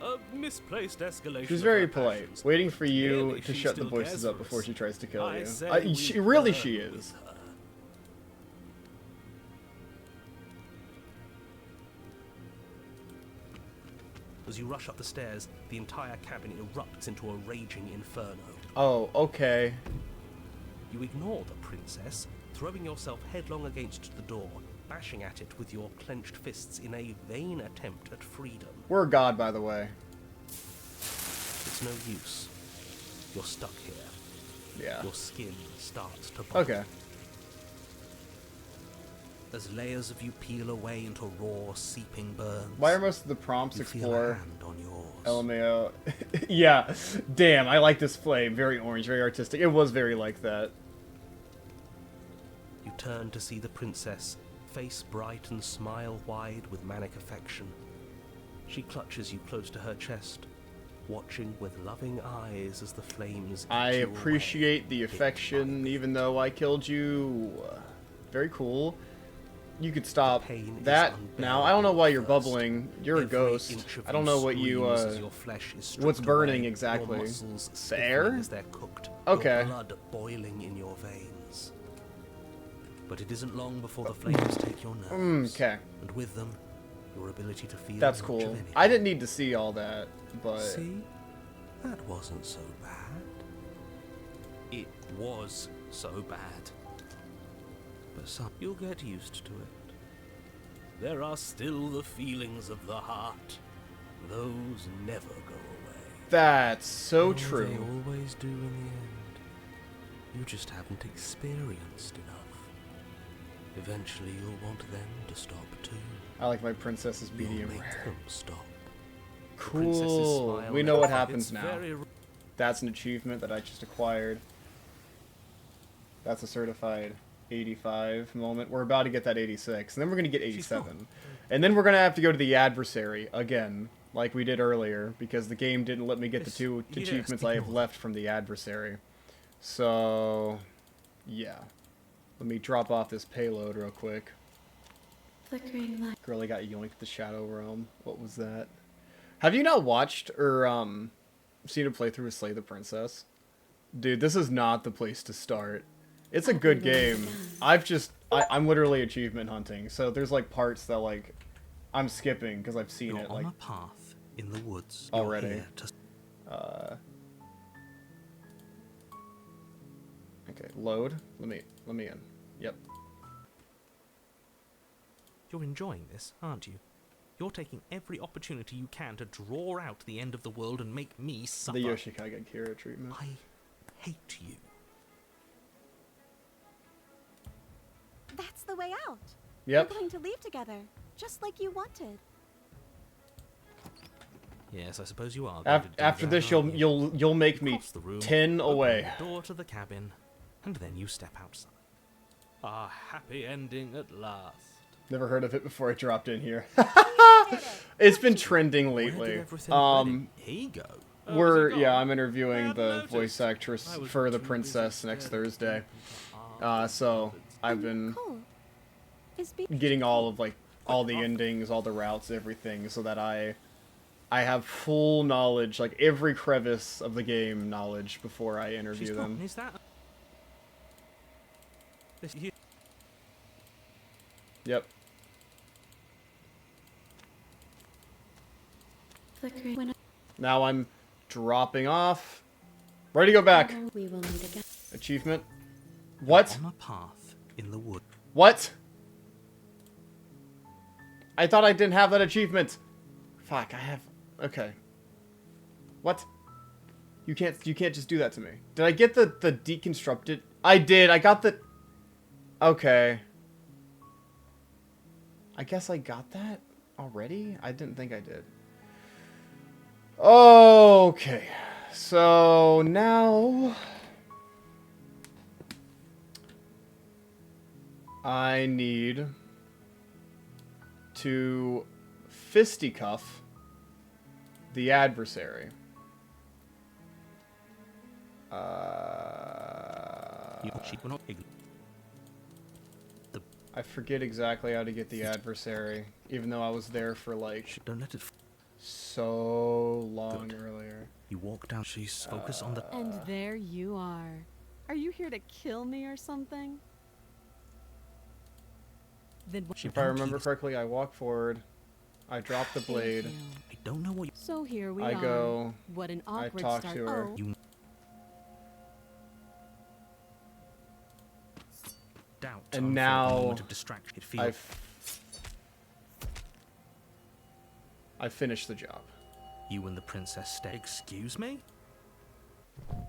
A misplaced escalation. She's of very her polite, passions, waiting but for you clearly to she shut the still voices cares up for before us. she tries to kill I you. say She we really burn she with is. her. As you rush up the stairs, the entire cabin erupts into a raging inferno. Oh, okay. You ignore the princess, throwing yourself headlong against the door, bashing at it with your clenched fists in a vain attempt at freedom. We're God, by the way. It's no use. You're stuck here. Yeah. Your skin starts to burn. Okay. As layers of you peel away into raw, seeping burns. Why are most of the prompts you feel a explore hand on yours. LMAO? Yeah. Damn, I like this flame. Very orange, very artistic. It was very like that. You turn to see the princess, face bright and smile wide with manic affection. She clutches you close to her chest, watching with loving eyes as the flames I eat you appreciate away, the bit by affection, even though I killed you. Very cool. You could stop pain is that now. I don't know why you're unbearable at bubbling. You're a Every ghost. inch of I don't you know what you screams as your flesh is stripped what's burning away, exactly. Your muscles The stiffening air? as they're cooked. Okay. Your blood boiling in your veins. But it isn't long before the flames take your nerves. Okay. And with them, your ability to feel That's much cool. of anything. I didn't need to see all that, but See? That wasn't so bad. It was so bad. But you'll get used to it. There are still the feelings of the heart. Those never go away. that's so Oh, true. They always do in the end. You just haven't experienced enough. Eventually you'll want them to stop too. I like my princess's You'll medium make rare. them stop. Cool. smile We know what it's happens now. very That's an achievement that I just acquired. That's a certified 85 moment. We're about to get that 86, and then we're going to get 87. And then we're going to have to go to the adversary again, like we did earlier, because the game didn't let me get the two yes, achievements I have ignore left from the adversary. So, yeah. Let me drop off this payload real quick. Flickering light. Girlie got yoinked the Shadow Realm. What was that? Have you not watched or seen a playthrough of Slay the Princess? Dude, this is not the place to start. It's a good game. I'm literally achievement hunting, so there's like parts that like I'm skipping because I've seen You're it on like a path in the woods. You're already. here to Okay, load. Let me in. Yep. You're enjoying this, aren't you? You're taking every opportunity you can to draw out the end of the world and make me suffer. The Yoshikage Kira treatment. I hate you. That's the way out. Yep. We're going to leave together, just like you wanted. Yes, I suppose you are. going to do After that, this, aren't you? you'll make me Cross the room, 10 open away. the door to the cabin, and then you step outside. a happy ending at last. Never heard of it before I dropped in here. It's been trending lately. Here you go. I'm interviewing the voice actress for the princess next Thursday. So I've been Cool. getting all of like all the endings, all the routes, everything, so that I have full knowledge, like every crevice of the game knowledge before I interview them. Is that? Yep. Flickering when Now I'm dropping off. Ready to go back. we will meet again. Achievement. What? On a path in the wood. What? I thought I didn't have that achievement. Fuck, I have. Okay. What? You can't just do that to me. Did I get the deconstructed? I did. I got the. Okay. I guess I got that already? I didn't think I did. Okay. So now I need to fisticuff the adversary. I forget exactly how to get the adversary, even though I was there for like so long earlier. You walk down. She's focused on the. And there you are. Are you here to kill me or something? Then If I remember correctly, I walk forward. I drop the blade. I don't know what. So here we I are. go. What an I awkward talk start. to her. Oh. You doubt. And now I finished the job. You and the princess stay. Excuse me?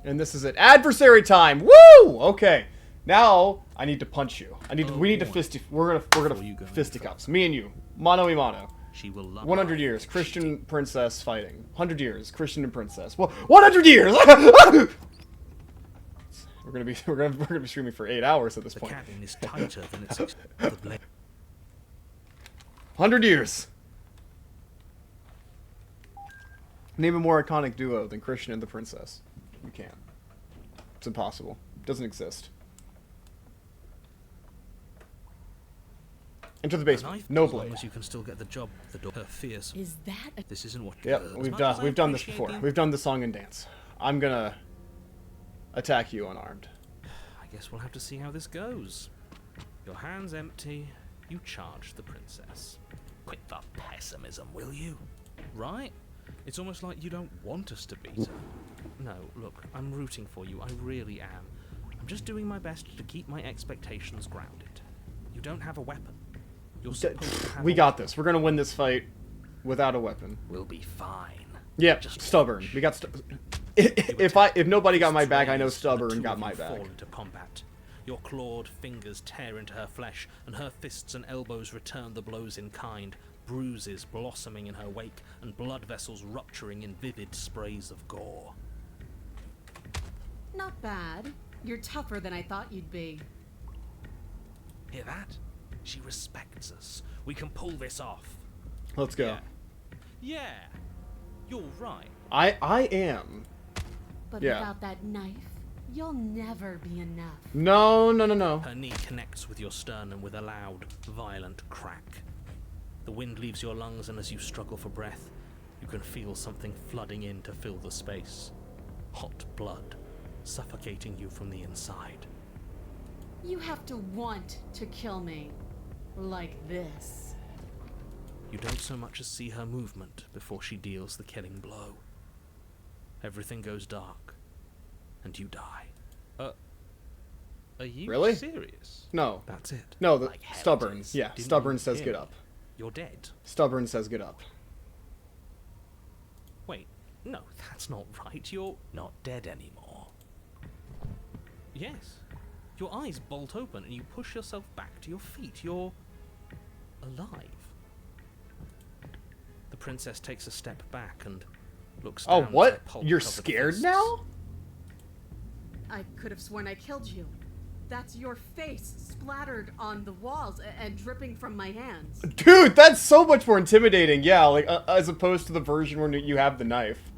And this is it. Adversary time. Woo! Okay. Now I need to punch you. We need to fisty. We're gonna fisticuffs. Me and you. Mano y mano. She will love 100 years. Christian princess fighting. 100 years. Christian and princess. Well, 100 years. We're gonna be streaming for 8 hours at this point. The cabin is tighter than its the blade. 100 years. Name a more iconic duo than Christian and the princess. You can't. It's impossible. It doesn't exist. Enter the basement. No blade. As long as you can still get the job. The door. Her fears. Is that? This isn't what. Yep, we've done this before. We've done the song and dance. I'm gonna attack you unarmed. I guess we'll have to see how this goes. Your hands empty. You charge the princess. Quit the pessimism, will you? Right? It's almost like you don't want us to beat her. No, look, I'm rooting for you. I really am. I'm just doing my best to keep my expectations grounded. You don't have a weapon. You're supposed to have We got this. We're gonna win this fight without a weapon. We'll be fine. Yeah, stubborn. We got if nobody got my back, I know stubborn got my back. Fall into combat. Your clawed fingers tear into her flesh, and her fists and elbows return the blows in kind, bruises blossoming in her wake, and blood vessels rupturing in vivid sprays of gore. Not bad. You're tougher than I thought you'd be. Hear that? She respects us. We can pull this off. Let's go. Yeah. You're right. I am. But Yeah. without that knife, you'll never be enough. No. Her knee connects with your sternum with a loud, violent crack. The wind leaves your lungs, and as you struggle for breath, you can feel something flooding in to fill the space. Hot blood, suffocating you from the inside. You have to want to kill me. Like this. You don't so much as see her movement before she deals the killing blow. Everything goes dark, and you die. Are you Really? serious? No. That's it. No, the Like hell stubborn. it is. Yeah, Didn't stubborn you says hear get me? up. You're dead. Stubborn says get up. Wait, no, that's not right. You're not dead anymore. Yes. Your eyes bolt open and you push yourself back to your feet. You're alive. The princess takes a step back and looks down Oh, at her what? pulp You're covered scared fists. now? I could have sworn I killed you. That's your face splattered on the walls and dripping from my hands. Dude, that's so much more intimidating. Yeah, like as opposed to the version where you have the knife.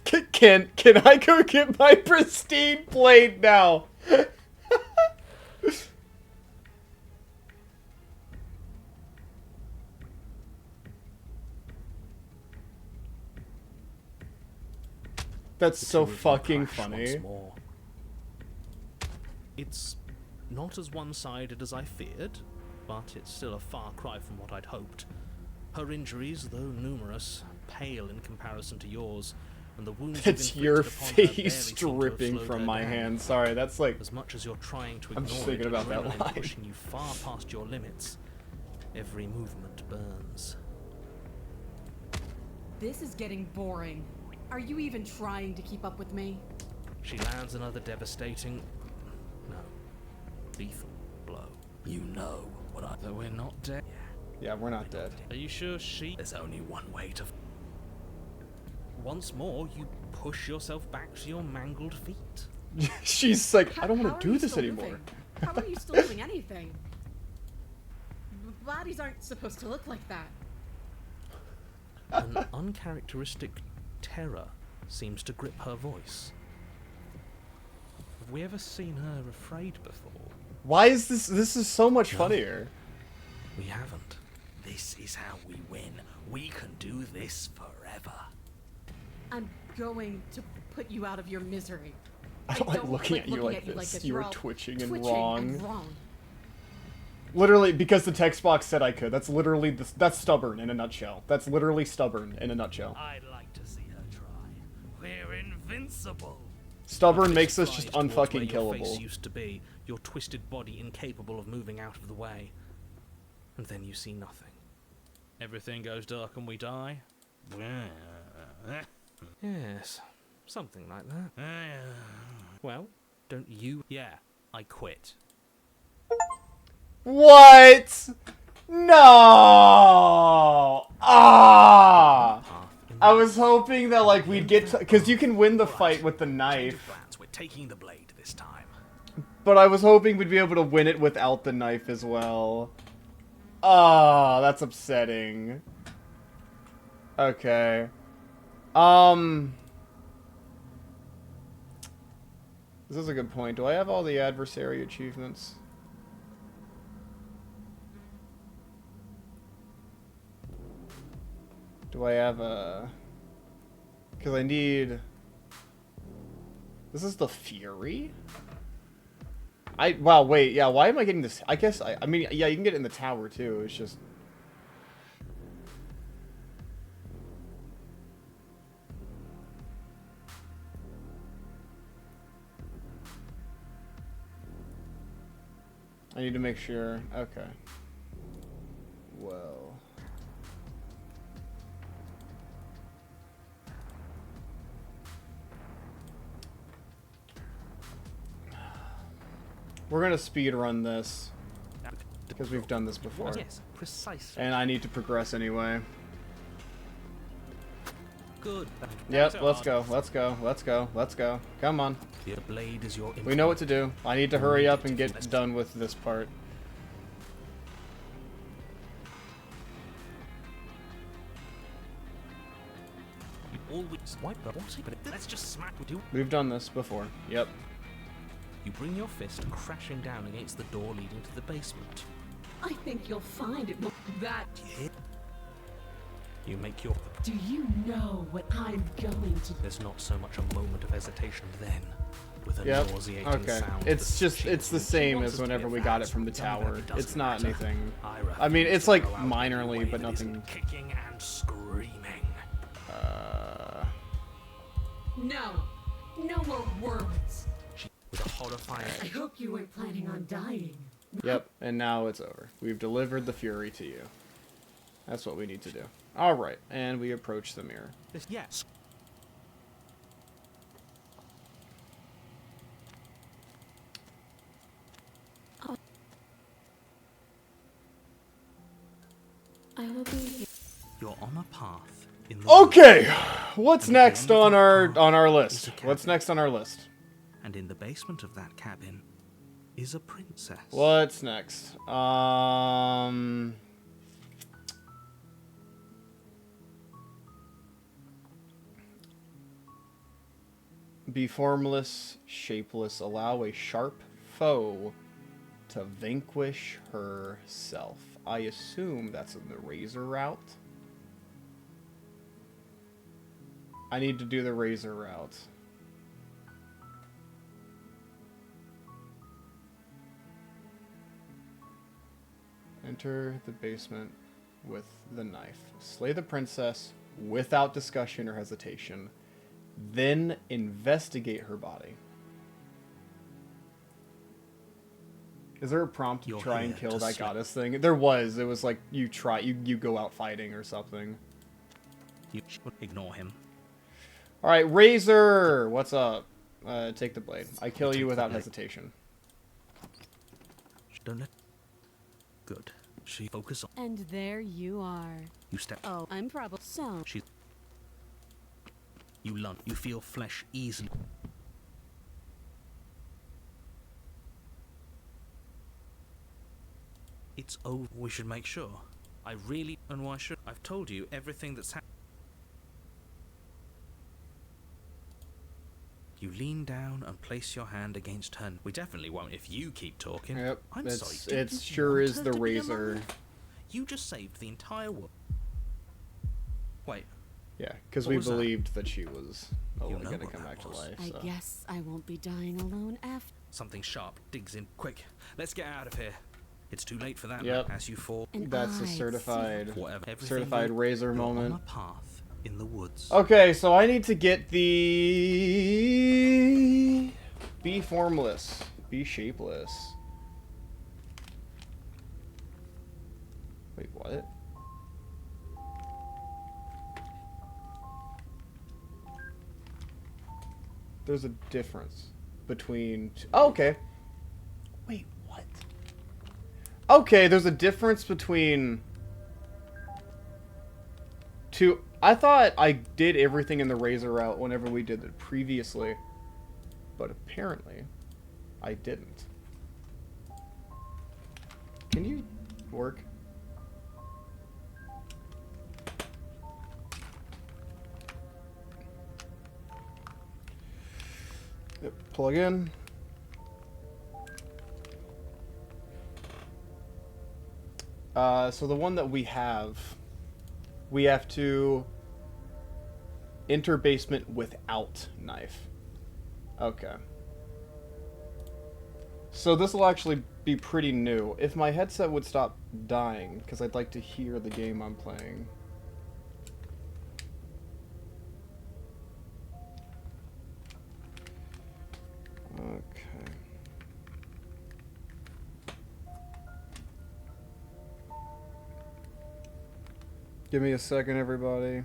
Can I go get my pristine blade now? That's The so two of you fucking crash funny. once more. It's not as one-sided as I feared, but it's still a far cry from what I'd hoped. Her injuries, though numerous, pale in comparison to yours, and the wounds you've It's your inflicted upon her barely face seem to have dripping slowed from her my down. hand. Sorry, that's like... As much as you're trying to I'm ignore just thinking it, about that adrenaline line. pushing you far past your limits. Every movement burns. This is getting boring. Are you even trying to keep up with me? She lands another devastating... no. Lethal blow. You know what I... That we're not dead. Yeah, we're not dead. Are you sure she... There's only one way to... Once more, you push yourself back to your mangled feet. She's like, I don't How want are to do you this still anymore. moving? How are you still doing anything? Bodies aren't supposed to look like that. An uncharacteristic terror seems to grip her voice. Have we ever seen her afraid before? Why is this? This is so much funnier. We haven't. This is how we win. We can do this forever. I'm going to put you out of your misery. I don't like looking at you like this. You You're were all twitching and twitching wrong. and wrong. Literally, because the text box said I could. That's literally that's stubborn in a nutshell. That's literally stubborn in a nutshell. I'd like to see her try. We're invincible. Stubborn makes us just Slide towards where unfucking your face killable. used to be, your twisted body incapable of moving out of the way. And then you see nothing. Everything goes dark and we die? Yes, something like that. Well, don't you? Yeah, I quit. What? No! Ah! I was hoping that like we'd get to, because you can win the fight with the knife. We're taking the blade this time. But I was hoping we'd be able to win it without the knife as well. Ah, that's upsetting. Okay. This is a good point. Do I have all the adversary achievements? Do I have a... Because I need... This is the Fury? Wow, wait, yeah, why am I getting this? I guess, I mean, yeah, you can get it in the tower, too. It's just... I need to make sure. Okay. Well... We're gonna speed run this because we've done this before. Yes, precisely. And I need to progress anyway. Good. Yep, let's go, let's go, let's go, let's go. Come on. Your blade is your We know what to do. I need to hurry up and get done with this part. Always wipe the water, but let's just smack with you. We've done this before. Yep. You bring your fist crashing down against the door leading to the basement. I think you'll find it will that. You make your... Do you know what I'm going to do? There's not so much a moment of hesitation then, with a Yep. nauseating Okay. sound. It's just, it's the same as whenever we got it from the tower. It's not anything... I mean, it's like minorly, but nothing... Kicking and screaming. No. No more words. With a horrifying... I hope you weren't planning on dying. Yep, and now it's over. We've delivered the Fury to you. That's what we need to do. Alright, and we approach the mirror. Yes. I will be here. You're on a path in the Okay! What's next on our list? What's next on our list? And in the basement of that cabin is a princess. What's next? Be formless, shapeless, allow a sharp foe to vanquish herself. I assume that's in the razor route. I need to do the razor route. Enter the basement with the knife. Slay the princess without discussion or hesitation. Then investigate her body. Is there a prompt to try and kill that goddess thing? There was. It was like you try, you go out fighting or something. You should ignore him. All right, Razor, what's up? Take the blade. I kill you without hesitation. Don't let... Good. She focus on... And there you are. You step... Oh, I'm probably so. She... You lunge. You feel flesh easily... It's over. We should make sure. I really... And why should... I've told you everything that's happened. You lean down and place your hand against her. We definitely won't if you keep talking. Yep, I'm sorry. it didn't sure want is her the to be razor. alive? You just saved the entire world. Wait. Yeah, because What we was that? believed that she was You know going to what come that back to was. life. I So. guess I won't be dying alone after. Something sharp digs in. Quick, let's get out of here. It's too late for that Yep. now, as you fall. That's a certified, Whatever. Everything certified will- razor you're moment. on a path in the woods. Okay, so I need to get the... Be formless. Be shapeless. Wait, what? There's a difference between... Oh, okay. Wait, what? Okay, there's a difference between... Two... I thought I did everything in the razor route whenever we did it previously. But apparently, I didn't. Can you work? Yep, plug in. So the one that we have to enter basement without knife. Okay. So this will actually be pretty new. If my headset would stop dying, because I'd like to hear the game I'm playing. Okay. Give me a second, everybody.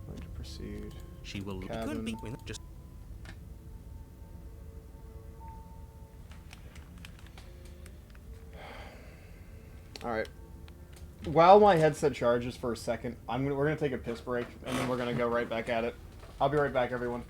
Going to proceed. She will Cabin. be just. All right. While my headset charges for a second, we're gonna take a piss break, and then we're gonna go right back at it. I'll be right back, everyone.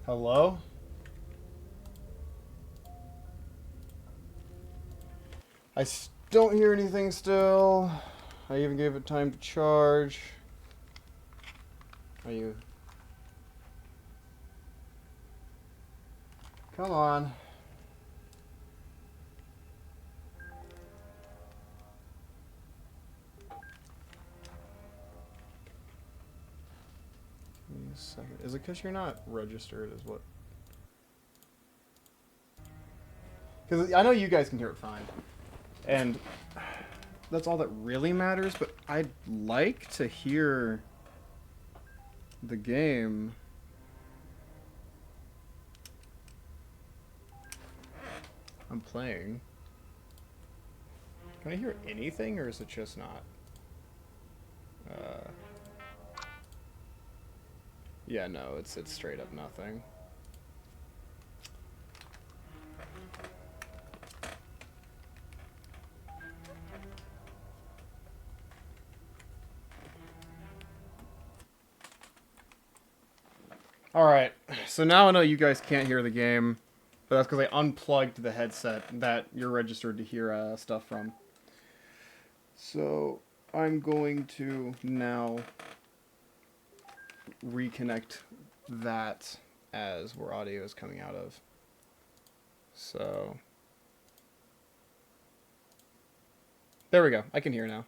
Hello? Don't hear anything still. I even gave it time to charge. Are you... Come on. Give me a second. Is it because you're not registered as what? Because I know you guys can hear it fine. And that's all that really matters, but I'd like to hear the game. I'm playing. Can I hear anything, or is it just not? Yeah, no, it's straight up nothing. Alright, so now I know you guys can't hear the game, but that's because I unplugged the headset that you're registered to hear stuff from. So I'm going to now reconnect that as where audio is coming out of. So there we go. I can hear now.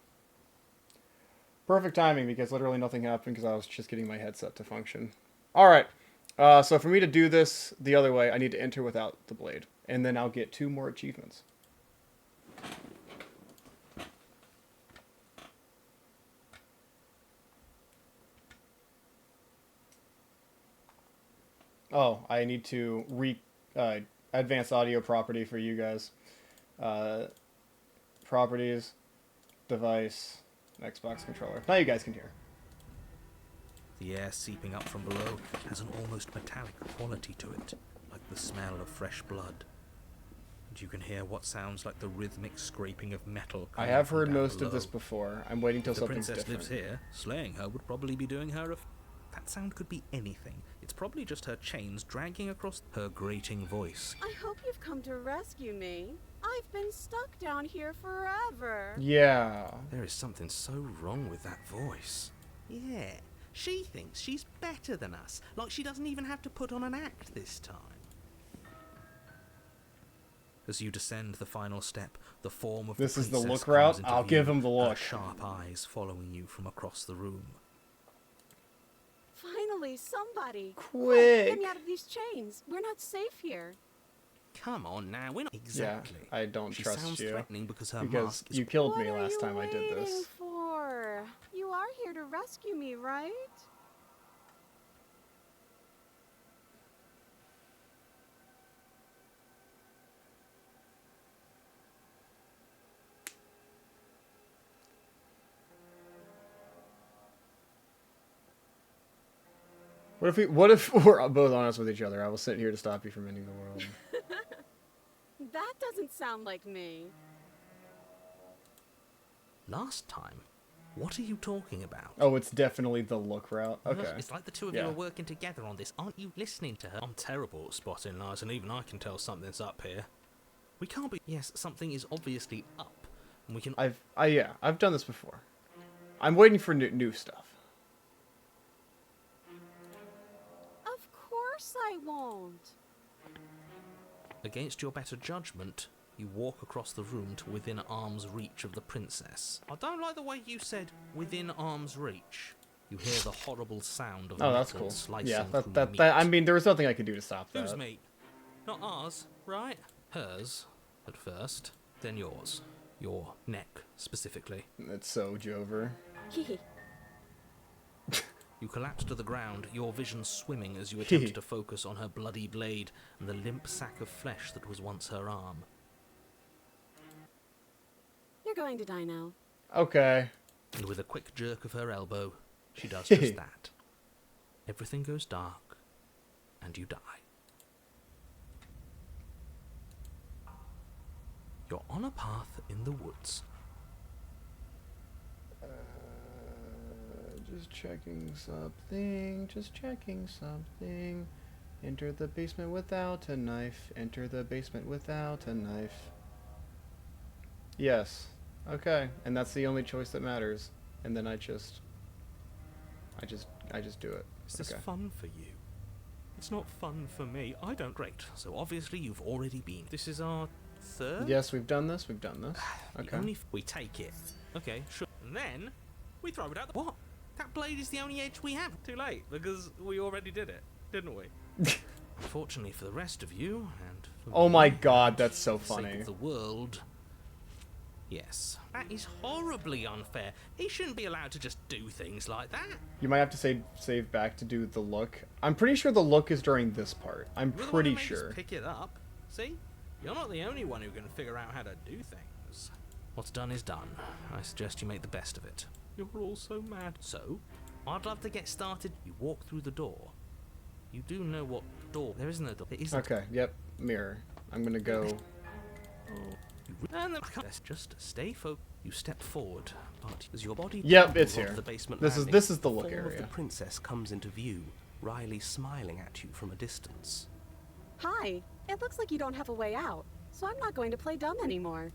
Perfect timing because literally nothing happened because I was just getting my headset to function. Alright, so for me to do this the other way, I need to enter without the blade. And then I'll get 2 more achievements. Oh, I need to advanced audio property for you guys. Properties, device, Xbox controller. Now you guys can hear. The air seeping up from below has an almost metallic quality to it, like the smell of fresh blood. And you can hear what sounds like the rhythmic scraping of metal. I have heard most of this before. I'm waiting till something's different. If the princess lives here, slaying her would probably be doing her a... That sound could be anything. It's probably just her chains dragging across her grating voice. I hope you've come to rescue me. I've been stuck down here forever. Yeah. There is something so wrong with that voice. Yeah. She thinks she's better than us, like she doesn't even have to put on an act this time. As you descend the final step, the form of this the princess is the look route. into I'll view, give him the look. her sharp eyes following you from across the room. Finally, somebody! Quick! Get me out of these chains. We're not safe here. Come on now, we're not exactly. Yeah, I don't she trust sounds you. threatening because her Because mask is... you killed me last time I did this. What are you waiting for? You are here to rescue me, right? What if we're both honest with each other? I will sit here to stop you from ending the world. That doesn't sound like me. Last time? What are you talking about? Oh, it's definitely the look route. Okay. It's like the two of you are working together on this. Aren't you listening to her? I'm terrible at spotting lies, and even I can tell something's up here. We can't be... Yes, something is obviously up. And we can... I've done this before. I'm waiting for new stuff. Of course I won't. Against your better judgment, you walk across the room to within arm's reach of the princess. I don't like the way you said within arm's reach. You hear the horrible sound of that's metal cool. slicing Yeah, through meat. I mean, there was nothing I could do to stop that. Whose meat? Not ours, right? Hers, at first, then yours. Your neck, specifically. It's so Jover. You collapse to the ground, your vision swimming as you attempt to focus on her bloody blade and the limp sack of flesh that was once her arm. You're going to die now. Okay. And with a quick jerk of her elbow, she does just that. Everything goes dark, and you die. You're on a path in the woods. Just checking something. Just checking something. Enter the basement without a knife. Enter the basement without a knife. Yes, Okay, and that's the only choice that matters. And then I just do it. Is this Okay. fun for you? It's not fun for me. I don't. Great. So obviously you've already been. This is our third? Yes, we've done this. We've done this. Okay. Only we take it. Okay, sure. And then we throw it out the... What? That blade is the only edge we have. Too late, because we already did it, didn't we? Fortunately for the rest of you, and for Oh my me, god, that's so for the sake funny. of the world. Yes. That is horribly unfair. He shouldn't be allowed to just do things like that. You might have to save back to do the look. I'm pretty sure the look is during this part. I'm You're the one pretty who made us sure. pick it up. See? You're not the only one who can figure out how to do things. What's done is done. I suggest you make the best of it. You're all so mad. So, I'd love to get started. You walk through the door. You do know what door. There isn't a door. There isn't. Okay, yep, mirror. I'm gonna go. And then just stay focused. You step forward, but as your body Yep, it's tumbles onto here. the basement This landing, is the look form of area. the princess comes into view, Riley smiling at you from a distance. Hi. It looks like you don't have a way out, so I'm not going to play dumb anymore.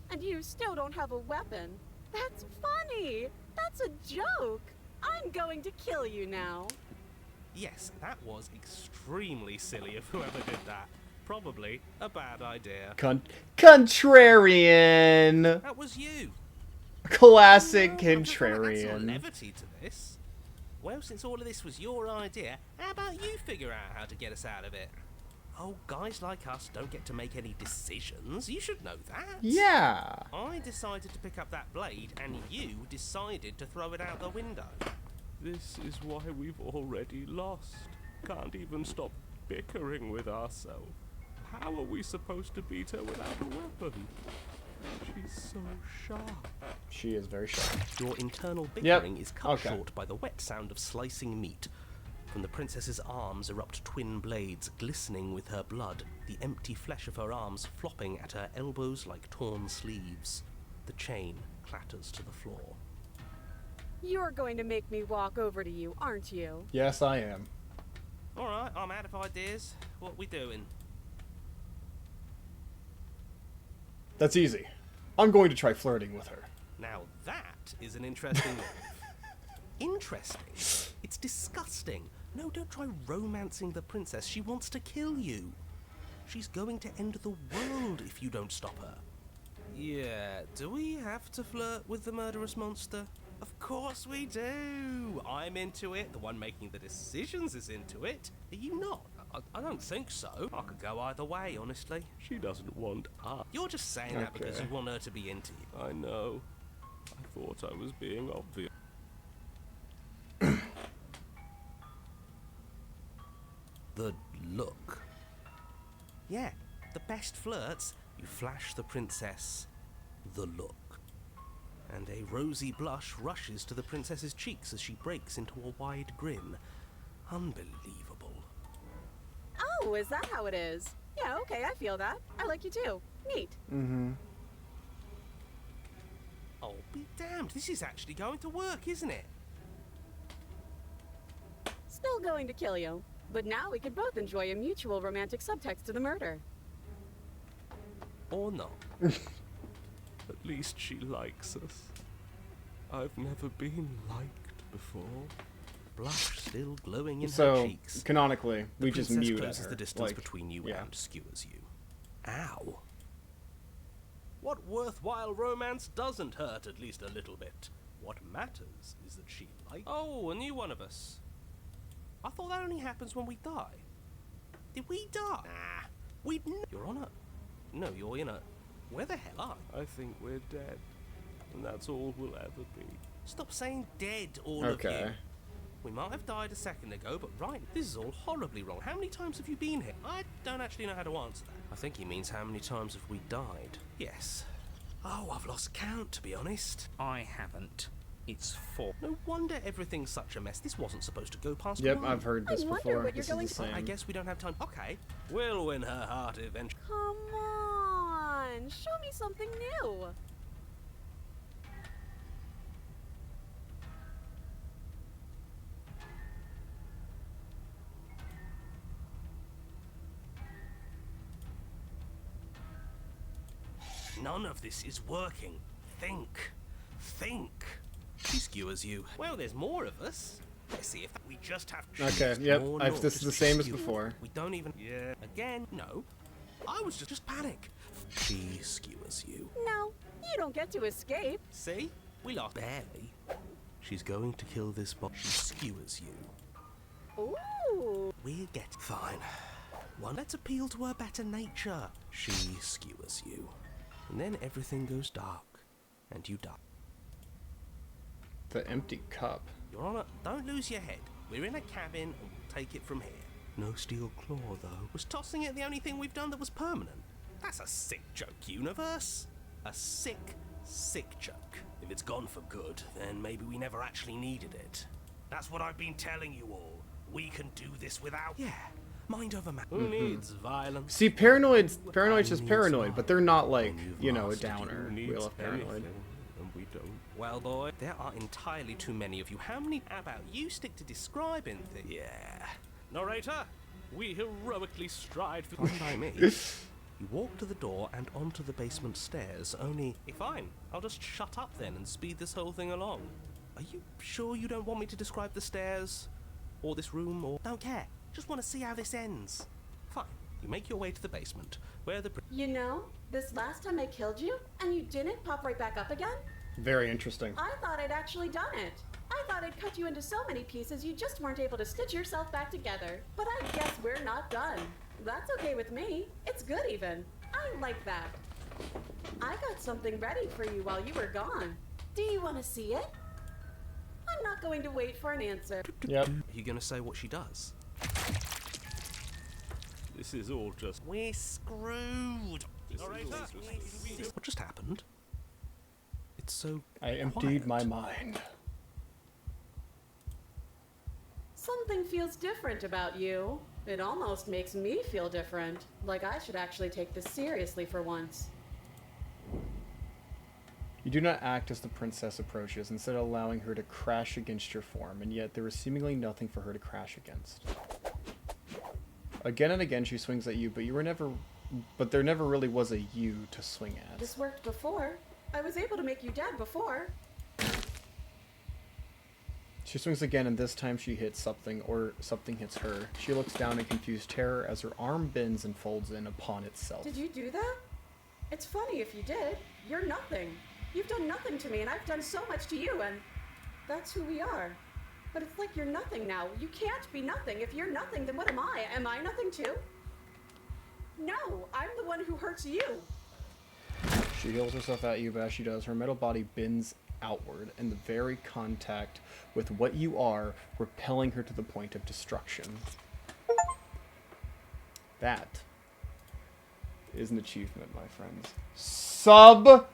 And you still don't have a weapon. That's funny. That's a joke. I'm going to kill you now. Yes, that was extremely silly of whoever did that. Probably a bad idea. Contrarian. That was you. Classic That's not contrarian. levity to this. Well, since all of this was your idea, how about you figure out how to get us out of it? Oh, guys like us don't get to make any decisions. You should know that. Yeah. I decided to pick up that blade, and you decided to throw it out the window. This is why we've already lost. Can't even stop bickering with ourselves. How are we supposed to beat her without a weapon? She's so sharp. She is very sharp. Your internal Yep. bickering is cut Okay. short by the wet sound of slicing meat. From the princess's arms erupt twin blades, glistening with her blood, the empty flesh of her arms flopping at her elbows like torn sleeves. The chain clatters to the floor. You're going to make me walk over to you, aren't you? Yes, I am. Alright, I'm out of ideas. What we doing? That's easy. I'm going to try flirting with her. Now that is an interesting move. Interesting? It's disgusting. No, don't try romancing the princess. She wants to kill you. She's going to end the world if you don't stop her. Yeah, do we have to flirt with the murderous monster? Of course we do. I'm into it. The one making the decisions is into it. Are you not? I don't think so. I could go either way, honestly. She doesn't want us. You're just saying that because Okay. you want her to be into you. I know. I thought I was being obvious. The look. Yeah, the best flirts. You flash the princess the look. And a rosy blush rushes to the princess's cheeks as she breaks into a wide grin. Unbelievable. Oh, is that how it is? Yeah, okay, I feel that. I like you too. Neat. Mm-hmm. Oh, be damned. This is actually going to work, isn't it? Still going to kill you. But now we could both enjoy a mutual romantic subtext to the murder. Or not. At least she likes us. I've never been liked before. Blush still glowing in her So, cheeks. canonically, The we just princess mute at closes her. the distance Like, between you yeah. and skewers you. Ow. What worthwhile romance doesn't hurt at least a little bit? What matters is that she likes... Oh, a new one of us. I thought that only happens when we die. Did we die? Nah. You're on a... No, you're in a... Where the hell are you? I think we're dead. And that's all we'll ever be. Stop saying dead, all of Okay. you. We might have died a second ago, but right, this is all horribly wrong. How many times have you been here? I don't actually know how to answer that. I think he means how many times have we died? Yes. Oh, I've lost count, to be honest. I haven't. It's 4. No wonder everything's such a mess. This wasn't supposed to go past Yep, 1. I've heard this before. This is the same. I guess we don't have time. Okay. We'll win her heart eventually. Come on, show me something new. None of this is working. Think. Think. She skewers you. Well, there's more of us. Let's see if we just have. Okay, yep. This is the same as before. We don't even. Yeah. Again, no. I was just panic. She skewers you. No, you don't get to escape. See? We lost. Barely. She's going to kill this boy. She skewers you. Ooh. We're getting fine. One, let's appeal to her better nature. She skewers you. And then everything goes dark, and you die. The empty cup. Your Honor, don't lose your head. We're in a cabin, and we'll take it from here. No steel claw, though. Was tossing it the only thing we've done that was permanent? That's a sick joke, universe. A sick, sick joke. If it's gone for good, then maybe we never actually needed it. That's what I've been telling you all. We can do this without. Yeah, mind over matter. Who needs violence? See, Paranoid's just paranoid, but they're not like, you know, a downer. We love Paranoid. And we don't. Well, boy, there are entirely too many of you. How many about you stick to describing things? Yeah. Narrator, we heroically stride through. Fine by me. You walk to the door and onto the basement stairs, only... Fine, I'll just shut up then and speed this whole thing along. Are you sure you don't want me to describe the stairs? Or this room, or... Don't care. Just want to see how this ends. Fine. You make your way to the basement, where the... You know, this last time I killed you, and you didn't pop right back up again? Very interesting. I thought I'd actually done it. I thought I'd cut you into so many pieces you just weren't able to stitch yourself back together. But I guess we're not done. That's okay with me. It's good even. I like that. I got something ready for you while you were gone. Do you want to see it? I'm not going to wait for an answer. Yep. Are you going to say what she does? This is all just... We're screwed. What just happened? It's so I emptied my mind. Something feels different about you. It almost makes me feel different. Like I should actually take this seriously for once. You do not act as the princess approaches, instead allowing her to crash against your form, and yet there is seemingly nothing for her to crash against. Again and again she swings at you, but there never really was a you to swing at. This worked before. I was able to make you dead before. She swings again, and this time she hits something, or something hits her. She looks down in confused terror as her arm bends and folds in upon itself. Did you do that? It's funny if you did. You're nothing. You've done nothing to me, and I've done so much to you, and that's who we are. But it's like you're nothing now. You can't be nothing. If you're nothing, then what am I? Am I nothing too? No, I'm the one who hurts you. She heals herself at you, but as she does, her metal body bends outward, and the very contact with what you are, repelling her to the point of destruction. That is an achievement, my friends. Sub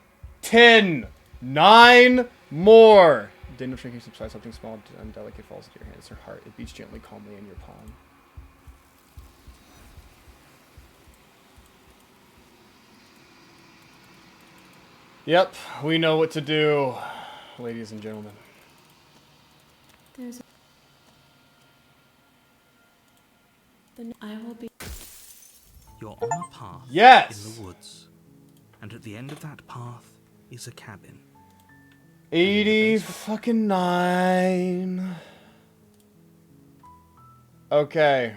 10! 9 more! Din of shrinking subsides, something small and delicate falls into your hand. It's her heart. It beats gently, calmly in your palm. Yep, we know what to do, ladies and gentlemen. There's I will be. You're on a path Yes! in the woods, and at the end of that path is a cabin. 80 fucking 9. Okay.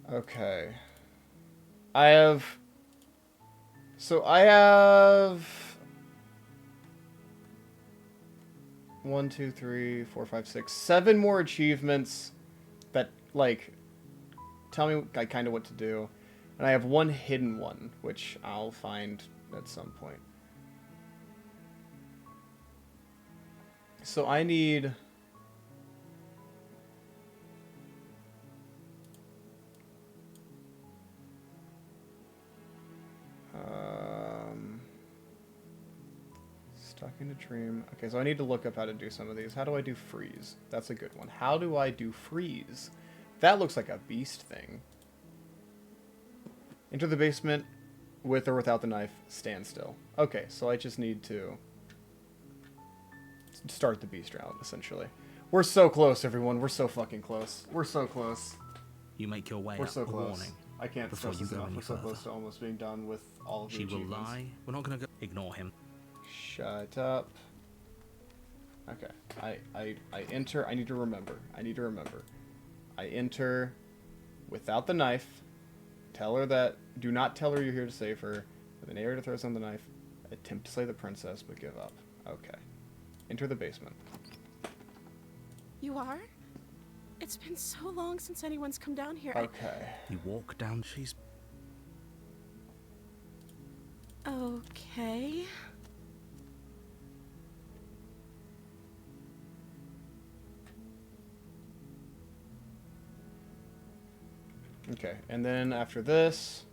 Okay. I have 1, 2, 3, 4, 5, 6, 7 more achievements that, like, tell me kind of what to do. And I have 1 hidden one, which I'll find at some point. So I need... Stuck in a dream. Okay, so I need to look up how to do some of these. How do I do freeze? That's a good one. How do I do freeze? That looks like a beast thing. Enter the basement with or without the knife. Stand still. Okay, so I just need to start the beast route, essentially. We're so close, everyone. We're so fucking close. We're so close. You make your way We're up so the close. warning. I can't Before stress you this go enough. any We're so close further. to almost being done with all of the She will achievements. lie. We're not gonna go. Ignore him. Shut up. Okay. I enter. I need to remember. I enter without the knife. Tell her that. Do not tell her you're here to save her. With an arrow to throw on the knife. Attempt to slay the princess, but give up. Okay. Enter the basement. You are? It's been so long since anyone's come down here. Okay. You walk down. She's. Okay. Okay, and then after this...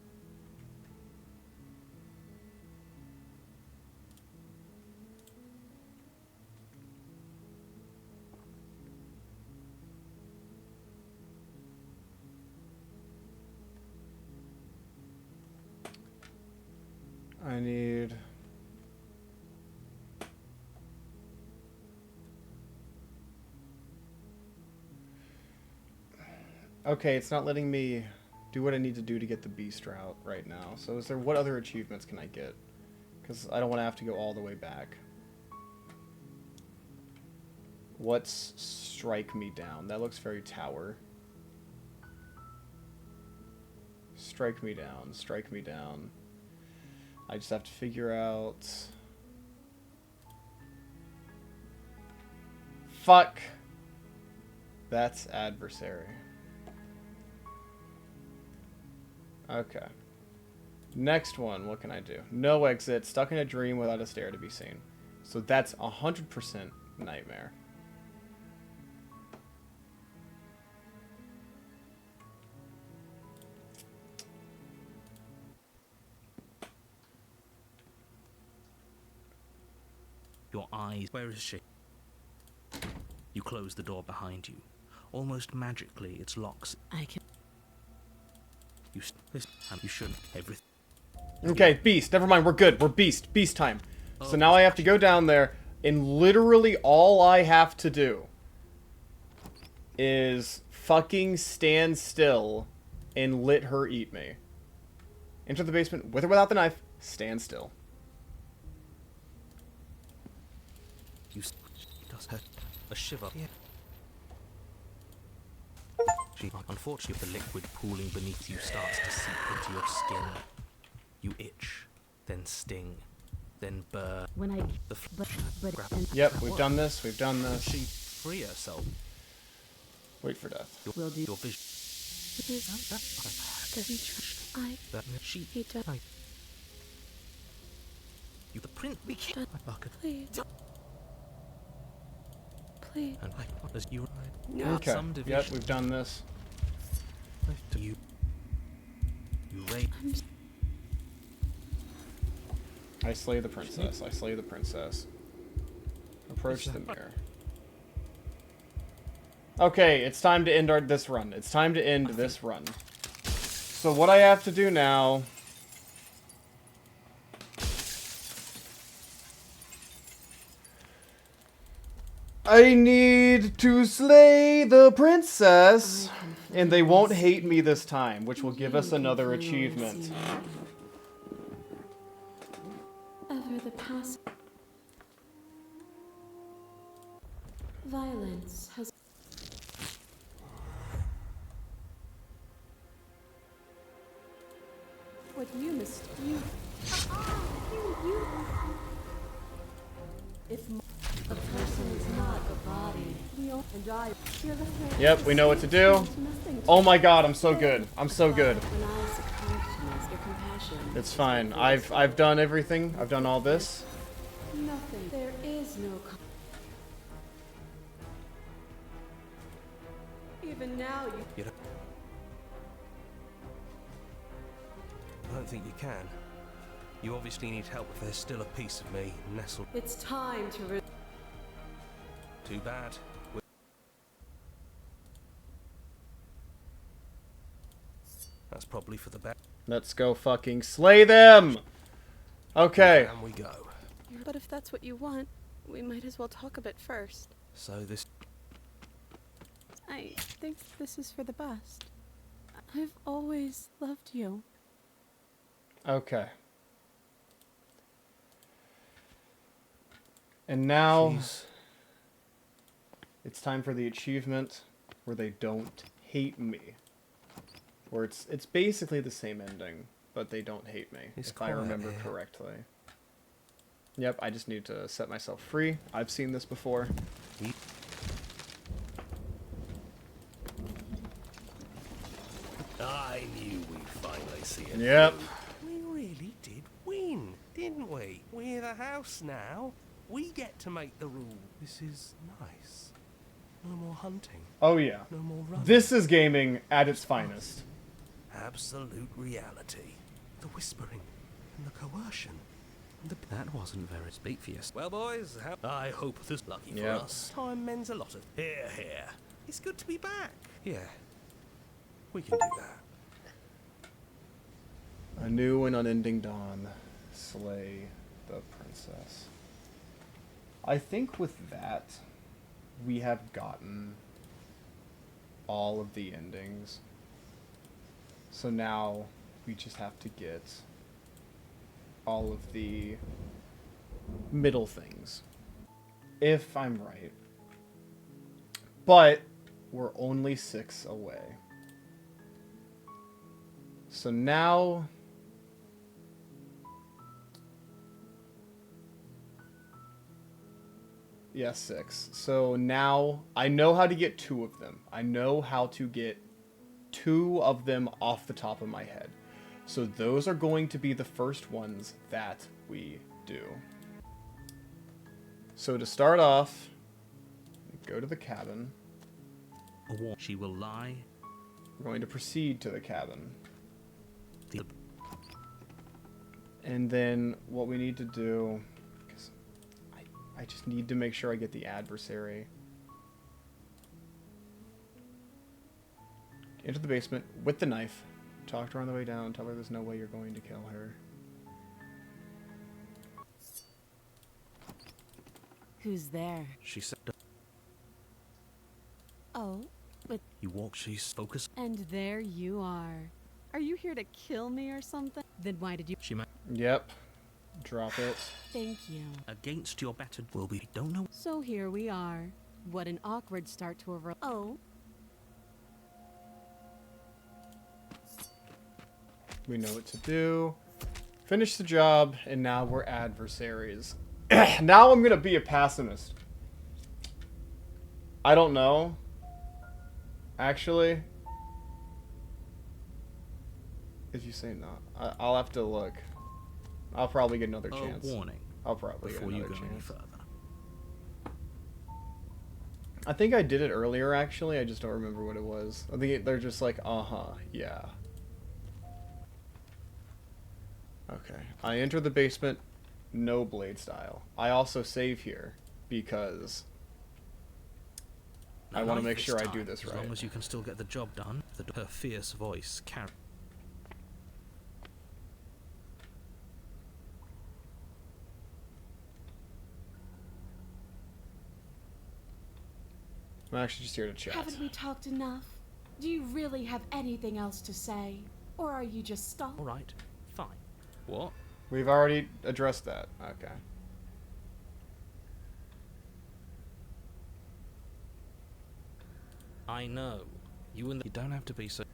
I need... Okay, it's not letting me do what I need to do to get the beast route right now. So is there, what other achievements can I get? Because I don't want to have to go all the way back. What's strike me down? That looks very tower. Strike me down, strike me down. I just have to figure out... Fuck! That's adversary. Okay. Next one, what can I do? No exit, stuck in a dream without a stair to be seen. So that's 100% nightmare. Your eyes. Where is she? You close the door behind you. Almost magically, it locks. I can. You shouldn't. Everything. Okay, beast. Never mind, we're good. We're beast. Beast time. So now I have to go down there, and literally all I have to do is fucking stand still and let her eat me. Enter the basement with or without the knife. Stand still. You does her a shiver. Yeah. She, unfortunately, the liquid pooling beneath you starts to seep into your skin. You itch, then sting, then burn. When I Yep, we've done this. We've done this. She free herself. Wait for death. Will do. Your vision. She. You the print. We can't. Please. Please. And as you. Okay. Some Yep, division. we've done this. You rape. I slay the princess. I slay the princess. Approach the mirror. Okay, it's time to end this run. It's time to end this run. So what I have to do now... I need to slay the princess, and they won't hate me this time, which will give us another achievement. Ever the past. Violence has. What you must. You. If a person is not a body, and I feel the threat. Yep, we know what to do. Oh my god, I'm so good. I'm so good. When I succumb to your compassion. It's fine. I've done everything. I've done all this. Nothing. There is no. Even now, you. I don't think you can. You obviously need help if there's still a piece of me nestled. It's time to. Too bad. That's probably for the best. Let's go fucking slay them! Okay. And we go. But if that's what you want, we might as well talk a bit first. So this. I think this is for the bust. I've always loved you. Okay. And now Jeez. it's time for the achievement where they don't hate me. Where it's basically the same ending, but they don't hate me, It's if I remember quiet here. correctly. Yep, I just need to set myself free. I've seen this before. I knew we'd finally see it. Yep. We really did win, didn't we? We're the house now. We get to make the rules. This is nice. No more hunting. Oh yeah. No more running. This is gaming at its finest. Absolute reality. The whispering and the coercion. That wasn't very speak for yourself. Well, boys, I hope this lucky for Yep. us. Time mends a lot of. Here. It's good to be back. Yeah. We can do that. A new and unending dawn. Slay the princess. I think with that, we have gotten all of the endings. So now we just have to get all of the middle things. If I'm right. But we're only 6 away. So now yeah, 6. So now I know how to get 2 of them. I know how to get 2 of them off the top of my head. So those are going to be the first ones that we do. So to start off, go to the cabin. She will lie. We're going to proceed to the cabin. And then what we need to do, because I just need to make sure I get the adversary. Into the basement with the knife. Talk to her on the way down. Tell her there's no way you're going to kill her. Who's there? She said. Oh, but... You walk, she's focused. And there you are. Are you here to kill me or something? Then why did you... She might. Yep. Drop it. Thank you. Against your battered will be. Don't know. So here we are. What an awkward start to a... Oh. We know what to do. Finish the job, and now we're adversaries. Now I'm gonna be a pessimist. I don't know. Actually. If you say not, I'll have to look. I'll probably get another chance. Warning. I'll probably before get you another go any chance. further. I think I did it earlier, actually. I just don't remember what it was. I think they're just like, yeah. Okay. I enter the basement, no blade style. I also save here because I want to make sure I do this right. As long as you can still get the job done. Her fierce voice carries. I'm actually just here to chat. Haven't we talked enough? Do you really have anything else to say? Or are you just stuck? Alright, fine. What? We've already addressed that. Okay. I know. You don't have to be so...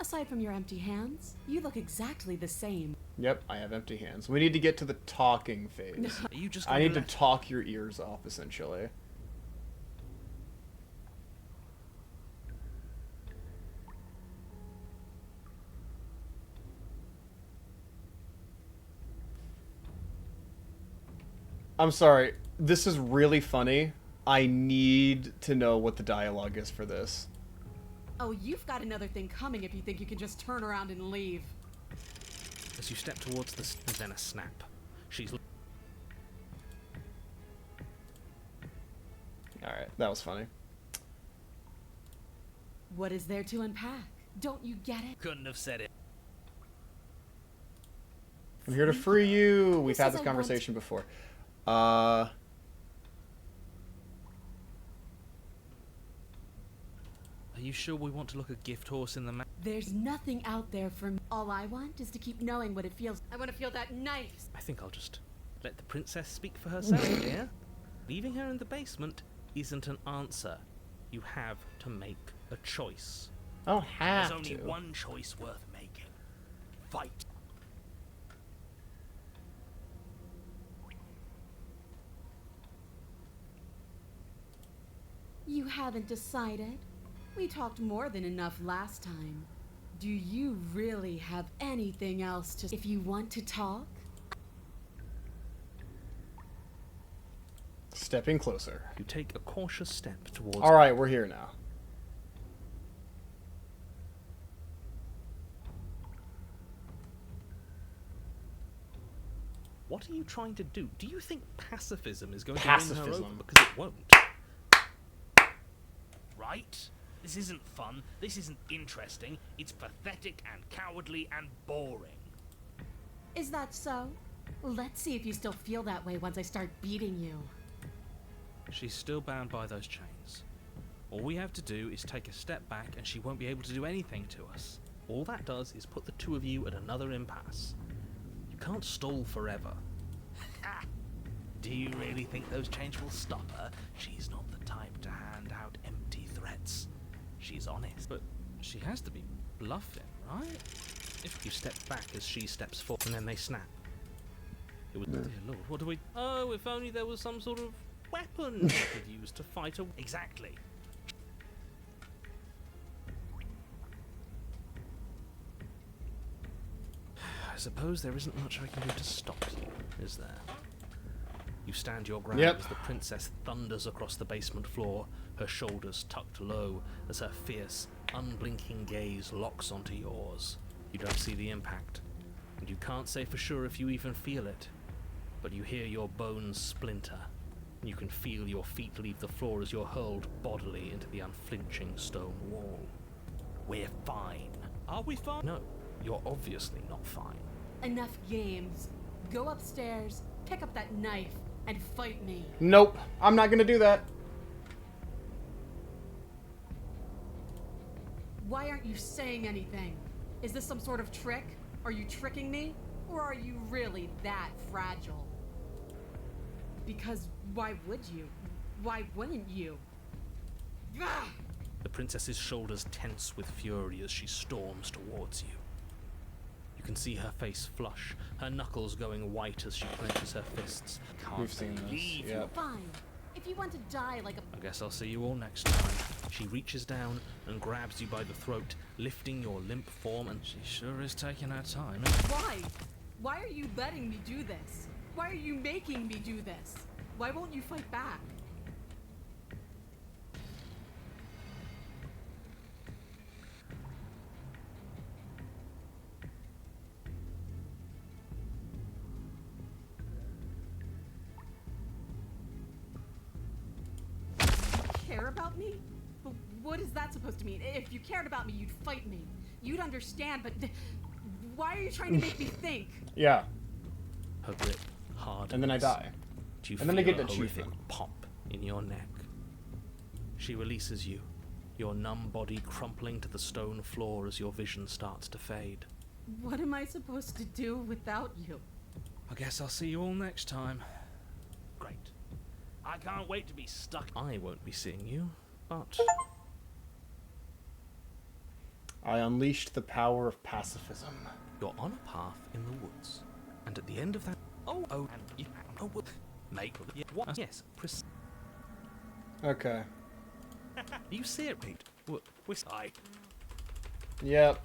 Aside from your empty hands, you look exactly the same. Yep, I have empty hands. We need to get to the talking phase. You just I need to talk your ears off, essentially. I'm sorry. This is really funny. I need to know what the dialogue is for this. Oh, you've got another thing coming if you think you can just turn around and leave. As you step towards the... then a snap. She's... Alright, that was funny. What is there to unpack? Don't you get it? Couldn't have said it. I'm here to free you. We've had this conversation before. Are you sure we want to look a gift horse in the mouth? There's nothing out there for me. All I want is to keep knowing what it feels. I want to feel that knife. I think I'll just let the princess speak for herself, dear. Leaving her in the basement isn't an answer. You have to make a choice. I don't have There's only to. one choice worth making. Fight. You haven't decided? We talked more than enough last time. Do you really have anything else to... If you want to talk? Stepping closer. You take a cautious step towards... Alright, we're here now. What are you trying to do? Do you think pacifism is going to win her over? Pacifism. Because it won't. Right? This isn't fun. This isn't interesting. It's pathetic and cowardly and boring. Is that so? Let's see if you still feel that way once I start beating you. She's still bound by those chains. All we have to do is take a step back and she won't be able to do anything to us. All that does is put the two of you at another impasse. You can't stall forever. Do you really think those chains will stop her? She's not the type to hand out empty threats. She's honest. But she has to be bluffing, right? If you step back as she steps forward and then they snap. It was, dear Lord, what do we... Oh, if only there was some sort of weapon we could use to fight a... Exactly. I suppose there isn't much I can do to stop you, is there? You stand your ground Yep. as the princess thunders across the basement floor, her shoulders tucked low as her fierce, unblinking gaze locks onto yours. You don't see the impact, and you can't say for sure if you even feel it, but you hear your bones splinter, and you can feel your feet leave the floor as you're hurled bodily into the unflinching stone wall. We're fine. Are we fine? No, you're obviously not fine. Enough games. Go upstairs, pick up that knife, and fight me. Nope, I'm not gonna do that. Why aren't you saying anything? Is this some sort of trick? Are you tricking me? Or are you really that fragile? Because why would you? Why wouldn't you? Ah! The princess's shoulders tense with fury as she storms towards you. You can see her face flush, her knuckles going white as she clenches her fists. We've seen this, yeah. Fine. If you want to die like a... I guess I'll see you all next time. She reaches down and grabs you by the throat, lifting your limp form, and she sure is taking her time. Why? Why are you letting me do this? Why are you making me do this? Why won't you fight back? Care about me? But what is that supposed to mean? If you cared about me, you'd fight me. You'd understand, but why are you trying to make me think? Yeah. Her grip hard. And then I die. Do you And then I feel get a the horrific achievement. pop in your neck? She releases you, your numb body crumpling to the stone floor as your vision starts to fade. What am I supposed to do without you? I guess I'll see you all next time. Great. I can't wait to be stuck. I won't be seeing you, but... I unleashed the power of pacifism. You're on a path in the woods, and at the end of that... and you... Make yeah, what? Yes, Okay. You see it, Pete? I... Yep.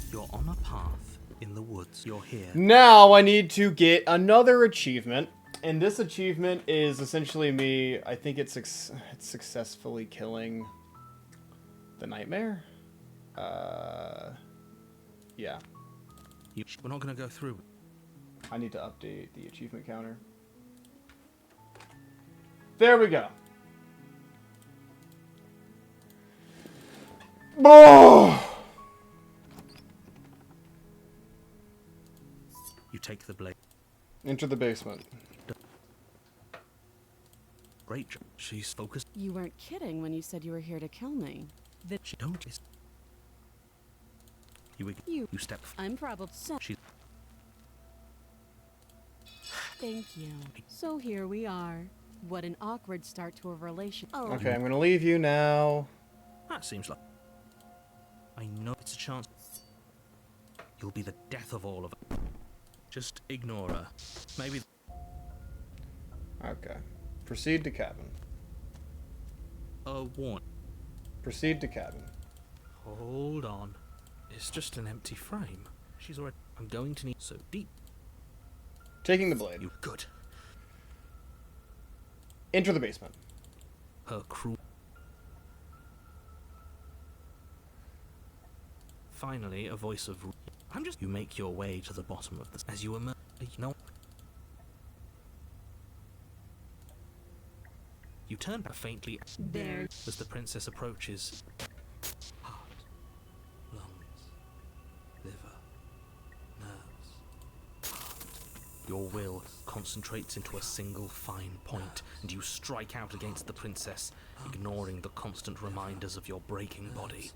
You're on a path in the woods. You're here. Now I need to get another achievement. And this achievement is essentially me, I think it's successfully killing the nightmare. Yeah. We're not going to go through. I need to update the achievement counter. There we go. Oh! You take the blade. Enter the basement. great job. She's focused. You weren't kidding when you said you were here to kill me. That she don't. You step. I'm probably. She. Thank you. So here we are. What an awkward start to a relation. Oh. Okay, I'm gonna leave you now. That seems like. I know it's a chance. You'll be the death of all of us. Just ignore her. Maybe. Okay. Proceed to cabin. Warn. Proceed to cabin. Hold on. It's just an empty frame. She's already. I'm going to need so deep. Taking the blade. You good. Enter the basement. Her crew. Finally, a voice of. I'm just. You make your way to the bottom of this as you emerge. You know. You turn back faintly There. as the princess approaches. Heart, lungs, liver, nerves, heart. Your will concentrates into a single fine point, and you strike out against the princess, ignoring the constant reminders of your breaking body.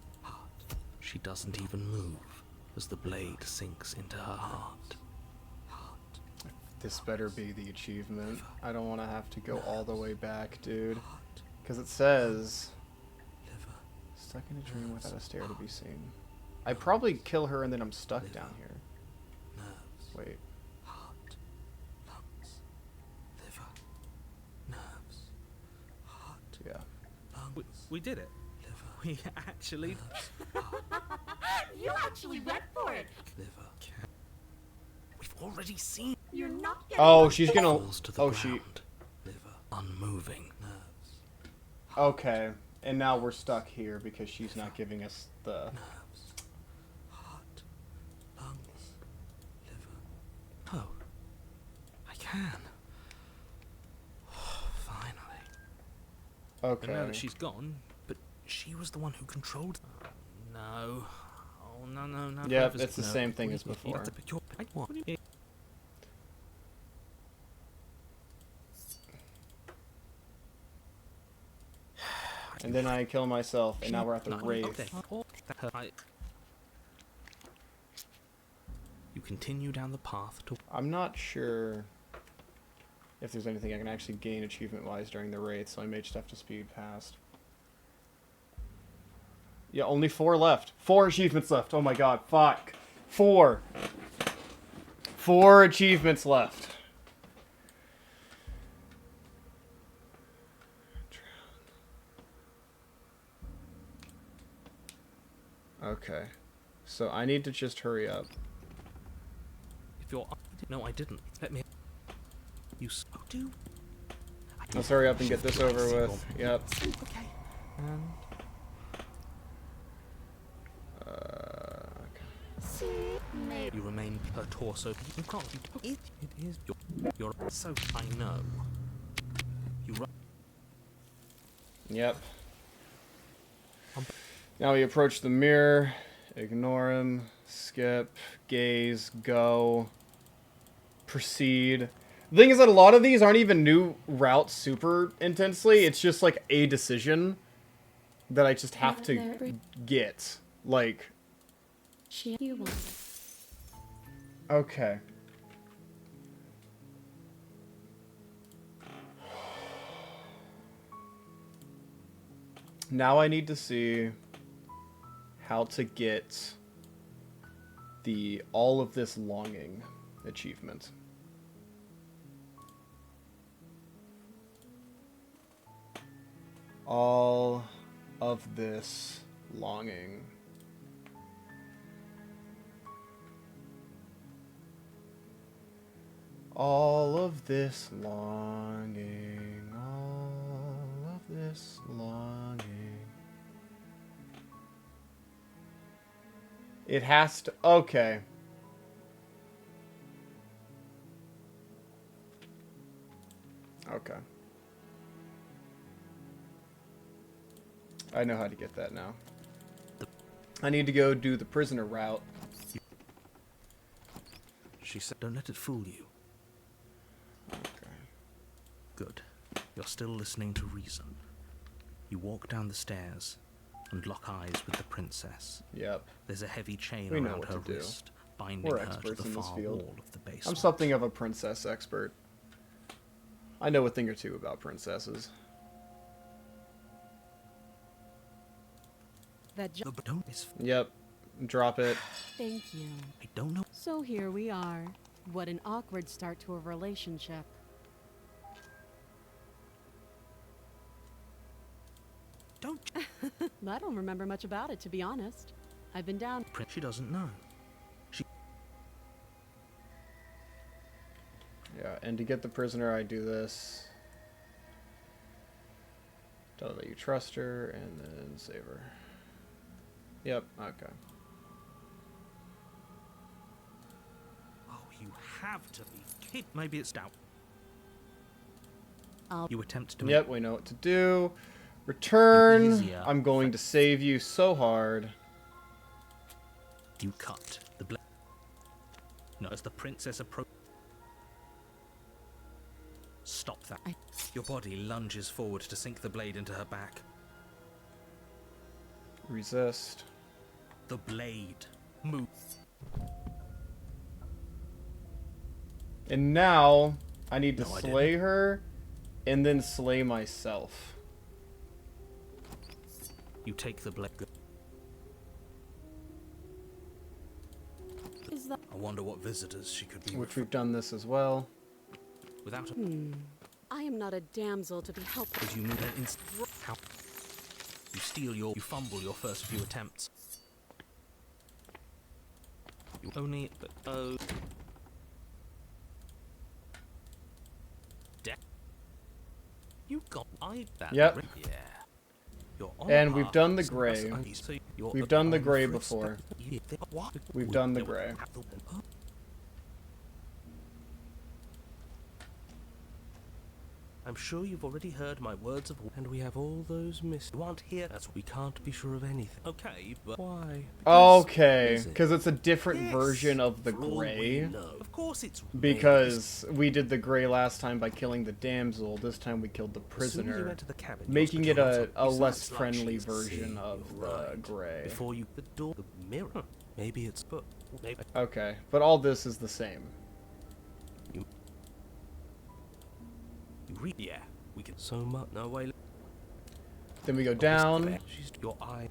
She doesn't even move as the blade sinks into her heart. This better be the achievement. I don't want to have to go all the way back, dude. Because it says... Stuck in a dream without a stair to be seen. I probably kill her and then I'm stuck down here. Wait. Yeah. We did it. We actually... You actually went for it. We've already seen... You're not getting Oh, she's gonna... Falls to the Oh, ground. she... Unmoving. Okay. And now we're stuck here because she's not giving us the... Oh. I can. Finally. Okay. And now that she's gone, but she was the one who controlled... no. Oh, no. Yeah, Purpose- it's the no. same thing as You before. have to pick your- I want it. And then I kill myself, and now we're at the rave. You continue down the path to... I'm not sure if there's anything I can actually gain achievement-wise during the raid, so I may just have to speed past. Yeah, only 4 left. 4 achievements left. Oh my god, fuck. 4. 4 achievements left. Okay. So I need to just hurry up. If you're... No, I didn't. Let me... You do... Let's hurry up and get this over with. Yep. Okay. You remain her torso. You can't. It is your. So I know. You. Yep. Now we approach the mirror. Ignore him. Skip. Gaze. Go. Proceed. The thing is that a lot of these aren't even new routes super intensely. It's just like a decision that I just have to get. Like. Okay. Now I need to see how to get the all of this longing achievement. All of this longing. All of this longing. All of this longing. It has to... Okay. Okay. I know how to get that now. I need to go do the prisoner route. She said, "Don't let it fool you." Okay. Good. You're still listening to reason. You walk down the stairs and lock eyes with the princess. Yep. There's a heavy chain We know around what her to do. wrist, binding We're her to experts the in this far field. wall of the basement. I'm something of a princess expert. I know a thing or two about princesses. Yep. Drop it. Thank you. I don't know. So here we are. What an awkward start to a relationship. Don't. I don't remember much about it, to be honest. I've been down. She doesn't know. Yeah, and to get the prisoner, I do this. Tell her that you trust her, and then save her. Yep, okay. Oh, you have to be kidding. Maybe it's doubt. I'll You attempt to Yep, we know what to do. Return. Easier. I'm going to save you so hard. You cut the blade. No, as the princess approaches. Stop that. Your body lunges forward to sink the blade into her back. Resist. The blade moves. And now, I need to No, I slay her, and then slay myself. You take the blade. Is that... I wonder what visitors she could be. Which we've done this as well. Without a... I am not a damsel to be helped. As you move an instant. How? You steal your. You fumble your first few attempts. You only. Oh. You got. That. Yep. Yeah. You're on And we've path done the to gray. so you're We've done the on gray for before. What? We've done the gray. I'm sure you've already heard my words of and we have all those missed. You aren't here, that's we can't be sure of anything. Okay, but why? Okay, because it's a different version of the for all we gray. know. Of course it's Because we did the gray last time by killing the damsel, this time we killed the As soon as you prisoner, enter the cabin, making you're it a supposed to- less Besides, like friendly she's version seeing of you, the right. gray. Before you the door, the mirror. Maybe it's but maybe Okay, but all this is the same. you read. Yeah, we can so much. No way. Then we go down, She's your eye.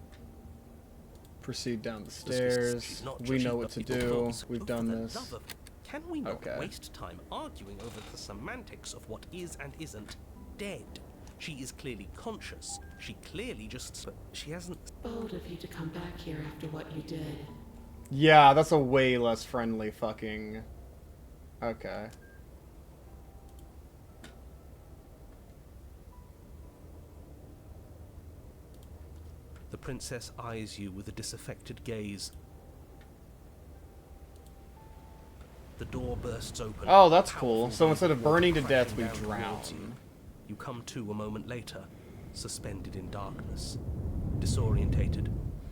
proceed down the She's stairs. not We just- know she's what not to people do. close. We've For done the this. love of- Can we not Okay. waste time arguing over the semantics of what is and isn't dead? She is clearly conscious. She clearly just. She hasn't. Bold of you to come back here after what you did. Yeah, that's a way less friendly fucking... Okay. The princess eyes you with a disaffected gaze. The door bursts open. Oh, that's A cool. powerful So instead of wave burning to water death, we crashing down drown. towards You. You come to a moment later, suspended in darkness, disorientated,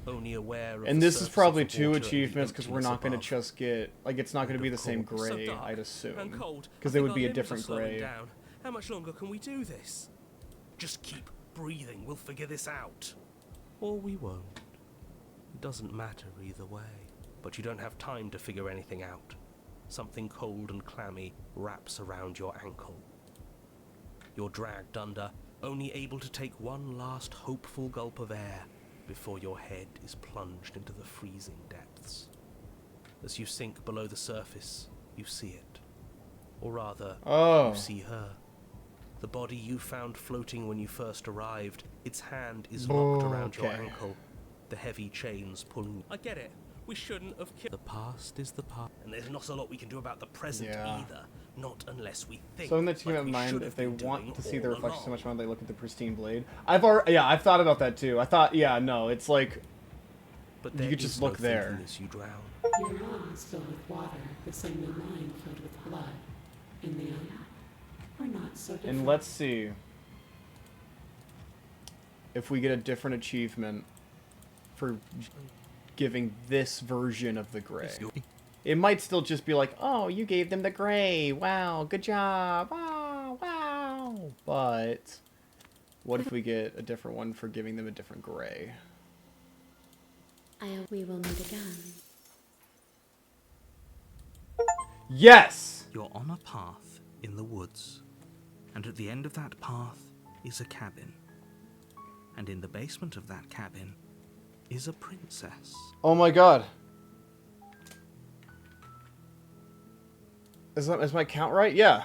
only aware of And the this is surface probably of the 2 water and the achievements because we're emptiness not going to above. just get... Like, it's not going to be the same Of course. gray, So dark I'd and assume. cold. Because I it think would our be a limbs are different slowing gray. down. How much longer can we do this? Just keep breathing. We'll figure this out. Or we won't. It doesn't matter either way. But you don't have time to figure anything out. Something cold and clammy wraps around your ankle. You're dragged under, only able to take one last hopeful gulp of air before your head is plunged into the freezing depths. As you sink below the surface, you see it. Or rather, Oh. you see her. The body you found floating when you first arrived, its hand is locked around your Okay. ankle, the heavy chains pulling. I get it. We shouldn't have killed. The past is the past. And there's not a lot we can do about the present Yeah. either. Not unless we think. So in the team like of we mind, should if have they been want doing to see the all reflection so along. much more, they look at the pristine blade. I've thought about that too. I thought, yeah, no, it's like... But you there could just is no look there. thinking as you drown. Your lung is filled with water, the same as mine filled with blood. In the end, we're not so different. And let's see if we get a different achievement for giving this version of the gray. It might still just be like, oh, you gave them the gray. Wow, good job. Wow, wow. But what if we get a different one for giving them a different gray? We will meet again. Yes! You're on a path in the woods, and at the end of that path is a cabin. And in the basement of that cabin is a princess. Oh my god. Is my count right? Yeah.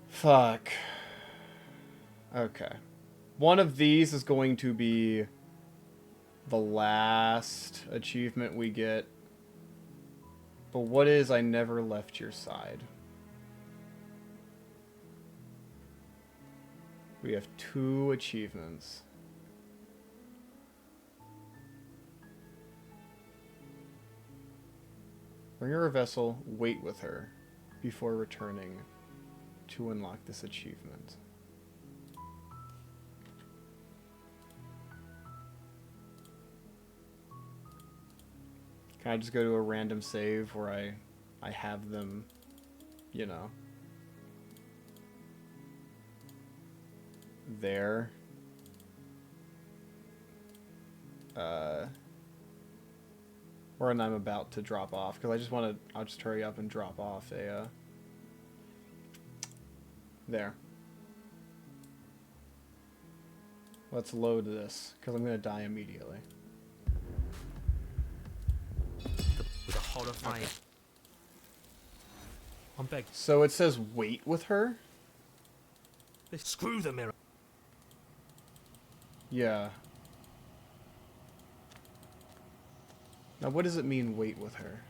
Fuck. Okay. One of these is going to be the last achievement we get. But what is I never left your side? We have 2 achievements. Bring her a vessel, wait with her before returning to unlock this achievement. Can I just go to a random save where I have them, you know, there? When I'm about to drop off, because I just want to, I'll just hurry up and drop off a, there. Let's load this, because I'm going to die immediately. With a horrifying... I'm begging. So it says wait with her? Screw the mirror. Yeah. Now what does it mean wait with her?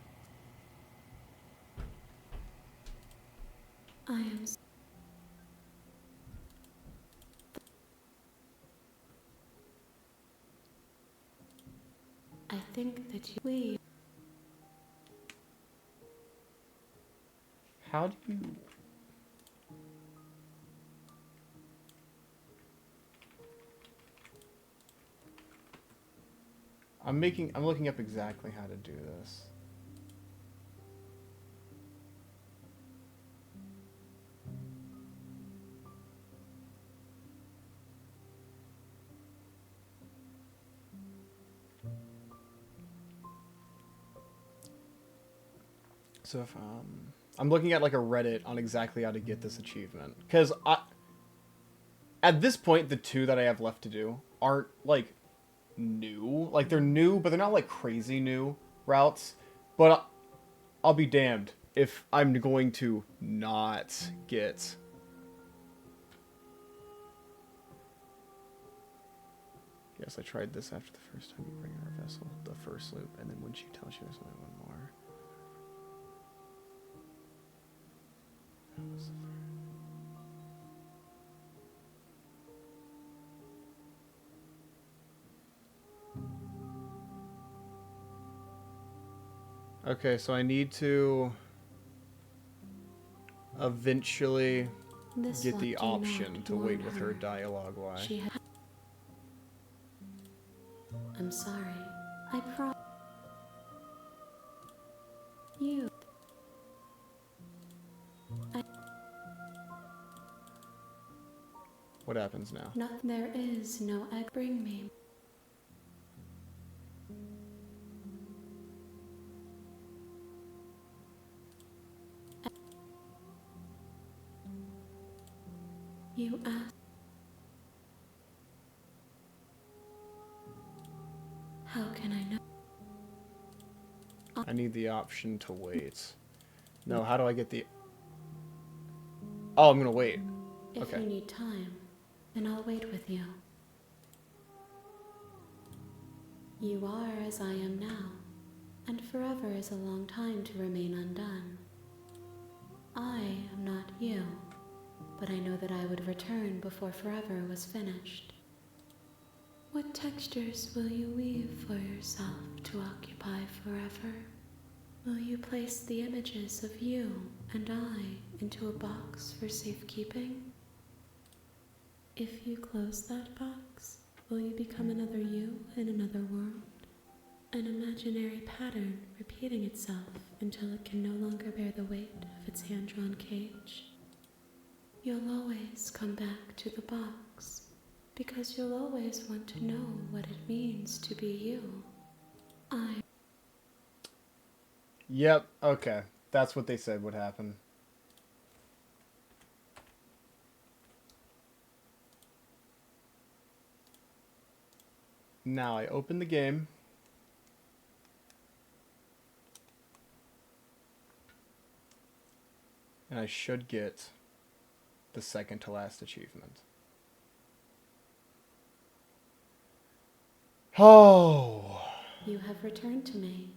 I am... I think that we... How do you... I'm looking up exactly how to do this. So if I'm looking at like a Reddit on exactly how to get this achievement, because at this point the 2 that I have left to do aren't like new. Like they're new, but they're not like crazy new routes. But I'll be damned if I'm going to not get. Yes, I tried this after the first time you bring her a vessel, the first loop, and then when she tells you there's only one more. That was the first. Okay, so I need to eventually get the option to wait with her dialogue-wise. I'm sorry. I you. What happens now? No, there is no egg. Bring me. You asked. How can I know? I need the option to wait. No, how do I get the... Oh, I'm gonna wait. If Okay. you need time, then I'll wait with you. You are as I am now, and forever is a long time to remain undone. I am not you, but I know that I would return before forever was finished. What textures will you weave for yourself to occupy forever? Will you place the images of you and I into a box for safekeeping? If you close that box, will you become another you in another world? An imaginary pattern repeating itself until it can no longer bear the weight of its hand-drawn cage. You'll always come back to the box, because you'll always want to know what it means to be you. Yep, okay. That's what they said would happen. Now I open the game. And I should get the second to last achievement. Oh! You have returned to me.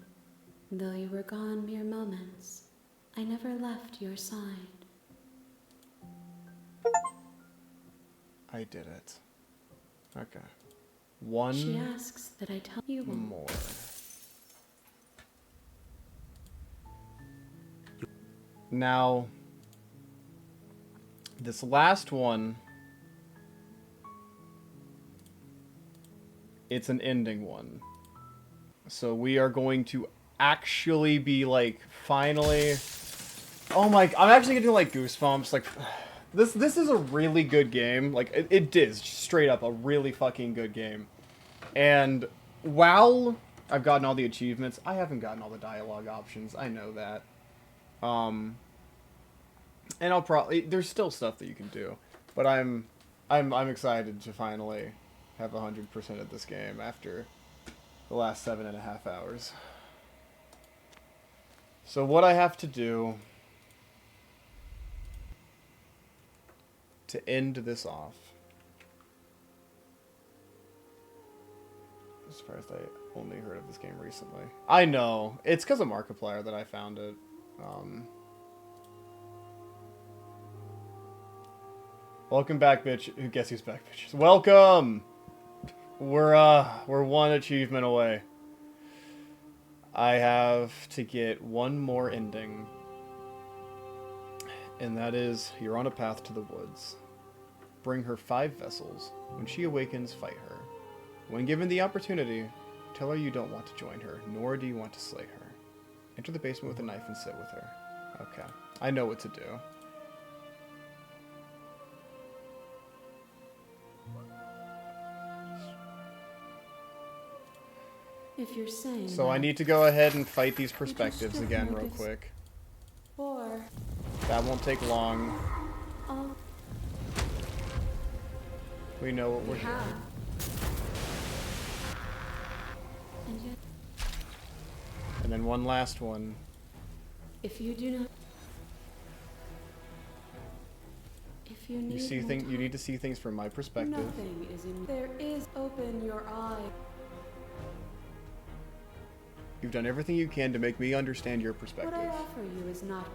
Though you were gone mere moments, I never left your side. I did it. Okay. One She asks that I tell you more. Now, this last one, it's an ending one. So we are going to actually be like, finally... Oh my... I'm actually getting like goosebumps. Like, this is a really good game. Like, it is straight up a really fucking good game. And while I've gotten all the achievements, I haven't gotten all the dialogue options. I know that. And I'll probably... There's still stuff that you can do. But I'm excited to finally have 100% of this game after the last 7.5 hours. So what I have to do to end this off... I'm surprised I only heard of this game recently. I know. It's because of Markiplier that I found it. Welcome back, bitch. Guess who's back, bitches? Welcome! We're one achievement away. I have to get one more ending. And that is, you're on a path to the woods. Bring her 5 vessels. When she awakens, fight her. When given the opportunity, tell her you don't want to join her, nor do you want to slay her. Enter the basement with a knife and sit with her. Okay. I know what to do. If you're saying So that, I need to go ahead and fight these perspectives again real quick. or That won't take long. oh, We know what we're we doing. have. And yet, And then one last one. if you do not, if you need You see more thing. You time, need to see things from my perspective. Nothing is in. There is. Open your eye. You've done everything you can to make me understand your What perspective. I offer you is not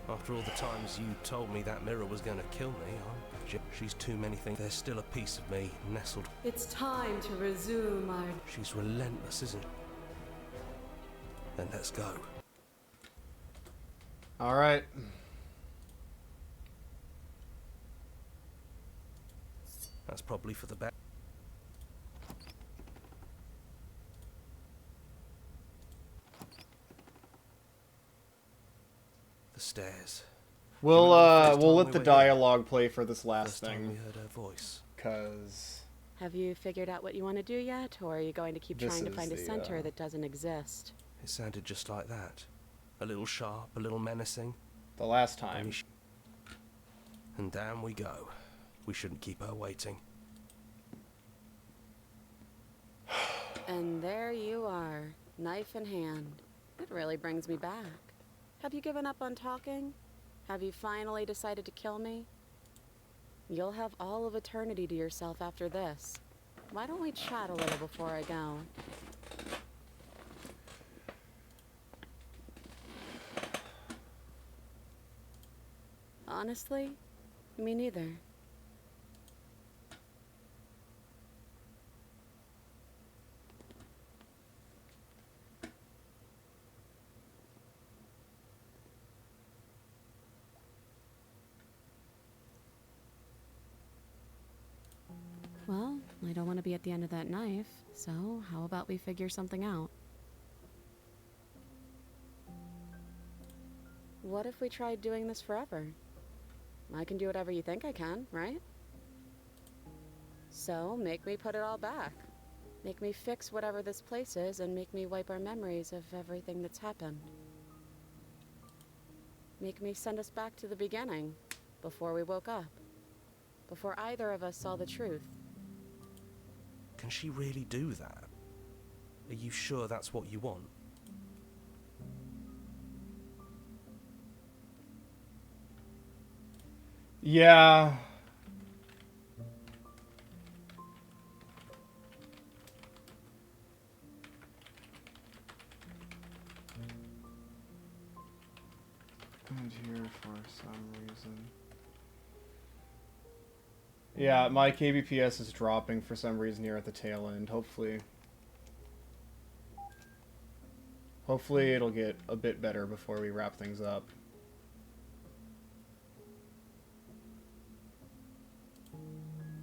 After all the times you told me that mirror was going to kill me, she's too many things. There's still a piece of me nestled. It's time to resume our. She's relentless, isn't she? Then let's go. All right. That's probably for the best. The stairs. We'll Remember the first we'll time let we the were here? dialogue play for this last First time we thing. heard her voice. Cause Have you figured out what you want to do yet, or are you going to keep This trying to is find a the, center that doesn't exist? It sounded just like that. A little sharp, a little menacing. the last time. And down we go. We shouldn't keep her waiting. And there you are, knife in hand. It really brings me back. Have you given up on talking? Have you finally decided to kill me? You'll have all of eternity to yourself after this. Why don't we chat a little before I go? Honestly, Me neither. Well, I don't want to be at the end of that knife, so how about we figure something out? What if we tried doing this forever? I can do whatever you think I can, right? So, make me put it all back. Make me fix whatever this place is and make me wipe our memories of everything that's happened. Make me send us back to the beginning, before we woke up. Before either of us saw the truth. Can she really do that? Are you sure that's what you want? Yeah. And here for some reason. Yeah, my kbps is dropping for some reason here at the tail end. Hopefully it'll get a bit better before we wrap things up.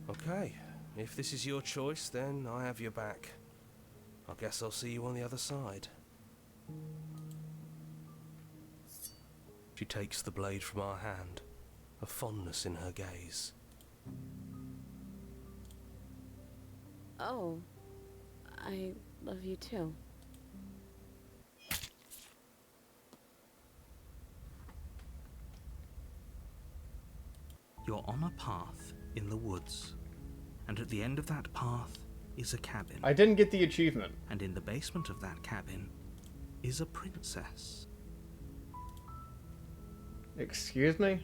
Okay, if this is your choice, then I have your back. I guess I'll see you on the other side. She takes the blade from our hand, a fondness in her gaze. Oh, I love you too. You're on a path in the woods, and at the end of that path is a cabin. I didn't get the achievement. And in the basement of that cabin is a princess. Excuse me?